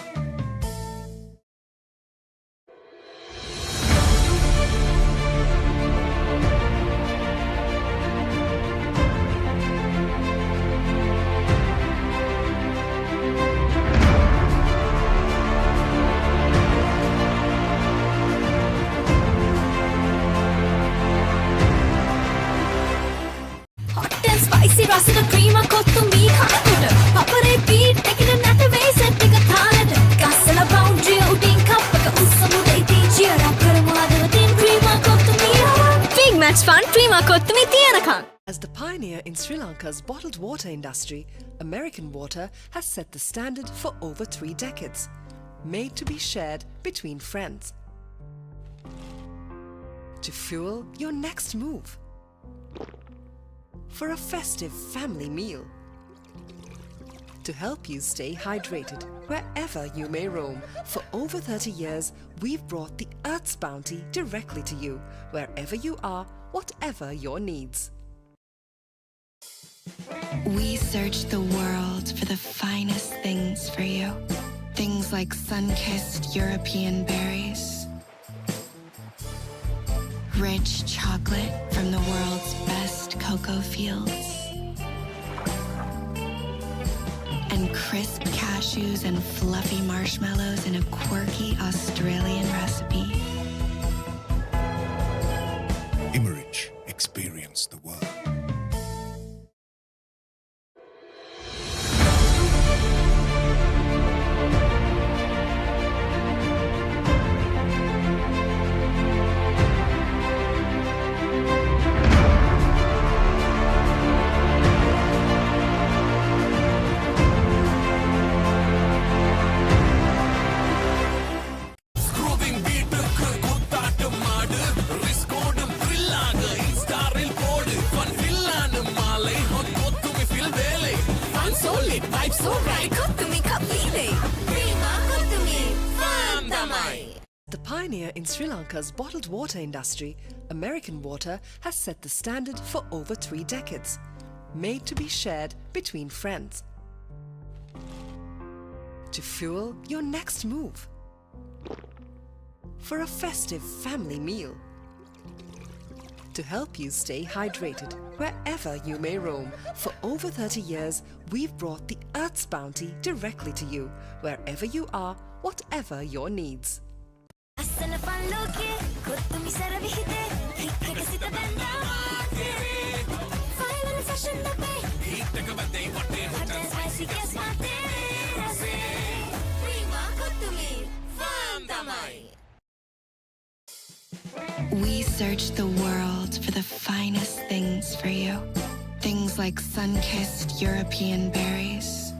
Spicy rasada cream kottumi khanata papare beat ekina nata vesa tika thanata gasala boundary udin kappaka ussamu deiti chira karmada tin cream kottumi big match fun cream kottumi tiyanakan. As the pioneer in Sri Lanka's bottled water industry, American Water has set the standard for over 3 decades, made to be shared between friends. To fuel your next move. For a festive family meal. To help you stay hydrated wherever you may roam. For over 30 years, we've brought the Earth's bounty directly to you, wherever you are, whatever your needs. We search the world for the finest things for you. Things like sun-kissed European berries, rich chocolate from the world's best cocoa fields, and crisp cashews and fluffy marshmallows in a quirky Australian recipe. Imerich, experience the world. Solid vibes so right. Kottumi kapile. Prima kottumi fan tamai. The pioneer in Sri Lanka's bottled water industry, American Water has set the standard for over 3 decades, made to be shared between friends. To fuel your next move. For a festive family meal. To help you stay hydrated wherever you may roam. For over 30 years, we've brought the Earth's bounty directly to you, wherever you are, whatever your needs. Lassana palloke kottumi saravihite hikkagasita danda fine and fashion nappe hittaka badde watte hot and spicy guess matte rase prima kottumi fan tamai. We search the world for the finest things for you. Things like sun-kissed European berries,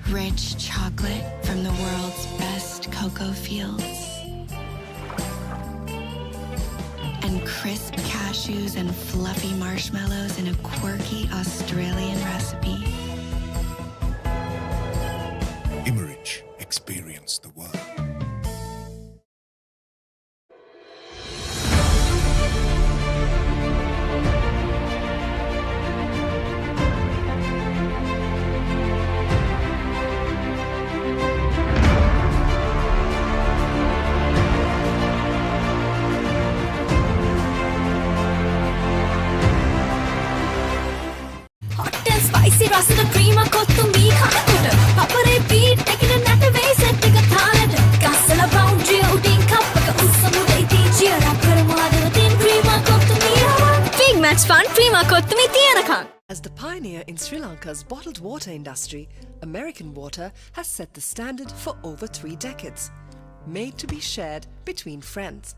rich chocolate from the world's best cocoa fields, and crisp cashews and fluffy marshmallows in a quirky Australian recipe. Imerich, experience the world. match fun prima kottumi tiyanakam. As the pioneer in Sri Lanka's bottled water industry, American Water has set the standard for over 3 decades, made to be shared between friends.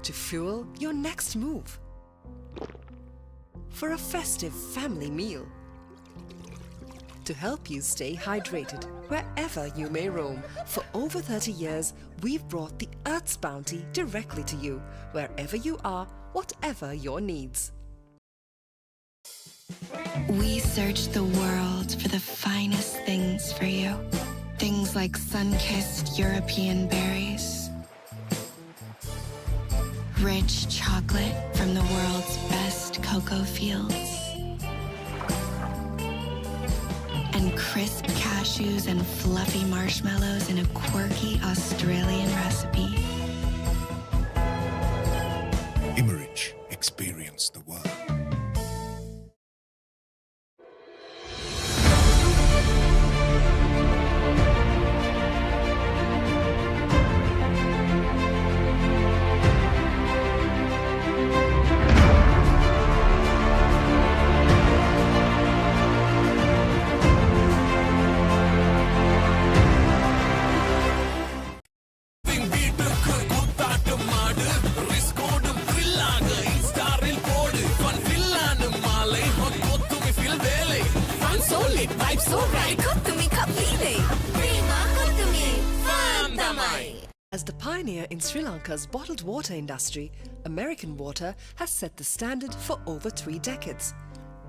To fuel your next move. For a festive family meal. To help you stay hydrated wherever you may roam. For over 30 years, we've brought the Earth's bounty directly to you, wherever you are, whatever your needs. We search the world for the finest things for you. Things like sun-kissed European berries, rich chocolate from the world's best cocoa fields, and crisp cashews and fluffy marshmallows in a quirky Australian recipe. Immerich, experience the world. As the pioneer in Sri Lanka's bottled water industry, American Water has set the standard for over 3 decades,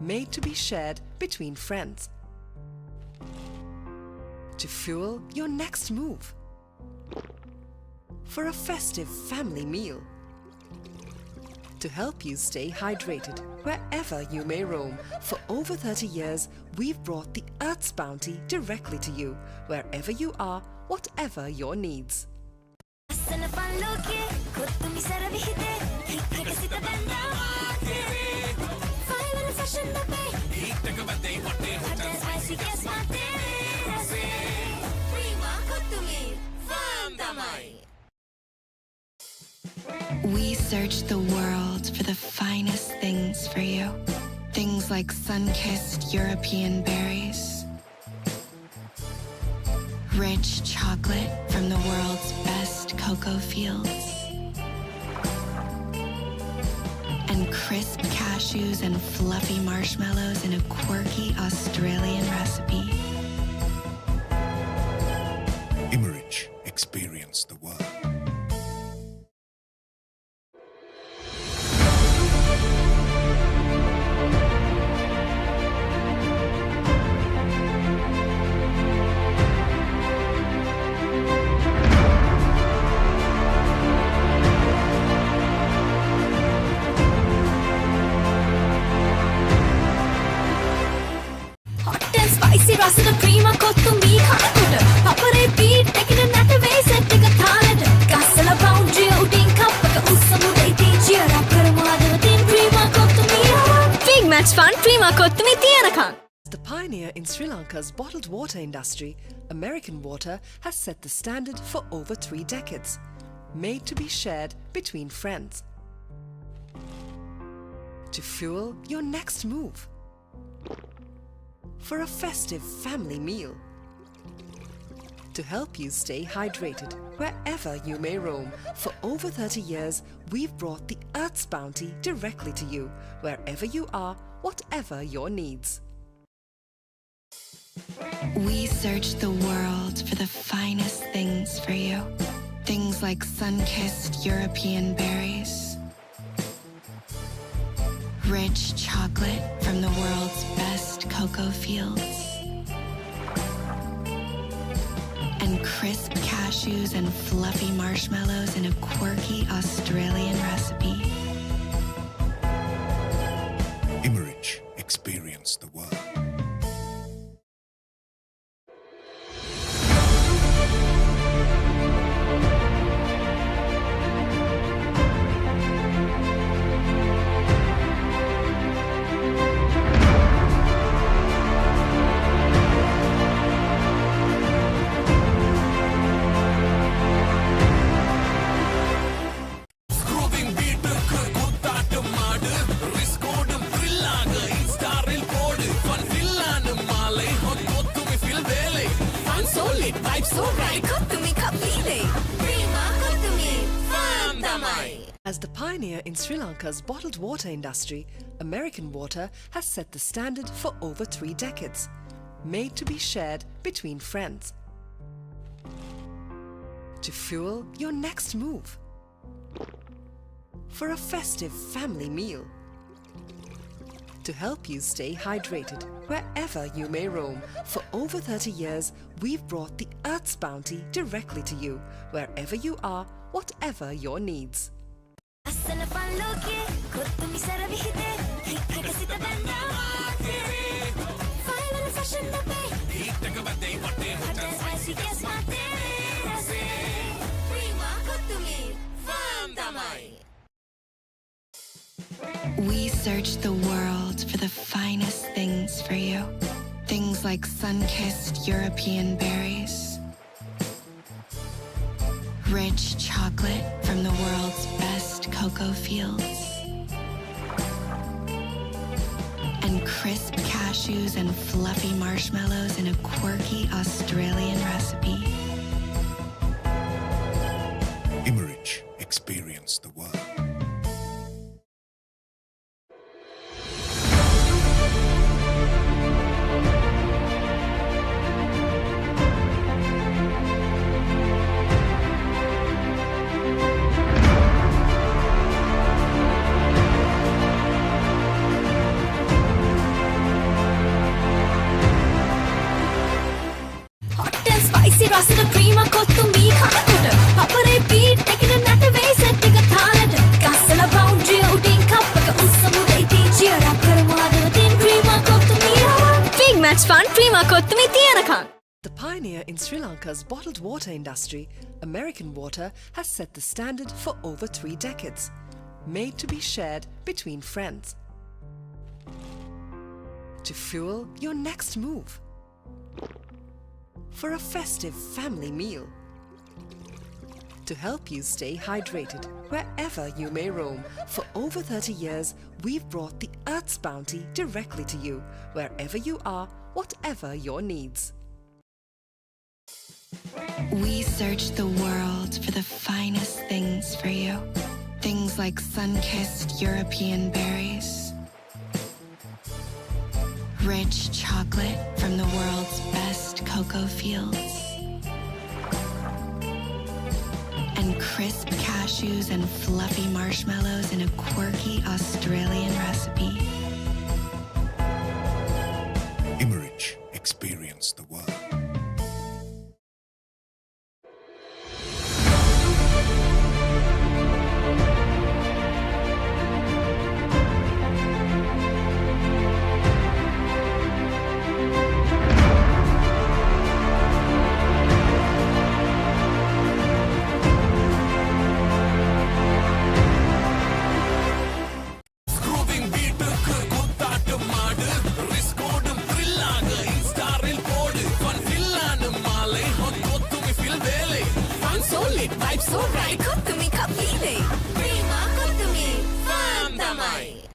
made to be shared between friends. To fuel your next move. For a festive family meal. To help you stay hydrated wherever you may roam. For over 30 years, we've brought the Earth's bounty directly to you, wherever you are, whatever your needs. We search the world for the finest things for you. Things like sun-kissed European berries, rich chocolate from the world's best cocoa fields, and crisp cashews and fluffy marshmallows in a quirky Australian recipe. Immerich, experience the world. රසද ප්‍රීම kottu mee කනකොට පපරේ beat එකකින් නැට වෙයි set එක තාලෙට ගස්සලා boundary උඩින් කප් එක උස්සමු දෙයි cheer up කරමු හදවතින් ප්‍රීම කොත්තු මී big match fun ප්‍රීම කොත්තු මී තියනකම්. The pioneer in Sri Lanka's bottled water industry, American Water has set the standard for over 3 decades, made to be shared between friends. To fuel your next move. For a festive family meal. To help you stay hydrated wherever you may roam. For over 30 years, we've brought the Earth's bounty directly to you, wherever you are, whatever your needs. We search the world for the finest things for you. Things like sun-kissed European berries, rich chocolate from the world's best cocoa fields, and crisp cashews and fluffy marshmallows in a quirky Australian recipe. Immerich, experience the world. As the pioneer in Sri Lanka's bottled water industry, American Water has set the standard for over 3 decades, made to be shared between friends. To fuel your next move. For a festive family meal. To help you stay hydrated wherever you may roam. For over 30 years, we've brought the Earth's bounty directly to you, wherever you are, whatever your needs. අස්සන පල්ලෝකේ කොත්තුමි සර විහිදේ හිත් එක සිත බැන්දා final fashion අපේ හිත් එක බදේ වටේ hotel spicy ගස් මාතේ රසේ Prima කොත්තුමි farm තමයි. We searched the world for the finest things for you. Things like sun-kissed European berries, rich chocolate from the world's best cocoa fields, and crisp cashews and fluffy marshmallows in a quirky Australian recipe. Imerich, experience the world. hot and spicy රසට Prima kottu mee කනකොට පපරේ beat එකකින් නැත වෙයි set එක තාලෙට ගස්සලා boundary උඩින් කප් එක උස්සමුද ඉතින් cheer up කරමු අදවතින් Prima kottu mee big match fun Prima kottu mee තියනකම්. The pioneer in Sri Lanka's bottled water industry, American Water has set the standard for over 3 decades, made to be shared between friends. To fuel your next move. For a festive family meal. To help you stay hydrated wherever you may roam. For over 30 years, we've brought the Earth's bounty directly to you, wherever you are, whatever your needs. We searched the world for the finest things for you. Things like sun-kissed European berries, rich chocolate from the world's best cocoa fields, and crisp cashews and fluffy marshmallows in a quirky Australian recipe. Imerich, experience the world.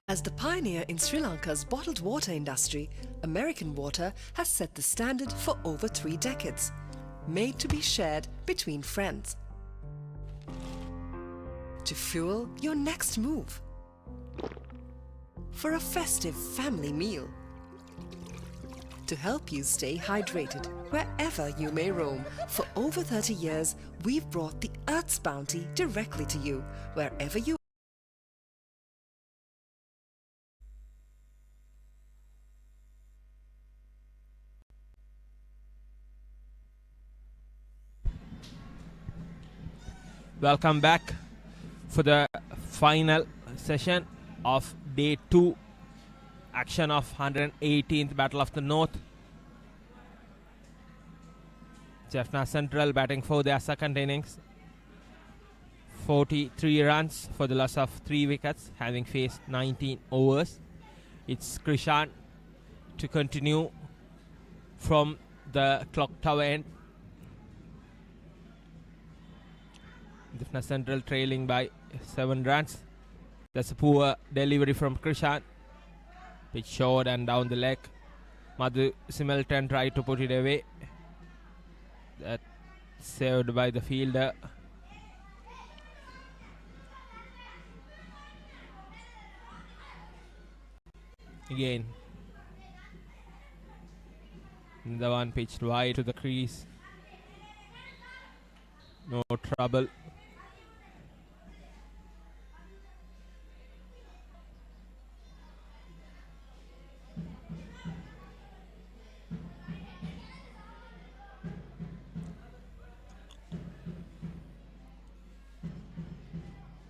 As the pioneer in Sri Lanka's bottled water industry, American Water has set the standard for over 3 decades, made to be shared between friends. To fuel your next move. For a festive family meal. To help you stay hydrated wherever you may roam. For over 30 years, we've brought the Earth's bounty directly to you, wherever you Welcome back for the final session of day 2 action of 118th Battle of the North. Jaffna Central batting for their second innings. 43 runs for the loss of 3 wickets, having faced 19 overs. It's Krishan to continue from the clock tower end. Jaffna Central trailing by 7 runs. That's a poor delivery from Krishan. Pitch short and down the leg. Madhu Similton tried to put it away. That saved by the fielder. Again, the one pitched wide to the crease. No trouble.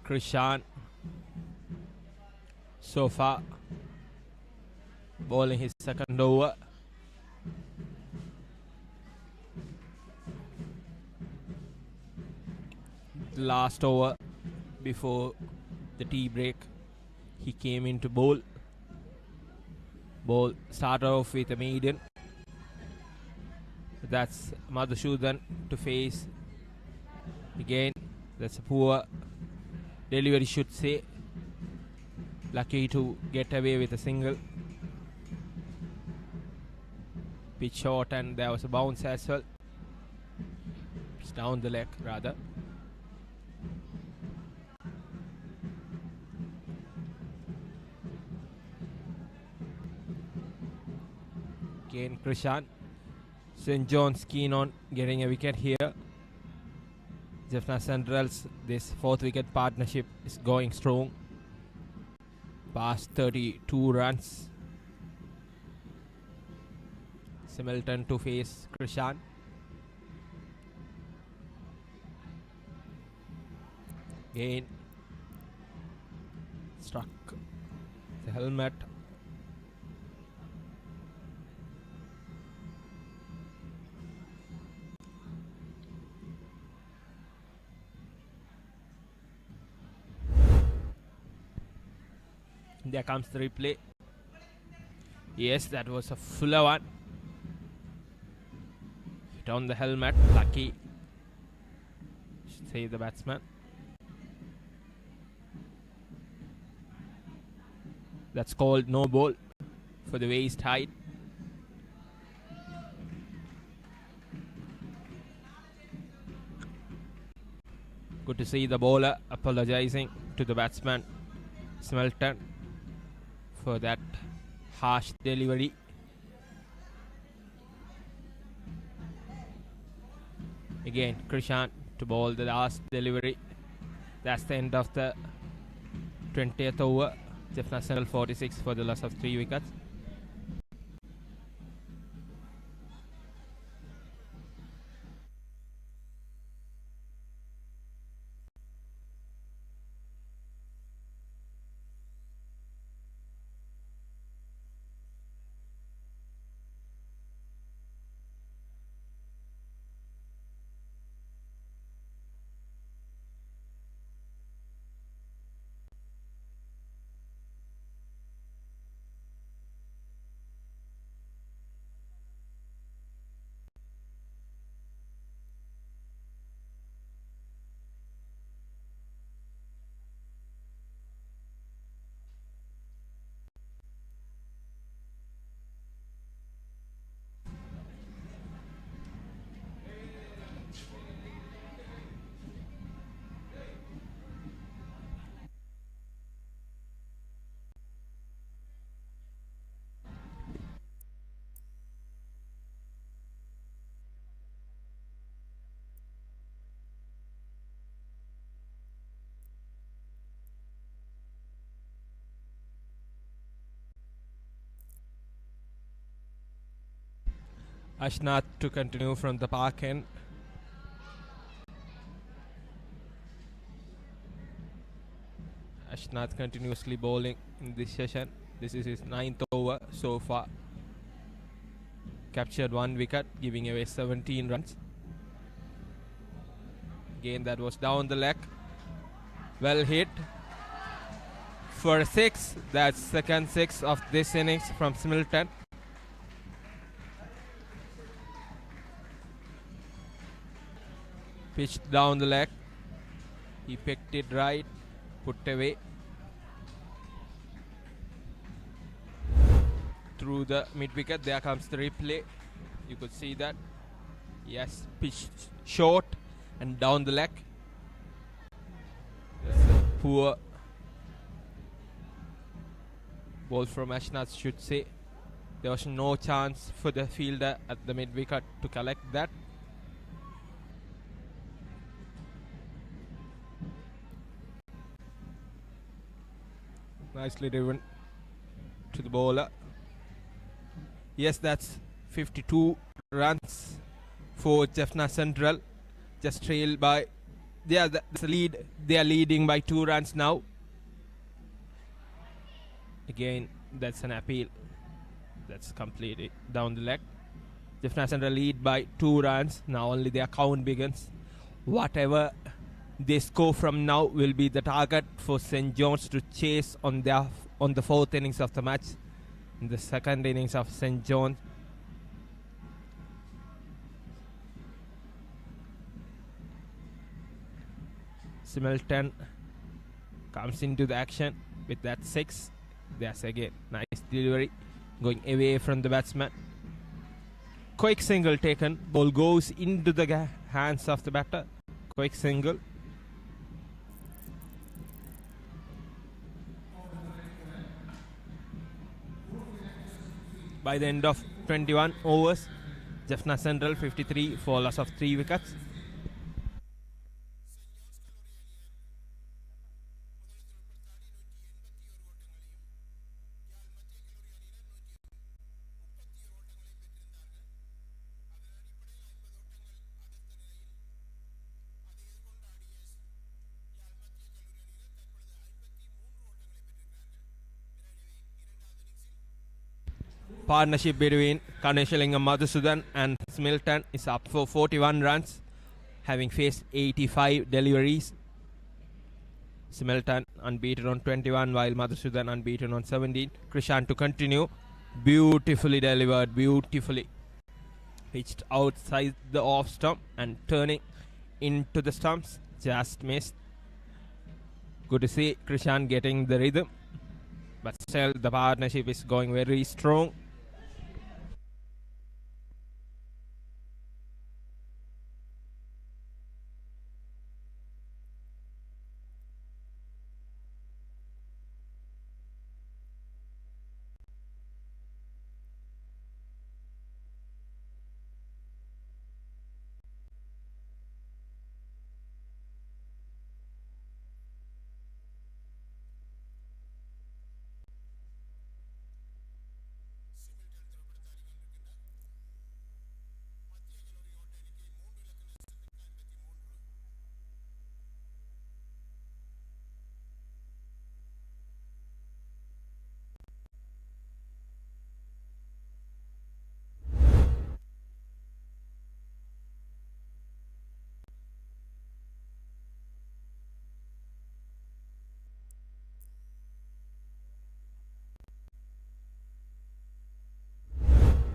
Krishan so far bowling his second over. Last over before the tea break, he came in to bowl. Started off with a maiden. That's Madhusudhan to face. Again, that's a poor delivery, should say. Lucky to get away with a single. Pitch short, and there was a bounce as well. It's down the leg rather. Again, Krishan. St. John's keen on getting a wicket here. Jaffna Central's this fourth wicket partnership is going strong. Past 32 runs. Similton to face Krishan. Again, struck the helmet. There comes the replay. Yes, that was a fuller one. Hit on the helmet. Lucky. Should save the batsman. That's called no ball for the waist height. Good to see the bowler apologizing to the batsman Similton for that harsh delivery. Again, Krishan to bowl the last delivery. That's the end of the 20th over. Jaffna Central 46 for the loss of 3 wickets. Ashnath to continue from the park end. Ashnath continuously bowling in this session. This is his 9th over so far. Captured 1 wicket, giving away 17 runs. Again, that was down the leg. Well hit for a 6. That's second 6 of this innings from Similton. Pitched down the leg. He picked it right, put away. Through the mid wicket, there comes the replay. You could see that. Yes, pitched short and down the leg. That's a poor Ball from Ashnath should say. There was no chance for the fielder at the mid wicket to collect that. Nicely driven to the bowler. Yes, that's 52 runs for Jaffna Central. Just trailed by. Yeah, that's the lead. They are leading by 2 runs now. Again, that's an appeal. That's completely down the leg. Jaffna Central lead by 2 runs. Now only their count begins. Whatever they score from now will be the target for St. John's to chase on the 4th innings of the match. In the 2nd innings of St. John's. Similton comes into the action with that 6. There's again nice delivery going away from the batsman. Quick single taken. Ball goes into the hands of the batter. Quick single. By the end of 21 overs, Jaffna Central 53 for loss of 3 wickets. Partnership between Kaneshilingam Madhusudan and Smilton is up for 41 runs, having faced 85 deliveries. Smilton unbeaten on 21, while Madhusudan unbeaten on 17. Krishan to continue. Beautifully delivered, beautifully pitched outside the off stump and turning into the stumps. Just missed. Good to see Krishan getting the rhythm, but still the partnership is going very strong.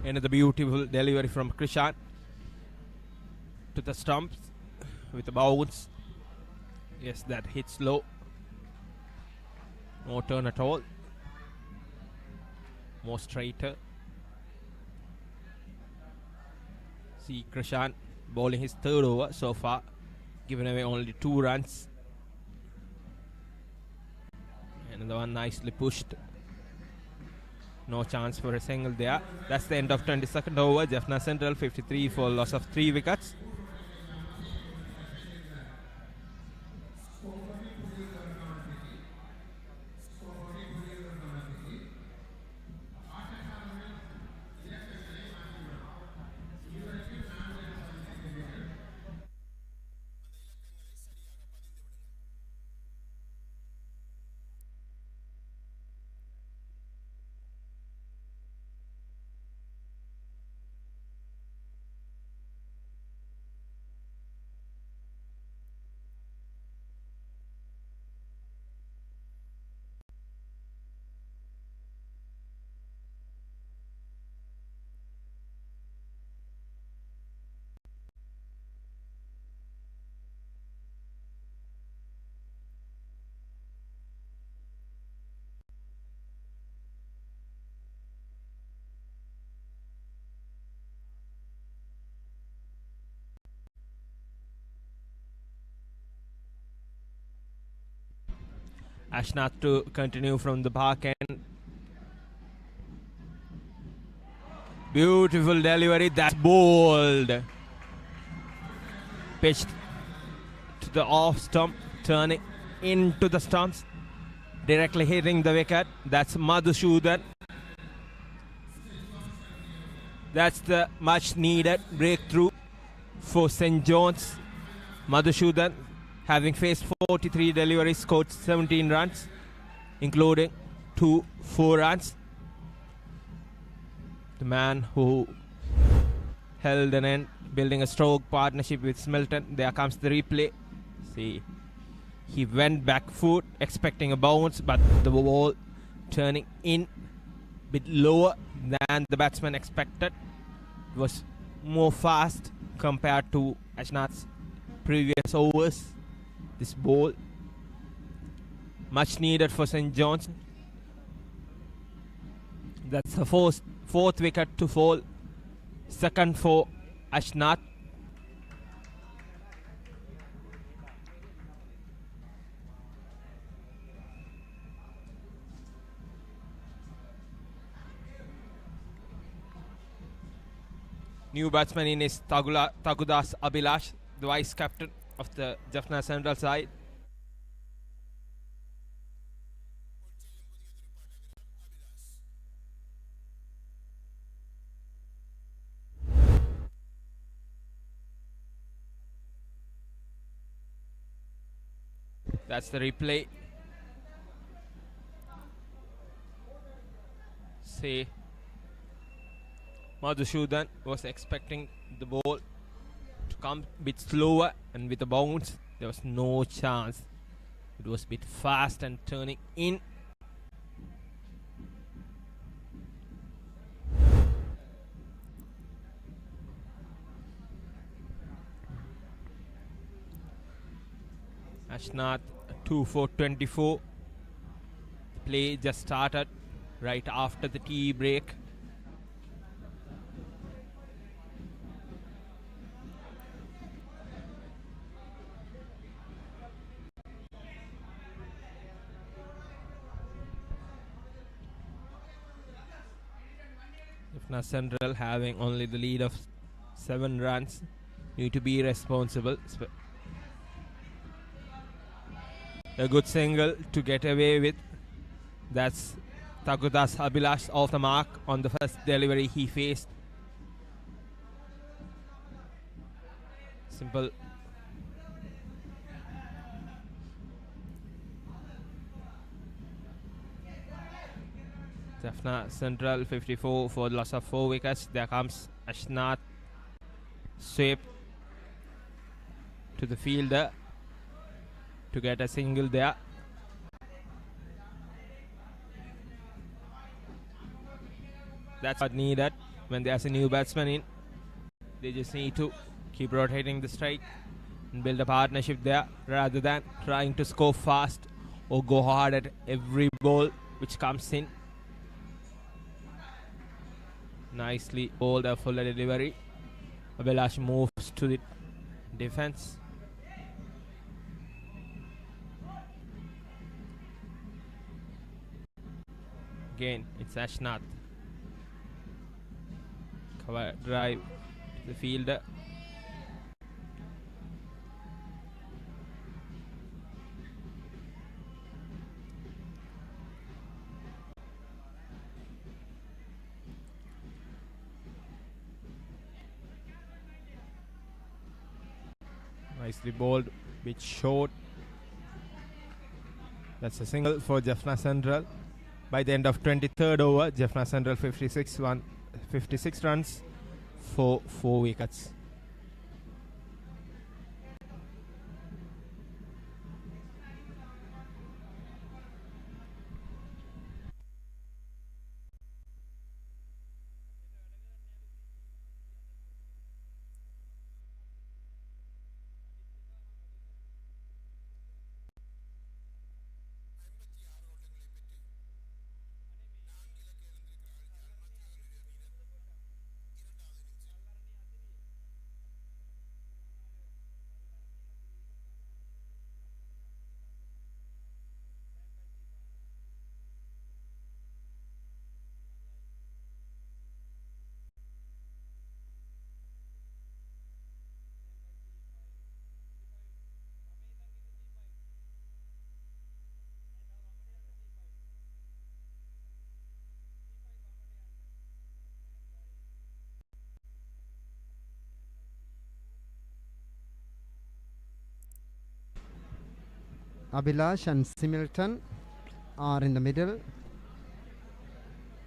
Another beautiful delivery from Krishan to the stumps with a bounce. Yes, that hits low. No turn at all. More straighter. See Krishan bowling his 3rd over so far, giving away only 2 runs. Another one nicely pushed. No chance for a single there. That's the end of 22nd over. Jaffna Central 53 for loss of 3 wickets. Ashnath to continue from the back end Beautiful delivery. That's bold. Pitched to the off stump, turning into the stumps, directly hitting the wicket. That's Madhusudhan. That's the much needed breakthrough for St. John's. Madhusudhan, having faced 43 deliveries, scored 17 runs, including 2 4-runs. The man who held an end, building a stroke partnership with Smelton. There comes the replay. See, he went back foot, expecting a bounce, but the ball turning in a bit lower than the batsman expected. It was more fast compared to Ashnath's previous overs. This ball, much needed for St. John's. That's the fourth wicket to fall. Second for Ashnath. New batsman in is Tagudas Abhilash, the vice captain of the Jaffna Central side. That's the replay. See, Madhusudhan was expecting the ball to come a bit slower, and with a bounce, there was no chance. It was a bit fast and turning in. Ashnath 2 for 24. Play just started right after the tea break. Jaffna Central, having only the lead of 7 runs, need to be responsible. A good single to get away with. That's Tagudas Abhilash off the mark on the first delivery he faced. Simple. Jaffna Central 54 for the loss of 4 wickets. There comes Ashnath. Sweep to the fielder to get a single there. That's what needed when there's a new batsman in. They just need to keep rotating the strike and build a partnership there rather than trying to score fast or go hard at every ball which comes in. Nicely bowled a full delivery. Abhilash moves to the defense. Again, it's Ashnath. Cover drive to the fielder. Nicely bowled, bit short. That's a single for Jaffna Central. By the end of 23rd over, Jaffna Central 56 runs for 4 wickets. Abhilash and Similton are in the middle.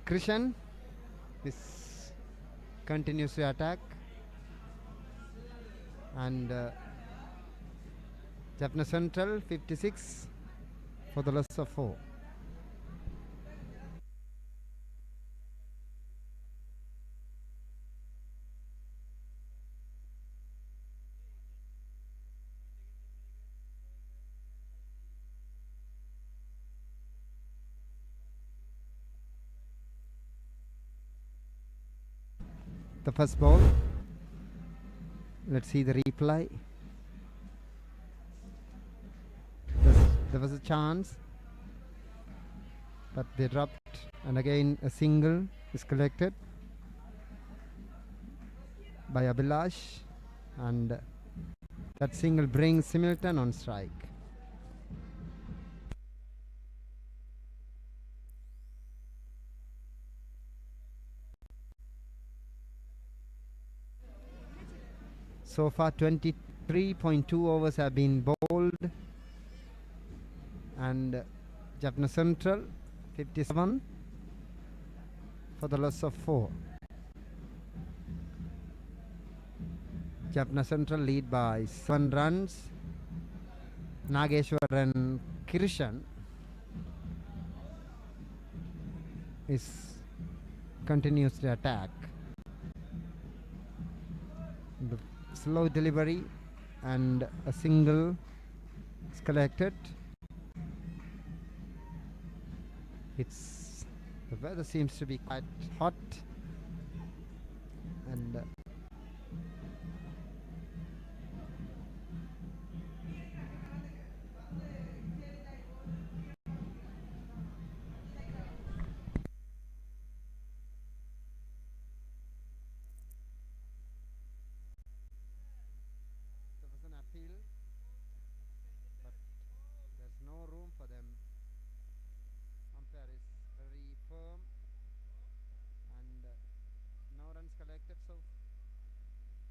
Krishan continues to attack, and Jaffna Central 56 for the loss of 4. The first ball. Let's see the replay. There was a chance, but they dropped, and again a single is collected by Abhilash, and that single brings Similton on strike. So far 23.2 overs have been bowled, and Jaffna Central 57 for the loss of 4. Jaffna Central lead by 7 runs. Nageshwaran Krishan continues to attack. The slow delivery and a single is collected. The weather seems to be quite hot, and there was an appeal, but there's no room for them. Umpire is very firm, and no runs collected so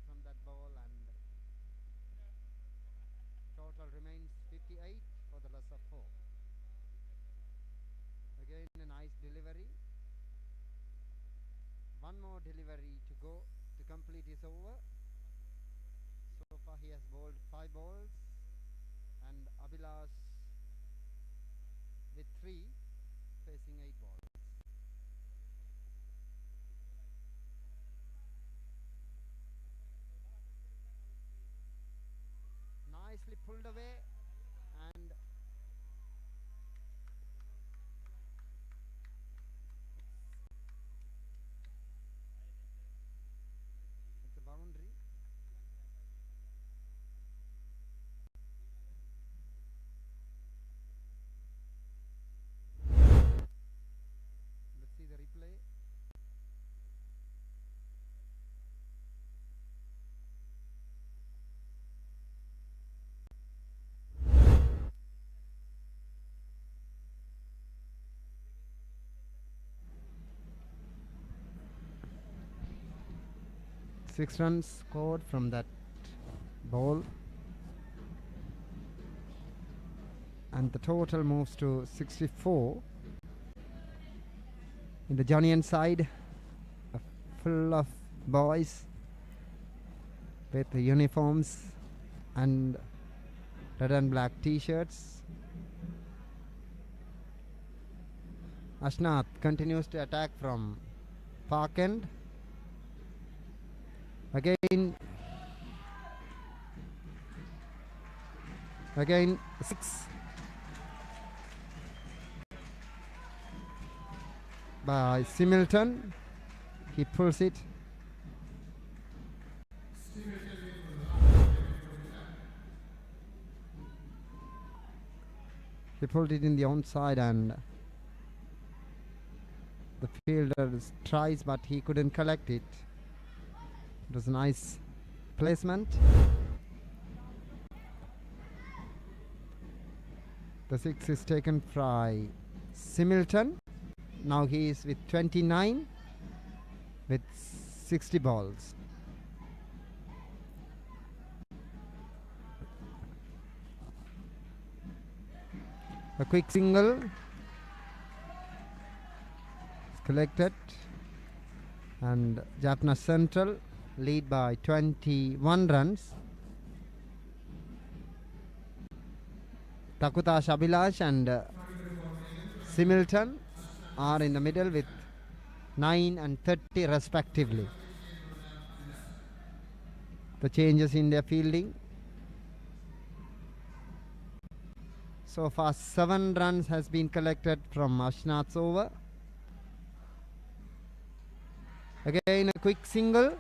from that ball, and total remains 58 for the loss of 4. Again a nice delivery. One more delivery to go to complete his over. So far he has bowled 5 balls, and Abhilash with 3 facing 8 balls. Nicely pulled away, and it's a boundary. Let's see the replay. Six runs scored from that ball, and the total moves to 64. In the Johnian side, full of boys with the uniforms and red and black t-shirts. Ashnath continues to attack from Park End. Again 6 by Similton. He pulls it. He pulled it in the onside, and the fielder tries, but he couldn't collect it. It was a nice placement. The 6 is taken by Similton. Now he is with 29 with 60 balls. A quick single is collected, and Jaffna Central lead by 21 runs. Takutash Abhilash and Similton are in the middle with 9 and 30 respectively. The changes in their fielding. So far 7 runs has been collected from Ashnath's over. Again a quick single.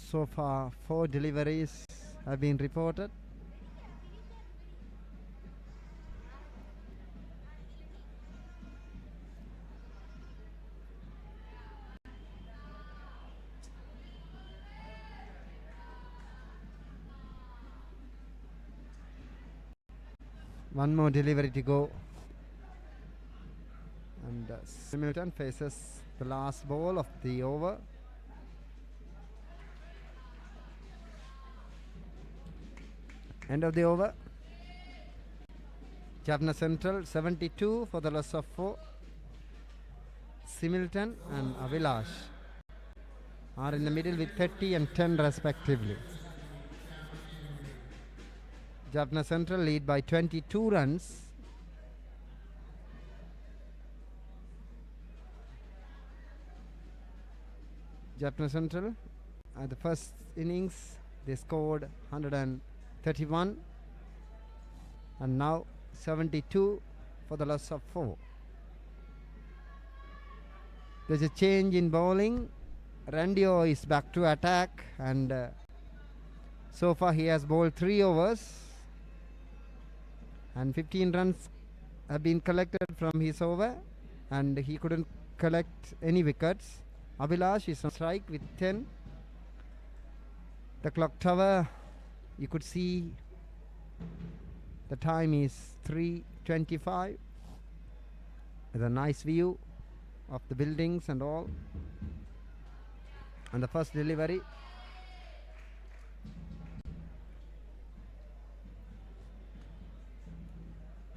So far 4 deliveries have been reported. One more delivery to go, and Similton faces the last ball of the over. End of the over. Jaffna Central 72 for the loss of 4. Similton and Abhilash are in the middle with 30 and 10 respectively. Jaffna Central lead by 22 runs. Jaffna Central at the first innings they scored 131 and now 72 for the loss of 4. There's a change in bowling. Randio is back to attack, and so far he has bowled 3 overs and 15 runs have been collected from his over, and he couldn't collect any wickets. Abhilash is on strike with 10. The clock tower, you could see the time is 3:25 with a nice view of the buildings and all. And the first delivery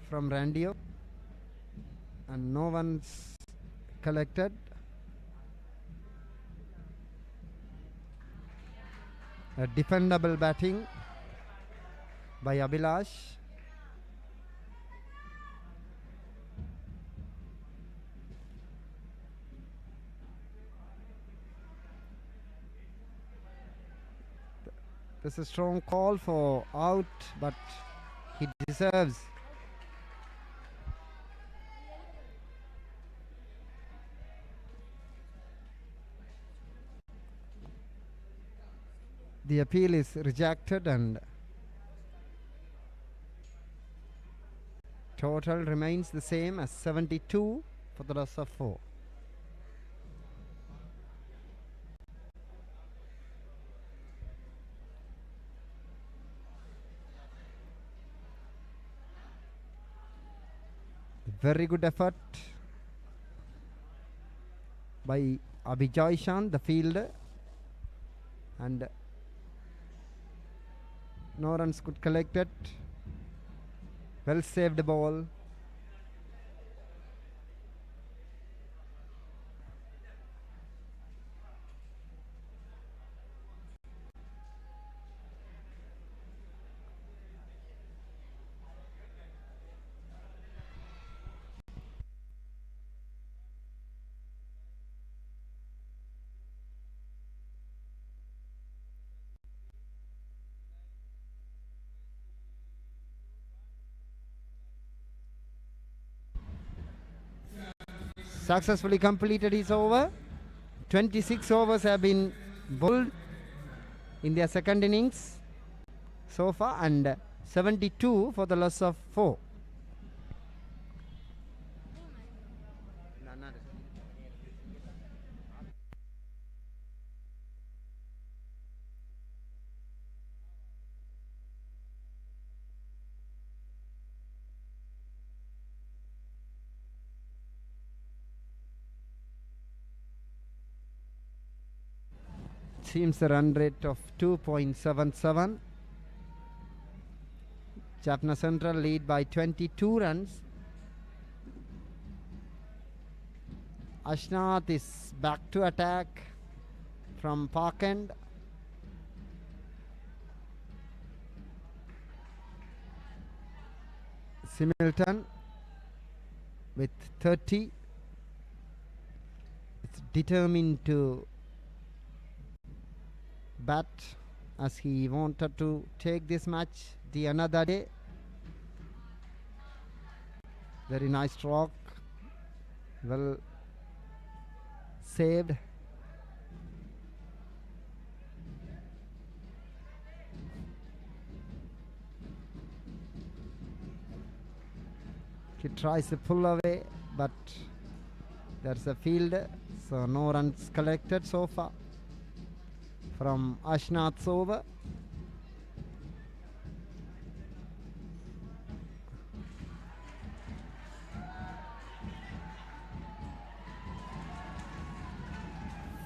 from Randio, and no one's collected. A defendable batting by Abhilash. There's a strong call for out, but he deserves. The appeal is rejected, and total remains the same as 72 for the loss of 4. Very good effort by Abhijoy Chand, the fielder, and no runs could collect it. Well saved ball. Successfully completed his over. 26 overs have been bowled in their second innings so far, and 72 for the loss of 4. seems a run rate of 2.77. Jaffna Central lead by 22 runs. Ashnath is back to attack from Park End. Similton with 30. It's determined to bat as he wanted to take this match the another day. Very nice stroke. Well saved. He tries to pull away, but there's a field, so no runs collected so far from Ashnath's over.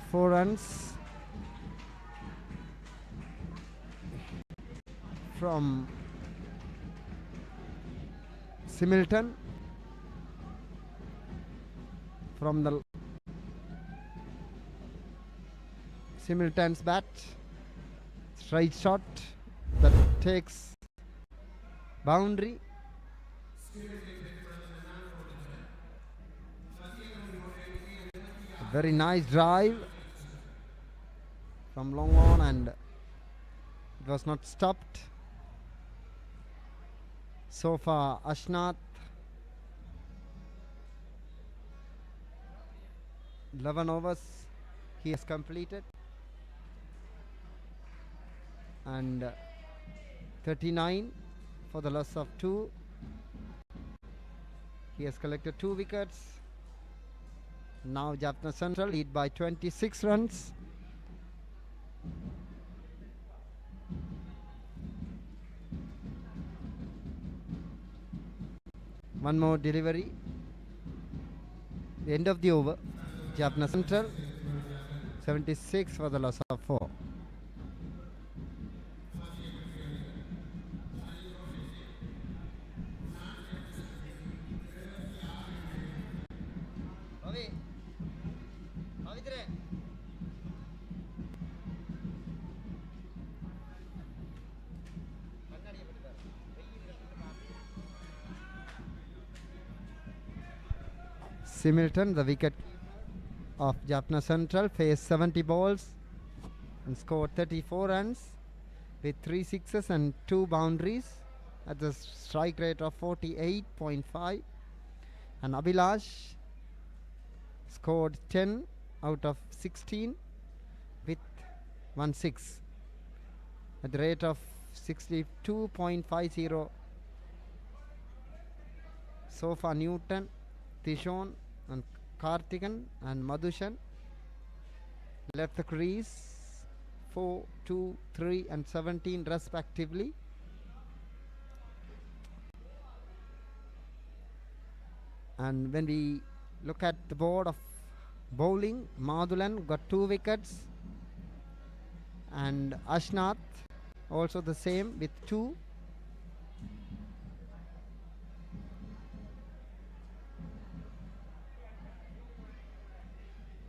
Four runs from Similton. From the Similton's bat, straight shot that takes boundary. A very nice drive from long on, and it was not stopped. So far, Ashnath 11 overs he has completed, and 39 for the loss of 2. He has collected 2 wickets. Now Jaffna Central lead by 26 runs. One more delivery. The end of the over. Jaffna Central 76 for the loss of 4. Similton, the wicket of Jaffna Central, faced 70 balls and scored 34 runs with 3 sixes and 2 boundaries at the strike rate of 48.5. And Abhilash scored 10 out of 16 with 1 6 at the rate of 62.50. So far, Newton, Tishon and Kartikan and Madhushan left the crease 4, 2, 3 and 17 respectively. And when we look at the board of bowling, Madhulan got 2 wickets and Ashnath also the same with 2.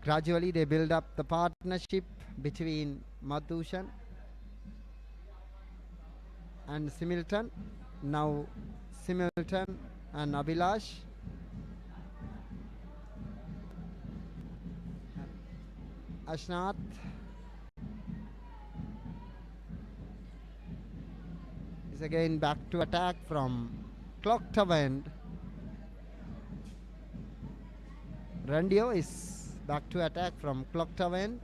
Gradually they build up the partnership between Madhushan and Similton. Now Similton and Abhilash. Ashnath is again back to attack from clock tower end. Randio is back to attack from clock tower end.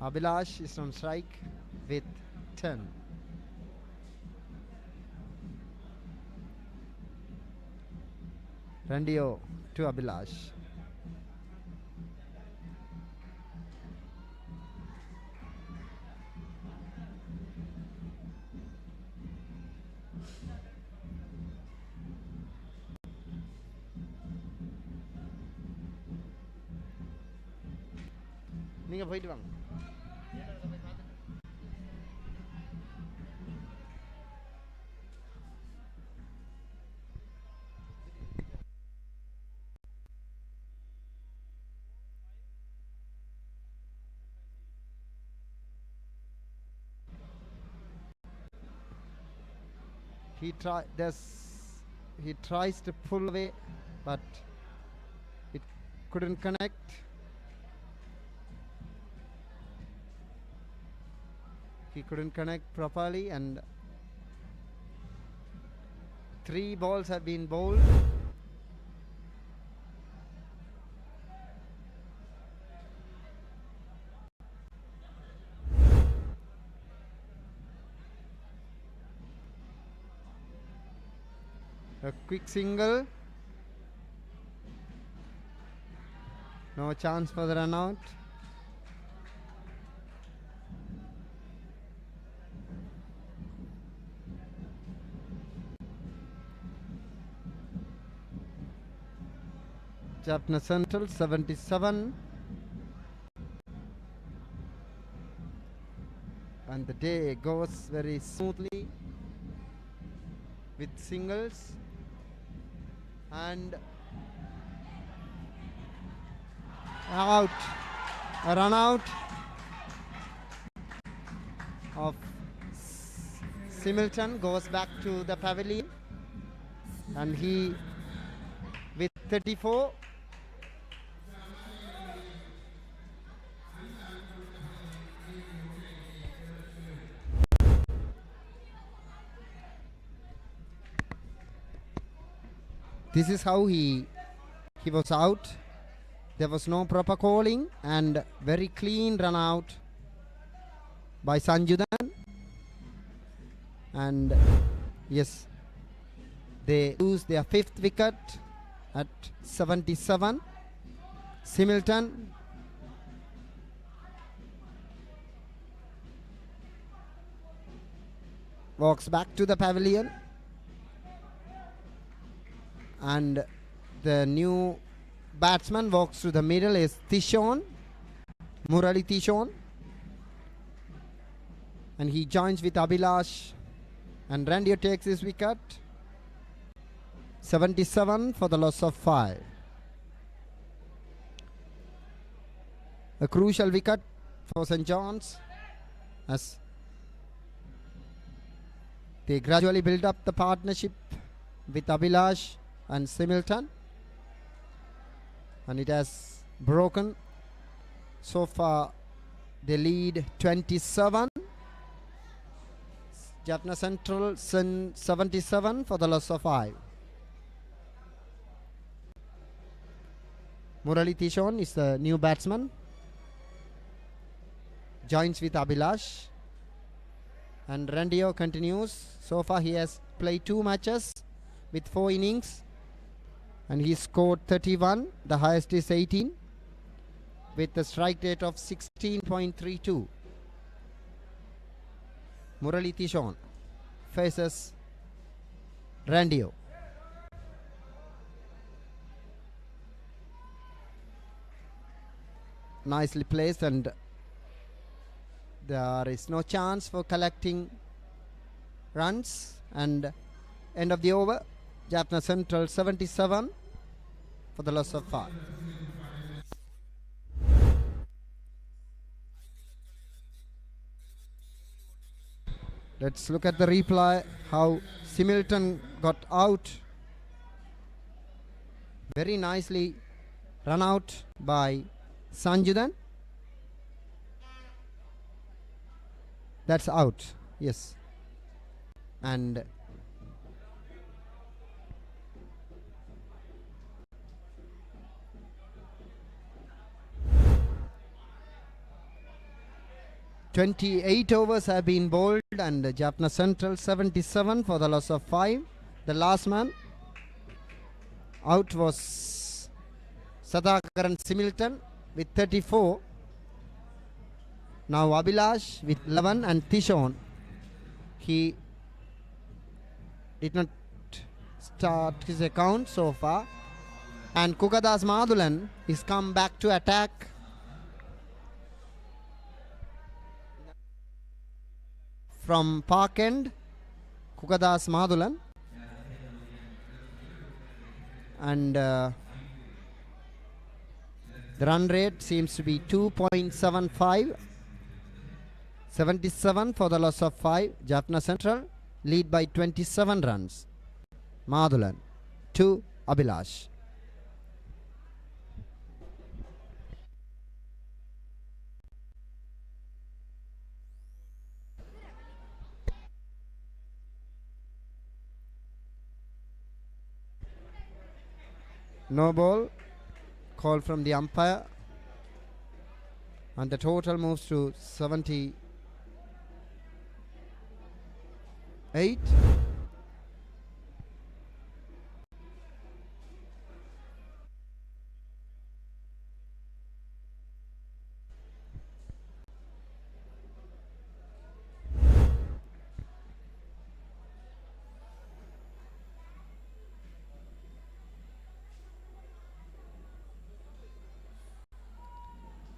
Abhilash is on strike with 10. Randio to Abhilash. நீங்கள் போயிட்டு வாங்க. He tries to pull away, but it couldn't connect. He couldn't connect properly, and 3 balls have been bowled. A quick single. No chance for the run out. Jaffna Central 77. And the day goes very smoothly with singles. And out, a run out of Similton goes back to the pavilion, and he with 34 this is how he was out. There was no proper calling, and very clean run out by Sanjudan. And yes, they lose their 5th wicket at 77. Similton walks back to the pavilion, and the new batsman walks to the middle is Tishon, Murali Tishon, and he joins with Abhilash, and Randio takes his wicket. 77 for the loss of 5. A crucial wicket for St. John's as they gradually build up the partnership with Abhilash and Similton, and it has broken. So far they lead 27. Jaffna Central 77 for the loss of 5. Murali Tishon is the new batsman, joins with Abhilash, and Randio continues. So far he has played 2 matches with 4 innings, and he scored 31. The highest is 18 with a strike rate of 16.32. Murali Tishon faces Randio. Nicely placed, and there is no chance for collecting runs, and end of the over. Jaffna Central 77 for the loss of 5. Let's look at the replay, how Similton got out. Very nicely run out by Sanjudan. That's out, yes. And .28 overs have been bowled, and Jaffna Central 77 for the loss of 5. The last man out was Sadakaran Similton with 34. Now Abhilash with 11, and Tishon, he did not start his account so far, and Kukadas Madulan is come back to attack from Park End, Kukadas Madulan. And the run rate seems to be 2.75. 77 for the loss of 5. Jaffna Central lead by 27 runs. Madulan 2, Abhilash. No ball, call from the umpire, and the total moves to 78.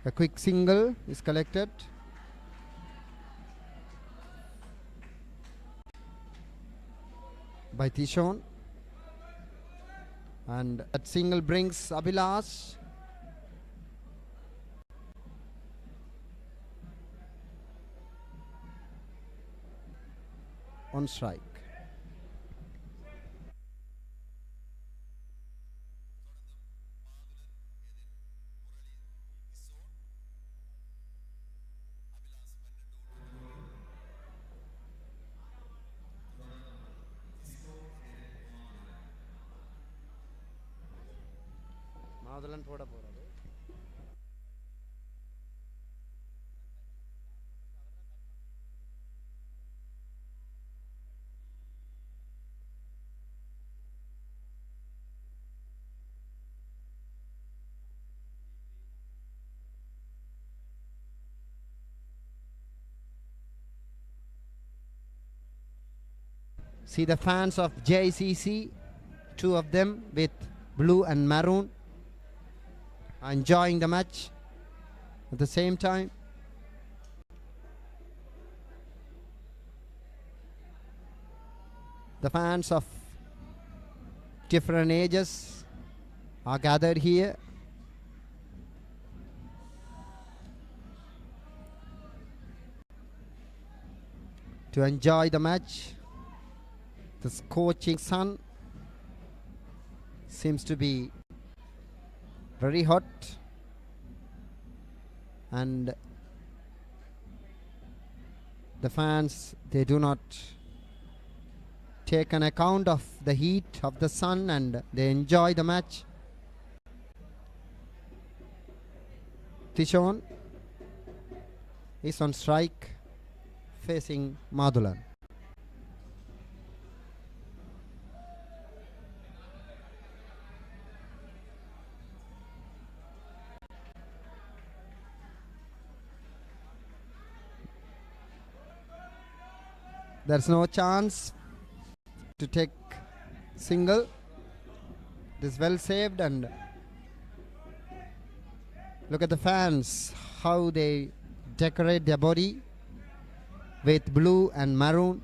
A quick single is collected. By Tishon, and that single brings Abhilash on strike. Madulan போட போறாரு. See the fans of JCC, two of them with blue and maroon, enjoying the match at the same time. The fans of different ages are gathered here. To enjoy the match. The scorching sun seems to be very hot, and the fans, they do not take an account of the heat of the sun, and they enjoy the match. Tishon is on strike facing Madulan. There's no chance to take single. This well saved, and look at the fans, how they decorate their body with blue and maroon.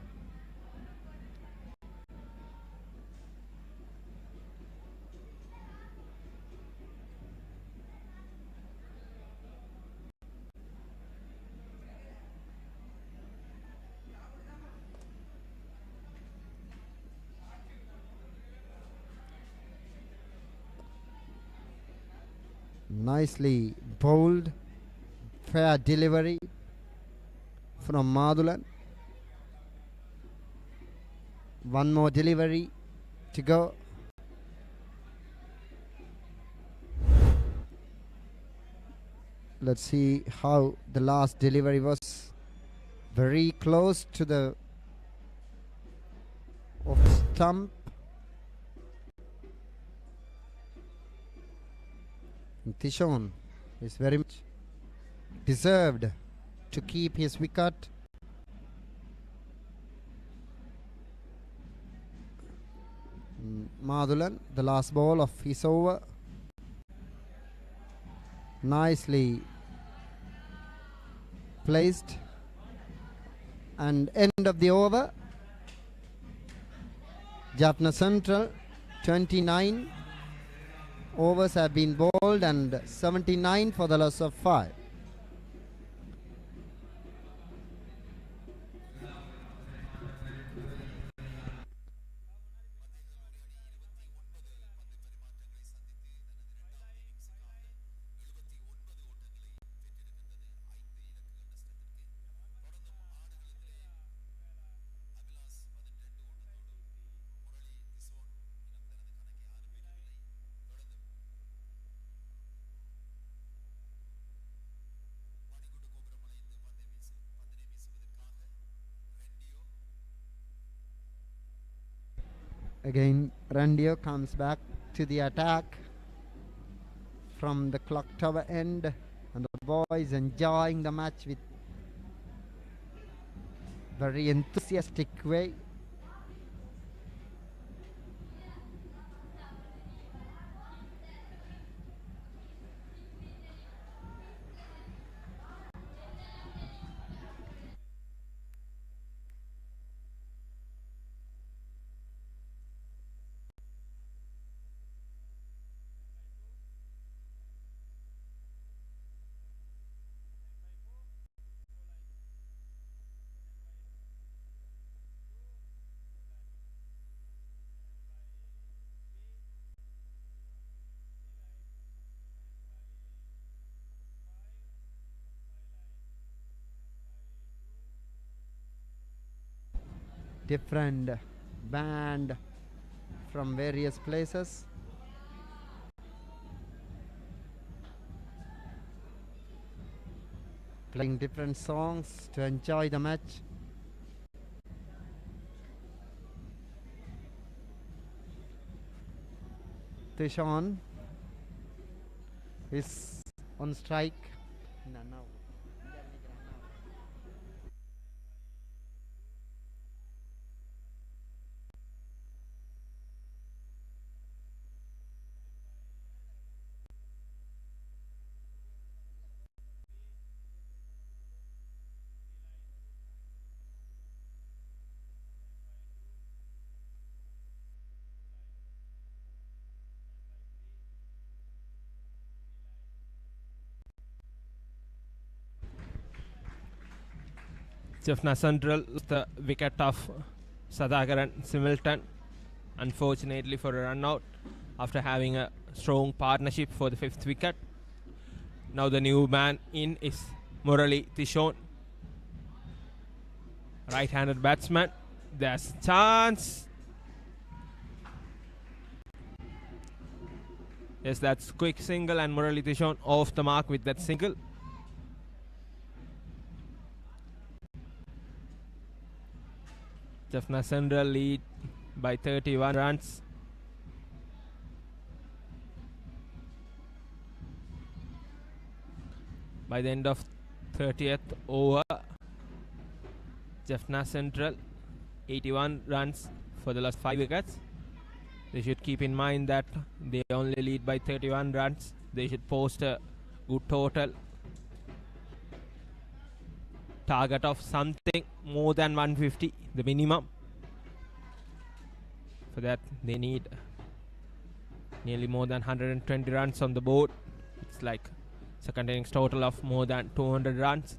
Nicely bowled, fair delivery from Madulan. One more delivery to go. Let's see how the last delivery was. Very close to the off stump. Tishon is very much deserved to keep his wicket. Madulan, the last ball of his over, nicely placed and ended end of the over. Jaffna Central 29 overs have been bowled and 79 for the loss of 5. Again, Randio comes back to the attack from the clock tower end, and the boys enjoying the match with very enthusiastic way. Different band from various places. Playing different songs to enjoy the match. Tishon is on strike. No. Jaffna Central, the wicket of Sadagaran Similton, unfortunately for a run out after having a strong partnership for the 5th wicket. Now the new man in is Murali Tishon, right-handed batsman. There's chance. Yes, that's quick single, and Murali Tishon off the mark with that single. Jaffna Central lead by 31 runs. By the end of 30th over, Jaffna Central 81 runs for the last 5 wickets. They should keep in mind that they only lead by 31 runs. They should post a good total target of something more than 150, the minimum. For that they need nearly more than 120 runs on the board. It's like second innings total of more than 200 runs.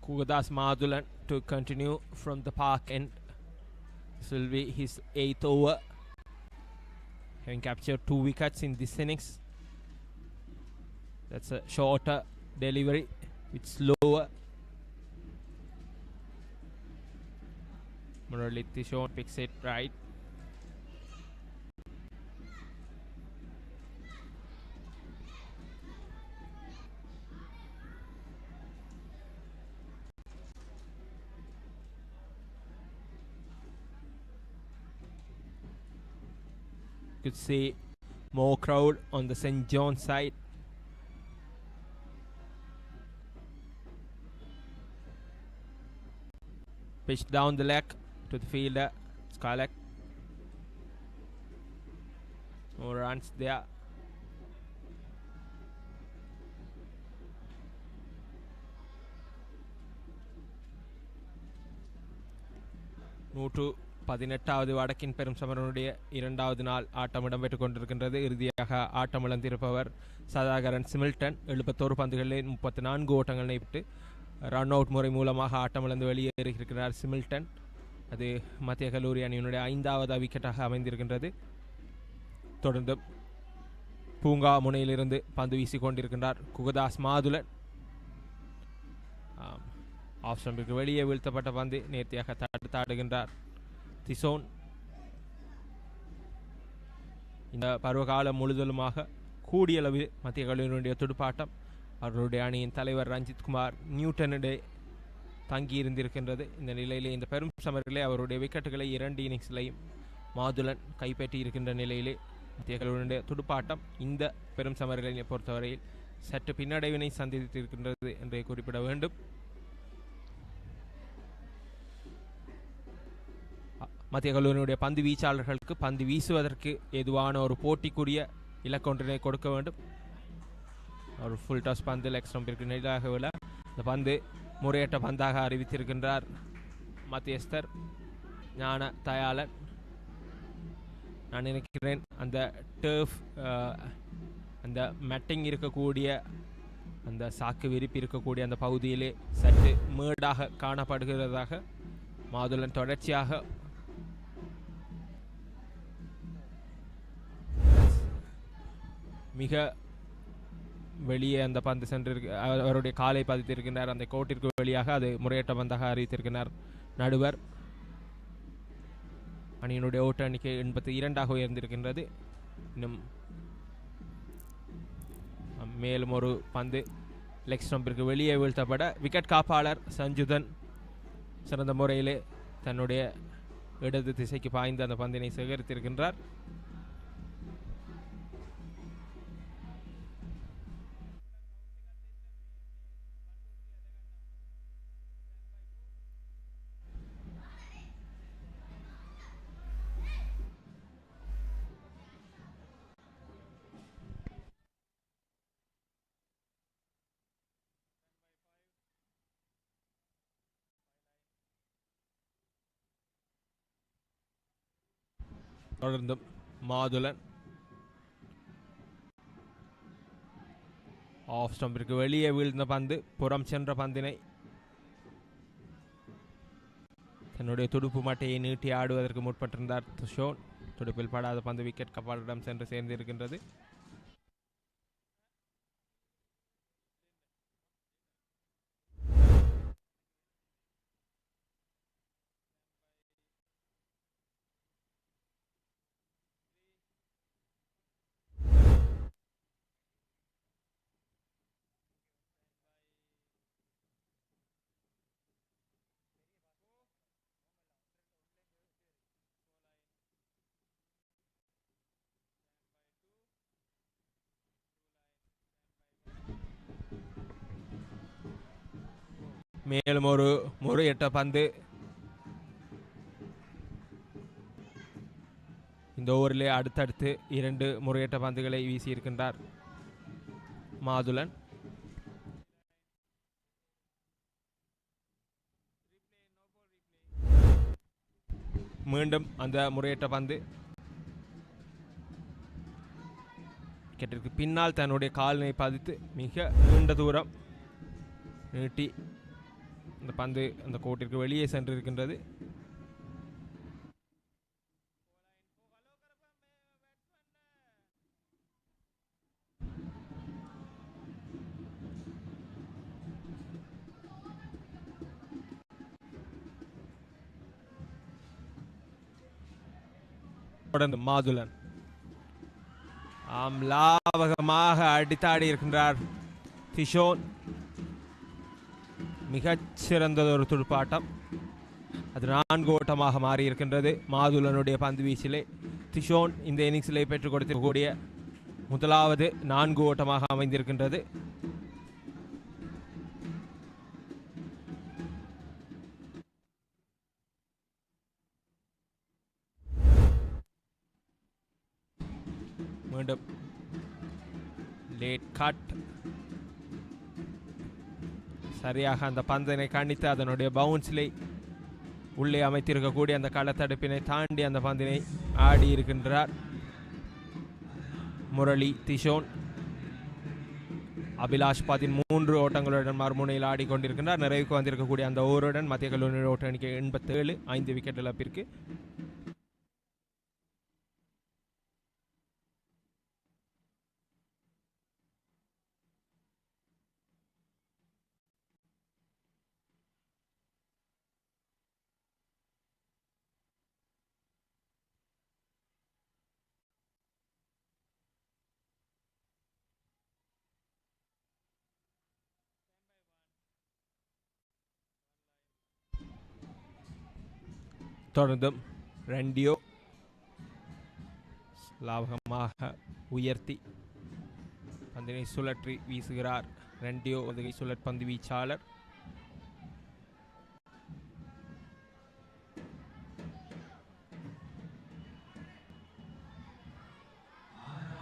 Kugadas Madhulan to continue from the park end. This will be his 8th over, having captured 2 wickets in this innings. That's a shorter delivery with slower. Murali Tishon picks it right. could see more crowd on the St. John side. Pitch down the leg to the fielder, Scarlett. More runs there. நூற்று 18வது வடக்கின் பெரும் சமரனுடைய 2வது நாள் ஆட்டம் இடம்பெற்றுக் கொண்டிருக்கின்றது. இறுதியாக ஆட்டம் இழந்திருப்பவர் சதாகரன் சிமில்டன் 71 பந்துகளில் 34 ஓட்டங்களை விட்டு ரன் அவுட் முறை மூலமாக ஆட்டம் இழந்து வெளியேறியிருக்கிறார் சிமில்டன். அது மத்திய கல்லூரி அணியினுடைய 5வது விக்கெட்டாக அமைந்திருக்கின்றது. தொடர்ந்து பூங்கா முனையிலிருந்து பந்து வீசிக் கொண்டிருக்கின்றார் குகதாஸ் மாதுலன். ஆஃப் ஸ்டம்பிற்கு வெளியே வீழ்த்தப்பட்ட பந்து நேர்த்தியாக தடுத்தாடுகின்றார் திசோன். இந்த பருவகாலம் முழுவதுமாக கூடியளவு மத்திய கல்லூரியினுடைய துடுப்பாட்டம் அவர்களுடைய அணியின் தலைவர் ரஞ்சித் குமார் நியூட்டனிடையே தங்கியிருந்திருக்கின்றது. இந்த நிலையிலே இந்த பெரும் சமரிலே அவருடைய விக்கெட்டுகளை 2 இன்னிங்ஸ்லையும் மாதுலன் கைப்பற்றி இருக்கின்ற நிலையிலே மத்திய கல்லூரியினுடைய துடுப்பாட்டம் இந்த பெரும் சமர்களை பொறுத்தவரையில் சற்று பின்னடைவினை சந்தித்திருக்கின்றது என்றே குறிப்பிட வேண்டும். மத்திய கல்லூரியினுடைய பந்து வீச்சாளர்களுக்கு பந்து வீசுவதற்கு எதுவான ஒரு போட்டிக்குரிய இலக்கொன்றினை கொடுக்க வேண்டும். ஒரு ஃபுல் டாஸ் பந்து லெக் ஸ்டம்பிற்கு நேராக விட இந்த பந்து முறையற்ற பந்தாக அறிவித்திருக்கின்றார் மத்தியஸ்தர் ஞான தயாளன். நான் நினைக்கிறேன் அந்த டர்ஃப் அந்த மெட்டிங் இருக்கக்கூடிய அந்த சாக்கு விரிப்பு இருக்கக்கூடிய அந்த பகுதியிலே சற்று மேடாக காணப்படுகிறதாக மாதுளன் தொடர்ச்சியாக மிக வெளியே அந்த பந்து சென்று அவருடைய காலை பதித்திருக்கின்றார். அந்த கோட்டிற்கு வெளியாக அது முறையற்ற பந்தாக அறிவித்திருக்கிறார் நடுவர். அணியினுடைய ஓட்ட எண்ணிக்கை 82 உயர்ந்திருக்கின்றது. இன்னும் மேலும் ஒரு பந்து லெக் ஸ்டம்பிற்கு வெளியே வீழ்த்தப்பட விக்கெட் காப்பாளர் சஞ்சுதன் சிறந்த முறையிலே தன்னுடைய இடது திசைக்கு பாய்ந்து அந்த பந்தினை சேகரித்திருக்கின்றார். தொடர்ந்து மாதுளன் ஆஃப் ஸ்டம்பிற்கு வெளியே வீழ்ந்த பந்து புறம் சென்ற பந்தினை தன்னுடைய துடுப்பு மட்டையை நீட்டி ஆடுவதற்கு முற்பட்டிருந்தார் துஷோன். துடுப்பில் படாத பந்து விக்கெட் கப்பாளரிடம் சென்று சேர்ந்திருக்கின்றது. மேலும் ஒரு முறையற்ற பந்து இந்த ஓவரிலே அடுத்தடுத்து 2 முறையற்ற பந்துகளை வீசியிருக்கின்றார் மாதுளன். மீண்டும் அந்த முறையற்ற பந்து விக்கெட்டிற்கு பின்னால் தன்னுடைய காலினை பதித்து மிக நீண்ட தூரம் நீட்டி இந்த பந்து அந்த கோட்டிற்கு வெளியே சென்றிருக்கின்றது. தொடர்ந்து மாதுளன் லாவகமாக அடித்தாடி இருக்கின்றார் திஷோன். மிகச்சிறந்ததொரு துடுப்பாட்டம் அது 4 ஓட்டமாக மாறியிருக்கின்றது. மாதுளனுடைய பந்து வீச்சிலே திஷோன் இந்த இன்னிங்ஸில் பெற்றுக் கொடுத்திருக்கக்கூடிய முதலாவது 4 ஓட்டமாக அமைந்திருக்கின்றது. மீண்டும் லேட் கட், சரியாக அந்த பந்தினை கணித்து அதனுடைய பவுன்ஸிலே உள்ளே அமைத்திருக்கக்கூடிய அந்த களத்தடுப்பினை தாண்டி அந்த பந்தினை ஆடி இருக்கின்றார் முரளி திஷோன். அபிலாஷ் 13 ஓட்டங்களுடன் மறுமுனையில் ஆடிக்கொண்டிருக்கின்றார். நிறைவுக்கு வந்திருக்கக்கூடிய அந்த ஓவருடன் மத்திய கல்லூரி ஓட்ட எண்ணிக்கை 87, 5 விக்கெட் இழப்பிற்கு. தொடர்ந்தும் ரெண்டியோ லாபகமாக உயர்த்தி பந்தினை சுழற்றி வீசுகிறார். ரெண்டியோ உதவி சுழற்பந்து வீச்சாளர்.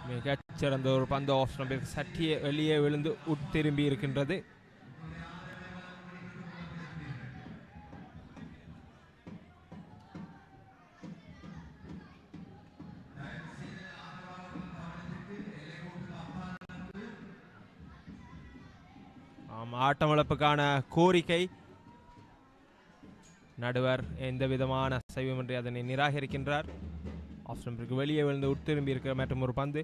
மிகச்சிறந்த ஒரு பந்து ஆஃப் ஸ்டம்பிற்கு சற்றிய வெளியே விழுந்து உட்திரும்பி இருக்கின்றது. ஆட்டமிழப்புக்கான கோரிக்கை, நடுவர் எந்த விதமான அசைவுமின்றி அதனை நிராகரிக்கின்றார். ஆஃப் ஸ்டம்பிற்கு வெளியே விழுந்து உட்திரும்பி இருக்கிற மற்றும் ஒரு பந்து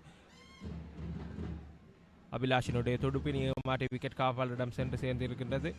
அபிலாஷினுடைய தொடுப்பினை மாட்டி விக்கெட் காப்பாளரிடம் சென்று சேர்ந்திருக்கின்றது.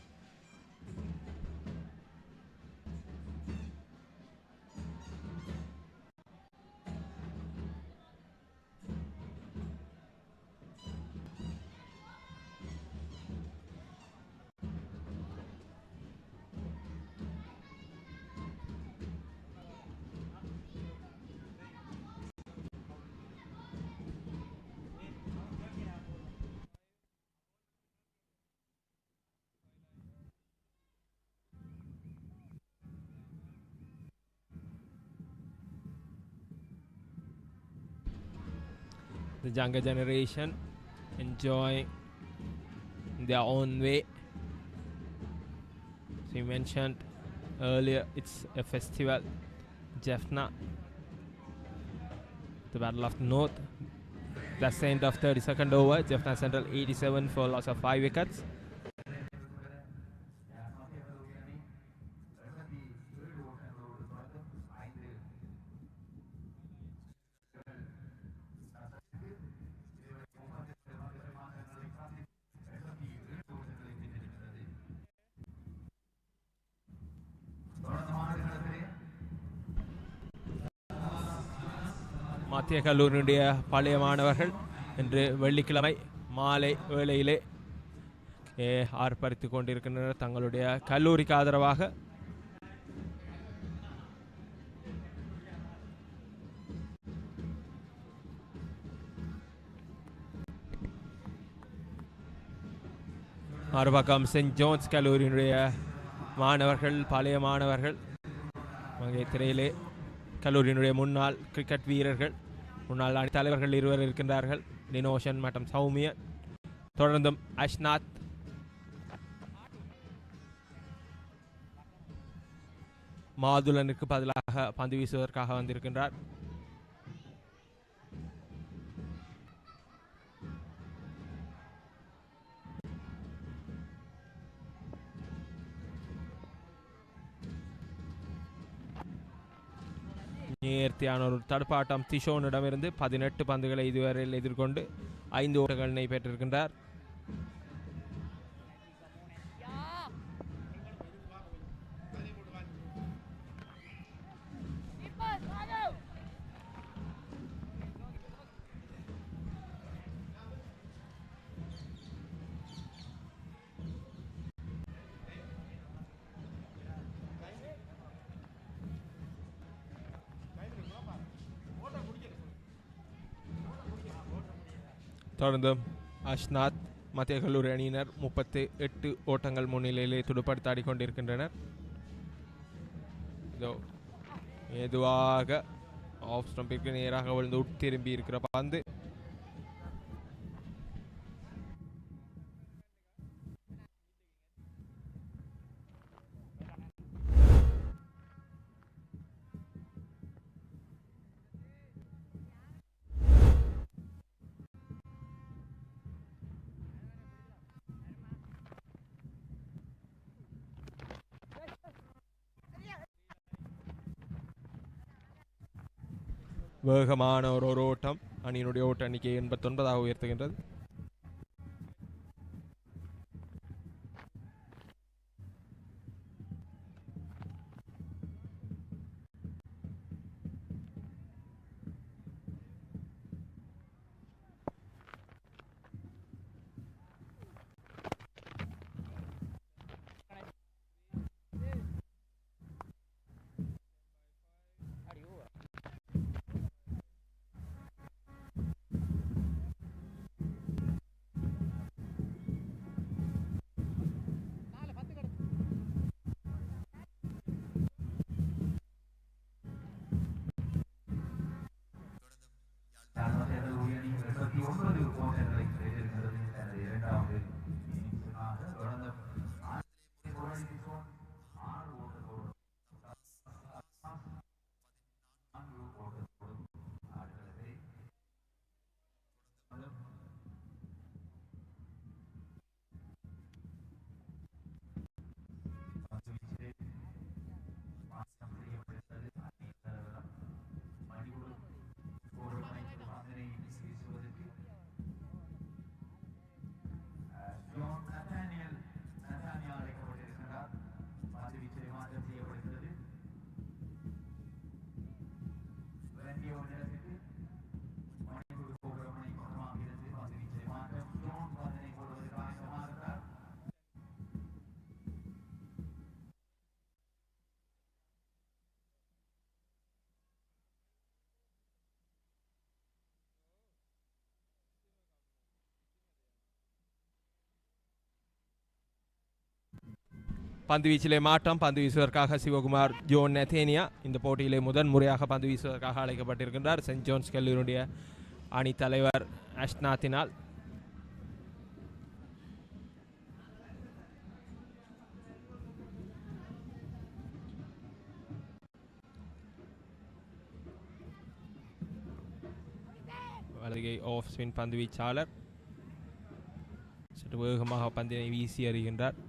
The younger generation enjoying in their own way. So you mentioned earlier it's a festival, Jaffna, the Battle of the North. That's the end of 32nd over. Jaffna Central 87 for loss of 5 wickets. மத்திய கல்லூரியுடைய பழைய மாணவர்கள் இன்று வெள்ளிக்கிழமை மாலை வேளையிலே ஆர்ப்பரித்துக் கொண்டிருக்கின்றனர் தங்களுடைய கல்லூரிக்கு ஆதரவாக. மறுபக்கம் சென்ட் ஜோன்ஸ் கல்லூரியினுடைய மாணவர்கள், பழைய மாணவர்கள் அங்கே திரையிலே கல்லூரியினுடைய முன்னாள் கிரிக்கெட் வீரர்கள், முன்னாள் அணி தலைவர்கள் இருவர் இருக்கின்றார்கள், டினோஷன் மற்றும் சௌமிய. தொடர்ந்தும் அஷ்நாத் மாதுலனுக்கு பதிலாக பந்து வீசுவதற்காக வந்திருக்கின்றார். நேர்த்தியான ஒரு தடுப்பாட்டம் திஷோனிடமிருந்து 18 பந்துகளை இதுவரையில் எதிர்கொண்டு 5 ஓட்டங்களை பெற்றிருக்கின்றார். தொடர்ந்து அஷ்நாத் மத்திய கல்லூரி அணியினர் 38 ஓட்டங்கள் முன்னிலையிலே துடுப்படுத்தாடி கொண்டிருக்கின்றனர். இதோ மெதுவாக ஆஃப் ஸ்டம்பிற்கு நேராக விழுந்து உட்திரும்பி இருக்கிற பந்து. வேகமான ஒரு ஓட்டம் அணியினுடைய ஓட்ட எண்ணிக்கை 89 உயர்த்துகின்றது. பந்து வீச்சிலே மாற்றம். பந்து வீசுவதற்காக சிவகுமார் ஜோன் நெத்தேனியா இந்த போட்டியிலே முதன் முறையாக பந்து வீசுவதற்காக அழைக்கப்பட்டிருக்கின்றார். சென்ட் ஜோன்ஸ் கல்லூரியுடைய அணி தலைவர் அஷ்நாத்தினால். வலகை ஆஃப் ஸ்பின் பந்து வீச்சாளர் சற்று வேகமாக பந்தினை வீசி அறிகின்றார்.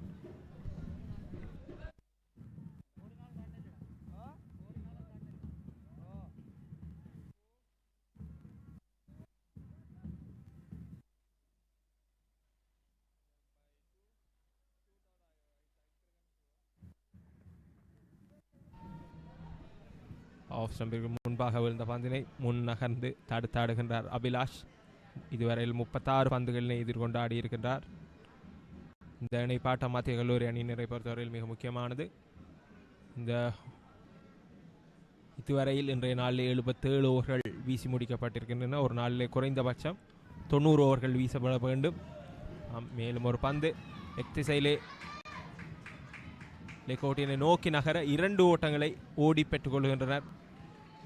ஆஃப் ஸ்டம்பிற்கு முன்பாக விழுந்த பந்தினை முன் நகர்ந்து தடுத்தாடுகின்றார் அபிலாஷ். இதுவரையில் 36 பந்துகளினை எதிர்கொண்டு ஆடி இருக்கின்றார். இந்த இணைப்பாட்டம் மத்திய கல்லூரி அணியினரை பொறுத்தவரையில் மிக முக்கியமானது. இதுவரையில் இன்றைய நாளில் 77 ஓவர்கள் வீசி முடிக்கப்பட்டிருக்கின்றன. ஒரு நாளிலே குறைந்தபட்சம் 90 ஓவர்கள் வீசப்பட வேண்டும். மேலும் ஒரு பந்து எக்திசைலே லேகோட்டினை நோக்கி நகர 2 ஓட்டங்களை ஓடி பெற்றுக் கொள்கின்றனர்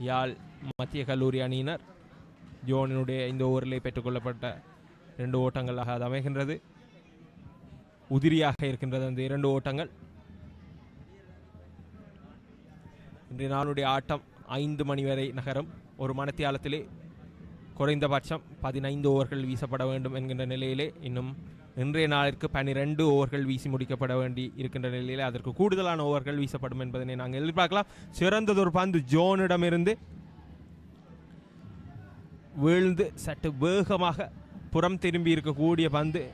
யாழ் மத்திய கல்லூரி அணியினர். ஜோனினுடைய இந்த ஓவரிலே பெற்றுக்கொள்ளப்பட்ட 2 ஓட்டங்களாக அது அமைகின்றது. உதிரியாக இருக்கின்றது அந்த 2 ஓட்டங்கள். இன்றைய நாளுடைய ஆட்டம் 5 மணி வரை நகரும். ஒரு மணித்தியாலத்திலே குறைந்தபட்சம் 15 ஓவர்கள் வீசப்பட வேண்டும் என்கின்ற நிலையிலே இன்னும் இன்றைய நாளிற்கு 12 ஓவர்கள் வீசி முடிக்கப்பட வேண்டி இருக்கின்ற நிலையில் அதற்கு கூடுதலான ஓவர்கள் வீசப்படும் என்பதனை நாங்கள் எதிர்பார்க்கலாம். சிறந்ததொரு பந்து ஜோனிடமிருந்து வீழ்ந்து சற்று வேகமாக புறம் திரும்பி இருக்கக்கூடிய பந்து.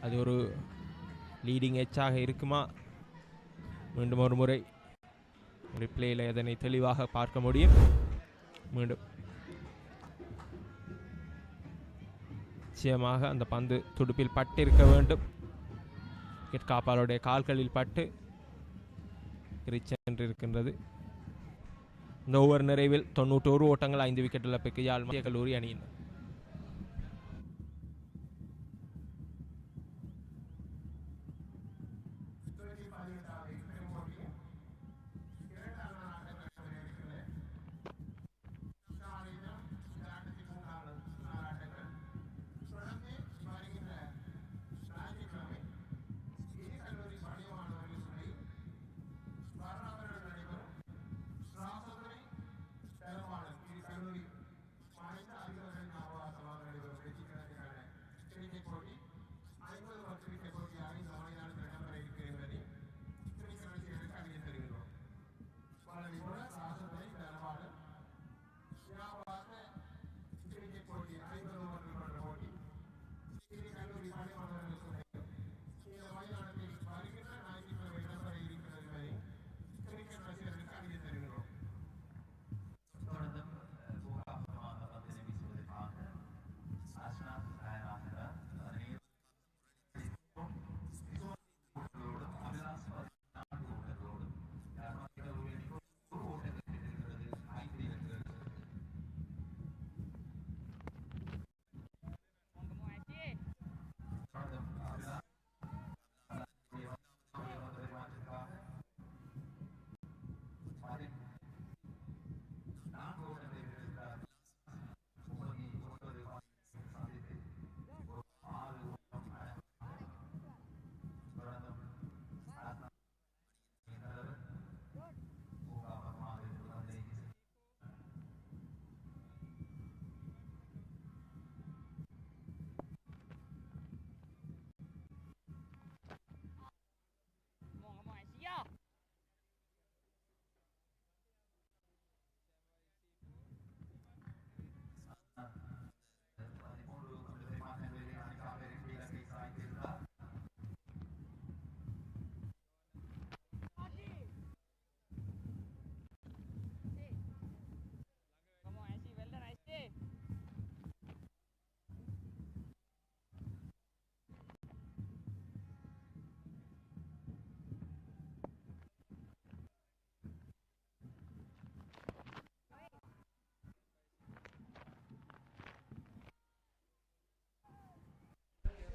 அது ஒரு லீடிங் எச்சாக இருக்குமா? மீண்டும் ஒரு முறை ரிப்ளேயில் அதனை தெளிவாக பார்க்க முடியும். மீண்டும் நிச்சயமாக அந்த பந்து துடுப்பில் பட்டிருக்க வேண்டும். விக்கெட் காப்பாளருடைய கால்களில் பட்டு சென்றிருக்கின்றது. இந்த ஓவர் நிறைவில் 91 ஓட்டங்கள் 5 விக்கெட் இழப்புக்கு யாழ் மத்திய கல்லூரி அணியினர்.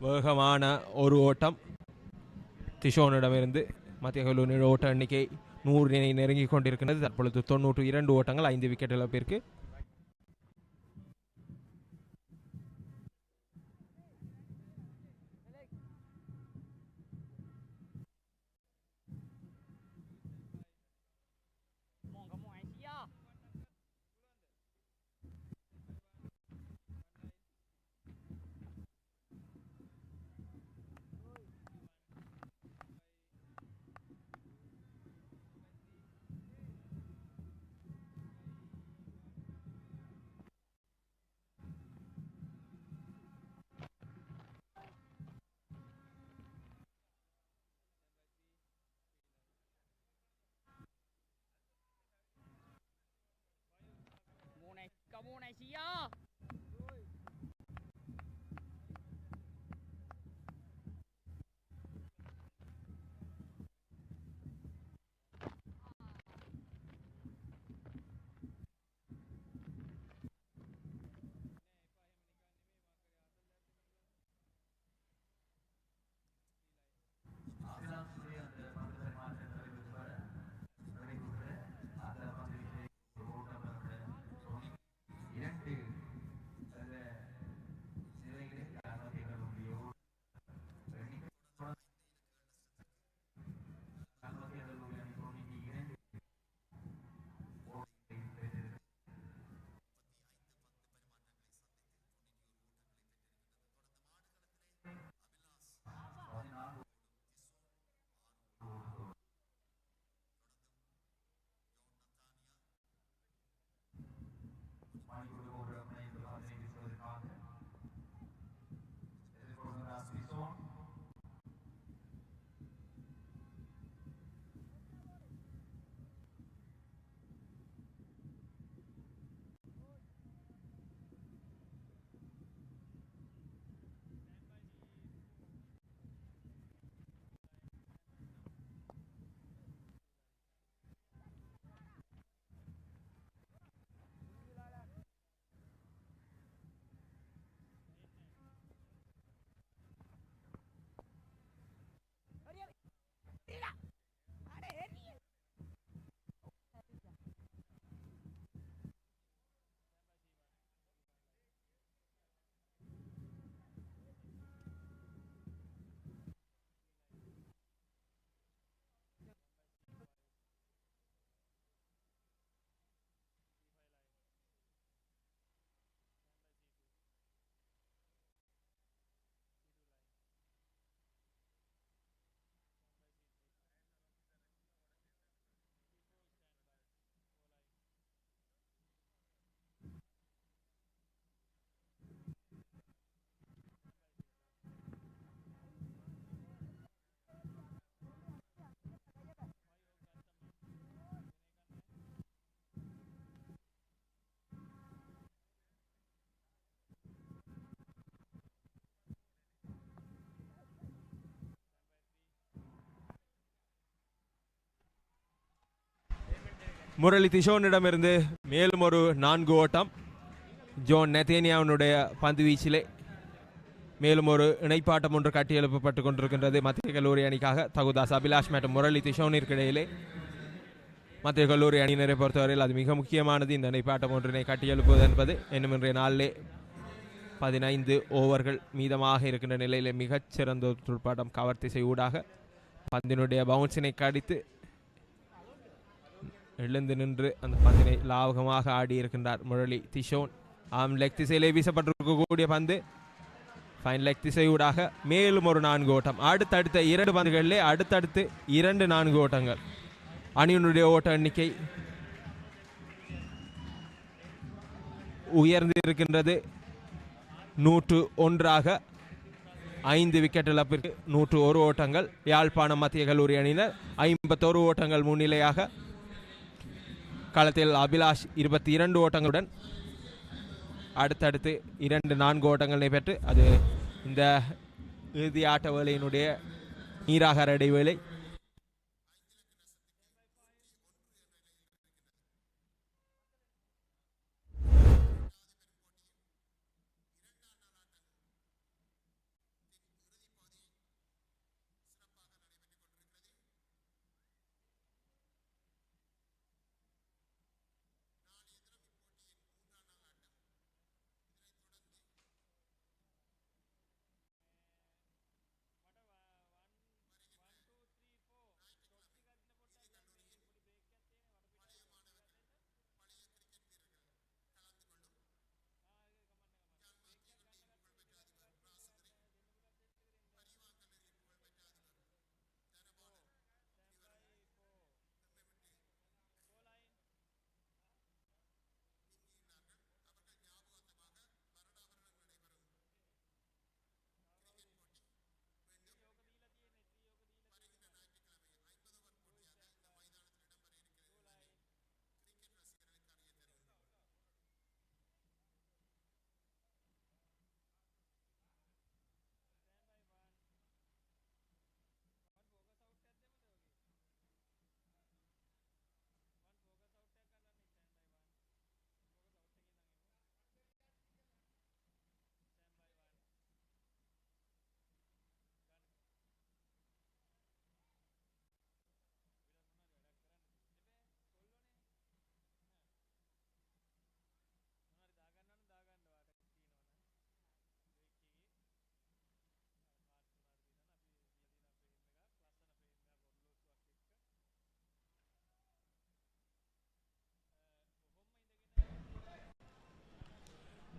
வேகமான ஒரு ஓட்டம் திஷோனிடமிருந்து மத்திய கல்லூரி ஓட்ட எண்ணிக்கை 100 நெருங்கி கொண்டிருக்கிறது. தற்பொழுது 92 ஓட்டங்கள், 5 விக்கெட் இழப்பிற்கு. முரளி திஷோனிடமிருந்து மேலும் ஒரு 4 ஓட்டம். ஜோன் நெத்தேனியாவினுடைய பந்து வீச்சிலே மேலும் ஒரு இணைப்பாட்டம் ஒன்று கட்டியெழுப்பப்பட்டு கொண்டிருக்கின்றது மத்திய கல்லூரி அணிக்காக. தகுதாஸ் அபிலாஷ் மற்றும் முரளி திஷோனிற்கு இடையிலே மத்திய கல்லூரி அணியினரை பொறுத்தவரையில் அது மிக முக்கியமானது. இந்த இணைப்பாட்டம் ஒன்றினை கட்டியெழுப்புவது என்பது இன்னும் இன்றைய நாளிலே 15 ஓவர்கள் மீதமாக இருக்கின்ற நிலையிலே மிகச்சிறந்த துடுப்பாட்டம். கவர் திசை ஊடாக பந்தினுடைய பவுன்ஸினை கடித்து எழுந்து நின்று அந்த பந்தினை லாவகமாக ஆடி இருக்கின்றார் முரளி திஷோன். லெக் திசையிலே வீசப்பட்டிருக்கக்கூடிய பந்து ஃபைன் லெக் திசையூடாக மேலும் ஒரு 4 ஓட்டம். அடுத்தடுத்த 2 பந்துகளிலே அடுத்தடுத்து 2 4 ஓட்டங்கள். அணியினுடைய ஓட்ட எண்ணிக்கை உயர்ந்து இருக்கின்றது. 101 5 விக்கெட் இழப்பிற்கு 101 ஓட்டங்கள். யாழ்ப்பாணம் மத்திய கல்லூரி அணியினர் 51 ஓட்டங்கள் முன்னிலையாக. களத்தில் அபிலாஷ் 22 ஓட்டங்களுடன் அடுத்தடுத்து 2 4 ஓட்டங்களை பெற்று அது இந்த இறுதி ஆட்ட வேளையினுடைய நீராகார இடைவேளை.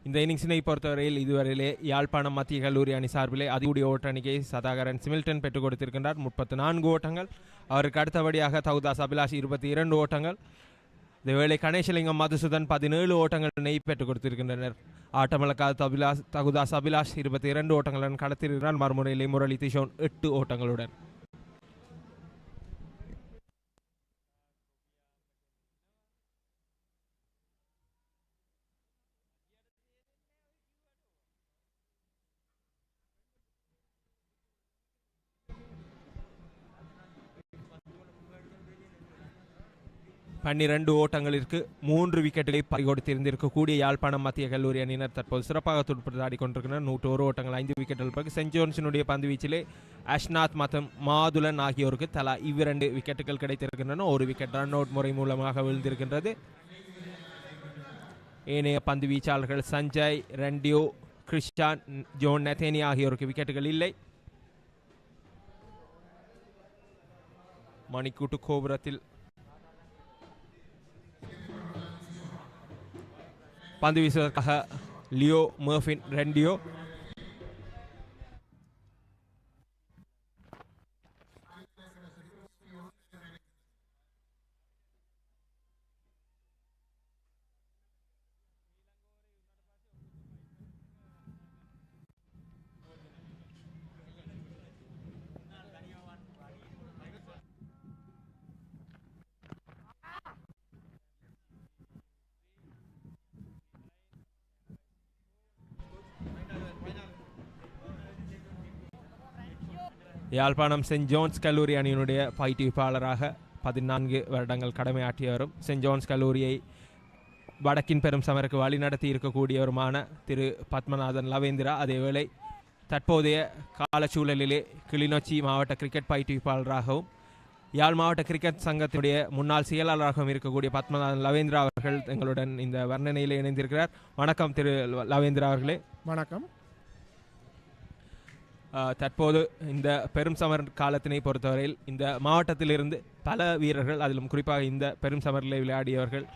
இந்த இன்னிங்ஸினை பொறுத்தவரையில் இதுவரையிலே யாழ்ப்பாணம் மத்திய கல்லூரி அணி சார்பிலே அதிகூடிய ஓட்ட எண்ணிக்கையை சதாகரன் சிமில்டன் பெற்றுக் கொடுத்திருக்கின்றார் 34 ஓட்டங்கள். அவருக்கு அடுத்தபடியாக தகுதாஸ் அபிலாஷ் 22 ஓட்டங்கள். இதேவேளை கணேசலிங்கம் மதுசூதன் 17 ஓட்டங்கள் பெற்றுக் கொடுத்திருக்கின்றனர். ஆட்டமிழக்காத தகுதாஸ் அபிலாஷ் 22 ஓட்டங்களுடன் கடத்திருக்கிறார். மறுமுறையிலே முரளி திஷோன் 8 ஓட்டங்களுடன். பன்னிரண்டு ஓட்டங்களிற்கு 3 விக்கெட்டுகளை பறிகொடுத்திருந்திருக்கக்கூடிய யாழ்ப்பாணம் மத்திய கல்லூரி அணியினர் தற்போது சிறப்பாக துடுப்பாடி கொண்டிருக்கின்றனர். 101 ஓட்டங்கள் 5 விக்கெட்டுகள் பிறகு சென்ட் ஜோன்ஸினுடைய பந்து வீச்சிலே அஷ்நாத் மற்றும் மாதுலன் ஆகியோருக்கு தலா 2 விக்கெட்டுகள் கிடைத்திருக்கின்றன. 1 விக்கெட் ரன் அவுட் முறை மூலமாக விழுந்திருக்கின்றது. ஏனைய பந்து வீச்சாளர்கள் சஞ்சய், ரெண்டியோ, கிறிஸ்டான், ஜோன் நெத்தேனியா ஆகியோருக்கு விக்கெட்டுகள் இல்லை. மணிக்கூட்டு கோபுரத்தில் பந்து வீசுவதற்காக லியோ, மர்ஃபின், ரெண்டியோ. யாழ்ப்பாணம் சென்ட் ஜோன்ஸ் கல்லூரி அணியினுடைய பயிற்றுவிப்பாளராக 14 வருடங்கள் கடமையாற்றி வரும் சென்ட் ஜான்ஸ் கல்லூரியை வடக்கின் பெரும் சமருக்கு வழிநடத்தி இருக்கக்கூடியவருமான திரு பத்மநாதன் லவேந்திரா, அதேவேளை தற்போதைய காலச்சூழலிலே கிளிநொச்சி மாவட்ட கிரிக்கெட் பயிற்றுவிப்பாளராகவும் யாழ் மாவட்ட கிரிக்கெட் சங்கத்தினுடைய முன்னாள் செயலாளராகவும் இருக்கக்கூடிய பத்மநாதன் லவேந்திரா அவர்கள் எங்களுடன் இந்த வர்ணனையில் இணைந்திருக்கிறார். வணக்கம் திரு லவேந்திரா அவர்களே. வணக்கம். தற்போது இந்த பெரும் சமர் காலத்தினை பொறுத்தவரையில் இந்த மாவட்டத்திலிருந்து பல வீரர்கள், அதிலும் குறிப்பாக இந்த பெரும் சமரில் விளையாடியவர்கள்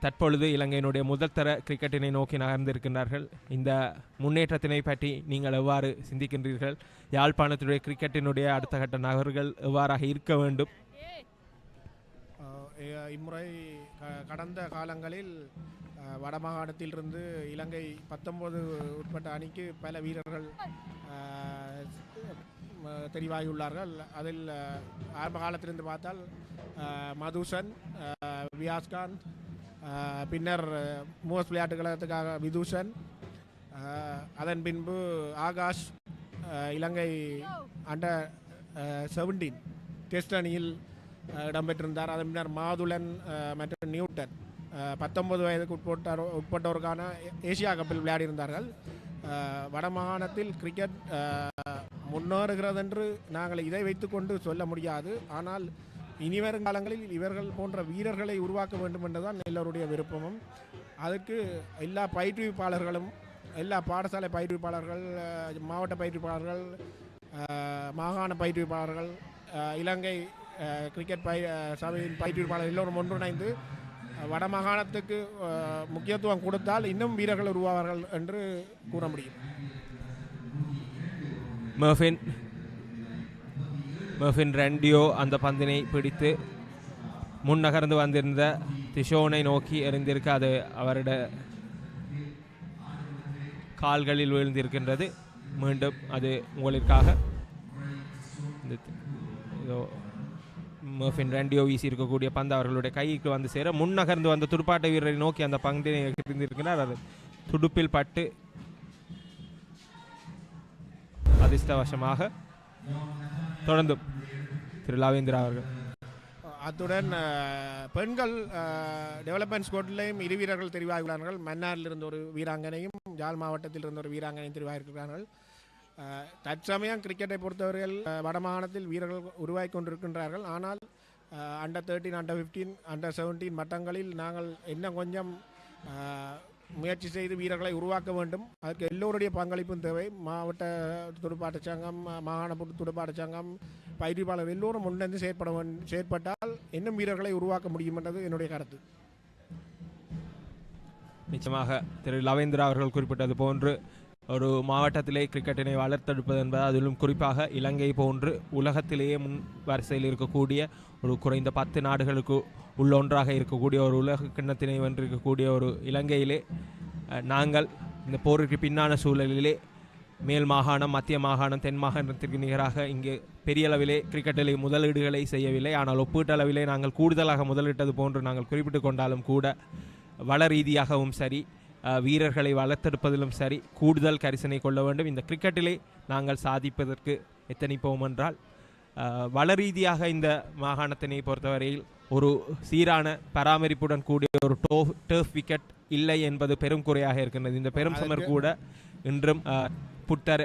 தற்பொழுது இலங்கையினுடைய முதல்தர கிரிக்கெட்டினை நோக்கி நகர்ந்திருக்கின்றார்கள். இந்த முன்னேற்றத்தினை பற்றி நீங்கள் எவ்வாறு சிந்திக்கின்றீர்கள்? யாழ்ப்பாணத்துடைய கிரிக்கெட்டினுடைய அடுத்த கட்ட நகர்கள் எவ்வாறாக இருக்க வேண்டும்? இம்முறை கடந்த காலங்களில் வடமாகாணத்திலிருந்து இலங்கை 19 உட்பட்ட அணிக்கு பல வீரர்கள் தெரிவாகியுள்ளார்கள். அதில் ஆரம்ப காலத்திலிருந்து பார்த்தால் மதுசன், வியாஸ்காந்த், பின்னர் மூவஸ் விளையாட்டு கழகத்துக்காக விதூஷன், அதன் பின்பு ஆகாஷ் இலங்கை அண்டர் 17 டெஸ்ட் அணியில் இடம்பெற்றிருந்தார். அதன் பின்னர் மாதுளன் மற்றும் நியூட்டன் 19 வயதுக்கு உட்பட்டோருக்கான ஏசியா கப்பில் விளையாடியிருந்தார்கள். வடமாகாணத்தில் கிரிக்கெட் முன்னேறுகிறது என்று நாங்கள் இதை வைத்துக்கொண்டு சொல்ல முடியாது. ஆனால் இனிவரும் காலங்களில் இவர்கள் போன்ற வீரர்களை உருவாக்க வேண்டும் என்றுதான் எல்லோருடைய விருப்பமும். அதற்கு எல்லா பயிற்றுவிப்பாளர்களும், எல்லா பாடசாலை பயிற்றுவிப்பாளர்கள், மாவட்ட பயிற்றுவிப்பாளர்கள், மாகாண பயிற்றுவிப்பாளர்கள், இலங்கை கிரிக்கெட் சபையின் பயிற்றுவிப்பாளர்கள் எல்லோரும் ஒன்றிணைந்து வடமாகாணத்துக்கு முக்கியத்துவம் கொடுத்தால் இன்னும் வீரர்கள் உருவாவார்கள் என்று கூற முடியும். மெர்ஃபின் ரெண்டியோ அந்த பந்தினை பிடித்து முன்னகர்ந்து வந்திருந்த திஷோனை நோக்கி எறிந்திருக்க அது அவருடைய கால்களில் விழுந்திருக்கின்றது. மீண்டும் அது உங்களுக்காக மெர்ஃபின் ரெண்டியோ வீசி இருக்கக்கூடிய பந்து அவர்களுடைய கைக்கு வந்து சேர முன்னகர்ந்து வந்த துடுப்பாட்ட வீரரை நோக்கி அந்த பந்தினை எறிந்திருக்கிறார். அது துடுப்பில் பட்டு அதிர்ஷ்டவசமாக தொடர்ந்து திரு லவேந்திரா அவர்கள். அத்துடன் பெண்கள் டெவலப்மெண்ட் ஸ்குவாட்லையும் 2 வீரர்கள் தெரிவாகிறார்கள். மன்னாரில் இருந்த ஒரு வீராங்கனையும் யாழ் மாவட்டத்தில் இருந்த ஒரு வீராங்கனையும் தெரிவாகிறார்கள். தற்சமயம் கிரிக்கெட்டை பொறுத்தவர்கள் வடமாகாணத்தில் வீரர்கள் உருவாக்கி கொண்டிருக்கின்றார்கள். ஆனால் அண்டர் 13, அண்டர் 15, அண்டர் 17 மட்டங்களில் நாங்கள் இன்னும் கொஞ்சம் முயற்சி செய்து வீரர்களை உருவாக்க வேண்டும். அதற்கு எல்லோருடைய பங்களிப்பும் தேவை. மாவட்ட துடுப்பாட்ட சங்கம், மாகாண துடுப்பாட்ட சங்கம், பயிற்சியாளர் எல்லோரும் முன்னிருந்து செயற்பட்டால் இன்னும் வீரர்களை உருவாக்க முடியும் என்றது என்னுடைய கருத்து. நிச்சயமாக திரு லவேந்திரா அவர்கள் குறிப்பிட்டது போன்று ஒரு மாவட்டத்திலே கிரிக்கெட்டினை வளர்த்தெடுப்பது என்பது, அதிலும் குறிப்பாக இலங்கை போன்று உலகத்திலேயே முன் வரிசையில் இருக்கக்கூடிய ஒரு குறைந்த 10 நாடுகளுக்கு உள்ளொன்றாக இருக்கக்கூடிய ஒரு உலக கிண்ணத்தினை வென்றிருக்கக்கூடிய ஒரு இலங்கையிலே நாங்கள் இந்த போருக்கு பின்னான சூழலிலே மேல் மாகாணம், மத்திய மாகாணம், தென் மாகாணத்திற்கு நிகராக இங்கே பெரிய அளவிலே கிரிக்கெட்டிலே முதலீடுகளை செய்யவில்லை. ஆனால் ஒப்பீட்டளவிலே நாங்கள் கூடுதலாக முதலிட்டது போன்று நாங்கள் குறிப்பிட்டு கொண்டாலும் கூட வள ரீதியாகவும் சரி, வீரர்களை வளர்த்தெடுப்பதிலும் சரி கூடுதல் கரிசனை கொள்ள வேண்டும். இந்த கிரிக்கெட்டிலே நாங்கள் சாதிப்பதற்கு எத்தனிப்போம் என்றால் வள ரீதியாக இந்த மாகாணத்தினை பொறுத்தவரையில் ஒரு சீரான பராமரிப்புடன் கூடிய ஒரு டர்ஃப் விக்கெட் இல்லை என்பது பெரும் குறையாக இருக்கின்றது. இந்த பெரும் சமர் கூட இன்றும் புட்டர்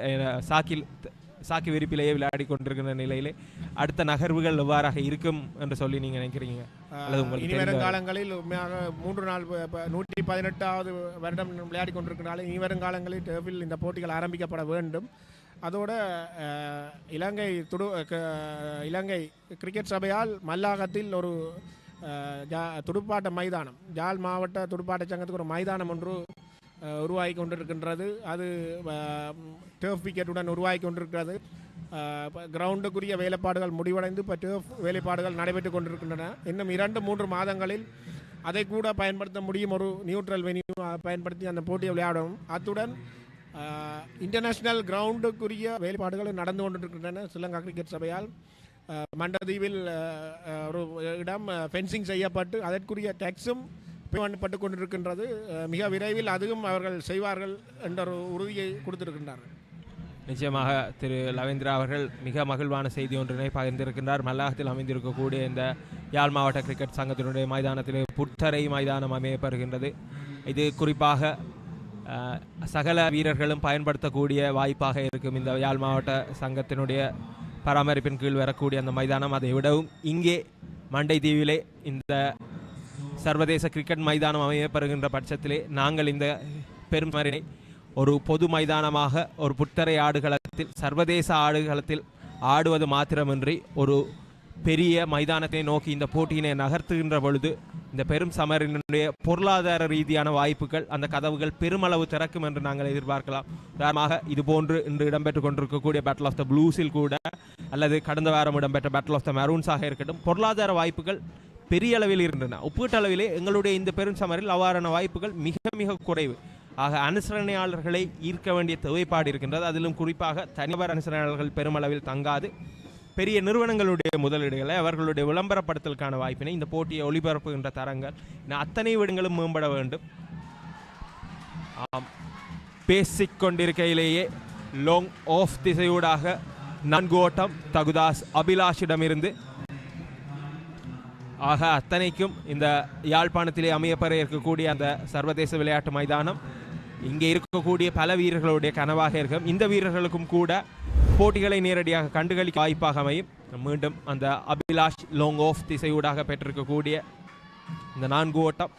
சாக்கி விரிப்பிலேயே விளையாடி கொண்டிருக்கின்ற நிலையிலே அடுத்த நகர்வுகள் எவ்வாறாக இருக்கும் என்று சொல்லி நீங்க நினைக்கிறீங்க? இனிவரும் காலங்களில் உண்மையாக 3 நாள் 118வது வருடம் விளையாடி கொண்டிருக்கிறார்கள். இனிவரும் காலங்களில் டர்ஃபில் இந்த போட்டிகள் ஆரம்பிக்கப்பட வேண்டும். அதோட இலங்கை கிரிக்கெட் சபையால் மல்லாகத்தில் ஒரு துடுப்பாட்ட மைதானம், யாழ் மாவட்ட துடுப்பாட்ட சங்கத்துக்கு ஒரு மைதானம் ஒன்று உருவாகி கொண்டிருக்கின்றது. அது டர்ஃப் விக்கெட்டுடன் உருவாகி கொண்டிருக்கிறது. கிரவுண்டுக்குரிய வேலைப்பாடுகள் முடிவடைந்து இப்போ டர்ஃப் வேலைப்பாடுகள் நடைபெற்று கொண்டிருக்கின்றன. இன்னும் 2-3 மாதங்களில் அதை கூட பயன்படுத்த முடியும். ஒரு நியூட்ரல் வென்யூ பயன்படுத்தி அந்த போட்டியை விளையாடும். அத்துடன் இன்டர்நேஷ்னல் கிரவுண்டுக்குரிய வேலைப்பாடுகள் நடந்து கொண்டிருக்கின்றன. ஸ்ரீலங்கா கிரிக்கெட் சபையால் மண்டதீவில் ஒரு இடம் ஃபென்சிங் செய்யப்பட்டு அதற்குரிய டேக்ஸும் பட்டு கொண்டிருக்கின்றது. மிக விரைவில் அதுவும் அவர்கள் செய்வார்கள் என்ற ஒரு உறுதியை கொடுத்திருக்கின்றார்கள். நிச்சயமாக திரு லவேந்திரா அவர்கள் மிக மகிழ்வான செய்தி ஒன்றினை பகிர்ந்திருக்கின்றார். மல்லாகத்தில் அமைந்திருக்கக்கூடிய இந்த யாழ் மாவட்ட கிரிக்கெட் சங்கத்தினுடைய மைதானத்தில் புத்தரை மைதானம் அமையப்படுகின்றது. இது குறிப்பாக சகல வீரர்களும் பயன்படுத்தக்கூடிய வாய்ப்பாக இருக்கும். இந்த யாழ் மாவட்ட சங்கத்தினுடைய பராமரிப்பின் கீழ் வரக்கூடிய அந்த மைதானம். அதை விடவும் இங்கே மண்டை தீவிலே இந்த சர்வதேச கிரிக்கெட் மைதானம் அமையப்படுகின்ற பட்சத்திலே நாங்கள் இந்த பெரும் மரினை ஒரு பொது மைதானமாக ஒரு புத்தரை ஆடுகளத்தில் சர்வதேச ஆடுகளத்தில் ஆடுவது மாத்திரமின்றி ஒரு பெரிய மைதானத்தை நோக்கி இந்த போட்டியினை நகர்த்துகின்ற பொழுது இந்த பெரும் சமரினுடைய பொருளாதார ரீதியான வாய்ப்புகள் அந்த கதவுகள் பெருமளவு திறக்கும் என்று நாங்கள் எதிர்பார்க்கலாம். உதாரணமாக இதுபோன்று இன்று இடம்பெற்றுக் கொண்டிருக்கக்கூடிய பேட்டில் ஆஃப் த ப்ளூஸில் கூட அல்லது கடந்த வாரம் இடம்பெற்ற பேட்டில் ஆஃப் த மெரூன்ஸாக இருக்கட்டும் பொருளாதார வாய்ப்புகள் பெரிய அளவில் இருக்கின்றன. ஒப்பீட்டளவிலே எங்களுடைய இந்த பெரும் சமரில் அவ்வாறான வாய்ப்புகள் மிக மிக குறைவு. ஆக அனுசரணையாளர்களை ஈர்க்க வேண்டிய தேவைப்பாடு இருக்கின்றது. அதிலும் குறிப்பாக தனிநபர் அனுசரணையாளர்கள் பெருமளவில் தங்காது பெரிய நிறுவனங்களுடைய முதலீடுகளை அவர்களுடைய விளம்பரப்படுத்தலுக்கான வாய்ப்பினை இந்த போட்டியை ஒளிபரப்புகின்ற தரங்கள் அத்தனை விடங்களும் மேம்பட வேண்டும். பேசிக் கொண்டிருக்கையிலேயே லாங் ஆஃப் திசையூடாக 4 ஓட்டம் தகுதாஸ் அபிலாஷிடமிருந்து. ஆக அத்தனைக்கும் இந்த யாழ்ப்பாணத்திலே அமையப்பெற இருக்கக்கூடிய அந்த சர்வதேச விளையாட்டு மைதானம் இங்கே இருக்கக்கூடிய பல வீரர்களுடைய கனவாக இருக்கும். இந்த வீரர்களுக்கும் கூட போட்டிகளை நேரடியாக கண்டுகளிக்க வாய்ப்பாக அமையும். மீண்டும் அந்த அபிலாஷ் லாங் ஆஃப் திசையூடாக பெற்றிருக்கக்கூடிய இந்த 4 ஓட்டம்.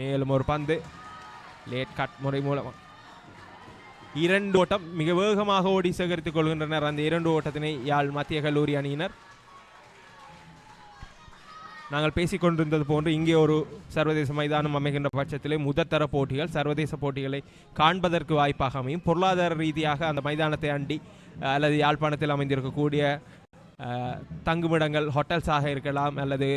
மேலும் ஒரு பந்து லேட் கட் முறை மூலம் 2 ஓட்டம் மிக வேகமாக ஓடி சேகரித்துக் கொள்கின்றனர். அந்த 2 ஓட்டத்தினை யாழ் மத்திய கல்லூரி அணியினர். நாங்கள் பேசிக்கொண்டிருந்தது போன்று இங்கே ஒரு சர்வதேச மைதானம் அமைகின்ற பட்சத்திலே முதற்தர போட்டிகள் சர்வதேச போட்டிகளை காண்பதற்கு வாய்ப்பாக அமையும். பொருளாதார ரீதியாக அந்த மைதானத்தை அண்டி அல்லது யாழ்ப்பாணத்தில் அமைந்திருக்கக்கூடிய தங்குமிடங்கள் ஹோட்டல்ஸாக இருக்கலாம் அல்லது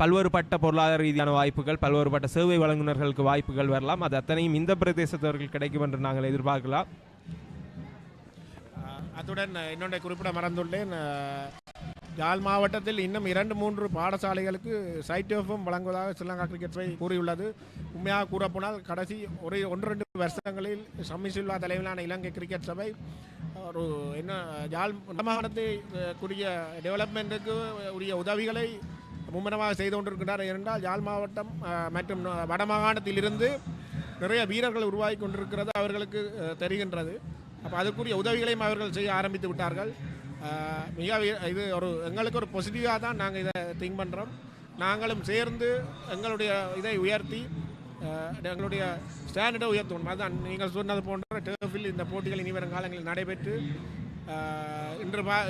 பல்வேறுபட்ட பொருளாதார ரீதியான வாய்ப்புகள் பல்வேறுபட்ட சேவை வழங்குநர்களுக்கு வாய்ப்புகள் வரலாம். அது அத்தனையும் இந்த பிரதேசத்தவர்கள் கிடைக்கும் என்று நாங்கள் எதிர்பார்க்கலாம். அத்துடன் இன்னொன்றை குறிப்பிட மறந்துள்ளேன். யாழ் மாவட்டத்தில் இன்னும் 2-3 பாடசாலைகளுக்கு சைட் எஃப்எம் வழங்குவதாக ஸ்ரீலங்கா கிரிக்கெட் சபை கூறியுள்ளது. உண்மையாக கூறப்போனால் கடைசி 1-2 வருஷங்களில் சம்மிசுல்லா தலைமையிலான இலங்கை கிரிக்கெட் சபை ஒரு யாழ் மாகாணத்தை கூடிய டெவலப்மெண்ட்டுக்கு உரிய உதவிகளை மும்முரமாக செய்து கொண்டிருக்கிறார். ஏனென்றால் யாழ் மாவட்டம் மற்றும் வடமாகாணத்திலிருந்து நிறைய வீரர்கள் உருவாகி கொண்டிருக்கிறது அவர்களுக்கு தெரிகின்றது. அப்போ அதுக்குரிய உதவிகளையும் அவர்கள் செய்ய ஆரம்பித்து விட்டார்கள். மிக இது எங்களுக்கு ஒரு பாசிட்டிவாக தான் நாங்கள் இதை திங்க் பண்ணுறோம். நாங்களும் சேர்ந்து எங்களுடைய இதை உயர்த்தி எங்களுடைய ஸ்டாண்டர்டை உயர்த்தணும். அதுதான் நீங்கள் சொன்னது போன்ற டர்ஃபில் இந்த போட்டிகள் இனி வரும் காலங்களில் நடைபெற்று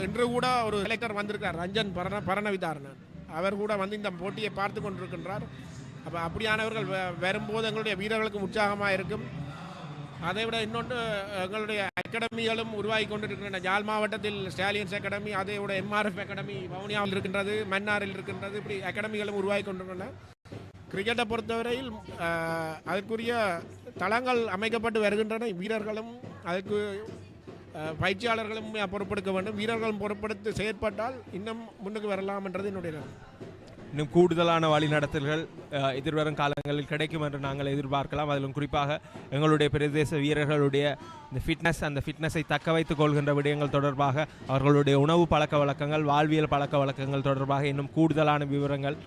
இன்று கூட ஒரு செலக்டர் வந்திருக்கார் ரஞ்சன் பரணவிதாரன். அவர் கூட வந்து இந்த போட்டியை பார்த்து கொண்டிருக்கின்றார். அப்போ அப்படியானவர்கள் வரும்போது எங்களுடைய வீரர்களுக்கும் உற்சாகமாக இருக்கும். அதை விட இன்னொன்று எங்களுடைய அகாடமிகளும் உருவாகி கொண்டிருக்கின்றன. யாழ் மாவட்டத்தில் ஸ்டாலியன்ஸ் அகாடமி, அதை விட எம்ஆர்எஃப் அகாடமி வவுனியாவில் இருக்கின்றது, மன்னாரில் இருக்கின்றது. இப்படி அகாடமிகளும் உருவாகி கொண்டிருக்கின்றன. கிரிக்கெட்டை பொறுத்தவரையில் அதற்குரிய தளங்கள் அமைக்கப்பட்டு வருகின்றன. வீரர்களும் அதுக்கு பயிற்சியாளர்களும் பொறுப்பெடுக்க வேண்டும். வீரர்களும் பொறுப்பெடுத்து செயற்பட்டால் இன்னும் முன்னுக்கு வரலாம் என்றது என்னுடைய இன்னும் கூடுதலான வழிநடத்தல்கள் எதிர்வரும் காலங்களில் கிடைக்கும் என்று நாங்கள் எதிர்பார்க்கலாம். அதிலும் குறிப்பாக எங்களுடைய பிரதேச வீரர்களுடைய இந்த ஃபிட்னஸ் அந்த ஃபிட்னஸை தக்க வைத்துக் கொள்கின்ற விடயங்கள் தொடர்பாக அவர்களுடைய உணவு பழக்க வழக்கங்கள் வாழ்வியல் பழக்க வழக்கங்கள் தொடர்பாக இன்னும் கூடுதலான விவரங்கள்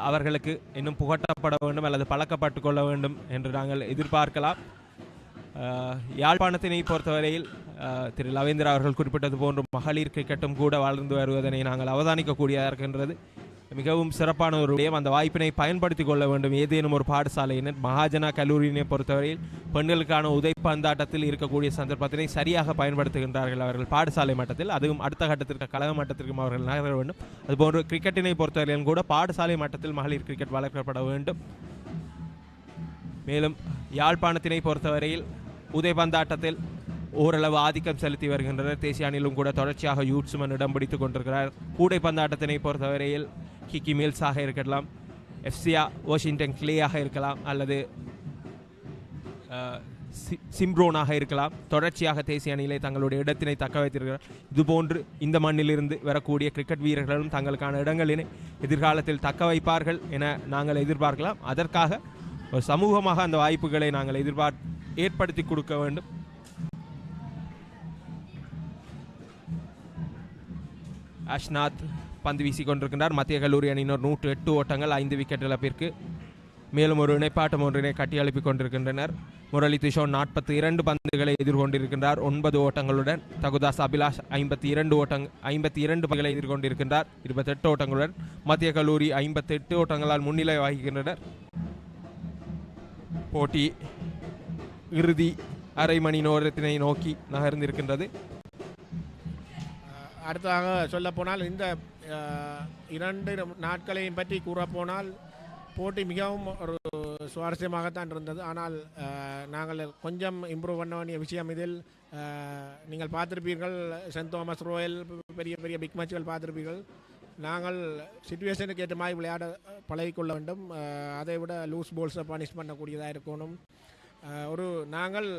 அவர்களுக்கு இன்னும் புகட்டப்பட வேண்டும் அல்லது பழக்கப்பட்டு கொள்ள வேண்டும் என்று நாங்கள் எதிர்பார்க்கலாம். யாழ்ப்பாணத்தினை பொறுத்தவரையில் திரு லவேந்திரா அவர்கள் குறிப்பிட்டது போன்று மகளிர் கிரிக்கெட்டும் கூட வளர்ந்து வருவதனை நாங்கள் அவதானிக்கக்கூடியதாக இருக்கின்றது. மிகவும் சிறப்பான ஒரு விடயம். அந்த வாய்ப்பினை பயன்படுத்திக் கொள்ள வேண்டும். ஏதேனும் ஒரு பாடசாலையினர் மகாஜனா கல்லூரியினை பொறுத்தவரையில் பெண்களுக்கான உதைப்பந்தாட்டத்தில் இருக்கக்கூடிய சந்தர்ப்பத்தினை சரியாக பயன்படுத்துகின்றார்கள் அவர்கள் பாடசாலை மட்டத்தில். அதுவும் அடுத்த கட்டத்திற்கு கழக மட்டத்திற்கும் அவர்கள் நகர வேண்டும். அதுபோன்று கிரிக்கெட்டினை பொறுத்தவரையிலும் கூட பாடசாலை மட்டத்தில் மகளிர் கிரிக்கெட் வளர்க்கப்பட வேண்டும். மேலும் யாழ்ப்பாணத்தினை பொறுத்தவரையில் உதைப்பந்தாட்டத்தில் ஓரளவு ஆதிக்கம் செலுத்தி வருகின்றனர். தேசிய அணியிலும் கூட தொடர்ச்சியாக யூட்ஸ்மன் இடம் பிடித்துக் கொண்டிருக்கிறார். கூடைப்பந்தாட்டத்தினை பொறுத்தவரையில் கிக்கி மில்ஸாக இருக்கலாம், எஃப்சியா வாஷிங்டன் கிளேயாக இருக்கலாம் அல்லது சிம்ரோனாக இருக்கலாம். தொடர்ச்சியாக தேசிய அணியிலே தங்களுடைய இடத்தினை தக்க வைத்திருக்கிறார். இதுபோன்று இந்த மண்ணிலிருந்து வரக்கூடிய கிரிக்கெட் வீரர்களும் தங்களுக்கான இடங்களினை எதிர்காலத்தில் தக்க வைப்பார்கள் என நாங்கள் எதிர்பார்க்கலாம். அதற்காக ஒரு சமூகமாக அந்த வாய்ப்புகளை நாங்கள் ஏற்படுத்தி கொடுக்க வேண்டும். அஷ்நாத் பந்து வீசி கொண்டிருக்கின்றார். மத்திய கல்லூரி அணியினர் 108 ஓட்டங்கள், 5 விக்கெட் இழப்பிற்கு. மேலும் ஒரு இணைப்பாட்டம் ஒன்றினை கட்டி எழுப்பிக் கொண்டிருக்கின்றனர். முரளி திஷோன் 42 பந்துகளை எதிர்கொண்டிருக்கின்றார், 9 ஓட்டங்களுடன். தகுதாஸ் அபிலாஷ் 52 பந்துகளை எதிர்கொண்டிருக்கின்றார், 28 ஓட்டங்களுடன். மத்திய கல்லூரி 58 ஓட்டங்களால் முன்னிலை வகிக்கின்றனர். போட்டி இறுதி அரை மணி நேரத்தினை நோக்கி நகர்ந்திருக்கின்றது. அடுத்ததாக சொல்லப்போனால் இந்த 2 நாட்களையும் பற்றி கூறப்போனால் போட்டி மிகவும் ஒரு சுவாரஸ்யமாகத்தான் இருந்தது. ஆனால் நாங்கள் கொஞ்சம் இம்ப்ரூவ் பண்ண வேண்டிய விஷயம் இதில் நீங்கள் பார்த்துருப்பீர்கள், சென்ட் தாமஸ் ரோயல் பெரிய பெரிய பிக் மேட்ச்கள் பார்த்துருப்பீர்கள். நாங்கள் சிச்சுவேஷனுக்கு ஏற்ற மாதிரி விளையாட பழகிக்கொள்ள வேண்டும். அதை விட லூஸ் பால்ஸை பனிஷ் பண்ணக்கூடியதாக இருக்கணும். நாங்கள்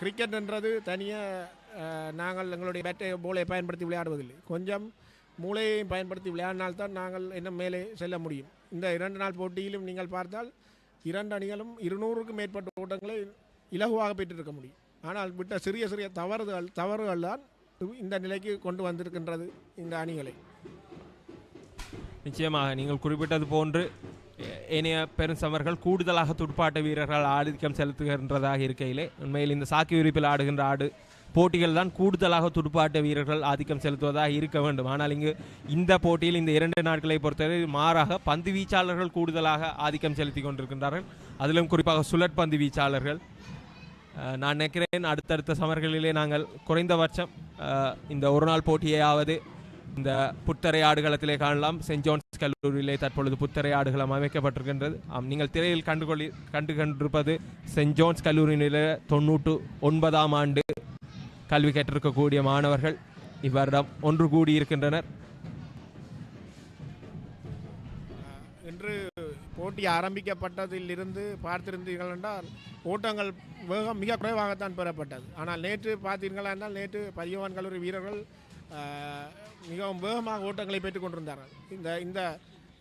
கிரிக்கெட்ன்றது தனியாக நாங்கள் எங்களுடைய பேட்டை போலை பயன்படுத்தி விளையாடுவதில்லை. கொஞ்சம் மூளையை பயன்படுத்தி விளையாடினால்தான் நாங்கள் இன்னும் மேலே செல்ல முடியும். இந்த 2 நாள் போட்டியிலும் நீங்கள் பார்த்தால் 2 அணிகளும் 200க்கும் மேற்பட்ட ஓட்டங்களை இலகுவாக பெற்றிருக்க முடியும். ஆனால் விட்ட சிறிய சிறிய தவறுகள் தான் இந்த நிலைக்கு கொண்டு வந்திருக்கின்றது இந்த அணிகளை. நிச்சயமாக நீங்கள் குறிப்பிட்டது போன்று ஏனைய பெருசமர்கள் கூடுதலாக துடுப்பாட்ட வீரர்கள் ஆதிக்கம் செலுத்துகின்றதாக இருக்கையிலே உண்மையில் இந்த சாக்கி விரிப்பில் ஆடுகின்ற போட்டிகள் தான் கூடுதலாக துடுப்பாட்ட வீரர்கள் ஆதிக்கம் செலுத்துவதாக இருக்க வேண்டும். ஆனால் இங்கு இந்த போட்டியில் இந்த 2 நாட்களை பொறுத்தவரை மாறாக பந்து வீச்சாளர்கள் கூடுதலாக ஆதிக்கம் செலுத்தி கொண்டிருக்கின்றார்கள். அதிலும் குறிப்பாக சுழற் பந்து வீச்சாளர்கள். நான் நினைக்கிறேன் அடுத்தடுத்த சமர்களிலே நாங்கள் குறைந்தபட்சம் இந்த ஒரு நாள் போட்டியையாவது இந்த புத்தரை ஆடுகளத்திலே காணலாம். சென்ட் ஜோன்ஸ் கல்லூரியிலே தற்பொழுது புத்தரை ஆடுகளம் அமைக்கப்பட்டிருக்கின்றது. நீங்கள் திரையில் கண்டிருப்பது சென்ட் ஜோன்ஸ் கல்லூரியிலே 99ஆம் ஆண்டு கல்வி கற்றிருக்கக்கூடிய மாணவர்கள் இவ்வருடம் ஒன்று கூடியிருக்கின்றனர். இன்று போட்டி ஆரம்பிக்கப்பட்டதிலிருந்து பார்த்திருந்தீர்கள் என்றால் ஓட்டங்கள் வேகம் மிக குறைவாகத்தான் பெறப்பட்டது. ஆனால் நேற்று பார்த்தீர்களா என்றால் நேற்று பரியவான் கல்லூரி வீரர்கள் மிகவும் வேகமாக ஓட்டங்களை பெற்றுக் கொண்டிருந்தார்கள். இந்த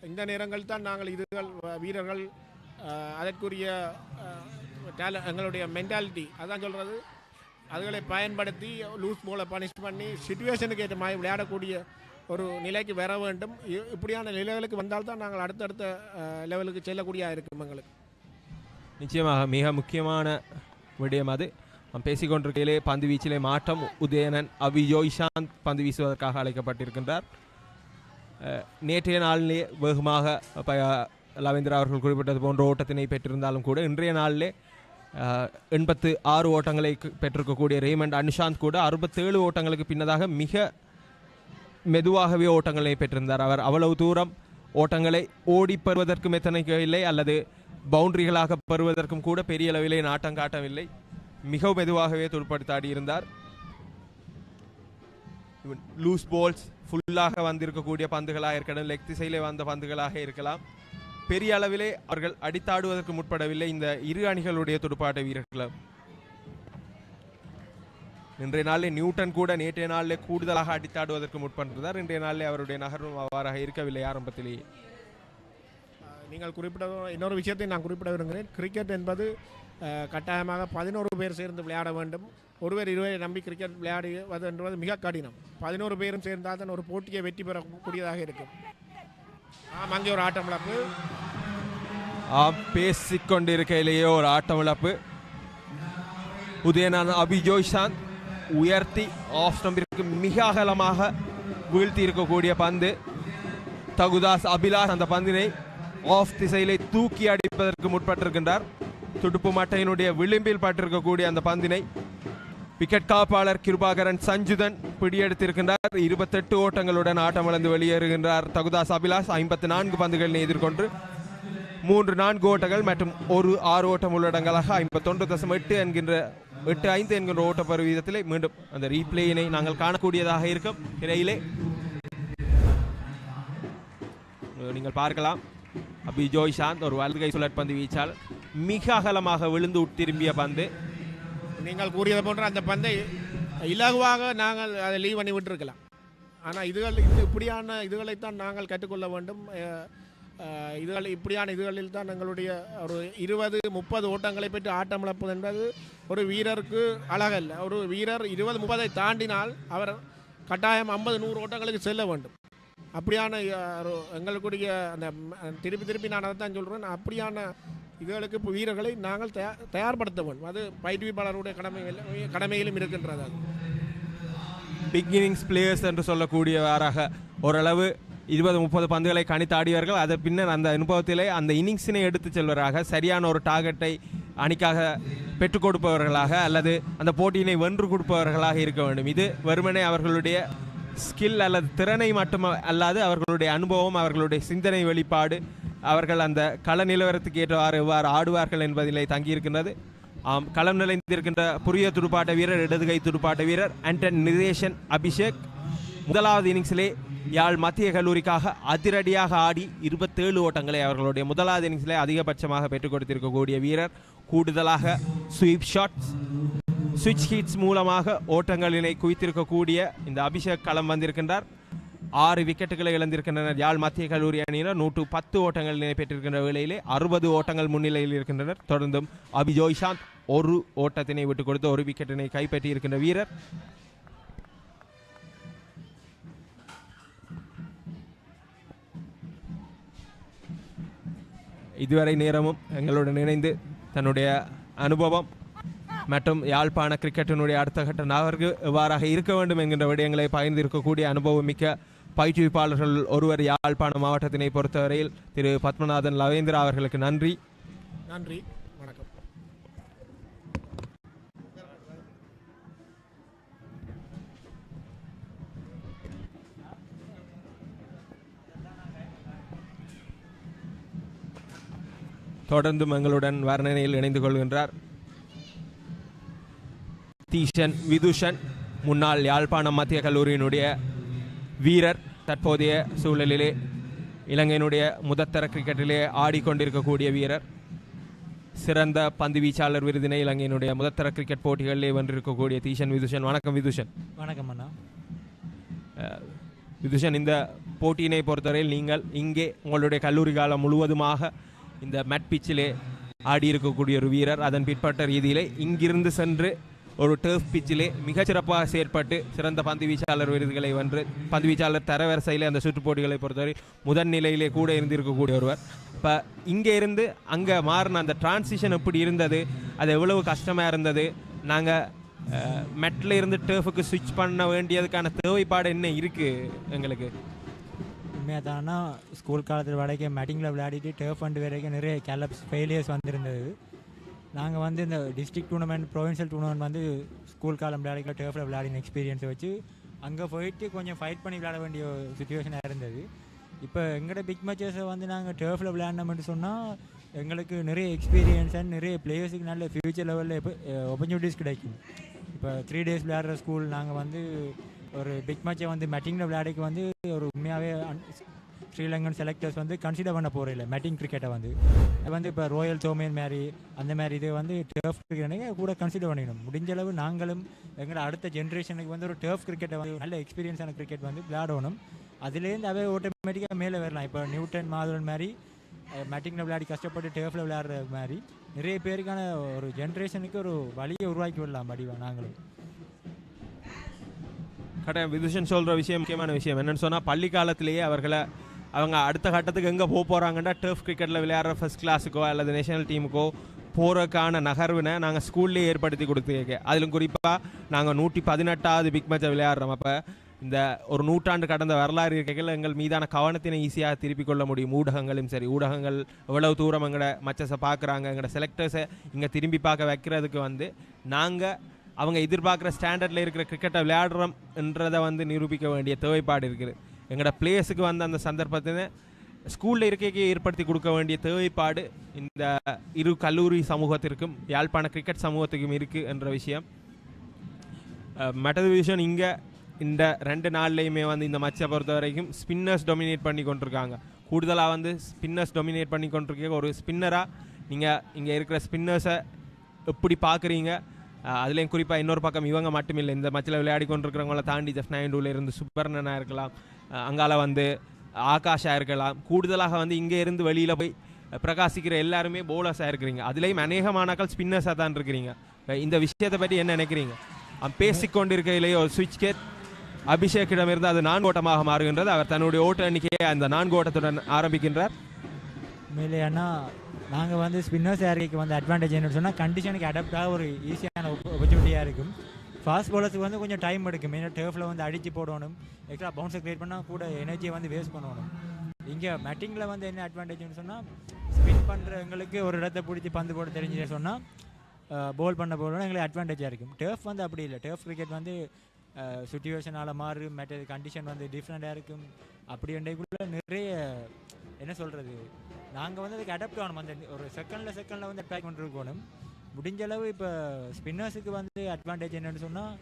இந்த நேரங்கள் தான் நாங்கள் வீரர்கள் அதற்குரிய எங்களுடைய மென்டாலிட்டி அதான் சொல்கிறது, அதுகளை பயன்படுத்தி லூஸ் போலை பனிஷ் பண்ணி சிச்சுவேஷனுக்கு ஏற்ற மாதிரி விளையாடக்கூடிய ஒரு நிலைக்கு வர வேண்டும். இப்படியான நிலைகளுக்கு வந்தால்தான் நாங்கள் அடுத்தடுத்த லெவலுக்கு செல்லக்கூடிய இருக்கும் எங்களுக்கு. நிச்சயமாக மிக முக்கியமான விடயம் அது. பேசிக்கொண்டிருக்கையிலே பந்து வீச்சிலே மாற்றம். உதயனன் அபிஜோய்ஷாந்த் பந்து வீசுவதற்காக அழைக்கப்பட்டிருக்கின்றார். நேற்றைய நாளிலே வேகமாக லவேந்திரா அவர்கள் குறிப்பிட்டது போன்ற ஓட்டத்தினை பெற்றிருந்தாலும் கூட இன்றைய நாளிலே 86 ஓட்டங்களை பெற்றிருக்கக்கூடிய ரேமண்ட் அனுஷாந்த் கூட 67 ஓட்டங்களுக்கு பின்னதாக மிக மெதுவாகவே ஓட்டங்களை பெற்றிருந்தார். அவர் அவ்வளவு தூரம் ஓட்டங்களை ஓடி பெறுவதற்கும் எத்தனைக்கவில்லை அல்லது பவுண்டரிகளாக பெறுவதற்கும் கூட பெரிய அளவிலே நாட்டம் காட்டவில்லை. மிக மெதுவாகவே துடுப்படுத்தாடி இருந்தார். லூஸ் பால்ஸ் ஃபுல்லாக வந்திருக்கக்கூடிய பந்துகளாக இருக்கணும், லெக் திசையிலே வந்த பந்துகளாக இருக்கலாம். பெரிய அளவிலே அவர்கள் அடித்தாடுவதற்கு முற்படவில்லை இந்த இரு அணிகளுடைய துடுப்பாட்ட வீரர்கள். இன்றைய நாளில் நியூட்டன் கூட நேற்றைய நாளில் கூடுதலாக அடித்தாடுவதற்கு முற்பட்டிருந்தார். இன்றைய நாளில் அவருடைய நகர்வும் அவ்வாறாக இருக்கவில்லை ஆரம்பத்திலேயே. நீங்கள் குறிப்பிட்ட இன்னொரு விஷயத்தை நான் குறிப்பிட விரும்புகிறேன். கிரிக்கெட் என்பது கட்டாயமாக 11 பேர் சேர்ந்து விளையாட வேண்டும். ஒருவர் 20 நம்பி கிரிக்கெட் விளையாடுவது என்பது மிக கடினம். 11 பேரும் சேர்ந்தால் தான் ஒரு போட்டியை வெற்றி பெறக்கூடியதாக இருக்கும். அங்கே ஒரு ஆட்டம் இழப்பு. பேசிக்கொண்டிருக்கையிலேயே ஒரு ஆட்டம் இழப்பு. உதயனான அபிஜோய்ஷாந்த் உயர்த்தி ஆஃப் ஸ்டம்பிற்கு மிக அகலமாக வீழ்த்தி இருக்கக்கூடிய பந்து. தகுதாஸ் அபிலாஷ் அந்த பந்தினை ஆஃப் திசையிலே தூக்கி அடிப்பதற்கு முற்பட்டிருக்கின்றார். துடுப்பு மட்டையினுடைய விளிம்பில் பட்டிருக்கக்கூடிய அந்த பந்தினை விக்கெட் காப்பாளர் கிருபாகரன் சஞ்சுதன் பிடியெடுத்திருக்கின்றார். 28 ஓட்டங்களுடன் ஆட்டமிழந்து வெளியேறுகின்றார் தகுதாஸ் அபிலாஷ். 54 பந்துகளை எதிர்கொண்டு 3-4 ஓட்டங்கள் மற்றும் ஒரு 6 ஓட்டம் உள்ளடங்களாக 51.8 என்கின்ற ஓட்டப்பரு வீதத்திலே மீண்டும் அந்த ரீப்ளேயினை நாங்கள் காணக்கூடியதாக இருக்கும். இடையிலே நீங்கள் பார்க்கலாம் அபிஜோய்ஷாந்த் ஒரு வலதுகை சுழற்பந்து வீச்சால் மிக அகலமாக விழுந்து உட்திரும்பிய பந்து. நீங்கள் கூறியது போன்ற அந்த பந்தை இலகுவாக நாங்கள் அதை லீவ் பண்ணி விட்டுருக்கலாம். ஆனால் இப்படியான இதுகளைத்தான் நாங்கள் கற்றுக்கொள்ள வேண்டும். இப்படியான இதுகளில் தான் எங்களுடைய ஒரு 20-30 ஓட்டங்களை பெற்று ஆட்டம் இழப்பது என்பது ஒரு வீரருக்கு அழகல்ல. ஒரு வீரர் 20-30 தாண்டினால் அவர் கட்டாயம் 50-100 ஓட்டங்களுக்கு செல்ல வேண்டும். அப்படியான எங்களுடைய அந்த திருப்பி நான் அதை தான் சொல்கிறேன். அப்படியான இதுகளுக்கு இப்போ வீரர்களை நாங்கள் தயார்படுத்த வேண்டும். அது பயிற்றுவிப்பாளருடைய கடமையிலும் இருக்கின்றது. அது பிகினிங்ஸ் பிளேயர்ஸ் என்று சொல்லக்கூடியவாறாக ஓரளவு 20-30 பந்துகளை கணித்தாடியவர்கள் அதை பின்னர் அந்த அனுபவத்திலே அந்த இன்னிங்ஸினை எடுத்து செல்வராக சரியான ஒரு டார்கெட்டை அணிக்காக பெற்றுக் கொடுப்பவர்களாக அல்லது அந்த போட்டியினை வென்று கொடுப்பவர்களாக இருக்க வேண்டும். இது வெறுமனே அவர்களுடைய ஸ்கில் அல்லது திறனை மட்டும் அல்லாது அவர்களுடைய அனுபவம், அவர்களுடைய சிந்தனை வெளிப்பாடு, அவர்கள் அந்த கள நிலவரத்துக்கு ஏற்றவாறு எவ்வாறு ஆடுவார்கள் என்பதிலே தங்கியிருக்கின்றது. களம் நிலைந்திருக்கின்ற புதிய துடுப்பாட்ட வீரர், இடதுகை துடுப்பாட்ட வீரர் ஆண்டன் நிதேஷன் அபிஷேக் முதலாவது இன்னிங்ஸிலே யாழ் மத்திய கல்லூரிக்காக அதிரடியாக ஆடி 27 ஓட்டங்களை அவர்களுடைய முதலாவது இன்னிங்ஸிலே அதிகபட்சமாக பெற்றுக் கொடுத்திருக்கக்கூடிய வீரர். கூடுதலாக ஸ்வீப் ஷாட்ஸ், சுவிட்ச் ஹீட்ஸ் மூலமாக ஓட்டங்களினை குவித்திருக்கக்கூடிய இந்த அபிஷேக் களம் வந்திருக்கின்றார். 6 விக்கெட்டுகளை இழந்திருக்கின்றனர் யாழ் மத்திய கல்லூரி அணியினர். 110 ஓட்டங்கள் பெற்றிருக்கின்ற வேளையிலே 60 ஓட்டங்கள் முன்னிலையில் இருக்கின்றனர். தொடர்ந்தும் அபிஜோய்சாந்த் ஒரு ஓட்டத்தினை விட்டுக் கொடுத்து ஒரு விக்கெட்டினை கைப்பற்றி இருக்கின்ற வீரர். இதுவரை நேரமும் எங்களுடன் இணைந்து தன்னுடைய அனுபவம் மற்றும் யாழ்ப்பாண கிரிக்கெட்டினுடைய அடுத்த கட்ட நகர்வு எவ்வாறாக இருக்க வேண்டும் என்கின்ற விடயங்களை பகிர்ந்திருக்கக்கூடிய அனுபவமிக்க பயிற்றுவிப்பாளர்கள் ஒருவர் யாழ்ப்பாண மாவட்டத்தினை பொறுத்தவரையில் திரு பத்மநாதன் லவேந்திரா அவர்களுக்கு நன்றி. வணக்கம். தொடர்ந்தும் எங்களுடன் வர்ணனையில் இணைந்து கொள்கின்றார் தீஷன் விதுஷன், முன்னாள் யாழ்ப்பாணம் மத்திய கல்லூரியினுடைய வீரர். தற்போதைய சூழலிலே இலங்கையினுடைய முதற்தர கிரிக்கெட்டிலே ஆடிக்கொண்டிருக்கக்கூடிய வீரர். சிறந்த பந்து வீச்சாளர் விருதினை இலங்கையினுடைய முதற்தர கிரிக்கெட் போட்டிகளிலே வென்றிருக்கக்கூடிய தீஷன் விதுஷன். வணக்கம் விதுஷன். வணக்கம் அண்ணா. விதுஷன், இந்த போட்டியினை பொறுத்தவரையில் நீங்கள் இங்கே உங்களுடைய கல்லூரி காலம் முழுவதுமாக இந்த மேட் பிச்சிலே ஆடியிருக்கக்கூடிய ஒரு வீரர். அதன் பிற்பட்ட ரீதியிலே இங்கிருந்து சென்று ஒரு டர்ஃப் பிச்சிலே மிகச்சிறப்பாக செயற்பட்டு சிறந்த பந்து வீச்சாளர் விருதுகளை வென்று பந்து வீச்சாளர் தரவரிசையிலே அந்த சுற்றுப் போட்டிகளை பொறுத்தவரை முதன் நிலையிலே கூட இருந்திருக்கக்கூடிய ஒருவர். இப்போ இங்கே இருந்து அங்கே மாறின அந்த டிரான்சிஷன் எப்படி இருந்தது, அது எவ்வளவு கஷ்டமாக இருந்தது, நாங்கள் மெட்டில் இருந்து டர்ஃபுக்கு ஸ்விட்ச் பண்ண வேண்டியதுக்கான தேவைப்பாடு என்ன இருக்குது எங்களுக்கு? உண்மையாக தானா ஸ்கூல் காலத்தில் வரைக்கும் மேட்டிங்கில் விளையாடிட்டு டர்ஃப் ஃபண்ட் வரைக்கும் நிறைய கேலப்ஸ் ஃபெயிலியர்ஸ் வந்திருந்தது. நாங்கள் வந்து இந்த டிஸ்ட்ரிக்ட் டூர்னமெண்ட், ப்ரொவின்ஷியல் டூர்னமெண்ட் வந்து ஸ்கூல் காலம் விளையாடிக்கல டர்ஃபில் விளையாடின எக்ஸ்பீரியன்ஸை வச்சு அங்கே போயிட்டு கொஞ்சம் ஃபைட் பண்ணி விளையாட வேண்டிய சுச்சுவேஷனாக இருந்தது. இப்போ எங்களோட பிக் மேட்சஸை வந்து நாங்கள் டர்ஃபில் விளையாடினோம்னு சொன்னால் எங்களுக்கு நிறைய எக்ஸ்பீரியன்ஸ் அண்ட் நிறைய பிளேயர்ஸுக்கு நல்ல ஃப்யூச்சர் லெவலில் இப்போ ஆப்பர்ச்சுனிட்டிஸ் கிடைக்கும். இப்போ 3 days விளையாடுற ஸ்கூல் நாங்கள் வந்து ஒரு பிக் மேட்சை வந்து மேட்டிங்கில் விளையாடிக்கு வந்து ஒரு உண்மையாகவே ஸ்ரீலங்கன் செலக்டர்ஸ் வந்து கன்சிடர் பண்ண போகிறதில்ல மேட்டிங் கிரிக்கெட்டை வந்து. அது வந்து இப்போ ரோயல் சோமேன் மாதிரி அந்த மாதிரி இது வந்து டர்ஃப் கிரிக்கெட் கூட கன்சிடர் பண்ணிக்கணும். முடிஞ்ச அளவு நாங்களும் எங்களோட அடுத்த ஜென்ரேஷனுக்கு வந்து ஒரு டர்ஃப் கிரிக்கெட்டை வந்து நல்ல எக்ஸ்பீரியன்ஸான கிரிக்கெட் வந்து விளையாடணும். அதுலேருந்து அவே ஆட்டோமேட்டிக்காக மேலே வரலாம். இப்போ நியூட்டன் மாதவன் மாதிரி மேட்டிங்கில் விளையாடி கஷ்டப்பட்டு டர்ஃபில் விளையாடுற மாதிரி நிறைய பேருக்கான ஒரு ஜென்ரேஷனுக்கு ஒரு வழியை உருவாக்கி விடலாம் வடிவா நாங்களும். கட்டாயம் விதுஷன் சொல்கிற விஷயம் முக்கியமான விஷயம் என்னென்னு சொன்னால் பள்ளி காலத்திலேயே அவங்க அடுத்த கட்டத்துக்கு எங்கே போகிறாங்கன்னா டர்ஃப் கிரிக்கெட்டில் விளையாடுற ஃபர்ஸ்ட் கிளாஸுக்கோ அல்லது நேஷனல் டீமுக்கோ போகிறதுக்கான நகர்வினை நாங்கள் ஸ்கூல்லேயே ஏற்படுத்தி கொடுத்துருக்க. அதிலும் குறிப்பாக நாங்கள் 118வது பிக் மேட்சை விளையாடுறோம். அப்போ இந்த ஒரு நூற்றாண்டு கடந்த வரலாறு இருக்கைகள் எங்கள் மீதான கவனத்தினை ஈஸியாக திருப்பிக் கொள்ள முடியும். ஊடகங்களும் சரி, ஊடகங்கள் எவ்வளவு தூரம் எங்களோட மச்சஸை பார்க்குறாங்க, எங்களோட செலக்டர்ஸை இங்கே திரும்பி பார்க்க வைக்கிறதுக்கு வந்து நாங்கள் அவங்க எதிர்பார்க்குற ஸ்டாண்டர்டில் இருக்கிற கிரிக்கெட்டை விளையாடுறோம்ன்றதை வந்து நிரூபிக்க வேண்டிய தேவைப்பாடு இருக்குது. எங்களோட பிளேயர்ஸுக்கு வந்து அந்த சந்தர்ப்பத்தினை ஸ்கூலில் இருக்கைக்கு ஏற்படுத்தி கொடுக்க வேண்டிய தேவைப்பாடு இந்த இரு கல்லூரி சமூகத்திற்கும் யாழ்ப்பாண கிரிக்கெட் சமூகத்துக்கும் இருக்குது என்ற விஷயம். மற்றது விஷயம் இங்கே இந்த 2 நாள்லையுமே வந்து இந்த மச்சை பொறுத்த வரைக்கும் ஸ்பின்னர்ஸ் டொமினேட் பண்ணி கொண்டிருக்காங்க. கூடுதலாக வந்து ஸ்பின்னர்ஸ் டொமினேட் பண்ணி கொண்டிருக்க ஒரு ஸ்பின்னராக நீங்கள் இங்கே இருக்கிற ஸ்பின்னர்ஸை எப்படி பார்க்குறீங்க? அதுலேயும் குறிப்பாக இன்னொரு பக்கம் இவங்க மட்டுமில்லை, இந்த மச்சில் விளையாடி கொண்டிருக்கிறவங்கள தாண்டி ஜெஃப் நாயுடுல இருந்து சுப்பர்ணனாக இருக்கலாம், அங்கால வந்து ஆகாஷாக இருக்கலாம், கூடுதலாக வந்து இங்கே இருந்து வெளியில் போய் பிரகாசிக்கிற எல்லாருமே போலர்ஸாக இருக்கிறீங்க. அதுலேயும் அநேகமானாக்கள் ஸ்பின்னர்ஸாக தான் இருக்கிறீங்க. இந்த விஷயத்தை பற்றி என்ன நினைக்கிறீங்க? பேசிக்கொண்டிருக்கையிலேயே ஒரு சுவிட்ச் கேட் அபிஷேக்கிடமிருந்து அது 4 ஓட்டமாக மாறுகின்றது. அவர் தன்னுடைய ஓட்ட எண்ணிக்கையை அந்த 4 ஓட்டத்துடன் ஆரம்பிக்கின்றார். உண்மையிலேன்னா நாங்கள் வந்து ஸ்பின்னர்ஸ் ஏரியாவுக்கு வந்து அட்வான்டேஜ் என்னன்னு சொன்னால் கண்டிஷனுக்கு அடாப்டாக ஒரு ஈஸியான ஆப்பர்ச்சுனிட்டியாக இருக்கும். ஃபாஸ்ட் பவுலர்ஸுக்கு வந்து கொஞ்சம் டைம் எடுக்கும். மெயினாக டர்ஃபில் வந்து அடித்து போடணும், எக்ஸ்ட்ரா பவுன்ஸை க்ரியேட் பண்ணால் கூட எனர்ஜியை வந்து வேஸ்ட் பண்ணணும். இங்கே பேட்டிங்கில் வந்து என்ன அட்வான்டேஜ்னு சொன்னால் ஸ்பின் பண்ணுறவங்களுக்கு ஒரு இடத்தை பிடிச்சி பந்து போட தெரிஞ்சுன்னு சொன்னால் போல் பண்ண போடணும் எங்களுக்கு அட்வான்டேஜாக இருக்கும். டர்ஃப் வந்து அப்படி இல்லை. டர்ஃப் கிரிக்கெட் வந்து சுச்சுவேஷனால் மாறும், மற்ற கண்டிஷன் வந்து டிஃப்ரெண்ட்டாக இருக்கும். அப்படி வேண்டியக்குள்ளே நிறைய என்ன சொல்கிறது, நாங்கள் வந்து அதுக்கு அடாப்ட் ஆகணும். அந்த ஒரு செகண்டில் வந்து அட்டாக் பண்ணிருக்கணும். முடிஞ்ச அளவு இப்போ ஸ்பின்னர்ஸுக்கு வந்து அட்வான்டேஜ் என்னென்னு சொன்னால்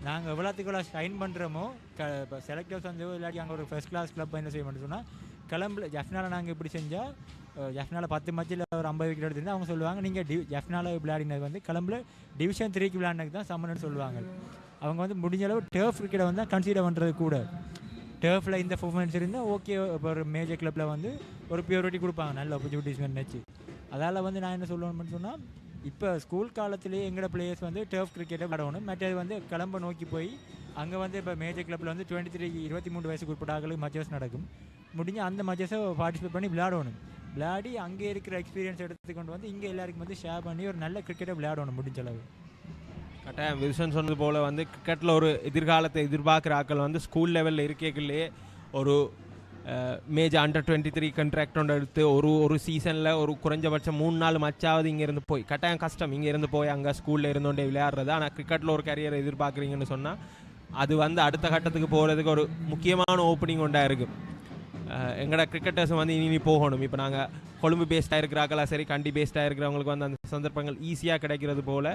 நாங்கள் எவ்வளோத்துக்குள்ள ஷைன் பண்ணுறோமோ இப்போ செலக்டர்ஸ் வந்து இல்லாட்டி அங்கே ஒரு ஃபர்ஸ்ட் கிளாஸ் கிளப் என்ன செய்யணும்னு சொன்னால் கிளம்புல ஜஃப்னாவில் நாங்கள் இப்படி செஞ்சால் ஜஃப்னாவில் 10 மேட்சில் ஒரு 50 விக்கெட் எடுத்துருந்தா அவங்க சொல்லுவாங்க நீங்கள் ஜஃப்னாவில் விளையாடினது வந்து கிளம்புல டிவிஷன் 3க்கு விளையாடினது தான் சம்மன்னு சொல்லுவாங்க. அவங்க வந்து முடிஞ்ச அளவு டர்ஃப் கிரிக்கெட்டை வந்து கன்சிடர் பண்ணுறது கூட. டர்ஃபில் இந்த பர்ஃபார்மன்ஸ் இருந்தால் ஓகே, இப்போ ஒரு மேஜர் கிளப்பில் வந்து ஒரு பியூரிட்டி கொடுப்பாங்க, நல்ல ஆப்பர்ச்சுனிட்டிஸ் நினச்சி. அதால் வந்து நான் என்ன சொல்லுவேன்னு சொன்னால் இப்போ ஸ்கூல் காலத்திலேயே எங்களோட பிளேயர்ஸ் வந்து டர்ஃப் கிரிக்கெட்டை விளையாடணும். மற்றது வந்து கிளம்ப நோக்கி போய் அங்கே வந்து இப்போ மேஜர் கிளப்பில் வந்து 23 வயசுக்கு உட்பட்டாக்களுக்கு மச்சஸ் நடக்கும். முடிஞ்சு அந்த மச்சஸை பார்ட்டிசிபேட் பண்ணி விளையாடணும். விளையாடி அங்கே இருக்கிற எக்ஸ்பீரியன்ஸ் எடுத்துக்கொண்டு வந்து இங்கே எல்லாருக்கும் வந்து ஷேர் பண்ணி ஒரு நல்ல கிரிக்கெட்டை விளையாடணும் முடிஞ்ச அளவு. கட்டாயம் வில்சன் சொன்னது போல் வந்து கிரிக்கெட்டில் ஒரு எதிர்காலத்தை எதிர்பார்க்குற ஆக்கள் வந்து ஸ்கூல் லெவலில் இருக்கைக்குள்ளேயே ஒரு மேஜர் அண்டர் 23 கான்ட்ராக்ட் ஒன்று எடுத்து ஒரு சீசனில் ஒரு குறைஞ்சபட்சம் 3-4 மச்சாவது இங்கேருந்து போய் கட்டாயம் கஷ்டம் இங்கேருந்து போய் அங்கே ஸ்கூலில் இருந்தோண்டே விளையாடுறது. ஆனால் கிரிக்கெட்டில் ஒரு கரியரை எதிர்பார்க்குறீங்கன்னு சொன்னால் அது வந்து அடுத்த கட்டத்துக்கு போகிறதுக்கு ஒரு முக்கியமான ஓப்பனிங் ஒன்றாக இருக்கும். எங்களோட கிரிக்கெட்டர்ஸ் வந்து இனி போகணும். இப்போ நாங்கள் கொழும்பு பேஸ்டாக இருக்கிறாங்களா சரி, கண்டி பேஸ்டாக இருக்கிறவங்களுக்கு வந்து அந்த சந்தர்ப்பங்கள் ஈஸியாக கிடைக்கிறது போல்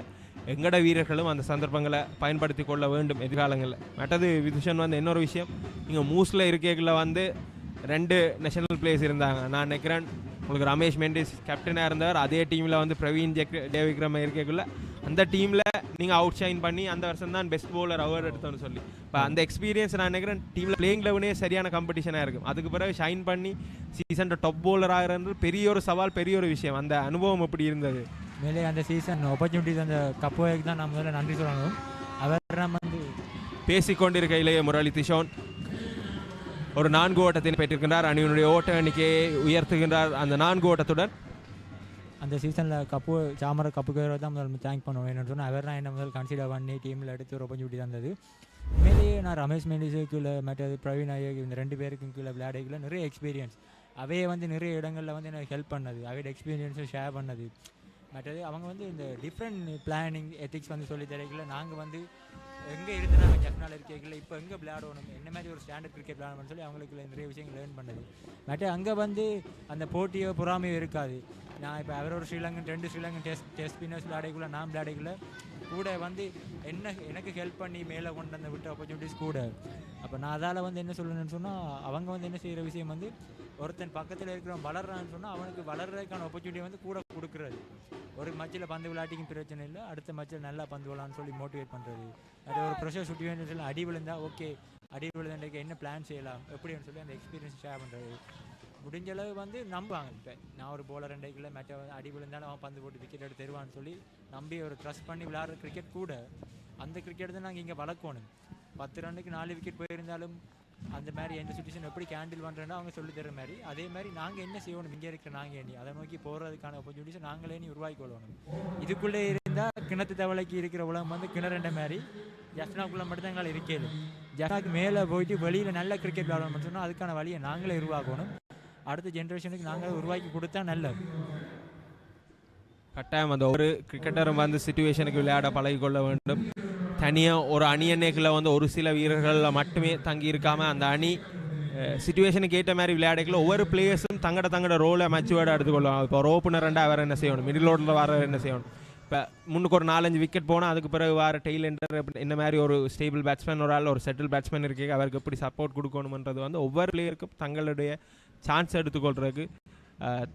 எங்களோட வீரர்களும் அந்த சந்தர்ப்பங்களை பயன்படுத்தி கொள்ள வேண்டும் எதிர்காலங்களில். மற்றது விதுஷன் வந்து இன்னொரு விஷயம், இங்கே மூஸில் இருக்கைகளில் வந்து 2 நேஷனல் பிளேயர்ஸ் இருந்தாங்க. நான் நினைக்கிறேன் உங்களுக்கு ரமேஷ் மெண்டிஸ் கேப்டனாக இருந்தார். அதே டீமில் வந்து பிரவீன் ஜெயவிக்ரம இருக்கைக்குள்ள அந்த டீமில் நீங்கள் அவுட் ஷைன் பண்ணி அந்த வருஷம் தான் பெஸ்ட் பவுலர் அவார்டு எடுத்தோன்னு சொல்லி இப்போ அந்த எக்ஸ்பீரியன்ஸ் நான் நினைக்கிறேன் டீமில் பிளேயிங் லெவனே சரியான காம்படிஷனாக இருக்கும். அதுக்கு பிறகு ஷைன் பண்ணி சீசன் டாப் பவுலர் ஆகிறது பெரிய ஒரு சவால், பெரிய ஒரு விஷயம். அந்த அனுபவம் எப்படி இருந்தது? மேலே அந்த சீசன் ஆப்பர்ச்சுனிட்டிஸ் அந்த கப்புக்கு தான் நான் முதல்ல நன்றி சொல்லணும். அவர் நம்ம வந்து பேசிக்கொண்டிருக்கையிலேயே முரளி திஷோன் ஒரு 4 ஓட்டத்தை பெற்றிருக்கின்றார். அணியினுடைய ஓட்ட எண்ணிக்கையை உயர்த்துகின்றார் அந்த 4 ஓட்டத்துடன். அந்த சீசனில் சாமர கப்புக்கு தான் முதல்ல தேங்க் பண்ணுவேன். என்னென்னு சொன்னால் அவர் தான் என்ன முதல் கன்சிடர் பண்ணி டீமில் எடுத்து ஒரு ஆப்பர்ச்சுனிட்டி தந்தது. உண்மையிலேயே நான் ரமேஷ் மெண்டிஸு கீழே மற்றது பிரவீன் ஐயர் இந்த 2 பேருக்கும் கீழே விளையாடல நிறைய எக்ஸ்பீரியன்ஸ். அவையே வந்து நிறைய இடங்களில் வந்து எனக்கு ஹெல்ப் பண்ணது, அவையோட எக்ஸ்பீரியன்ஸை ஷேர் பண்ணது. மற்றது அவங்க வந்து இந்த டிஃப்ரெண்ட் பிளானிங் எத்திக்ஸ் வந்து சொல்லி தரீங்கள. நாங்கள் வந்து எங்கே இருந்து நாங்கள் ஜஃப்னால் இருக்கீங்கள இப்போ எங்கே விளையாடணும், என்ன மாதிரி ஒரு ஸ்டாண்டர்ட் கிரிக்கெட் விளையாடணும்னு சொல்லி அவங்களுக்கு நிறைய விஷயங்கள் லேர்ன் பண்ணது. மற்ற அங்கே வந்து அந்த போட்டியோ பொறாமையோ இருக்காது. நான் இப்போ அவரோட ஸ்ரீலங்கன் 2 ஸ்ரீலங்கன் டெஸ்ட் ஸ்பின்னர்ஸ் விளையாடக்குள்ள நான் விளையாடக்குள்ள கூட வந்து எனக்கு ஹெல்ப் பண்ணி மேலே கொண்டு வந்து விட்ட ஆப்பர்ச்சுனிட்டிஸ் கூட. அப்போ நான் அதால் வந்து என்ன சொல்லணும்னு சொன்னால் அவங்க வந்து என்ன செய்கிற விஷயம் வந்து ஒருத்தன் பக்கத்தில் இருக்கிறவன் வளர்றான்னு சொன்னால் அவனுக்கு வளர்றதுக்கான ஆப்பர்ச்சுனிட்டி வந்து கூட கொடுக்குறது. ஒரு மச்சில் பந்து விளையாட்டிக்கும் பிரச்சனை இல்லை, அடுத்த மச்சில் நல்லா பந்து விளான்னு சொல்லி மோட்டிவேட் பண்ணுறது. அது ஒரு ப்ரெஷர் சுச்சுவேஷன் அடி விழுந்தால் ஓகே, அடி விழுந்தாண்டக்கு என்ன பிளான் செய்யலாம் எப்படின்னு சொல்லி அந்த எக்ஸ்பீரியன்ஸ் ஷேர் பண்ணுறது. முடிஞ்ச அளவு வந்து நம்புவாங்க. இப்போ நான் ஒரு போலர் 2 கிலோ மேட்சை அடி விழுந்தாலும் அவன் பந்து போட்டு விக்கெட் எடுத்து தருவான்னு சொல்லி நம்பி ஒரு ட்ரஸ்ட் பண்ணி விளையாடுற கிரிக்கெட் கூட. அந்த கிரிக்கெட் தான் நாங்கள் இங்கே வளர்க்கணும். 10 ரன்னுக்கு 4 விக்கெட் போயிருந்தாலும் அந்த மாதிரி எந்த சுச்சுவேஷன் எப்படி கேண்டில் பண்ணுறேன்னா அவங்க சொல்லி தர மாதிரி அதே மாதிரி நாங்கள் என்ன செய்யணும், இங்கே இருக்கிற நாங்கள் எண்ணி அதை நோக்கி போகிறதுக்கான ஆப்பர்ச்சுனிட்டிஸை நாங்களே நீ உருவாக்கி கொள்ளணும். இதுக்குள்ளே இருந்தால் கிணத்து தவளைக்கு இருக்கிற உலகம் வந்து கிணறுன்ற மாதிரி ஜஃப்னாக்குள்ளே மட்டும்தான் எங்களால் இருக்கிறது. ஜஃப்னாக்கு மேலே போயிட்டு வெளியில் நல்ல கிரிக்கெட் விளையாடணும்னு சொன்னால் அதுக்கான வழியை நாங்களே உருவாக்கணும். அடுத்த ஜென்ரேஷனுக்கு நாங்களே உருவாக்கி கொடுத்தா நல்லது. கட்டாயம் அந்த ஒரு கிரிக்கெட்டரும் வந்து சிச்சுவேஷனுக்கு விளையாட பழகிக்கொள்ள வேண்டும். தனியாக ஒரு அணியன்னைக்குள்ள வந்து ஒரு சில வீரர்களில் மட்டுமே தங்கி இருக்காமல் அந்த அணி சிச்சுவேஷனுக்கு ஏற்ற மாதிரி விளையாடக்குள்ள ஒவ்வொரு பிளேயர்ஸும் தங்கட ரோலை மச்சுவேர்டாக எடுத்துக்கொள்ளும். இப்போ ஒரு ஓப்பனர் 2 அவர் என்ன செய்யணும், மிடில் ஓவரில் வர என்ன செய்யணும், இப்போ முன்னுக்கு ஒரு 4-5 விக்கெட் போனால் அதுக்கு பிறகு வர டெய்லெண்டர் இந்த மாதிரி ஒரு ஸ்டேபிள் பேட்ஸ்மேன் ஒரு ஆள் ஒரு செட்டில் பேட்ஸ்மேன் இருக்கே அவருக்கு எப்படி சப்போர்ட் கொடுக்கணுன்றது வந்து ஒவ்வொரு பிளேயருக்கும் தங்களுடைய சான்ஸ் எடுத்துக்கொள்றதுக்கு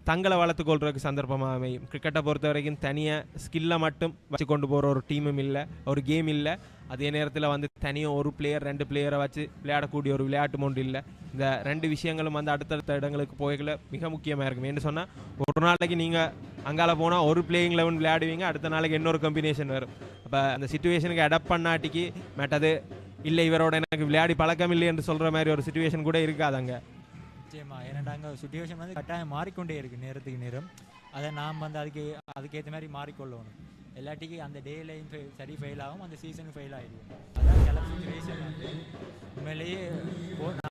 தங்களை வளர்த்துக்கொள்றதுக்கு சந்தர்ப்பமாக அமையும். கிரிக்கெட்டை பொறுத்த வரைக்கும் தனியாக ஸ்கில்லை மட்டும் வச்சு கொண்டு போகிற ஒரு டீமும் இல்லை, ஒரு கேம் இல்லை. அதே நேரத்தில் வந்து தனியாக ஒரு பிளேயர் 2 பிளேயரை வச்சு விளையாடக்கூடிய ஒரு விளையாட்டு ஒன்று இல்லை. இந்த 2 விஷயங்களும் வந்து அடுத்தடுத்த இடங்களுக்கு போய்களை மிக முக்கியமாக இருக்கும். ஏன்னு சொன்னால் ஒரு நாளைக்கு நீங்கள் அங்கால போனால் ஒரு பிளேயிங் 11 விளையாடுவீங்க, அடுத்த நாளைக்கு இன்னொரு காம்பினேஷன் வரும். அப்போ அந்த சிச்சுவேஷனுக்கு அடாப்ட் பண்ணாட்டிக்கு மேட்டது இல்லை, இவரோட எனக்கு விளையாடி பழக்கம் இல்லை என்று சொல்கிற மாதிரி ஒரு சிச்சுவேஷன் கூட இருக்காது அங்கே. நிச்சயமா, ஏன்னா அங்கே சுச்சுவேஷன் வந்து கட்டாயம் மாறிக்கொண்டே இருக்குது நேரத்துக்கு நேரம். அதை நாம் வந்து அதுக்கேற்ற மாதிரி மாறிக்கொள்ளணும். எல்லாட்டிக்கு அந்த டேலையும் சரி ஃபெயில் ஆகும், அந்த சீசனும் ஃபெயில் ஆகிடுவோம். அதான் கிளப் சுச்சுவேஷன் வந்து உண்மையிலேயே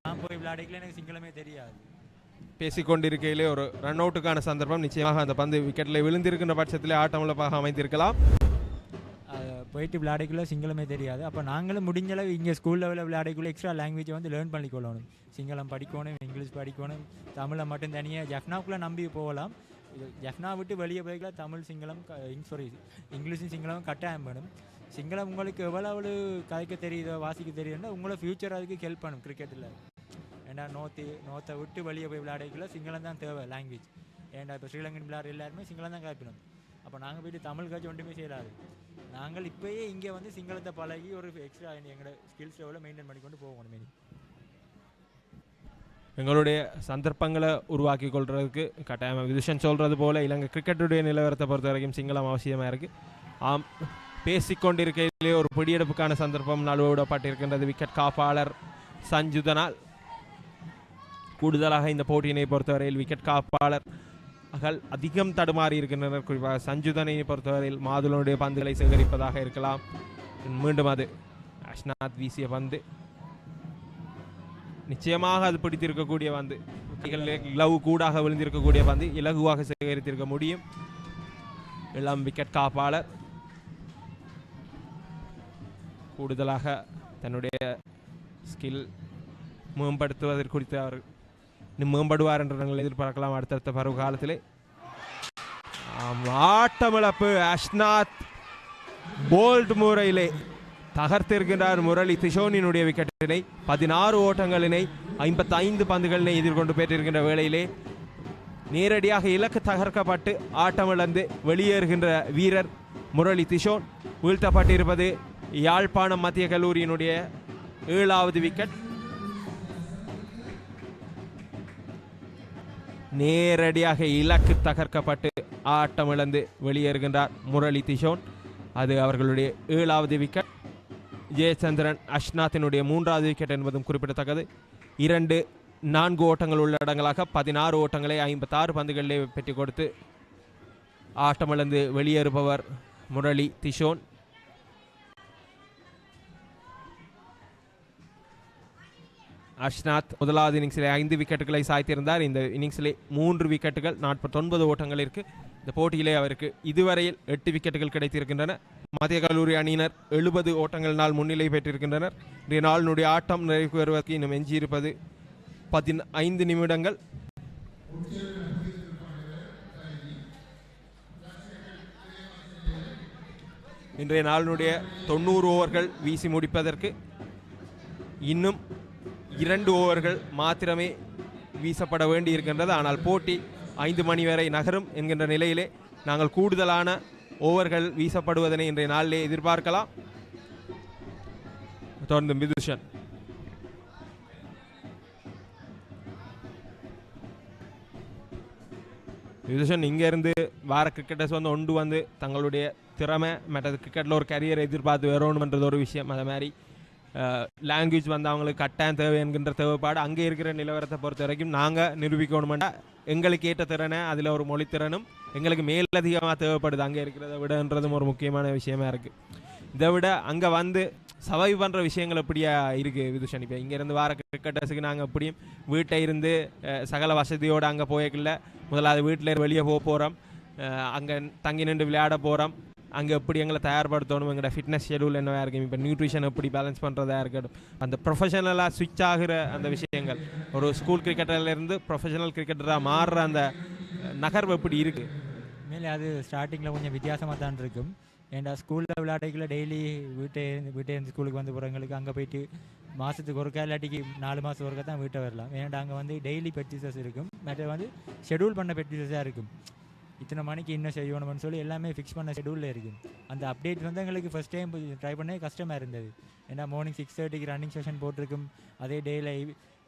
நான் போய் விளையாடிக்கல எனக்கு சிங்களமே தெரியாது. பேசிக்கொண்டிருக்கையிலே ஒரு ரன் அவுட்டுக்கான சந்தர்ப்பம், நிச்சயமாக அந்த பந்து விக்கெட்டில் விழுந்திருக்கின்ற பட்சத்திலே ஆட்டமிழப்பாக அமைந்திருக்கலாம். போயிட்டு விளையாடிக்குள்ள சிங்களமே தெரியாது. அப்போ நாங்களும் முடிஞ்சளவு இங்கே ஸ்கூல் லெவலில் விளையாடிக்குள்ள எக்ஸ்ட்ரா லாங்குவேஜை வந்து லேர்ன் பண்ணிக்கொள்ளணும். சிங்களம் படிக்கணும், இங்கிலீஷ் படிக்கணும், தமிழை மட்டும் தனியாக ஜஃப்னாக்குள்ளே நம்பி போகலாம். ஜஃப்னா விட்டு வெளியே போய்க்கலாம் தமிழ் சிங்களம் இங்கிலீஷும் சிங்களமும் கட்டாயம் வேணும். சிங்களம் உங்களுக்கு எவ்வளவு கதைக்க தெரியுதோ வாசிக்க தெரியுதுன்னா உங்களை ஃப்யூச்சர் அதுக்கு ஹெல்ப் பண்ணும் கிரிக்கெட்டில். ஏன்னா நோத்தை விட்டு வெளியே போய் விளையாடிக்கல சிங்களம் தான் தேவை லாங்குவேஜ். ஏன்னா இப்போ ஸ்ரீலங்கன் விளையாடுற எல்லாருமே சிங்களம் தான் கற்கணும். அப்போ நாங்கள் போய்ட்டு தமிழ் காட்சி ஒன்றுமே செய்யலாது. நாங்கள் இப்போயே இங்கே வந்து சிங்களத்தை பழகி ஒரு எக்ஸ்ட்ரா எங்களோட ஸ்கில்ஸ் லெவலில் மெயின்டைன் பண்ணிக்கொண்டு போகணும். மெயின் எங்களுடைய சந்தர்ப்பங்களை உருவாக்கி கொள்றதுக்கு கட்டாயமாக விதுஷன் சொல்கிறது போல் இலங்கை கிரிக்கெட்டுடைய நிலவரத்தை பொறுத்த வரைக்கும் சிங்களம் அவசியமாக இருக்குது. ஆம், பேசிக்கொண்டிருக்கையிலே ஒரு பிடியெடுப்புக்கான சந்தர்ப்பம் நழுவவிடப்பட்டிருக்கின்றது விக்கெட் காப்பாளர் சஞ்சுதனால். கூடுதலாக இந்த போட்டியினை பொறுத்தவரையில் விக்கெட் காப்பாளர் அதிகம் தடுமாறி இருக்கின்றனர். குறிப்பாக சஞ்சுதனை பொறுத்தவரையில் மாதுளனுடைய பந்துகளை சேகரிப்பதாக இருக்கலாம். மீண்டும் அது அஷ்னாத் வீசிய பந்து, நிச்சயமாக அது பிடித்திருக்கக்கூடிய பந்து, லவ் கூடாக விழுந்திருக்கக்கூடிய பந்து இலகுவாக சேகரித்திருக்க முடியும். இளம் விக்கெட் காப்பாளர் கூடுதலாக தன்னுடைய ஸ்கில் மேம்படுத்துவதற்கு குறித்து அவர் மேம்படுவார் என்ற நாங்கள் எதிர்பார்க்கலாம் அடுத்தடுத்த பருவ காலத்திலே. ஆட்டமிழப்பு அஷ்னாத் போல்ட் முறையிலே தகர்த்திருக்கின்றார் முரளி திஷோனினுடைய விக்கெட்டினை. 16 ஓட்டங்களினை 55 பந்துகளினை எதிர்கொண்டு பெற்றிருக்கின்ற வேளையிலே நேரடியாக இலக்கு தகர்க்கப்பட்டு ஆட்டமிழந்து வெளியேறுகின்ற வீரர் முரளி திஷோன். வீழ்த்தப்பட்டிருப்பது யாழ்ப்பாணம் மத்திய கல்லூரியினுடைய 7வது விக்கெட். நேரடியாக இலக்கு தகர்க்கப்பட்டு ஆட்டமிழந்து வெளியேறுகின்றார் முரளி திஷோன். அது அவர்களுடைய 7வது விக்கெட். ஜெயச்சந்திரன் அஷ்னாத்தினுடைய 3வது விக்கெட் என்பதும் குறிப்பிடத்தக்கது. 2-4 ஓட்டங்கள் உள்ளடங்களாக 16 ஓட்டங்களை 56 பந்துகளிலே பெற்றுக் கொடுத்து ஆட்டமிழந்து வெளியேறுபவர் முரளி திஷோன். அஷ்னாத் முதலாவது இன்னிங்ஸிலே 5 விக்கெட்டுகளை சாய்த்திருந்தார். இந்த இன்னிங்ஸிலே 3 விக்கெட்டுகள் 49 ஓட்டங்கள் இருக்கு. இந்த போட்டியிலே அவருக்கு இதுவரையில் 8 விக்கெட்டுகள் கிடைத்திருக்கின்றன. மத்திய கல்லூரி அணியினர் 70 ஓட்டங்களினால் முன்னிலை பெற்றிருக்கின்றனர். இன்றைய நாளினுடைய ஆட்டம் நிறைவு வருவதற்கு இன்னும் எஞ்சியிருப்பது 15 நிமிடங்கள். இன்றைய நாளினுடைய 90 ஓவர்கள் வீசி முடிப்பதற்கு இன்னும் 2 ஓவர்கள் மாத்திரமே வீசப்பட வேண்டி இருக்கின்றது. ஆனால் போட்டி 5 மணி வரை நகரும் என்கின்ற நிலையிலே நாங்கள் கூடுதலான ஓவர்கள் வீசப்படுவதனை இன்றைய நாளிலே எதிர்பார்க்கலாம். தொடர்ந்து விதுஷன். விதுஷன் இங்கேருந்து வார கிரிக்கெட்டர்ஸ் வந்து தங்களுடைய திறமை மற்றது கிரிக்கெட்டில் ஒரு கரியரை எதிர்பார்த்து வரணுன்றது ஒரு விஷயம். அதே மாதிரி லாங்குவேஜ் வந்து அவங்களுக்கு கட்டாயம் தேவை என்கின்ற தேவைப்பாடு அங்கே இருக்கிற நிலவரத்தை பொறுத்த வரைக்கும் நாங்கள் நிரூபிக்கணுமெண்டா எங்களுக்கு ஏற்ற திறனை அதில் ஒரு மொழி திறனும் எங்களுக்கு மேலதிகமாக தேவைப்படுது அங்கே இருக்கிறத விடன்றதும் ஒரு முக்கியமான விஷயமா இருக்குது. இதை விட அங்கே வந்து சர்வைவ் பண்ணுற விஷயங்கள் எப்படியா இருக்குது விதுஷன்? இப்போ இங்கேருந்து வார கிரிக்கெட்டர்ஸுக்கு நாங்கள் எப்படியும் வீட்டை இருந்து சகல வசதியோடு அங்கே போய்க்கல. முதலாவது வீட்டில் வெளியே போகிறோம், அங்கே தங்கி நின்று விளையாட போகிறோம். அங்கே எப்படி எங்களை தயார்படுத்தணும், எங்களோட ஃபிட்னஸ் ஷெடியூல் என்னவாக இருக்கும், இப்போ நியூட்ரிஷன் எப்படி பேலன்ஸ் பண்ணுறதா இருக்கட்டும், அந்த ப்ரொஃபஷனலாக ஸ்விட்ச் ஆகிற அந்த விஷயங்கள், ஒரு ஸ்கூல் கிரிக்கெட்டர்லேருந்து ப்ரொஃபஷனல் கிரிக்கெட்டராக மாறுற அந்த நகர்வு எப்படி இருக்குது? மேலே அது ஸ்டார்டிங்கில் கொஞ்சம் வித்தியாசமாக தான் இருக்கும். ஏன்டா ஸ்கூலில் விளையாட்டுக்குள்ள டெய்லி வீட்டே இருந்து ஸ்கூலுக்கு வந்து போகிறவங்களுக்கு அங்கே போயிட்டு மாதத்துக்கு ஒருக்கா இல்லாட்டிக்கு 4 மாதம் ஒருக்கா தான் வீட்டை வரலாம். ஏன்னா அங்கே வந்து டெய்லி பெட்டிசஸ் இருக்கும், மற்ற வந்து ஷெடியூல் பண்ண பெட்டிசஸாக இருக்கும். இத்தனை மணிக்கு இன்னும் செய்யணும்னு சொல்லி எல்லாமே ஃபிக்ஸ் பண்ண ஷெடியூலில் இருக்கும். அந்த அப்டேட் வந்து எங்களுக்கு ஃபஸ்ட் டைம் ட்ரை பண்ண கஷ்டமாக இருந்தது. ஏன்னா மார்னிங் 6:30க்கு ரன்னிங் செஷன் போட்டிருக்கும், அதே டேயில்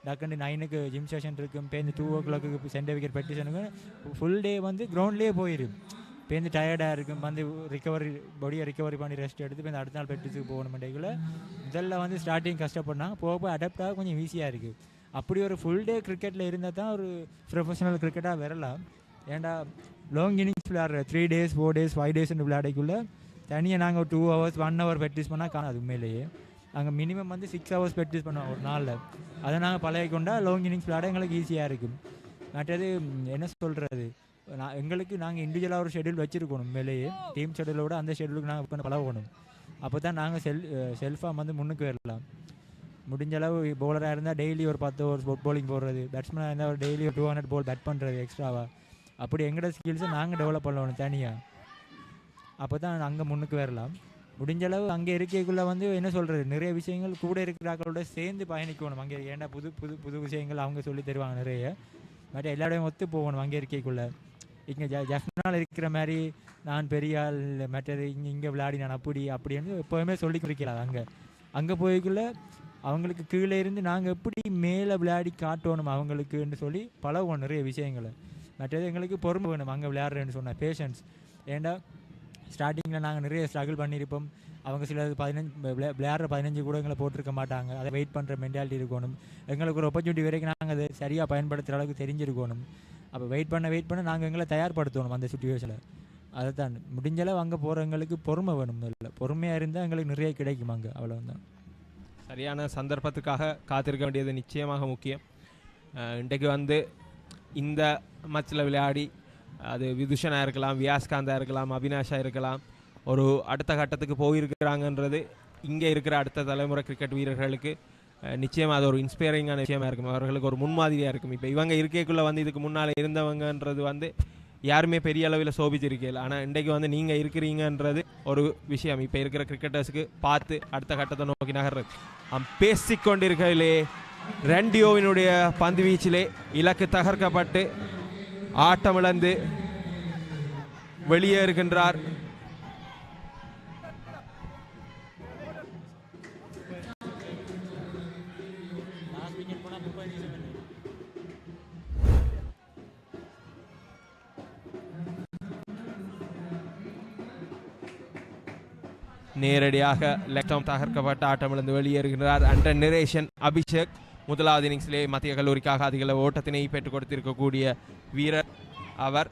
டக்குன்னு 9க்கு ஜிம் செஷன் இருக்கும், பேருந்து 2 o'clock சென்டர் விக்கெட் பெட்டிஷனுக்கு ஃபுல் டே வந்து கிரவுண்ட்லேயே போயிடும். பேருந்து டயர்டாக இருக்கும், வந்து பாடியை ரிகவரி பண்ணி ரெஸ்ட் எடுத்து பேருந்து அடுத்த நாள் பெட்டிஸுக்கு போகணுமெண்டேக்குள்ள முதல்ல வந்து ஸ்டார்டிங் கஷ்டப்படனாங்க, போக அடாப்ட் ஆக கொஞ்சம் ஈஸியாக இருக்குது. அப்படி ஒரு ஃபுல் டே கிரிக்கெட்டில் இருந்தால் தான் ஒரு ப்ரொஃபஷனல் கிரிக்கெட்டாக வரலாம். ஏன்டா லாங் இன்னிங்ஸ் விளையாடுற 3 days 4 days 5 days விளையாடக்குள்ளே தனியாக நாங்கள் 2 hours 1 hour ப்ராக்டிஸ் பண்ணால் காணாது. உண்மையிலேயே அங்கே மினிமம் வந்து 6 hours ப்ராக்டிஸ் பண்ணுவோம் ஒரு நாளில். அதை நாங்கள் பழகிக்கொண்டா லாங் இன்னிங்ஸ் விளையாட எங்களுக்கு ஈஸியாக இருக்கும். மற்றது என்ன சொல்கிறது, நாங்கள் இண்டிவிஜுவலாக ஒரு ஷெடியூல் வச்சுருக்கணும். உண்மையிலேயே டீம் ஷெடியூலோட அந்த ஷெடியூலுக்கு நாங்கள் பழகணும். அப்போ தான் நாங்கள் செல்ஃபாக வந்து முன்னுக்கு வரலாம். முடிஞ்ச அளவு பவுலராக இருந்தால் டெய்லி ஒரு 10 overs பவுலிங் போடுறது, பேட்ஸ்மேனாக இருந்தால் ஒரு டெய்லி ஒரு 200 ball பேட் பண்ணுறது எக்ஸ்ட்ராவாக. அப்படி எங்களோட ஸ்கில்ஸை நாங்கள் டெவலப் பண்ணணும் தனியாக. அப்போ தான் அங்கே முன்னுக்கு வரலாம். முடிஞ்ச அளவு அங்கே இருக்கைக்குள்ளே வந்து என்ன சொல்கிறது, நிறைய விஷயங்கள் கூட இருக்கிறாக்களோட சேர்ந்து பயணிக்கணும். அங்கே ஏன்னா புது புது புது விஷயங்கள் அவங்க சொல்லி தருவாங்க நிறைய. பட் எல்லாரோடையும் ஒத்து போகணும் அங்கே இருக்கைக்குள்ளே. இங்கே ஜஃப்னால் இருக்கிற மாதிரி நான் பெரிய ஆள், மற்றது இங்கே விளையாடி நான் அப்படின்னு எப்போவுமே சொல்லி கொடுக்கலாம். அங்கே போய்க்குள்ளே அவங்களுக்கு கீழே இருந்து நாங்கள் எப்படி மேலே விளையாடி காட்டணும் அவங்களுக்குன்னு சொல்லி பழகுவோம் நிறைய விஷயங்களை. மற்றது எங்களுக்கு பொறுமை வேணும் அங்கே விளையாடுறேன்னு சொன்னால், பேஷன்ஸ். ஏன்டா ஸ்டார்டிங்கில் நாங்கள் நிறைய ஸ்ட்ரகிள் பண்ணியிருப்போம். அவங்க சில 15 விளையாடுற 15 கூட எங்களை போட்டிருக்க மாட்டாங்க. அதை வெயிட் பண்ணுற மென்டாலிட்டி இருக்கணும். எங்களுக்கு ஒரு ஆப்பர்ச்சுனிட்டி வரைக்கும் நாங்கள் அதை சரியாக பயன்படுத்துகிற அளவுக்கு தெரிஞ்சிருக்கணும். அப்போ வெயிட் பண்ண நாங்கள் எங்களை தயார்படுத்தணும் அந்த சுச்சுவேஷனில். அதை தான் முடிஞ்சளவு அங்கே போகிறவங்களுக்கு பொறுமை வேணும். இல்லை பொறுமையாக இருந்தால் எங்களுக்கு நிறைய கிடைக்கும் அங்கே. அவ்வளோதான். சரியான சந்தர்ப்பத்துக்காக காத்திருக்க வேண்டியது நிச்சயமாக முக்கியம். இன்றைக்கு வந்து இந்த மேட்சில் விளையாடி அது விதுஷனாக இருக்கலாம், வியாஸ்காந்தாக இருக்கலாம், அவினாஷாக இருக்கலாம், ஒரு அடுத்த கட்டத்துக்கு போயிருக்கிறாங்கன்றது இங்கே இருக்கிற அடுத்த தலைமுறை கிரிக்கெட் வீரர்களுக்கு நிச்சயமாக அது ஒரு இன்ஸ்பைரிங்கான விஷயமாக இருக்கும். அவர்களுக்கு ஒரு முன்மாதிரியாக இருக்கும். இப்போ இவங்க இருக்கைக்குள்ளே வந்து இதுக்கு முன்னால் இருந்தவங்கன்றது வந்து யாருமே பெரிய அளவில் சோபிச்சிருக்கல. ஆனால் இன்றைக்கு வந்து நீங்கள் இருக்கிறீங்கன்றது ஒரு விஷயம் இப்போ இருக்கிற கிரிக்கெட்டர்ஸுக்கு பார்த்து அடுத்த கட்டத்தை நோக்கி நகர்றது. பேசிக்கொண்டிருக்கையிலே ரெண்டியோவினுடைய பந்து வீச்சிலே இலக்கு தகர்க்கப்பட்டு ஆட்டமிழந்து வெளியேறுகின்றார். நேரடியாக லெக்டம் தகர்க்கப்பட்ட ஆட்டமிழந்து வெளியேறுகிறார். அண்டர் நிரேஷன் அபிஷேக் முதலாவது இன்னிங்ஸிலே மத்திய கல்லூரிக்காக அதிக ஓட்டத்தினை பெற்றுக் கொடுத்திருக்கக்கூடிய வீரர் அவர்.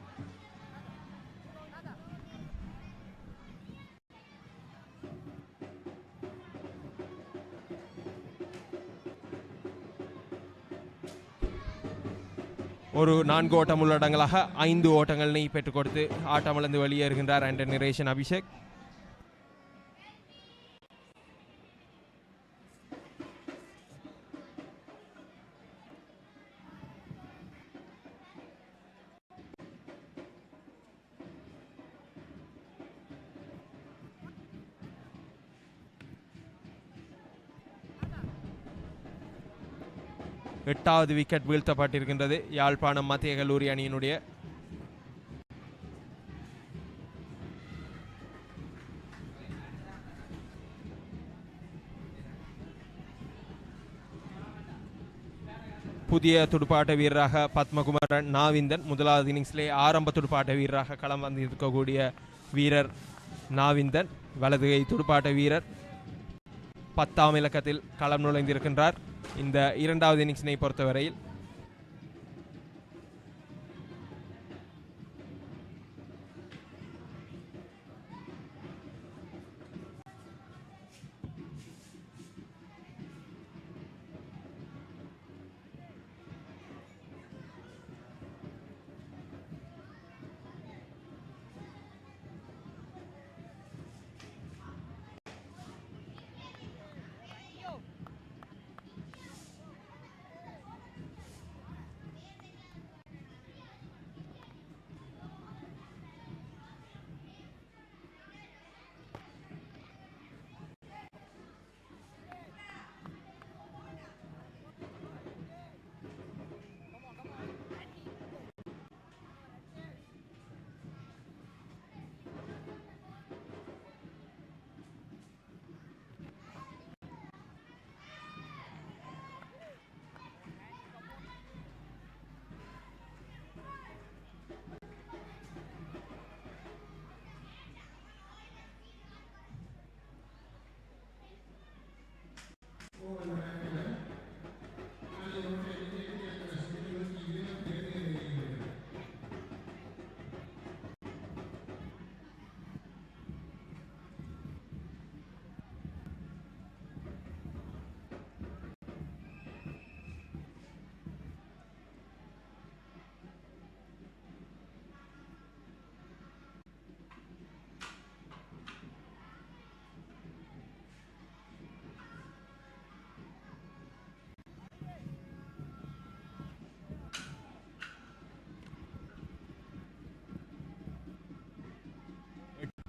ஒரு 4 ஓட்டம் உள்ளடங்களாக 5 ஓட்டங்களை பெற்றுக் கொடுத்து ஆட்டமிழந்து வெளியேறுகின்றார் அண்டர் நிரேஷன் அபிஷேக். எட்டாவது விக்கெட் வீழ்த்தப்பட்டிருக்கின்றது யாழ்ப்பாணம் மத்திய கல்லூரி அணியினுடைய. புதிய துடுப்பாட்ட வீரராக பத்மகுமாரன் நாவிந்தன் முதலாவது இன்னிங்ஸிலே ஆரம்ப துடுப்பாட்ட வீரராக களம் வந்து இருக்கக்கூடிய வீரர் நாவிந்தன். வலதுகை துடுப்பாட்ட வீரர் 10ஆம் இலக்கத்தில் களம் நுழைந்திருக்கின்றார் இந்த இரண்டாவது இன்னிங்ஸினை பொறுத்தவரையில்.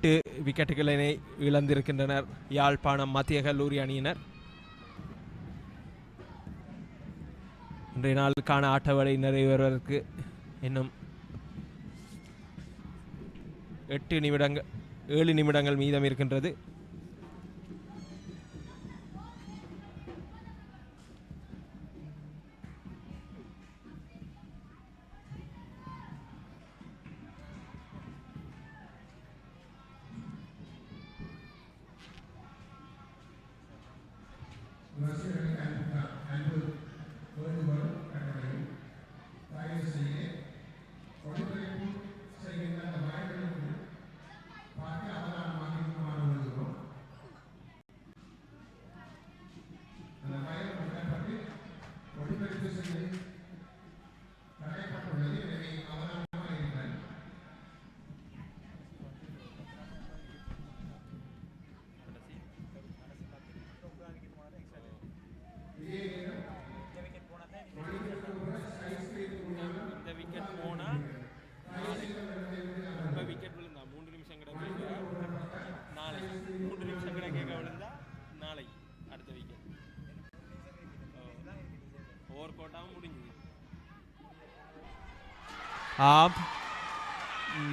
8 விக்கெட்டுகளினை இழந்திருக்கின்றனர் யாழ்ப்பாணம் மத்திய கல்லூரி அணியினர். இன்றைய நாளுக்கான ஆட்டவடை நிறைவேறுவதற்கு இன்னும் 7 நிமிடங்கள் மீதம் இருக்கின்றது.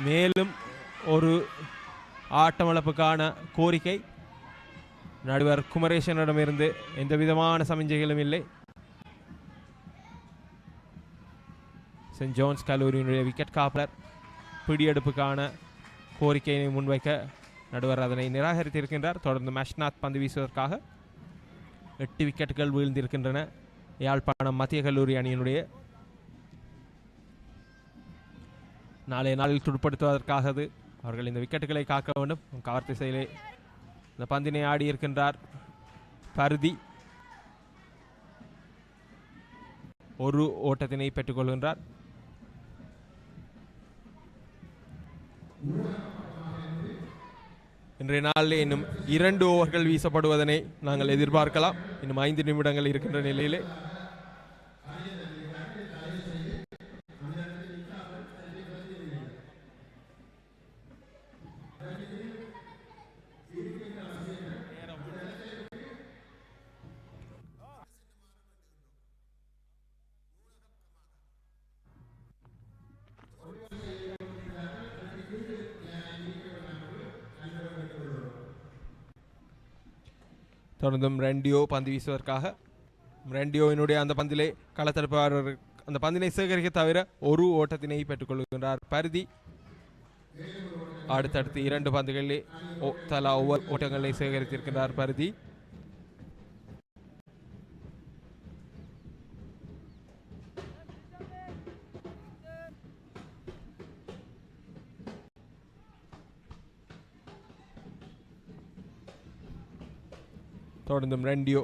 மேலும் ஒரு ஆட்டமிழப்புக்கான கோரிக்கை நடுவர் குமரேசனிடமிருந்து எந்த விதமான சமிஞ்சைகளும் இல்லை. சென்ட் ஜோன்ஸ் கல்லூரியினுடைய விக்கெட் காப்பலர் பிடியெடுப்புக்கான கோரிக்கையை முன்வைக்க நடுவர் அதனை நிராகரித்திருக்கின்றார். தொடர்ந்து அஷ்நாத் பந்து வீசுவதற்காக 8 விக்கெட்டுகள் வீழ்ந்திருக்கின்றன யாழ்ப்பாணம் மத்திய கல்லூரி அணியினுடைய. நாளைய நாளில் துடுப்படுத்துவதற்காக அவர்கள் இந்த விக்கெட்டுகளை காக்க வேண்டும். கவர் திசையிலே இந்த பந்தினை ஆடியிருக்கின்றார் பருதி. ஒரு ஓட்டத்தினை பெற்றுக்கொள்கின்றார். இன்றைய நாளில் இன்னும் 2 ஓவர்கள் வீசப்படுவதனை நாங்கள் எதிர்பார்க்கலாம். இன்னும் 5 நிமிடங்கள் இருக்கின்ற நிலையிலே தொடர்ந்தும் ரெண்டியோ பந்து வீசுவதற்காக ரெண்டியோவினுடைய அந்த பந்திலே களத்தடுப்பாளர் அந்த பந்தினை சேகரிக்க தவிர ஒரு ஓட்டத்தினை பெற்றுக்கொள்கின்றார் பருதி. அடுத்தடுத்து 2 பந்துகளிலே தலா ஒவ்வொரு ஓட்டங்களை சேகரித்திருக்கின்றார் பருதி. தொடர்ந்தும் ரெண்டியோ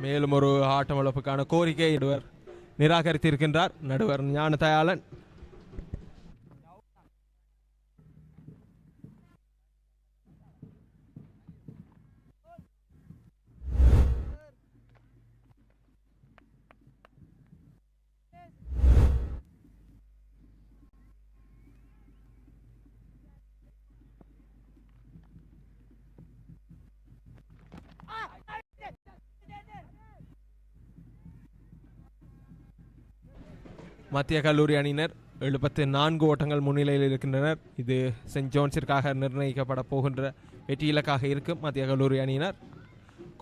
மேலும் ஒரு ஆட்டமிழப்புக்கான கோரிக்கை நடுவர் நிராகரித்திருக்கின்றார். நடுவர் ஞானதயாளன். மத்திய கல்லூரி அணியினர் 74 ஓட்டங்கள் முன்னிலையில் இருக்கின்றனர். இது சென்ட் ஜோன்ஸிற்காக நிர்ணயிக்கப்பட போகின்ற வெற்றி இலக்காக இருக்கும் மத்திய கல்லூரி அணியினர்.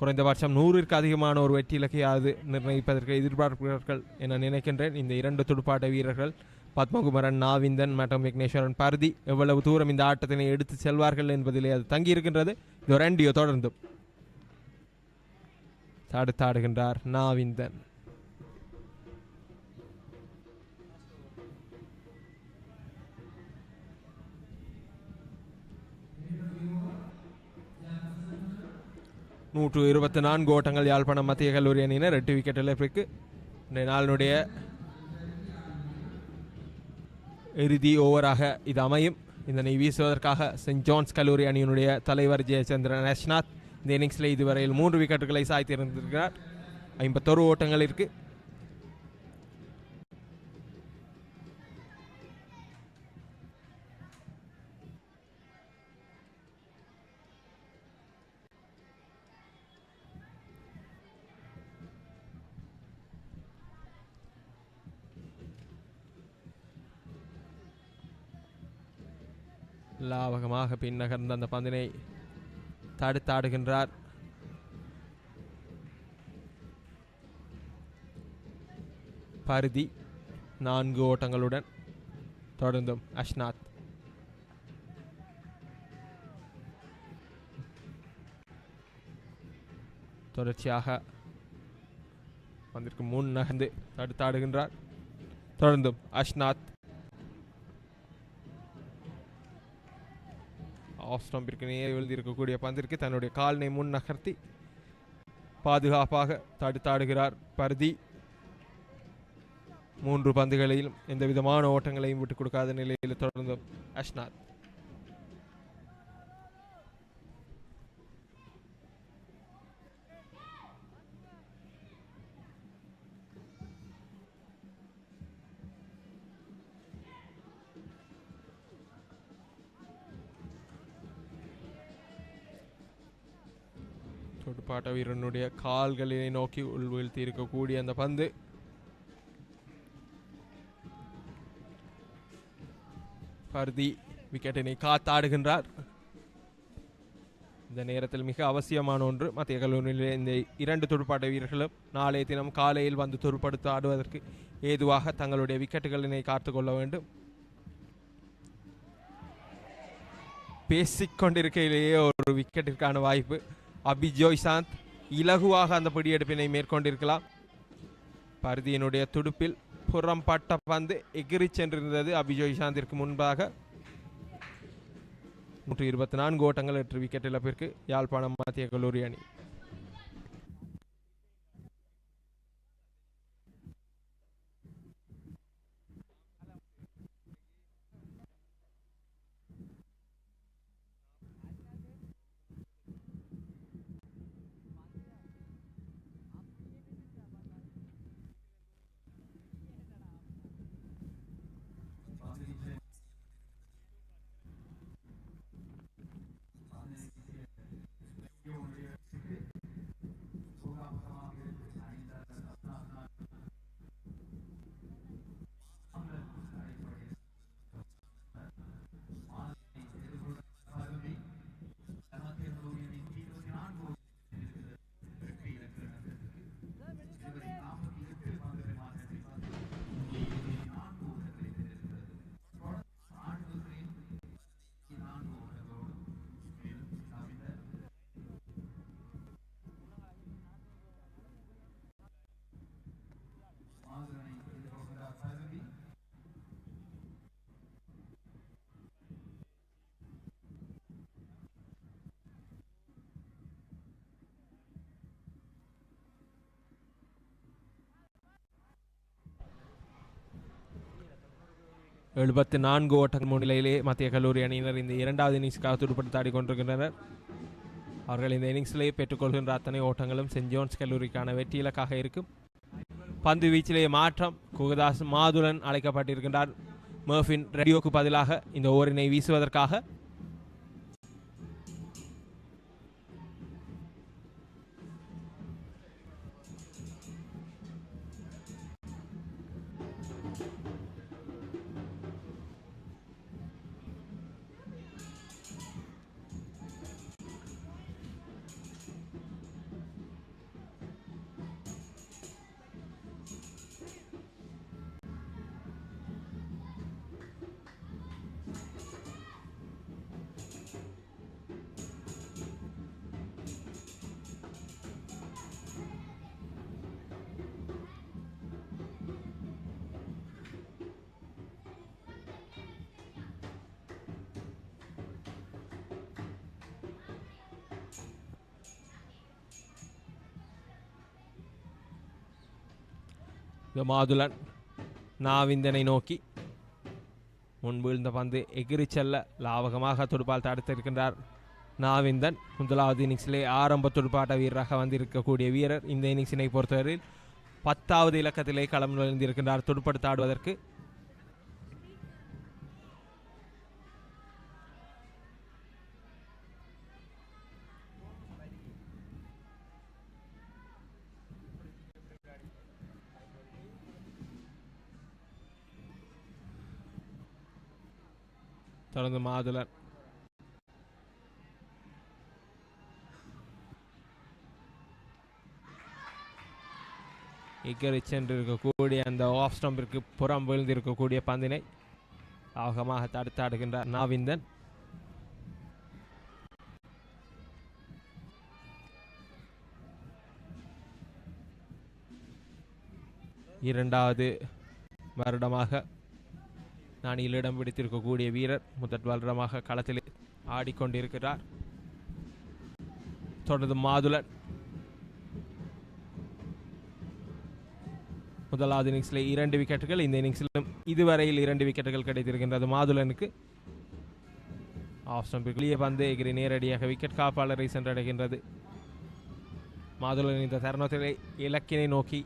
குறைந்தபட்சம் 100ற்கு அதிகமான ஒரு வெற்றி இலக்கையாவது நிர்ணயிப்பதற்கு எதிர்பார்க்கிறார்கள் என நினைக்கின்றேன். இந்த 2 துடுப்பாட்ட வீரர்கள் பத்மகுமரன், நாவிந்தன் மற்றும் விக்னேஸ்வரன் பருதி எவ்வளவு தூரம் இந்த ஆட்டத்தினை எடுத்து செல்வார்கள் என்பதிலே அது தங்கியிருக்கின்றது. டொரண்டியோ தொடர்ந்தும் தடுத்தாடுகின்றார் நாவிந்தன். நூற்று 24 ஓட்டங்கள் யாழ்ப்பாணம் மத்திய கல்லூரி அணியினர் 8 விக்கெட் இழப்பிற்கு. இந்த நாளினுடைய இறுதி ஓவராக இது அமையும். இதனை வீசுவதற்காக சென்ட் ஜான்ஸ் கல்லூரி அணியினுடைய தலைவர் ஜெயச்சந்திரன் அஷ்நாத் இந்த இன்னிங்ஸில் இதுவரையில் 3 விக்கெட்டுகளை சாய்த்திருந்திருக்கிறார். 51 ஓட்டங்கள் இருக்கு. லாவகமாக பின்னகர்ந்த அந்த பந்தினை தடுத்தாடுகின்றார். பருதி 4 ஓட்டங்களுடன் தொடர்ந்தும் அஷ்நாத். தொடர்ச்சியாக பந்திற்கு முன் நகர்ந்து தடுத்தாடுகின்றார். தொடர்ந்தும் அஷ்நாத் ஆஃப் ஸ்டம்பிற்கு நேரே எழுதியிருக்கக்கூடிய பந்திற்கு தன்னுடைய காலினை முன் நகர்த்தி பாதுகாப்பாக தடுத்தாடுகிறார் பருதி. 3 பந்துகளிலும் எந்த விதமான ஓட்டங்களையும் விட்டுக் கொடுக்காத நிலையில் தொடர்ந்து அஷ்நாத். துடுப்பாட்ட வீரனுடைய கால்களை நோக்கி உள்வீழ்த்தி இருக்கக்கூடிய அந்த பந்து பருதி விக்கெட்டினை காத்தாடுகின்றார். இந்த நேரத்தில் மிக அவசியமான ஒன்று, மத்திய கல்லூரியில் இந்த 2 துடுப்பாட்ட வீரர்களும் நாளைய தினம் காலையில் வந்து துடுப்படுத்த ஆடுவதற்கு ஏதுவாக தங்களுடைய விக்கெட்டுகளினை காத்து கொள்ள வேண்டும். பேசிக்கொண்டிருக்கையிலேயே ஒரு விக்கெட்டிற்கான வாய்ப்பு. அபிஜோய் சாந்த் இலகுவாக அந்த பிடியெடுப்பினை மேற்கொண்டிருக்கலாம். பருதியினுடைய துடுப்பில் புறம்பட்ட பந்து எகிரி சென்றிருந்தது அபிஜோய் சாந்திற்கு முன்பாக. 124 ஓட்டங்கள் 8 விக்கெட் இழப்பிற்கு யாழ்ப்பாணம் மத்திய கல்லூரி அணி. எழுபத்து 4 ஓட்டங்கள் முன்னிலையிலே மத்திய கல்லூரி அணியினர் இந்த 2வது இன்னிங்ஸுக்காக துடுப்படுத்த ஆடிக்கொண்டிருக்கின்றனர். அவர்கள் இந்த இன்னிங்ஸிலேயே பெற்றுக்கொள்கின்ற அத்தனை ஓட்டங்களும் சென்ட் ஜோன்ஸ் கல்லூரிக்கான வெற்றி இலக்காக இருக்கும். பந்து வீச்சிலேயே மாற்றம். குகதாஸ் மாதுரன் அழைக்கப்பட்டிருக்கின்றார் மர்ஃபின் ரெடியோக்கு பதிலாக இந்த ஓவரினை வீசுவதற்காக. மாதுளன் நாவிந்தனை நோக்கி முன்வீழ்ந்த பந்து எகிரி செல்ல லாவகமாக துடுப்பால் தடுத்திருக்கின்றார் நாவிந்தன். முதலாவது இன்னிங்ஸிலே ஆரம்ப துடுப்பாட்ட வீரராக வந்திருக்கக்கூடிய வீரர். இந்த இன்னிங்ஸினை பொறுத்தவரையில் 10வது இலக்கத்திலே களம் நுழைந்திருக்கின்றார் துடுப்படுத்த ஆடுவதற்கு. தொடர்ந்து மாதுளன் இக்கரை சென்றிருக்கக்கூடிய அந்த ஆஃப் ஸ்டம்பிற்கு புறம் விழுந்திருக்கக்கூடிய பந்தினை ஆகமாக தடுத்தாடுகின்றார் நாவிந்தன். இரண்டாவது வருடமாக நாணியில் இடம் பிடித்திருக்கக்கூடிய வீரர் முதல் வருடமாக களத்தில் ஆடிக்கொண்டிருக்கிறார். தொடர்ந்து மாதுளன் முதலாவது இன்னிங்ஸில் 2 விக்கெட்டுகள், இந்த இன்னிங்ஸிலும் இதுவரையில் 2 விக்கெட்டுகள் கிடைத்திருக்கின்றது மாதுளனுக்கு. ஆஃப் ஸ்டம்பிற்கு வெளியே பந்து எகிரி நேரடியாக விக்கெட் காப்பாளரை சென்றடைகின்றது. மாதுளன் இந்த தருணத்திலே இலக்கினை நோக்கி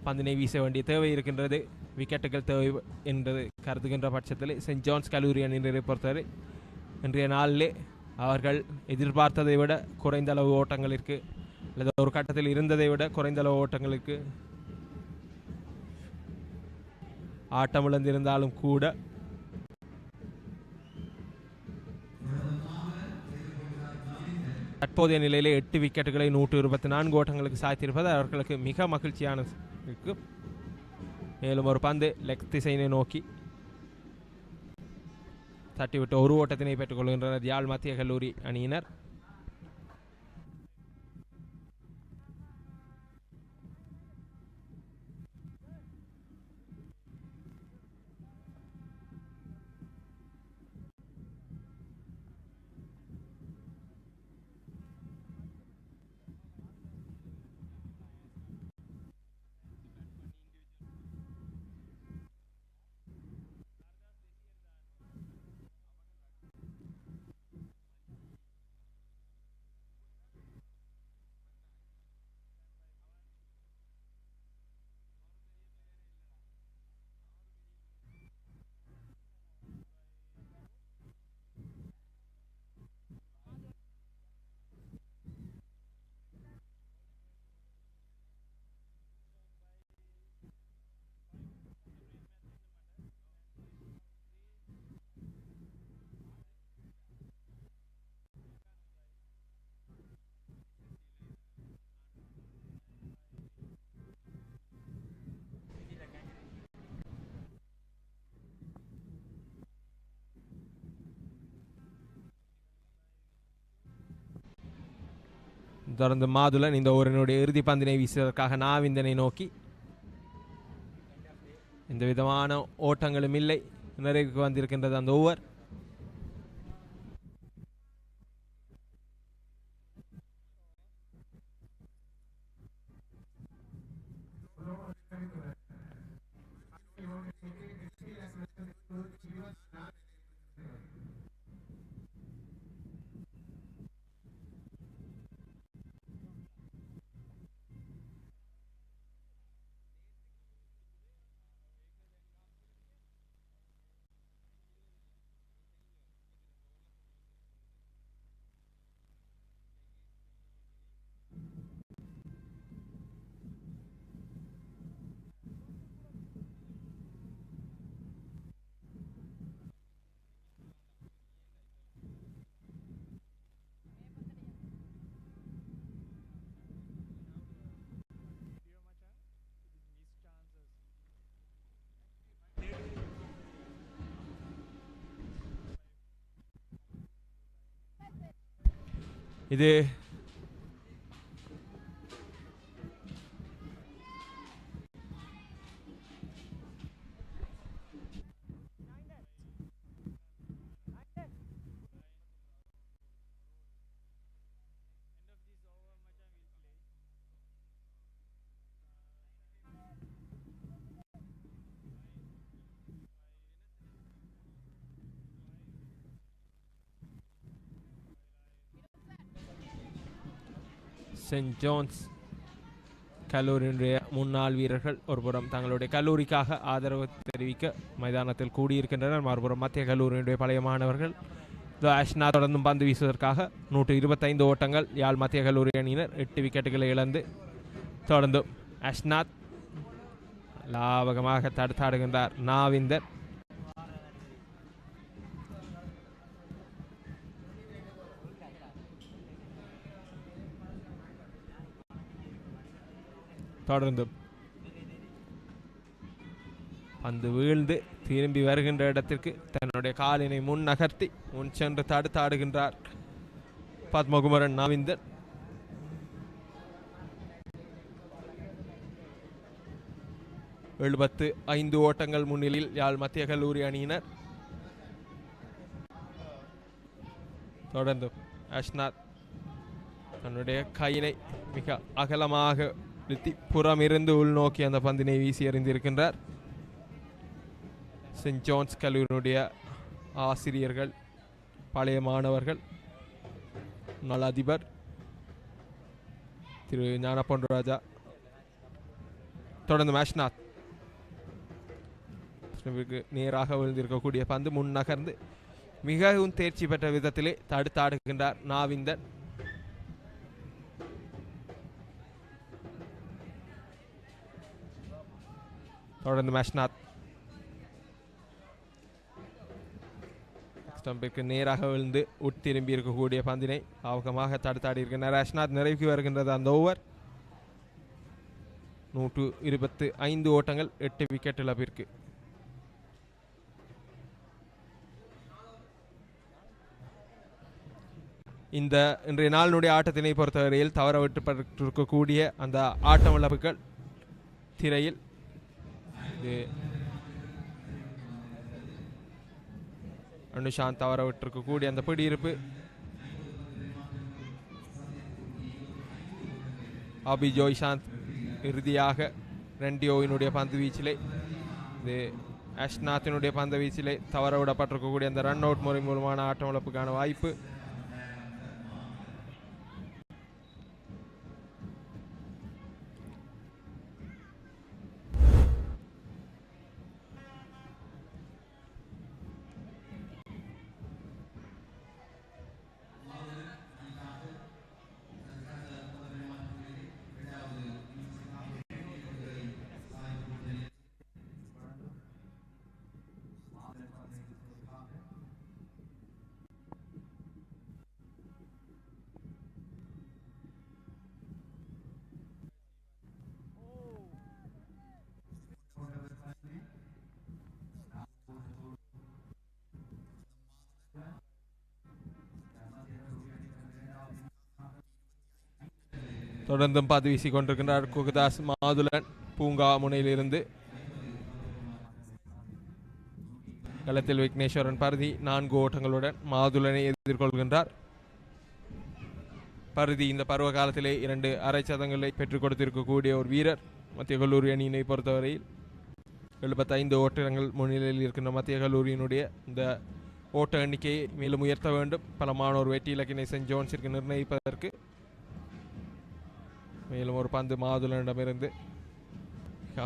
பந்தினை வீச வேண்டிய தேவை இருக்கின்றது. விக்கெட்டுகள் தேவை என்று கருதுகின்ற பட்சத்தில் சென்ட் ஜான்ஸ் கல்லூரி அணியினரை பொறுத்தவரை இன்றைய நாளிலே அவர்கள் எதிர்பார்த்ததை விட குறைந்த அளவு ஓட்டங்களுக்கு அல்லது ஒரு கட்டத்தில் இருந்ததை விட குறைந்த அளவு ஓட்டங்களுக்கு ஆட்டம் இழந்திருந்தாலும் கூட தற்போதைய நிலையிலே 8 விக்கெட்டுகளை 124 ஓட்டங்களுக்கு சாய்த்திருப்பது அவர்களுக்கு மிக மகிழ்ச்சியான இருக்கு. மேலும் ஒரு பந்து லெக் திசையினை நோக்கி தட்டிவிட்டு ஒரு ஓட்டத்தினை பெற்றுக் கொள்கின்றனர் யாழ் மத்திய கல்லூரி அணியினர். தொடர்ந்து மாதுளன் இந்த ஓவரினுடைய இறுதி பந்தினை வீசுவதற்காக நாவிந்தனை நோக்கி எந்த விதமான ஓட்டங்களும் இல்லை. நிறைவுக்கு வந்திருக்கின்றது அந்த ஓவர். இது சென்ட் ஜோன்ஸ் கல்லூரியினுடைய முன்னாள் வீரர்கள் ஒருபுறம் தங்களுடைய கல்லூரிக்காக ஆதரவு தெரிவிக்க மைதானத்தில் கூடியிருக்கின்றனர். மறுபுறம் மத்திய கல்லூரியினுடைய பழைய மாணவர்கள் அஷ்னா தொடர்ந்தும் பந்து வீசுவதற்காக 125 ஓட்டங்கள். யாழ் மத்திய கல்லூரி அணியினர் 8 விக்கெட்டுகளை இழந்து தொடர்ந்தும் அஷ்னாத் லாபகமாக தடுத்தாடுகின்றார். நாவிந்தர் தொடர்ந்தும் பந்து வீழ்ந்து திரும்பி வருகின்ற இடத்திற்கு தன்னுடைய காலினை முன் நகர்த்தி முன் சென்று தடுத்தாடுகின்றார் பத்மகுமரன் நாவிந்தர். எழுபத்து 5 ஓட்டங்கள் முன்னிலையில் யாழ் மத்திய கல்லூரி அணியினர். தொடர்ந்தும் அஷ்னாத் தன்னுடைய கையினை மிக அகலமாக புறமிருந்து உள்நோக்கி அந்த பந்தினை வீசி எறிந்திருக்கின்றார். சென்ட் ஜோன்ஸ் கல்லூரியினுடைய ஆசிரியர்கள், பழைய மாணவர்கள், முன்னாள் அதிபர் திரு ஞானப்பொன் ராஜா. தொடர்ந்து அஷ்னாத் நேராக விழுந்திருக்கக்கூடிய பந்து முன் நகர்ந்து மிகவும் தேர்ச்சி பெற்ற விதத்திலே தடுத்தாடுகின்றார் நாவிந்தர். தொடர்ந்து அஷ்னாத் ஸ்டம்பிற்கு நேராக விழுந்து உட்திரும்பி இருக்கக்கூடிய பந்தினை ஆவகமாக தடுத்தாடி இருக்கின்றார். அஷ்னாத் நிறைவுக்கு வருகின்றது அந்த ஓவர். 125 ஓட்டங்கள் 8 விக்கெட் இழப்பிற்கு. இந்த இன்றைய நாளினுடைய ஆட்டத்தினை பொறுத்தவரையில் தவற விட்டுப்பட்டிருக்கக்கூடிய அந்த ஆட்டம் இழப்புகள் திரையில் அனுஷாந்த் தவற விட்டிருக்கக்கூடிய அந்த பிடியிருப்பு, அபி ஜோய்சாந்த் இறுதியாக ரெண்டியோவினுடைய பந்து வீச்சிலே இது அஷ்னாத்தினுடைய பந்து வீச்சிலே தவற விடப்பட்டிருக்கக்கூடிய அந்த ரன் அவுட் முறை மூலமான ஆட்டம் இழப்புக்கான வாய்ப்பு. தொடர்ந்தும் பந்து வீசிக் கொண்டிருக்கின்றார் குகதாஸ் மாதுலன் பூங்கா முனையிலிருந்து. களத்தில் விக்னேஸ்வரன் பருதி 4 ஓட்டங்களுடன் மாதுலனை எதிர்கொள்கின்றார். பருதி இந்த பருவ காலத்திலே 2 அரை சதங்களை பெற்றுக் கொடுத்திருக்கக்கூடிய ஒரு வீரர். மத்திய கல்லூரி அணியினை பொறுத்தவரையில் 75 ஓட்டங்கள் முன்னிலையில் இருக்கின்ற மத்திய கல்லூரியினுடைய இந்த ஓட்ட எண்ணிக்கையை மேலும் உயர்த்த வேண்டும். பலமான ஒரு வெற்றி இலக்கினை சென்ட் ஜோன்ஸிற்கு நிர்ணயிப்பதற்கு. மேலும் ஒரு பந்து மாதுலனிடமிருந்து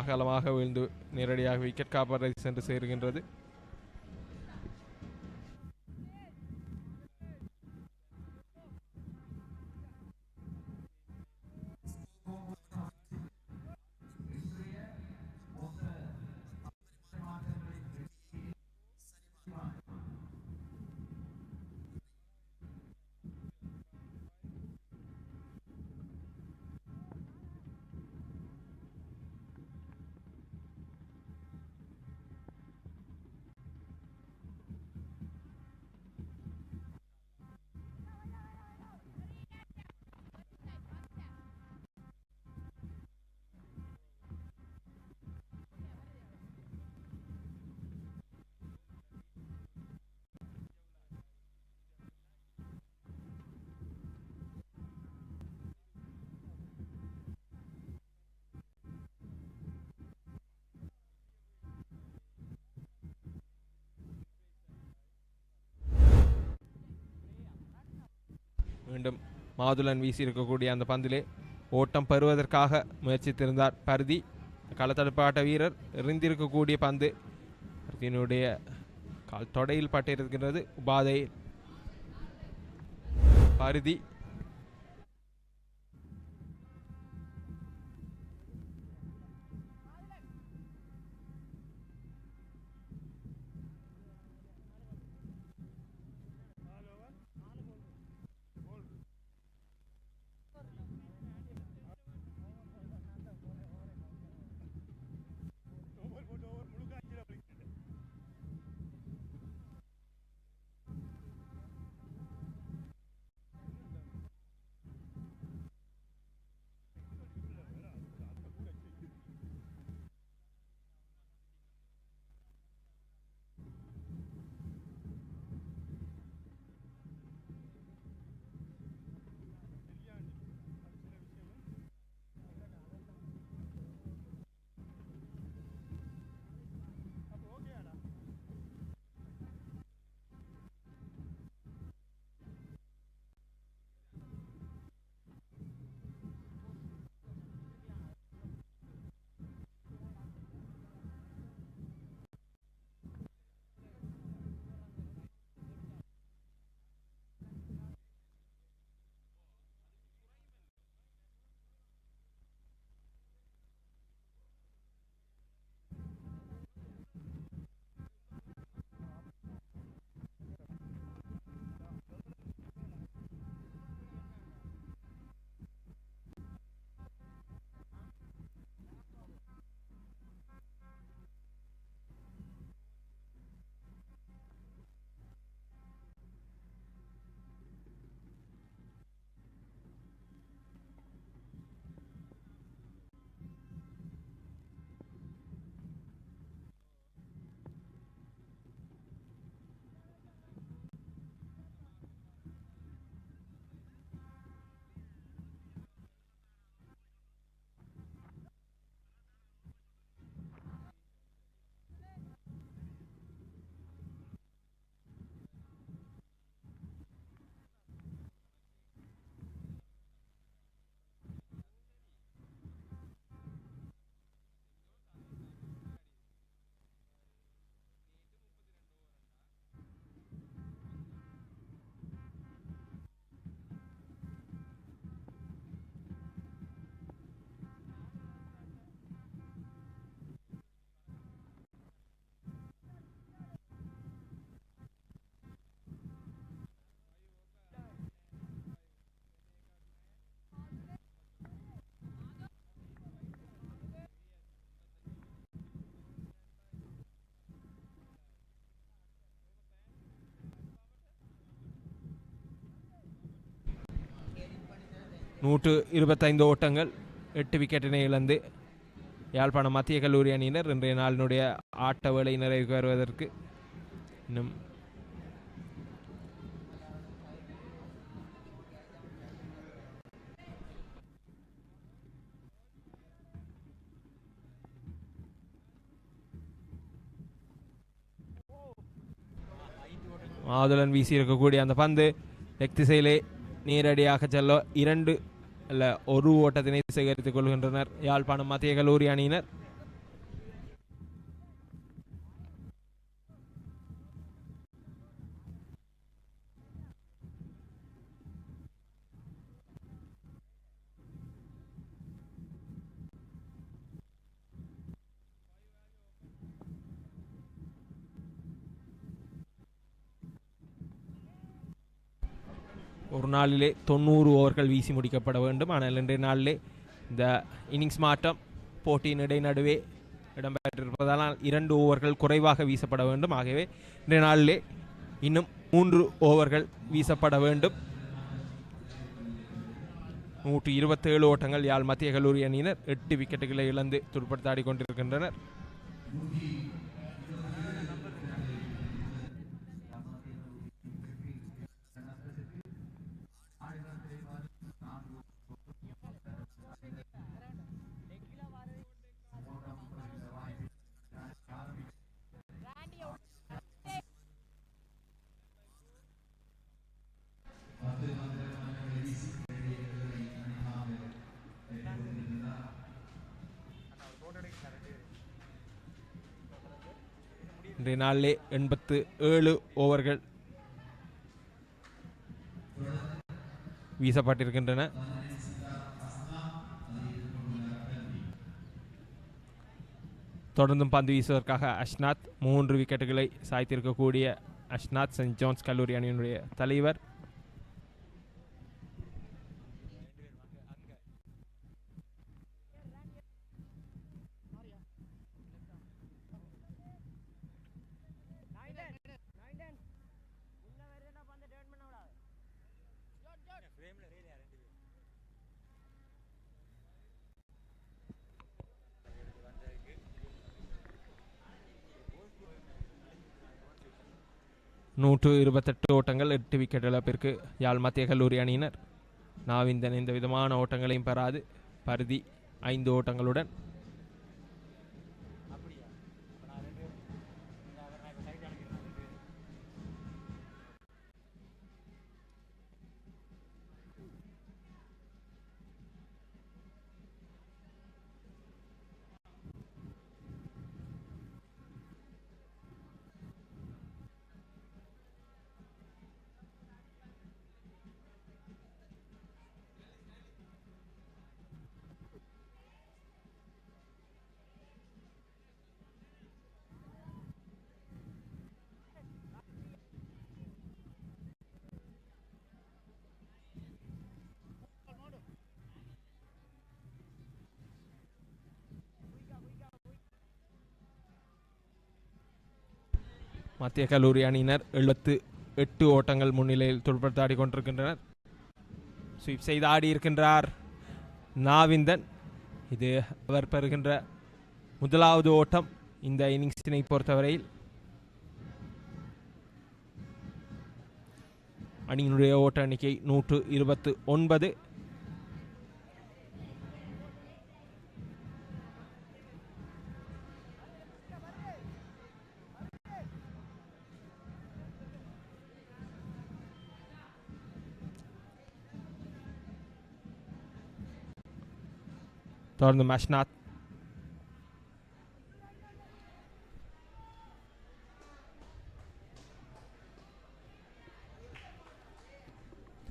அகலமாக விழுந்து நேரடியாக விக்கெட் காப்பரை சென்று சேருகின்றது. மீண்டும் மாதுளன் வீசி இருக்கக்கூடிய அந்த பந்திலே ஓட்டம் பெறுவதற்காக முயற்சித்திருந்தார் பருதி. களத்தடுப்பாட்ட வீரர் எறிந்திருக்கக்கூடிய பந்து பருதியினுடைய கால் தொடையில் பட்டிருக்கிறது. உபாதையில் பருதி நூற்று 25 ஓட்டங்கள் 8 விக்கெட்டினை இழந்து யாழ்ப்பாணம் மத்திய கல்லூரி அணியினர் இன்றைய நாளினுடைய ஆட்ட வேளை நிறைவுக்கு வருவதற்கு இன்னும் மாதுளன் வீசி இருக்கக்கூடிய அந்த பந்து லெக் திசையிலே நேரடியாக செல்ல 2 அல்ல 1 ஓட்டத்தினை சேகரித்துக் கொள்கின்றனர் யாழ்ப்பாணம் மத்திய கல்லூரி அணியினர். ஒரு நாளிலே 90 ஓவர்கள் வீசி முடிக்கப்பட வேண்டும். ஆனால் இன்றைய நாளிலே இந்த இன்னிங்ஸ் மாற்றம் போட்டியின் இடைநடுவே இடம்பெற்றிருப்பதால் 2 ஓவர்கள் குறைவாக வீசப்பட வேண்டும். ஆகவே இன்றைய நாளிலே இன்னும் 3 ஓவர்கள் வீசப்பட வேண்டும். 127 ஓட்டங்கள் யாழ் மத்திய கல்லூரி அணியினர் 8 விக்கெட்டுகளை இழந்து துடுப்படுத்தாடி கொண்டிருக்கின்றனர். இன்றைய நாளிலே 87 ஓவர்கள் வீசப்பட்டிருக்கின்றன. தொடர்ந்தும் பந்து வீசுவதற்காக அஷ்னாத் 3 விக்கெட்டுகளை சாய்த்திருக்கக்கூடிய அஷ்னாத் சென்ட் ஜான்ஸ் கல்லூரி அணியினுடைய தலைவர். நூற்று 28 ஓட்டங்கள் 8 விக்கெட் இழப்பிற்கு யாழ் மத்திய கல்லூரி அணியினர். நாவிந்தன் எந்த விதமான ஓட்டங்களையும் பெறாது பருதி 5 ஓட்டங்களுடன். மத்திய கல்லூரி அணியினர் 78 ஓட்டங்கள் முன்னிலையில் துடுப்படுத்தாடி கொண்டிருக்கின்றனர். ஸ்வீப் செய்து ஆடி இருக்கின்றார் நாவிந்தன். இது அவர் பெறுகின்ற முதலாவது ஓட்டம் இந்த இன்னிங்ஸினை பொறுத்தவரையில். அணியினுடைய ஓட்ட எண்ணிக்கை 129. தொடர்ந்து அஷ்னாத்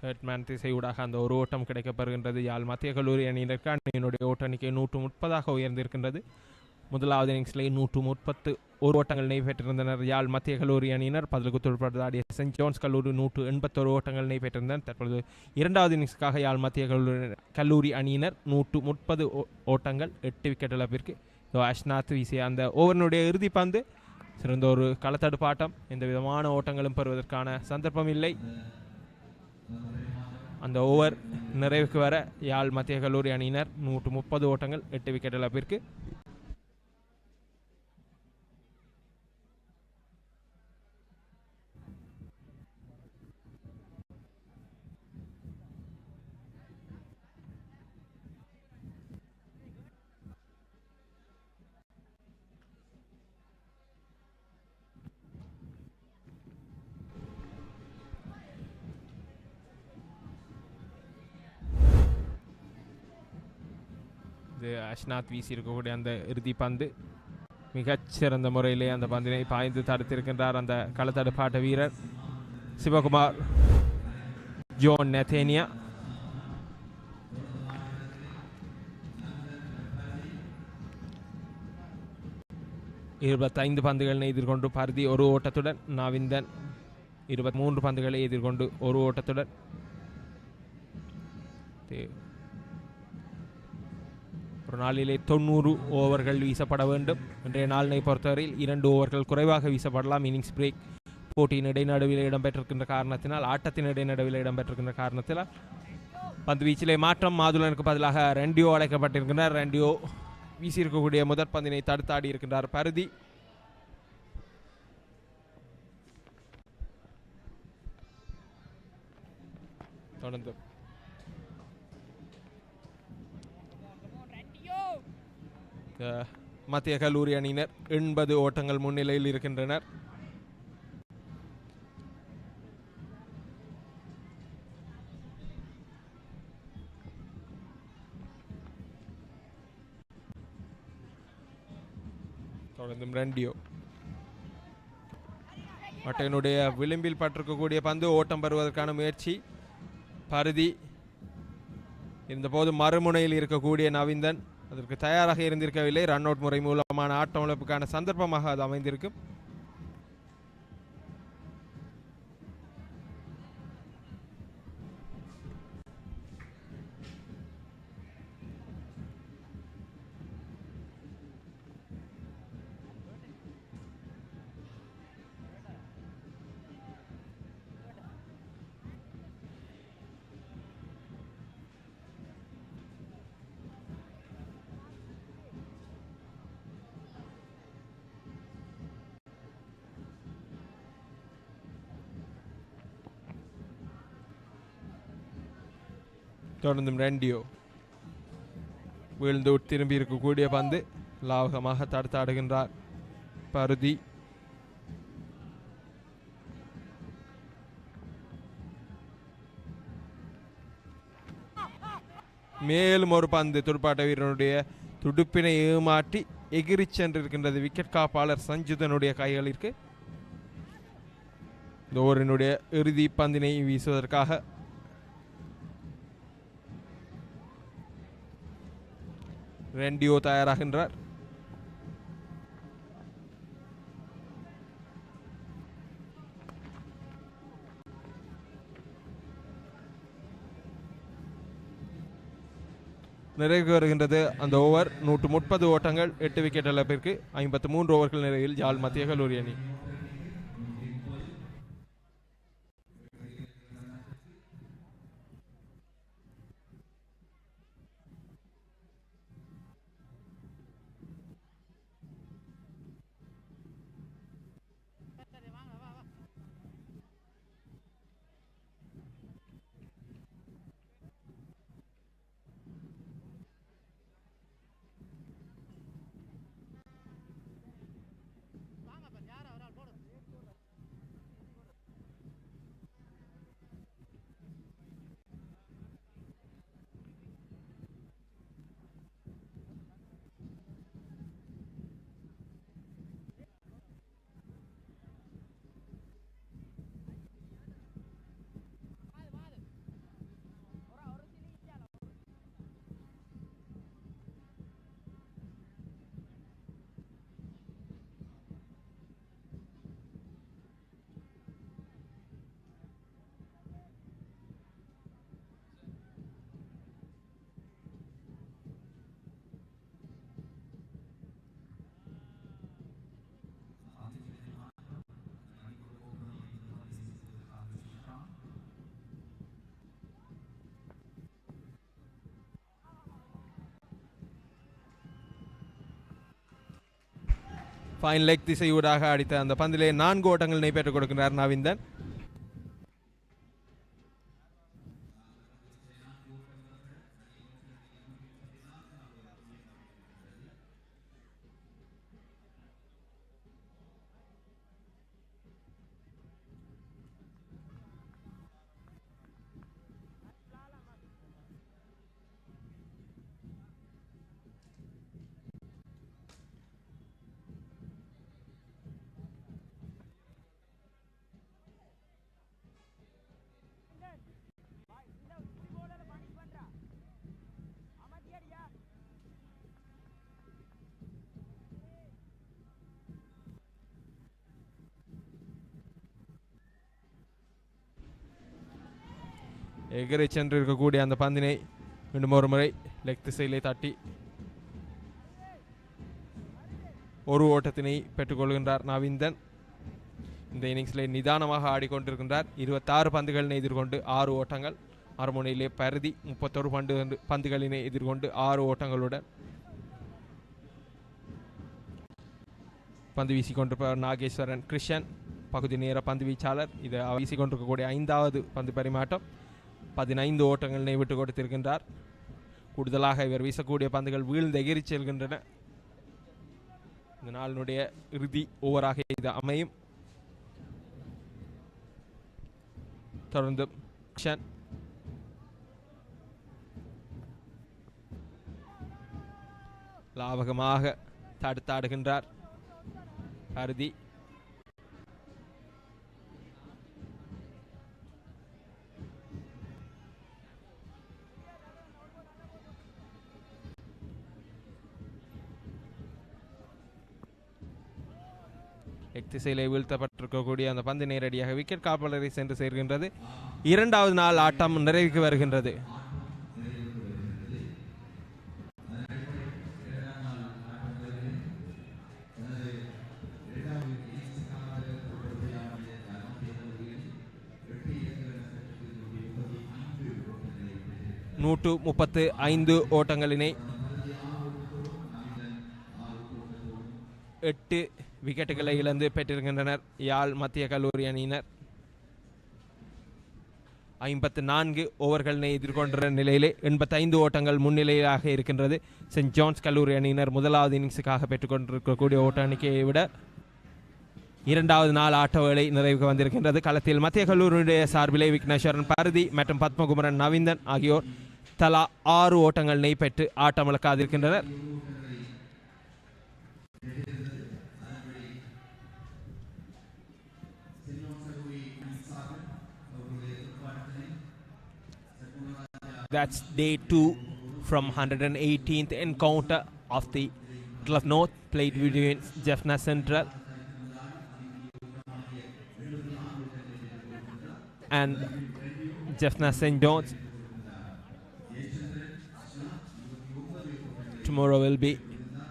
தேர்ட் மேன் திசையூடாக அந்த ஒரு ஓட்டம் கிடைக்கப்பெறுகின்றது யாழ் மத்திய கல்லூரி அணியினருக்கு. அணியினுடைய ஓட்ட எண்ணிக்கை 130 உயர்ந்திருக்கின்றது. முதலாவது இன்னிங்ஸிலே 131 ஓட்டங்கள் நெய்பெற்றிருந்தனர் யாழ் மத்திய கல்லூரி அணியினர். பதிலுக்கு துடுப்படுத்தாடிய சென்ட் ஜான்ஸ் கல்லூரி 181 ஓட்டங்கள் நெய்பெற்றிருந்தனர். தற்பொழுது இரண்டாவது இன்னிங்ஸுக்காக யாழ் மத்திய கல்லூரி அணியினர் 130 ஓட்டங்கள் 8 விக்கெட் இழப்பிற்கு. அஷ்னாத் வீசிய அந்த ஓவரினுடைய இறுதி பந்து சிறந்த ஒரு களத்தடுப்பாட்டம். எந்த விதமான ஓட்டங்களும் பெறுவதற்கான சந்தர்ப்பம் இல்லை. அந்த ஓவர் நிறைவுக்கு வர யாழ் மத்திய கல்லூரி அணியினர் 130 ஓட்டங்கள் 8 விக்கெட் இழப்பிற்கு. அஷ்னாத் வீசி இருக்கக்கூடிய அந்த இறுதி பந்து மிகச்சிறந்த முறையிலே அந்த பந்தினை பாய்ந்து தடுத்திருக்கின்றார் அந்த களத்தடுப்பாட்ட வீரர் சிவகுமார் ஜோன் நெத்தேனியா. இருபத்தைந்து பந்துகளை எதிர்கொண்டு பருதி ஒரு ஓட்டத்துடன், நாவிந்தன் 23 பந்துகளை எதிர்கொண்டு ஒரு ஓட்டத்துடன். ஒரு நாளிலே 90 ஓவர்கள் வீசப்பட வேண்டும். இன்றைய நாளினை பொறுத்தவரையில் 2 ஓவர்கள் குறைவாக வீசப்படலாம். இன்னிங்ஸ் பிரேக் போட்டியின் இடைநடுவில் இடம்பெற்றிருக்கின்ற காரணத்தினால், ஆட்டத்தின் இடைநடுவில் இடம்பெற்றிருக்கின்ற காரணத்தினால் பந்து வீச்சிலே மாற்றம். மாதுளனுக்கு பதிலாக ரெண்டியோ அழைக்கப்பட்டிருக்கின்றார். ரெண்டியோ வீசியிருக்கக்கூடிய முதற் பந்தினை தடுத்தாடி இருக்கின்றார் பருதி. தொடர்ந்து மத்திய கல்லூரி அணியினர் 80 ஓட்டங்கள் முன்னிலையில் இருக்கின்றனர். தொடர்ந்தும் ரெண்டியோ மட்டையினுடைய விளிம்பில் பட்டிருக்கக்கூடிய பந்து ஓட்டம் பெறுவதற்கான முயற்சி பருதி இருந்தபோது மறுமுனையில் இருக்கக்கூடிய நவீந்தன் அதற்கு தயாராக இருந்திருக்கவில்லை. ரன் அவுட் முறை மூலமான ஆட்டம் இழப்புக்கான சந்தர்ப்பமாக அது அமைந்திருக்கும். தொடர்ந்தும் ரெண்டியோ வீழ்ந்து திரும்பி இருக்கக்கூடிய பந்து லாவகமாக தடுத்தாடுகின்றார் பருதி. மேலும் ஒரு பந்து துடுப்பாட்ட வீரனுடைய துடுப்பினை ஏமாற்றி எகிரி சென்றிருக்கின்றது. விக்கெட் காப்பாளர் சஞ்சுதனுடைய கைகளிற்கு இந்த ஓவரினுடைய இறுதி பந்தினை வீசுவதற்காக ரெண்டியோ தயாராகின்றார். நிறைவு வருகின்றது அந்த ஓவர். 130 ஓட்டங்கள் 8 விக்கெட் இழப்பிற்கு 53 ஓவர்கள் நிறைவில் ஜாழ் மத்திய கல்லூரி அணி. ஃபைன் லெக் திசையூடாக அடித்த அந்த பந்திலே 4 ஓட்டங்களை பெற்றுக் கொடுக்கிறார் நவீந்தன். எகிரி சென்று இருக்கக்கூடிய அந்த பந்தினை மீண்டும் ஒரு முறை லெக் திசையிலே தட்டி ஒரு ஓட்டத்தினை பெற்றுக்கொள்கின்றார் நவீந்தன். இந்த இன்னிங்ஸிலே நிதானமாக ஆடிக்கொண்டிருக்கின்றார். 26 பந்துகளினை எதிர்கொண்டு 6 ஓட்டங்கள். மறுமுனையிலே பருதி 31 பந்துகளினை எதிர்கொண்டு 6 ஓட்டங்களுடன் பந்து வீசிக்கொண்டிருப்பவர் நாகேஸ்வரன் கிருஷ்ணன், பகுதி நேர பந்து வீச்சாளர். இதை வீசிக்கொண்டிருக்கக்கூடிய 5வது பந்து பரிமாற்றம். 15 ஓட்டங்களினை விட்டுக் கொடுத்திருக்கின்றார். கூடுதலாக இவர் வீசக்கூடிய பந்துகள் வீழ்ந்து எகிரி செல்கின்றன. இந்த நாளினுடைய இறுதி ஓவராக இது அமையும். தொடர்ந்து லாபகமாக தடுத்தாடுகின்றார். அருதி திசையிலே வீழ்த்தப்பட்டிருக்கக்கூடிய அந்த பந்து நேரடியாக விக்கெட் காப்பாளரை சென்று சேர்கின்றது. இரண்டாவது நாள் ஆட்டம் நிறைவுக்கு வருகின்றது. நூற்று 35 ஓட்டங்களினை 8 விக்கெட்டுகளை இழந்து பெற்றிருக்கின்றனர் யாழ் மத்திய கல்லூரி அணியினர். 54 ஓவர்களினை எதிர்கொண்ட நிலையிலே 85 ஓட்டங்கள் முன்னிலையாக இருக்கின்றது. சென்ட் ஜான்ஸ் கல்லூரி அணியினர் முதலாவது இன்னிங்ஸுக்காக பெற்றுக்கொண்டிருக்கக்கூடிய ஓட்ட எண்ணிக்கையை விட இரண்டாவது நாள் ஆட்ட வேளை நிறைவுக்கு வந்திருக்கின்றது. களத்தில் மத்திய கல்லூரியுடைய சார்பிலே விக்னேஸ்வரன் பாரதி மற்றும் பத்மகுமரன் நவீந்தன் ஆகியோர் தலா 6 ஓட்டங்களினை பெற்று ஆட்டமிழக்காதிருக்கின்றனர். That's day 2 from 118th encounter of the Middle of North played between Jaffna Central and Jaffna St. John's. Tomorrow will be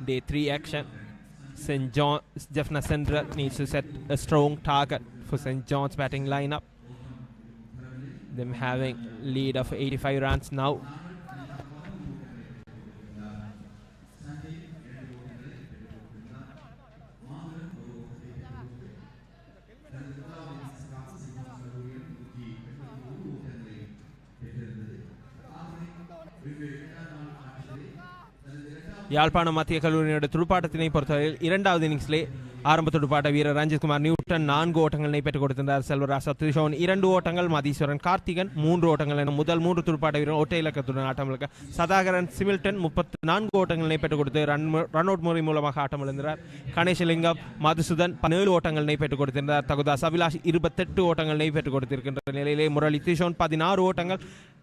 day 3 action. St. John's Jaffna Central needs to set a strong target for St. John's batting lineup. Them having lead of 85 runs now. Yazhpanam மத்திய கல்லூரியினுடைய துடுப்பாட்டத்தினை பொறுத்தவரையில் இரண்டாவது இன்னிங்ஸிலே ஆரம்ப துடுப்பாட்ட வீரர் Ranjithkumar Newton 4 ஓட்டங்களை பெற்றுக் கொடுத்திருந்தார். செல்வராஜ் சத்யசோன் 2 ஓட்டங்கள், மதீஸ்வரன் கார்த்திகன் 3 ஓட்டங்கள் என முதல் 3 துடுப்பாட்ட வீரர் ஒற்றை இலக்கத்துடன் ஆட்டமிழக்க சதாகரன் சிமில்டன் 34 ஓட்டங்களை பெற்றுக் கொடுத்து ரன் அவுட் முறை மூலமாக ஆட்டமிழந்தார். கணேசலிங்கம் மதுசூதன் 17 ஓட்டங்களை பெற்றுக் கொடுத்திருந்தார். தகுதாஸ் அபிலாஷ் 28 ஓட்டங்களை பெற்றுக் கொடுத்திருக்கின்ற நிலையிலே முரளி திஷோன் 16 ஓட்டங்கள்,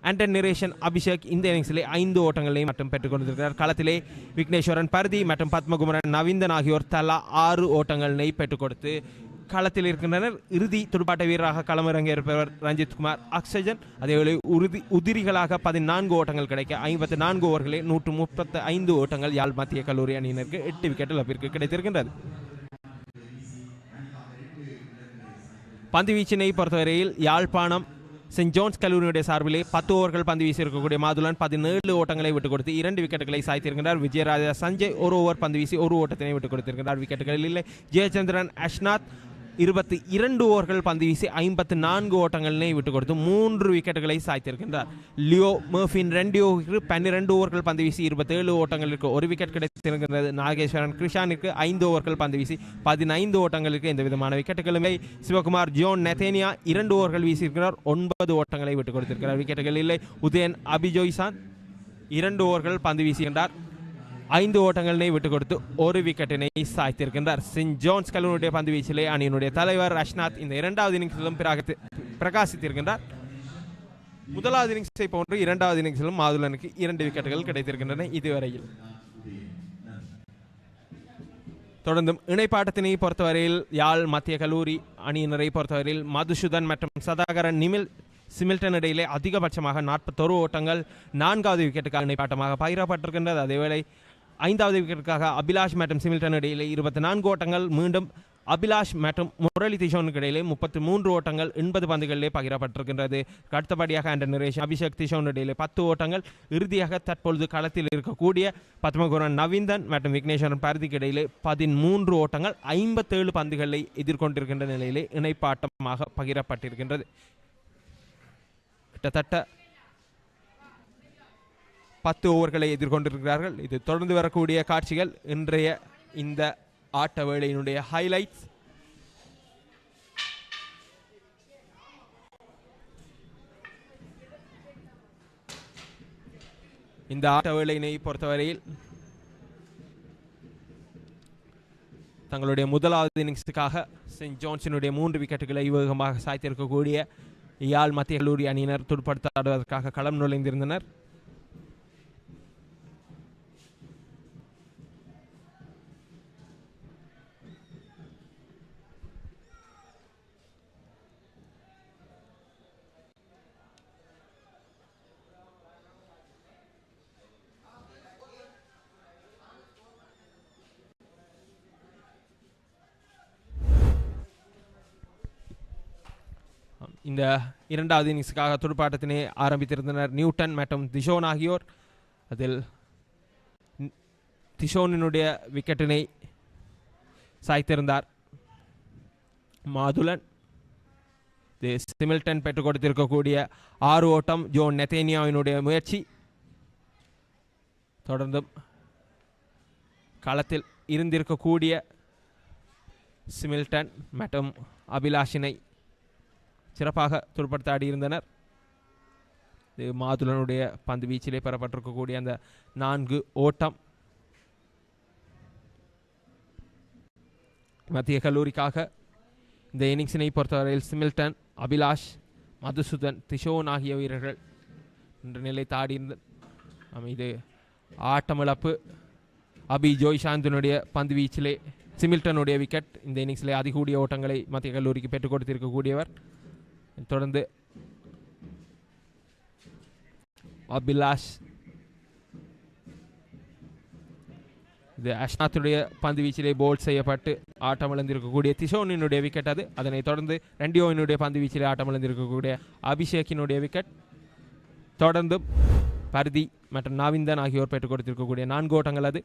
ஆண்டன் நிரேஷன் அபிஷேக் இந்த இன்னிங்ஸிலே 5 ஓட்டங்களை மட்டும் பெற்றுக் கொண்டிருக்கிறார். களத்திலே விக்னேஸ்வரன் பர்தி மற்றும் பத்மகுமரன் நவீந்தன் ஆகியோர் தலா 6 ஓட்டங்களை பெற்றுக் கொடுத்து களத்தில் இருக்கின்றனர். இறுதி துடுப்பாட்ட வீரராக களமிறங்கியிருப்பவர் ரஞ்சித்குமார் ஆக்சிஜன். அதேவேளை உதிரிகளாக 14 ஓட்டங்கள் கிடைக்க 54 ஓவர்களே 135 ஓட்டங்கள் யாழ் மத்திய கல்லூரி அணியினருக்கு 8 விக்கெட் இழப்பிற்கு கிடைத்திருக்கின்றது. பந்து வீச்சினை பொறுத்தவரையில் யாழ்ப்பாணம் சென்ட் ஜான்ஸ் கல்லூரியுடைய சார்பிலே 10 ஓவர்கள் பந்து வீசி இருக்கக்கூடிய மாதுளன் 17 ஓட்டங்களை விட்டுக் கொடுத்து 2 விக்கெட்டுகளை சாய்த்திருக்கிறார். விஜயராஜா சஞ்சய் 1 ஓவர் பந்து வீசி 1 ஓட்டத்தினை விட்டுக் கொடுத்திருக்கிறார். விக்கெட்டுகளில் இல்லை. ஜெயச்சந்திரன் அஷ்நாத் 22 ஓவர்கள் பந்து வீசி 54 ஓட்டங்களை விட்டுக் கொடுத்து 3 விக்கெட்டுகளை சாய்த்திருக்கின்றார். லியோ மர்ஃபின் 2 ஓவருக்கு 12 ஓவர்கள் பந்து வீசி 27 ஓட்டங்களுக்கு 1 விக்கெட் கிடைத்திருக்கிறது. நாகேஸ்வரன் கிருஷானிற்கு 5 ஓவர்கள் பந்து வீசி 15 ஓட்டங்களுக்கு எந்த விதமான விக்கெட்டுகளுமே. சிவகுமார் ஜோன் நெத்தேனியா 2 ஓவர்கள் வீசியிருக்கிறார், 9 ஓட்டங்களை விட்டுக் கொடுத்திருக்கிறார். விக்கெட்டுகள் இல்லை. உதயன் அபிஜோய்சான் 2 ஓவர்கள் பந்து வீசுகின்றார், 5 ஓட்டங்களை விட்டுக் கொடுத்து 1 விக்கெட்டினை சாய்த்திருக்கின்றார். சென்ட் ஜான்ஸ் கல்லூரியுடைய பந்து வீச்சிலே அணியினுடைய தலைவர் அஷ்நாத் இந்த இரண்டாவது இன்னிங்ஸிலும் பிரகாசித்திருக்கின்றார். முதலாவது இன்னிங்ஸை போன்று இரண்டாவது இன்னிங்ஸிலும் மாதுளனுக்கு 2 விக்கெட்டுகள் கிடைத்திருக்கின்றன இதுவரையில். தொடர்ந்தும் இணைப்பாட்டத்தினை பொறுத்தவரையில் யாழ் மத்திய கல்லூரி அணியினரை பொறுத்தவரையில் மதுசூதன் மற்றும் சதாகரன் சிமில்டன் இடையிலே அதிகபட்சமாக 41 ஓட்டங்கள் 4வது விக்கெட்டுக்காக இணைப்பாட்டமாக பகிரப்பட்டிருக்கின்றது. அதேவேளை 5வது விக்கெட்டுக்காக அபிலாஷ் மற்றும் சிமில்டன் இடையிலே 24 ஓட்டங்கள், மீண்டும் அபிலாஷ் மற்றும் முரளி திஷோனுக்கு இடையிலே 33 ஓட்டங்கள் 80 பந்துகளிலே பகிரப்பட்டிருக்கின்றது. அடுத்தபடியாக ஆண்டன் நிரேஷன் அபிஷேக் திஷோன் இடையிலே 10 ஓட்டங்கள். இறுதியாக தற்பொழுது களத்தில் இருக்கக்கூடிய பத்மகுமரன் நவீந்தன் மற்றும் விக்னேஸ்வரன் பாரதிக்கு இடையிலே 13 ஓட்டங்கள் 57 பந்துகளை எதிர்கொண்டிருக்கின்ற நிலையிலே இணைப்பாட்டமாக பகிரப்பட்டிருக்கின்றது. கிட்டத்தட்ட 10 ஓவர்களை எதிர்கொண்டிருக்கிறார்கள். இது தொடர்ந்து வரக்கூடிய காட்சிகள் இன்றைய இந்த ஆட்ட வேளையினுடைய ஹைலைட்ஸ். இந்த ஆட்ட வேளையினை பொறுத்தவரையில் தங்களுடைய முதலாவது இன்னிங்ஸுக்காக சென்ட் ஜான்ஸினுடைய 3 விக்கெட்டுகளை வேகமாக சாய்த்திருக்கக்கூடிய யாழ் மத்திய கல்லூரி அணியினர் துடுப்படுத்தாடுவதற்காக களம் நுழைந்திருந்தனர். இந்த இரண்டாவது இன்னிங்ஸுக்காக துடுப்பாட்டத்தினை ஆரம்பித்திருந்தனர் நியூட்டன் மற்றும் திஷோன் ஆகியோர். அதில் திஷோனினுடைய விக்கெட்டினை சாய்த்திருந்தார் மாதுலன். சிமில்டன் பெற்றுக் கொடுத்திருக்கக்கூடிய 6 ஓட்டம் ஜோன் நெத்தேனியாவினுடைய முயற்சி. தொடர்ந்தும் களத்தில் இருந்திருக்கக்கூடிய சிமில்டன் மற்றும் அபிலாஷினை சிறப்பாக துடுப்படுத்த ஆடியிருந்தனர். இது மாதுலனுடைய பந்து வீச்சிலே பெறப்பட்டிருக்கக்கூடிய அந்த 4 ஓட்டம். மத்திய கல்லூரிக்காக இந்த இன்னிங்ஸினை பொறுத்தவரையில் சிமில்டன், அபிலாஷ், மதுசூதன், திஷோன் ஆகிய வீரர்கள் என்ற நிலை தாடியிருந்த இது ஆட்டமிழப்பு. அபி ஜோய்சாந்தினுடைய பந்து வீச்சிலே சிமில்டனுடைய விக்கெட் இந்த இன்னிங்ஸிலே அதிகூடிய ஓட்டங்களை மத்திய கல்லூரிக்கு பெற்றுக் கொடுத்திருக்கக்கூடியவர். தொடர்ந்து அபிலாஷ், இது அஷ்னாத்துடைய பந்து வீச்சிலே போல்ட் செய்யப்பட்டு ஆட்டமிழந்திருக்கக்கூடிய திஷோனினுடைய விக்கெட் அது. அதனைத் தொடர்ந்து ரெண்டியோவினுடைய பந்து வீச்சிலே ஆட்டமிழந்திருக்கக்கூடிய அபிஷேக்கினுடைய விக்கெட். தொடர்ந்து பர்தி மற்றும் நாவிந்தன் ஆகியோர் பெற்றுக் கொடுத்திருக்கக்கூடிய 4 ஓட்டங்கள் அது.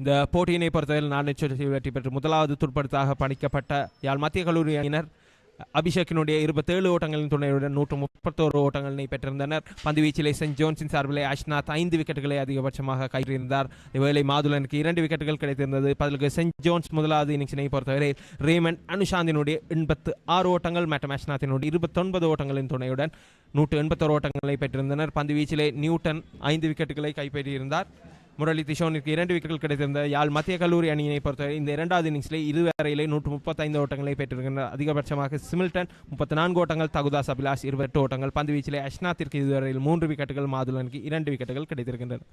இந்த போட்டியினை பொறுத்தவரையில் 4 வெற்றி பெற்று முதலாவது துடுப்படுத்தாக பணிக்கப்பட்ட யாழ் மத்திய கல்லூரி அணியினர் அபிஷேக்கினுடைய 27 ஓட்டங்களின் துணையுடன் 131 ஓட்டங்களை பெற்றிருந்தனர். பந்து வீச்சிலே சென்ட் ஜோன்ஸின் சார்பிலே அஷ்னாத் 5 விக்கெட்டுகளை அதிகபட்சமாக கையிருந்தார். இவ்வேளை மாதுலனுக்கு 2 விக்கெட்டுகள் கிடைத்திருந்தது. பதிலுக்கு சென்ட் ஜோன்ஸ் முதலாவது இன்னிங்ஸினை பொறுத்தவரை ரேமண்ட் அனுஷாந்தினுடைய 86 ஓட்டங்கள் மற்றும் அஷ்னாத்தினுடைய 29 ஓட்டங்களின் துணையுடன் 181 ஓட்டங்களை பெற்றிருந்தனர். பந்து வீச்சிலே நியூட்டன் 5 விக்கெட்டுகளை கைப்பற்றியிருந்தார். முரளி திஷோனிற்கு 2 விக்கெட்டுகள் கிடைத்திருந்த யாழ் மத்திய கல்லூரி அணியினை பொறுத்தவரை இந்த இரண்டாவது இன்னிங்ஸிலே இருவரையிலே 135 ஓட்டங்களை பெற்றிருக்கின்றனர். அதிகபட்சமாக சிமில்டன் 34 ஓட்டங்கள், தகுதாஸ் அபிலாஷ் 28 ஓட்டங்கள். பந்து வீச்சிலே அஷ்னாத்திற்கு இதுவரையில் 3 விக்கெட்டுகள், மாதுலனுக்கு 2 விக்கெட்டுகள் கிடைத்திருக்கின்றன.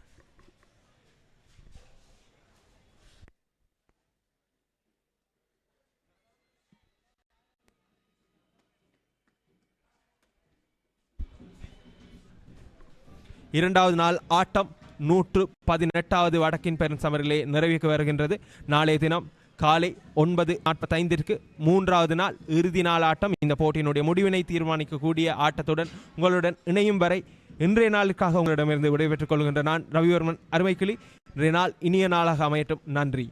இரண்டாவது நாள் ஆட்டம் 118வது வடக்கின் பெரும் சமரிலே நிறைவுக்கு வருகின்றது. நாளைய தினம் காலை 9:45 மூன்றாவது நாள் இறுதி நாள் ஆட்டம். இந்த போட்டியினுடைய முடிவினை தீர்மானிக்கக்கூடிய ஆட்டத்துடன் உங்களுடன் இணையும் வரை இன்றைய நாளுக்காக உங்களிடமிருந்து விடைபெற்றுக் கொள்கின்ற நான் ரவிவர்மன் அருமைக்கிளி. இன்றைய நாள் இனிய நாளாக அமையட்டும். நன்றி.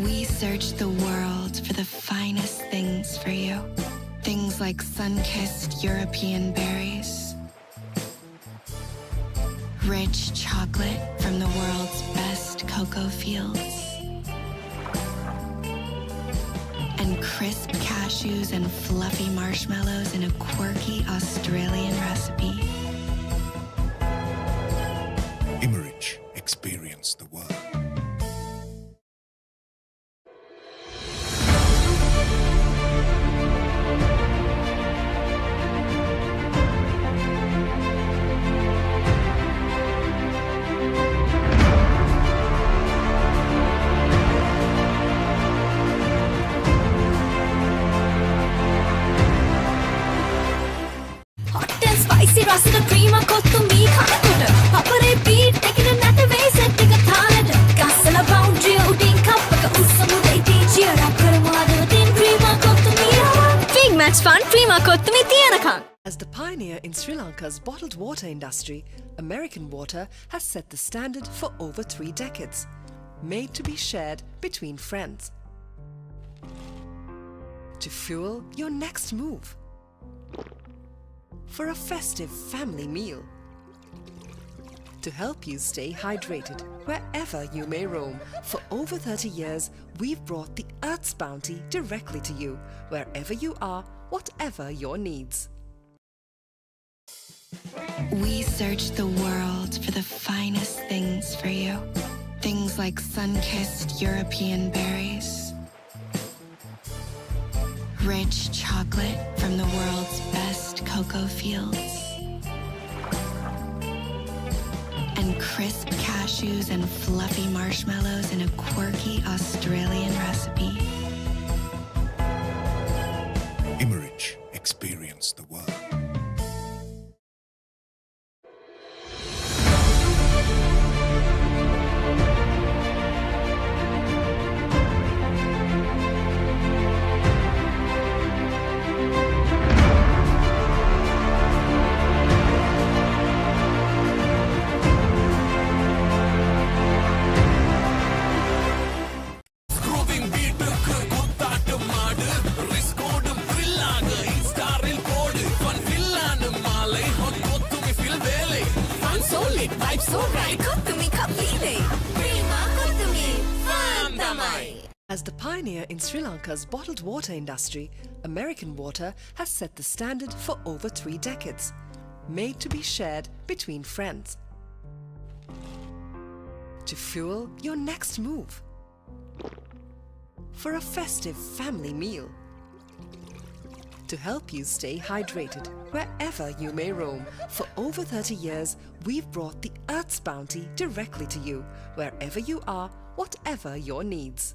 We searched the world for the finest things for you. Things like sun-kissed European berries, rich chocolate from the world's best cocoa fields, and crisp cashews and fluffy marshmallows in a quirky Australian recipe. Imerich, experience the world. Hot and spicy rasa pioneer in Sri Lanka's bottled water industry, American Water has set the standard for over 3 decades, made to be shared between friends. To fuel your next move. For a festive family meal. To help you stay hydrated wherever you may roam. For over 30 years, we've brought the Earth's bounty directly to you, wherever you are, whatever your needs. We search the world for the finest things for you. Things like sun-kissed European berries, rich chocolate from the world's best cocoa fields, and crisp cashews and fluffy marshmallows in a quirky Australian recipe. Imerich, experience the world. As the pioneer in Sri Lanka's bottled water industry, American Water has set the standard for over 3 decades, made to be shared between friends. To fuel your next move. For a festive family meal. To help you stay hydrated wherever you may roam. For over 30 years, we've brought the Earth's bounty directly to you, wherever you are, whatever your needs.